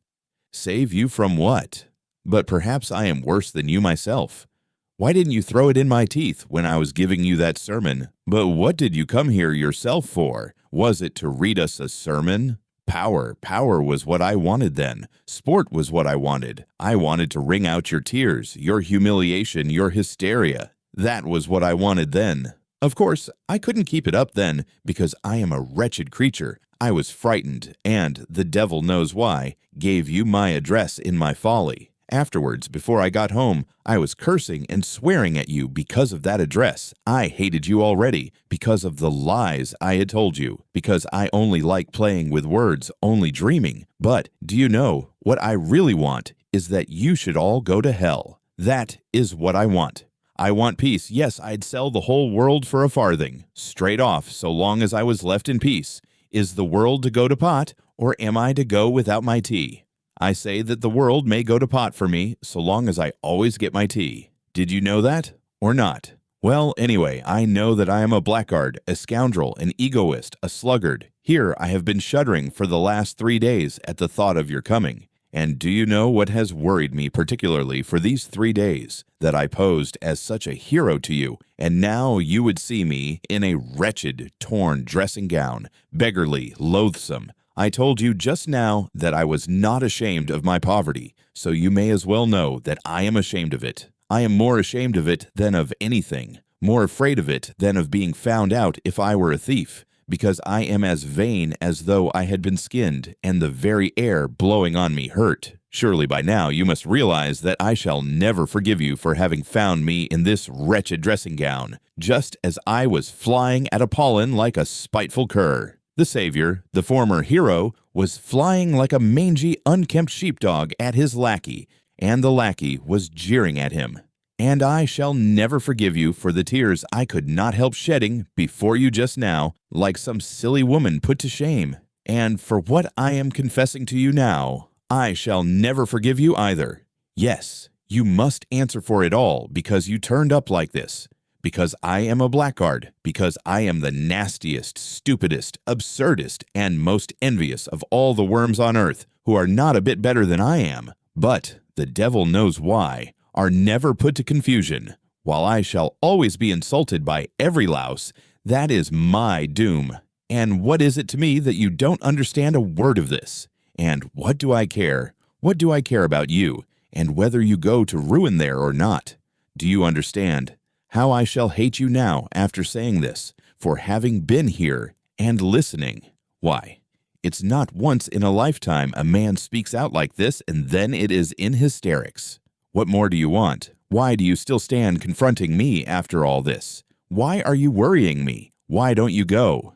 "Save you from what? But perhaps I am worse than you myself. Why didn't you throw it in my teeth when I was giving you that sermon? But what did you come here yourself for? Was it to read us a sermon? Power was what I wanted then. Sport was what I wanted. I wanted to wring out your tears, your humiliation, your hysteria. That was what I wanted then. Of course, I couldn't keep it up then, because I am a wretched creature. I was frightened, and, the devil knows why, gave you my address in my folly. Afterwards, before I got home, I was cursing and swearing at you because of that address. I hated you already because of the lies I had told you, because I only like playing with words, only dreaming. But, do you know, what I really want is that you should all go to hell. That is what I want. I want peace. Yes, I'd sell the whole world for a farthing, straight off, so long as I was left in peace. Is the world to go to pot, or am I to go without my tea? I say that the world may go to pot for me, so long as I always get my tea. Did you know that, or not? Well, anyway, I know that I am a blackguard, a scoundrel, an egoist, a sluggard. Here I have been shuddering for the last 3 days at the thought of your coming. And do you know what has worried me particularly for these 3 days? That I posed as such a hero to you, and now you would see me in a wretched, torn dressing gown, beggarly, loathsome. I told you just now that I was not ashamed of my poverty, so you may as well know that I am ashamed of it. I am more ashamed of it than of anything, more afraid of it than of being found out if I were a thief, because I am as vain as though I had been skinned, and the very air blowing on me hurt. Surely by now you must realize that I shall never forgive you for having found me in this wretched dressing gown, just as I was flying at Apollon like a spiteful cur. The Savior, the former hero, was flying like a mangy, unkempt sheepdog at his lackey, and the lackey was jeering at him. And I shall never forgive you for the tears I could not help shedding before you just now, like some silly woman put to shame. And for what I am confessing to you now, I shall never forgive you either. Yes, you must answer for it all because you turned up like this. Because I am a blackguard, because I am the nastiest, stupidest, absurdest, and most envious of all the worms on earth, who are not a bit better than I am, but, the devil knows why, are never put to confusion, while I shall always be insulted by every louse. That is my doom. And what is it to me that you don't understand a word of this? And what do I care? What do I care about you, and whether you go to ruin there or not? Do you understand how I shall hate you now after saying this, for having been here and listening? Why, it's not once in a lifetime a man speaks out like this, and then it is in hysterics. What more do you want? Why do you still stand confronting me after all this? Why are you worrying me? Why don't you go?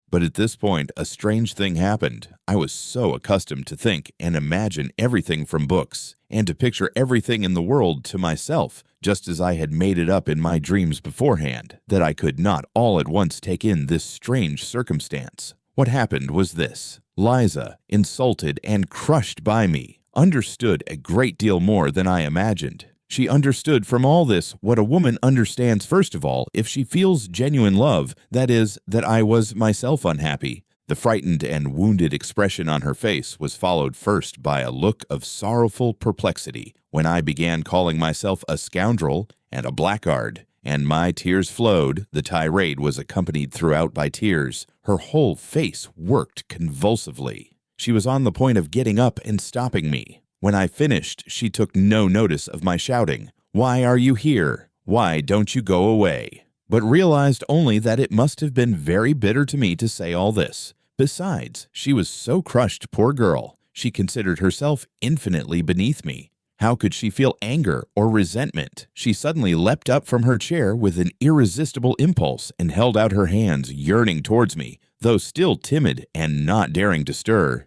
But at this point, a strange thing happened. I was so accustomed to think and imagine everything from books, and to picture everything in the world to myself, just as I had made it up in my dreams beforehand, that I could not all at once take in this strange circumstance. What happened was this. Liza, insulted and crushed by me, understood a great deal more than I imagined. She understood from all this what a woman understands first of all if she feels genuine love, that is, that I was myself unhappy. The frightened and wounded expression on her face was followed first by a look of sorrowful perplexity when I began calling myself a scoundrel and a blackguard, and my tears flowed. The tirade was accompanied throughout by tears. Her whole face worked convulsively. She was on the point of getting up and stopping me. When I finished, she took no notice of my shouting, "Why are you here? Why don't you go away?" But realized only that it must have been very bitter to me to say all this. Besides, she was so crushed, poor girl. She considered herself infinitely beneath me. How could she feel anger or resentment? She suddenly leapt up from her chair with an irresistible impulse and held out her hands, yearning towards me, though still timid and not daring to stir.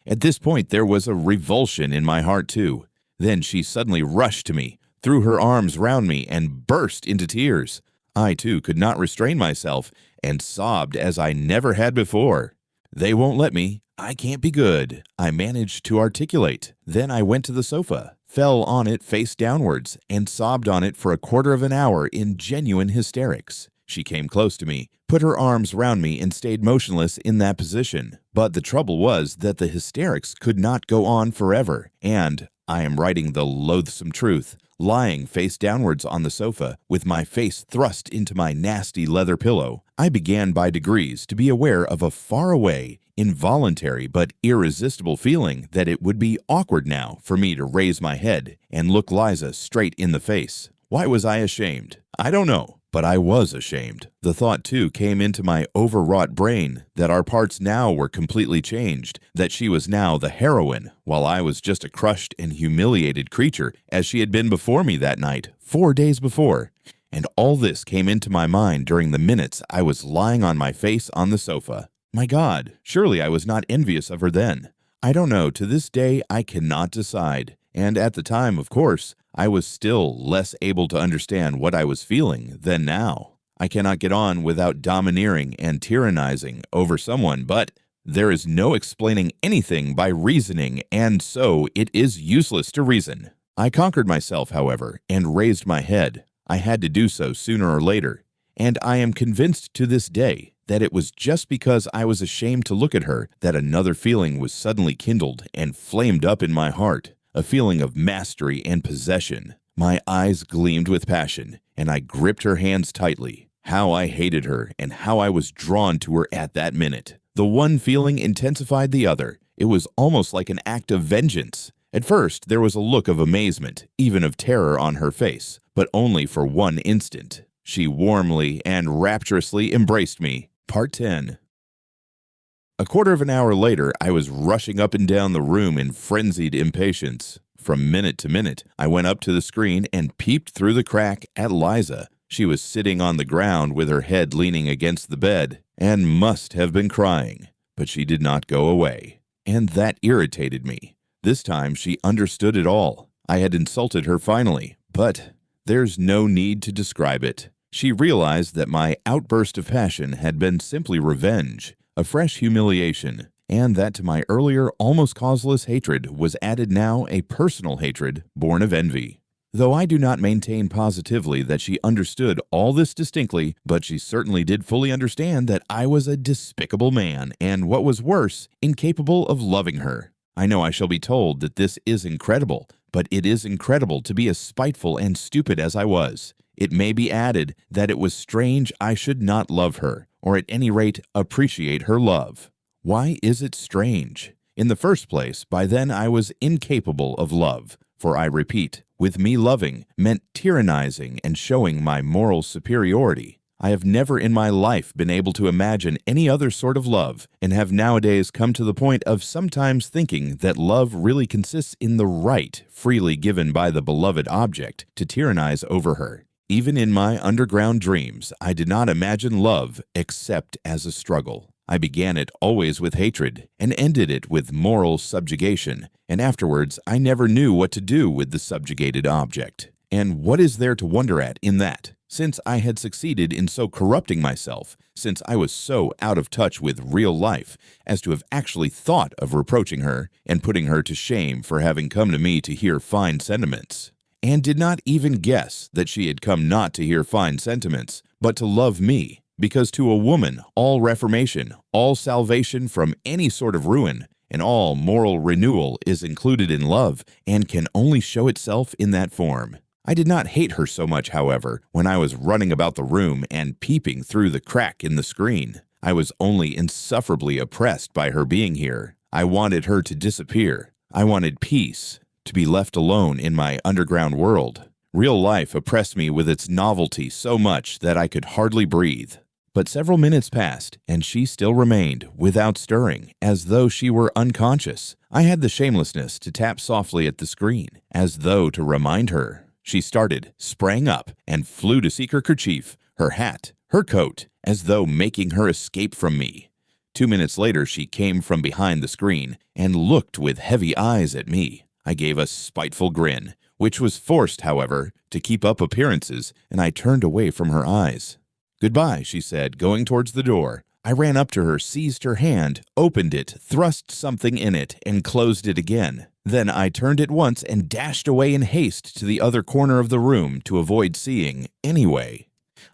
At this point, there was a revulsion in my heart, too. Then she suddenly rushed to me, threw her arms round me, and burst into tears. I, too, could not restrain myself, and sobbed as I never had before. "They won't let me. I can't be good," I managed to articulate. Then I went to the sofa, fell on it face downwards, and sobbed on it for a quarter of an hour in genuine hysterics. She came close to me, put her arms round me, and stayed motionless in that position. But the trouble was that the hysterics could not go on forever, and, I am writing the loathsome truth, lying face downwards on the sofa, with my face thrust into my nasty leather pillow, I began by degrees to be aware of a faraway, involuntary but irresistible feeling that it would be awkward now for me to raise my head and look Liza straight in the face. Why was I ashamed? I don't know. But I was ashamed. The thought, too, came into my overwrought brain that our parts now were completely changed, that she was now the heroine, while I was just a crushed and humiliated creature, as she had been before me that night, 4 days before. And all this came into my mind during the minutes I was lying on my face on the sofa. My God, surely I was not envious of her then. I don't know, to this day I cannot decide. And at the time, of course, I was still less able to understand what I was feeling than now. I cannot get on without domineering and tyrannizing over someone, but there is no explaining anything by reasoning, and so it is useless to reason. I conquered myself, however, and raised my head. I had to do so sooner or later, and I am convinced to this day that it was just because I was ashamed to look at her that another feeling was suddenly kindled and flamed up in my heart. A feeling of mastery and possession. My eyes gleamed with passion, and I gripped her hands tightly. How I hated her, and how I was drawn to her at that minute. The one feeling intensified the other. It was almost like an act of vengeance. At first, there was a look of amazement, even of terror on her face, but only for one instant. She warmly and rapturously embraced me. Part 10. A quarter of an hour later, I was rushing up and down the room in frenzied impatience. From minute to minute, I went up to the screen and peeped through the crack at Liza. She was sitting on the ground with her head leaning against the bed, and must have been crying. But she did not go away, and that irritated me. This time she understood it all. I had insulted her finally, but there's no need to describe it. She realized that my outburst of passion had been simply revenge. A fresh humiliation, and that to my earlier almost causeless hatred was added now a personal hatred born of envy. Though I do not maintain positively that she understood all this distinctly, but she certainly did fully understand that I was a despicable man, and what was worse, incapable of loving her. I know I shall be told that this is incredible, but it is incredible to be as spiteful and stupid as I was. It may be added that it was strange I should not love her, or at any rate appreciate her love. Why is it strange? In the first place, by then I was incapable of love, for I repeat, with me loving meant tyrannizing and showing my moral superiority. I have never in my life been able to imagine any other sort of love, and have nowadays come to the point of sometimes thinking that love really consists in the right freely given by the beloved object to tyrannize over her. Even in my underground dreams, I did not imagine love except as a struggle. I began it always with hatred, and ended it with moral subjugation, and afterwards I never knew what to do with the subjugated object. And what is there to wonder at in that? Since I had succeeded in so corrupting myself, since I was so out of touch with real life, as to have actually thought of reproaching her and putting her to shame for having come to me to hear fine sentiments, and did not even guess that she had come not to hear fine sentiments, but to love me, because to a woman all reformation, all salvation from any sort of ruin, and all moral renewal is included in love, and can only show itself in that form. I did not hate her so much, however, when I was running about the room and peeping through the crack in the screen. I was only insufferably oppressed by her being here. I wanted her to disappear. I wanted peace, to be left alone in my underground world. Real life oppressed me with its novelty so much that I could hardly breathe. But several minutes passed, and she still remained, without stirring, as though she were unconscious. I had the shamelessness to tap softly at the screen, as though to remind her. She started, sprang up, and flew to seek her kerchief, her hat, her coat, as though making her escape from me. 2 minutes later she came from behind the screen, and looked with heavy eyes at me. I gave a spiteful grin, which was forced, however, to keep up appearances, and I turned away from her eyes. "Goodbye," she said, going towards the door. I ran up to her, seized her hand, opened it, thrust something in it, and closed it again. Then I turned at once and dashed away in haste to the other corner of the room to avoid seeing, anyway.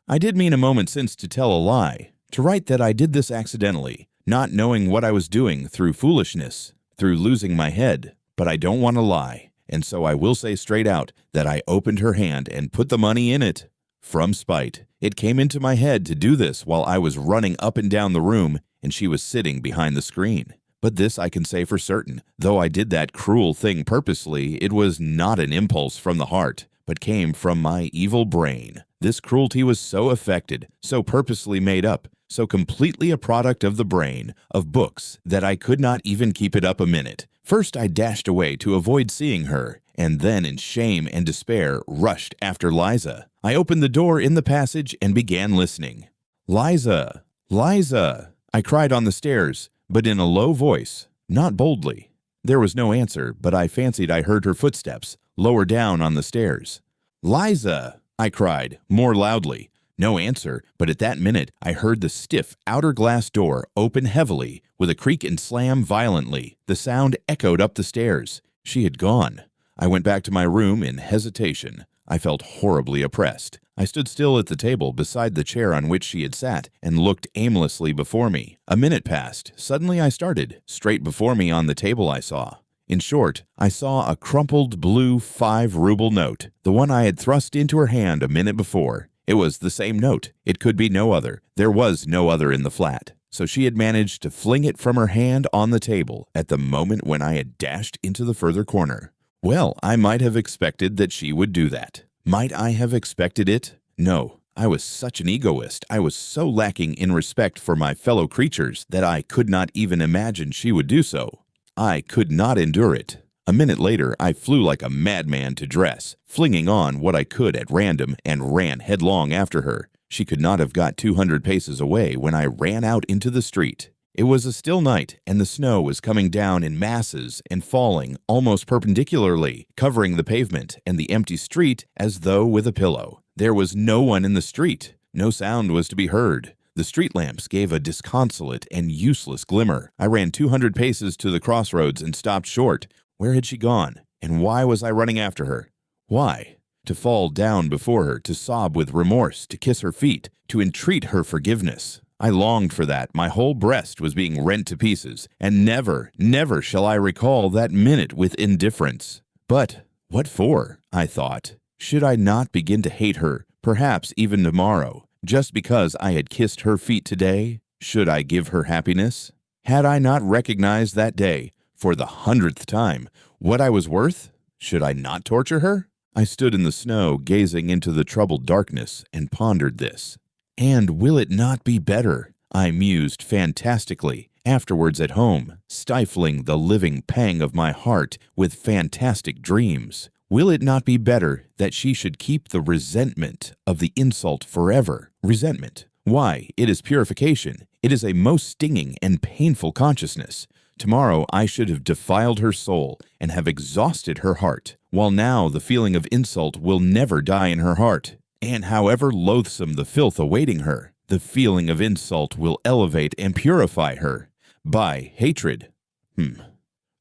I did mean a moment since to tell a lie, to write that I did this accidentally, not knowing what I was doing, through foolishness, through losing my head. But I don't want to lie, and so I will say straight out that I opened her hand and put the money in it. From spite. It came into my head to do this while I was running up and down the room, and she was sitting behind the screen. But this I can say for certain, though I did that cruel thing purposely, it was not an impulse from the heart, but came from my evil brain. This cruelty was so affected, so purposely made up, so completely a product of the brain, of books, that I could not even keep it up a minute. First I dashed away to avoid seeing her, and then in shame and despair rushed after Liza. I opened the door in the passage and began listening. "Liza! Liza!" I cried on the stairs, but in a low voice, not boldly. There was no answer, but I fancied I heard her footsteps, lower down on the stairs. "Liza!" I cried, more loudly. No answer, but at that minute I heard the stiff outer glass door open heavily, with a creak and slam violently. The sound echoed up the stairs. She had gone. I went back to my room in hesitation. I felt horribly oppressed. I stood still at the table beside the chair on which she had sat, and looked aimlessly before me. A minute passed. Suddenly I started. Straight before me on the table I saw. In short, I saw a crumpled blue 5-ruble note, the one I had thrust into her hand a minute before. It was the same note. It could be no other. There was no other in the flat. So she had managed to fling it from her hand on the table at the moment when I had dashed into the further corner. Well, I might have expected that she would do that. Might I have expected it? No. I was such an egoist, I was so lacking in respect for my fellow creatures that I could not even imagine she would do so. I could not endure it. A minute later, I flew like a madman to dress, flinging on what I could at random, and ran headlong after her. She could not have got 200 paces away when I ran out into the street. It was a still night, and the snow was coming down in masses and falling almost perpendicularly, covering the pavement and the empty street as though with a pillow. There was no one in the street. No sound was to be heard. The street lamps gave a disconsolate and useless glimmer. I ran 200 paces to the crossroads and stopped short. Where had she gone? And why was I running after her? Why? To fall down before her, to sob with remorse, to kiss her feet, to entreat her forgiveness. I longed for that. My whole breast was being rent to pieces, and never, never shall I recall that minute with indifference. But what for? I thought. Should I not begin to hate her, perhaps even tomorrow? Just because I had kissed her feet today, should I give her happiness? Had I not recognized that day, for the 100th time, what I was worth? Should I not torture her? I stood in the snow, gazing into the troubled darkness, and pondered this. And will it not be better? I mused fantastically, afterwards at home, stifling the living pang of my heart with fantastic dreams. Will it not be better that she should keep the resentment of the insult forever? Resentment. Why, it is purification. It is a most stinging and painful consciousness. Tomorrow I should have defiled her soul and have exhausted her heart, while now the feeling of insult will never die in her heart. And however loathsome the filth awaiting her, the feeling of insult will elevate and purify her. By hatred.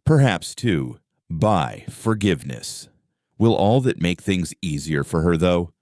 Perhaps, too, by forgiveness. Will all that make things easier for her, though?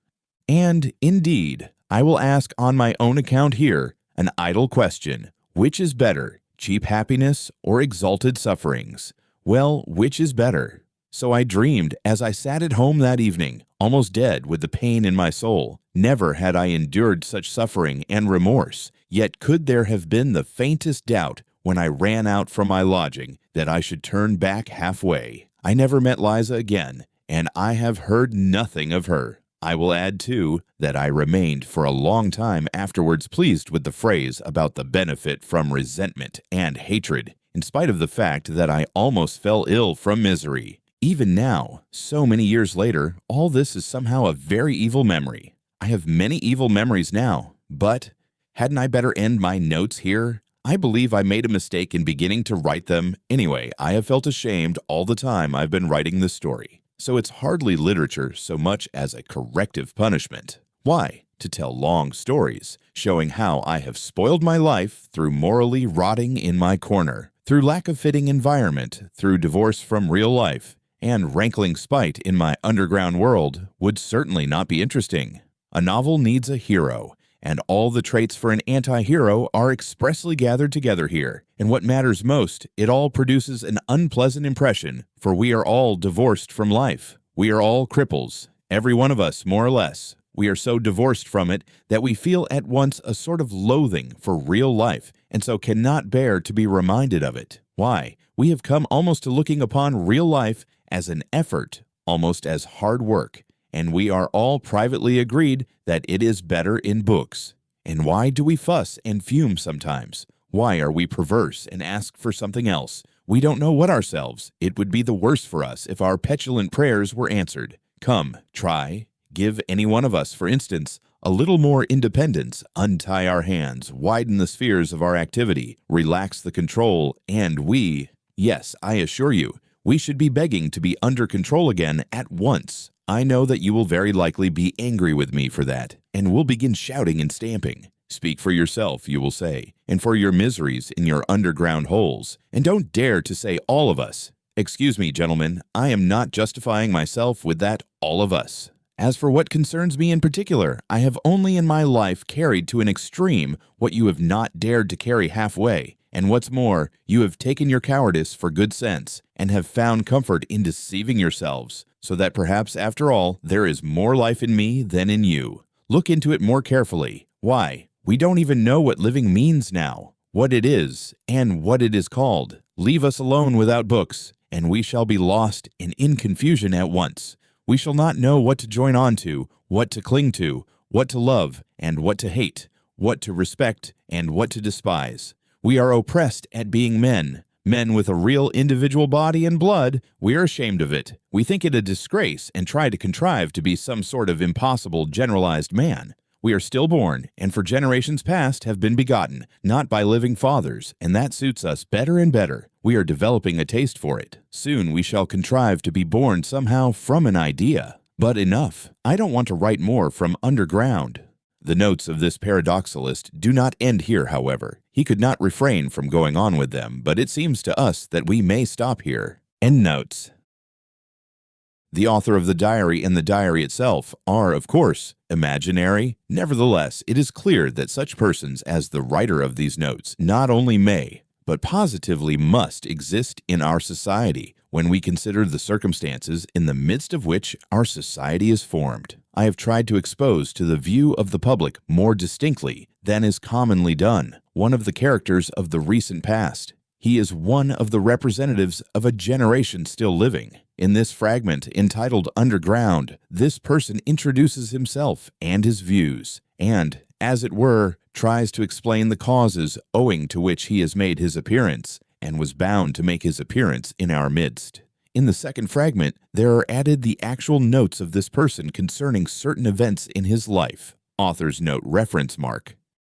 And, indeed, I will ask on my own account here an idle question. Which is better, cheap happiness or exalted sufferings? Well, which is better? So I dreamed as I sat at home that evening, almost dead with the pain in my soul. Never had I endured such suffering and remorse, yet could there have been the faintest doubt when I ran out from my lodging that I should turn back halfway. I never met Liza again, and I have heard nothing of her. I will add, too, that I remained for a long time afterwards pleased with the phrase about the benefit from resentment and hatred, in spite of the fact that I almost fell ill from misery. Even now, so many years later, all this is somehow a very evil memory. I have many evil memories now, but hadn't I better end my notes here? I believe I made a mistake in beginning to write them. Anyway, I have felt ashamed all the time I've been writing this story. So it's hardly literature so much as a corrective punishment. Why? To tell long stories, showing how I have spoiled my life through morally rotting in my corner, through lack of fitting environment, through divorce from real life, and rankling spite in my underground world would certainly not be interesting. A novel needs a hero, and all the traits for an anti-hero are expressly gathered together here. And what matters most, it all produces an unpleasant impression, for we are all divorced from life. We are all cripples, every one of us more or less. We are so divorced from it that we feel at once a sort of loathing for real life, and so cannot bear to be reminded of it. Why? We have come almost to looking upon real life as an effort, almost as hard work. And we are all privately agreed that it is better in books. And why do we fuss and fume sometimes? Why are we perverse and ask for something else? We don't know what ourselves. It would be the worse for us if our petulant prayers were answered. Come, try. Give any one of us, for instance, a little more independence, untie our hands, widen the spheres of our activity, relax the control, and yes, I assure you, we should be begging to be under control again at once. I know that you will very likely be angry with me for that, and will begin shouting and stamping. Speak for yourself, you will say, and for your miseries in your underground holes, and don't dare to say all of us. Excuse me, gentlemen, I am not justifying myself with that all of us. As for what concerns me in particular, I have only in my life carried to an extreme what you have not dared to carry halfway. And what's more, you have taken your cowardice for good sense, and have found comfort in deceiving yourselves, so that perhaps after all there is more life in me than in you. Look into it more carefully. Why? We don't even know what living means now, what it is, and what it is called. Leave us alone without books, and we shall be lost and in confusion at once. We shall not know what to join on to, what to cling to, what to love and what to hate, what to respect and what to despise. We are oppressed at being men. Men with a real individual body and blood, we are ashamed of it. We think it a disgrace and try to contrive to be some sort of impossible generalized man. We are stillborn, and for generations past have been begotten, not by living fathers, and that suits us better and better. We are developing a taste for it. Soon we shall contrive to be born somehow from an idea. But enough. I don't want to write more from underground. The notes of this paradoxalist do not end here, however. He could not refrain from going on with them, but it seems to us that we may stop here. Endnotes. The author of the diary and the diary itself are, of course, imaginary. Nevertheless, it is clear that such persons as the writer of these notes not only may, but positively must exist in our society when we consider the circumstances in the midst of which our society is formed. I have tried to expose to the view of the public more distinctly than is commonly done one of the characters of the recent past. He is one of the representatives of a generation still living. In this fragment entitled Underground, this person introduces himself and his views, and, as it were, tries to explain the causes owing to which he has made his appearance and was bound to make his appearance in our midst. In the second fragment, there are added the actual notes of this person concerning certain events in his life. Author's note reference mark.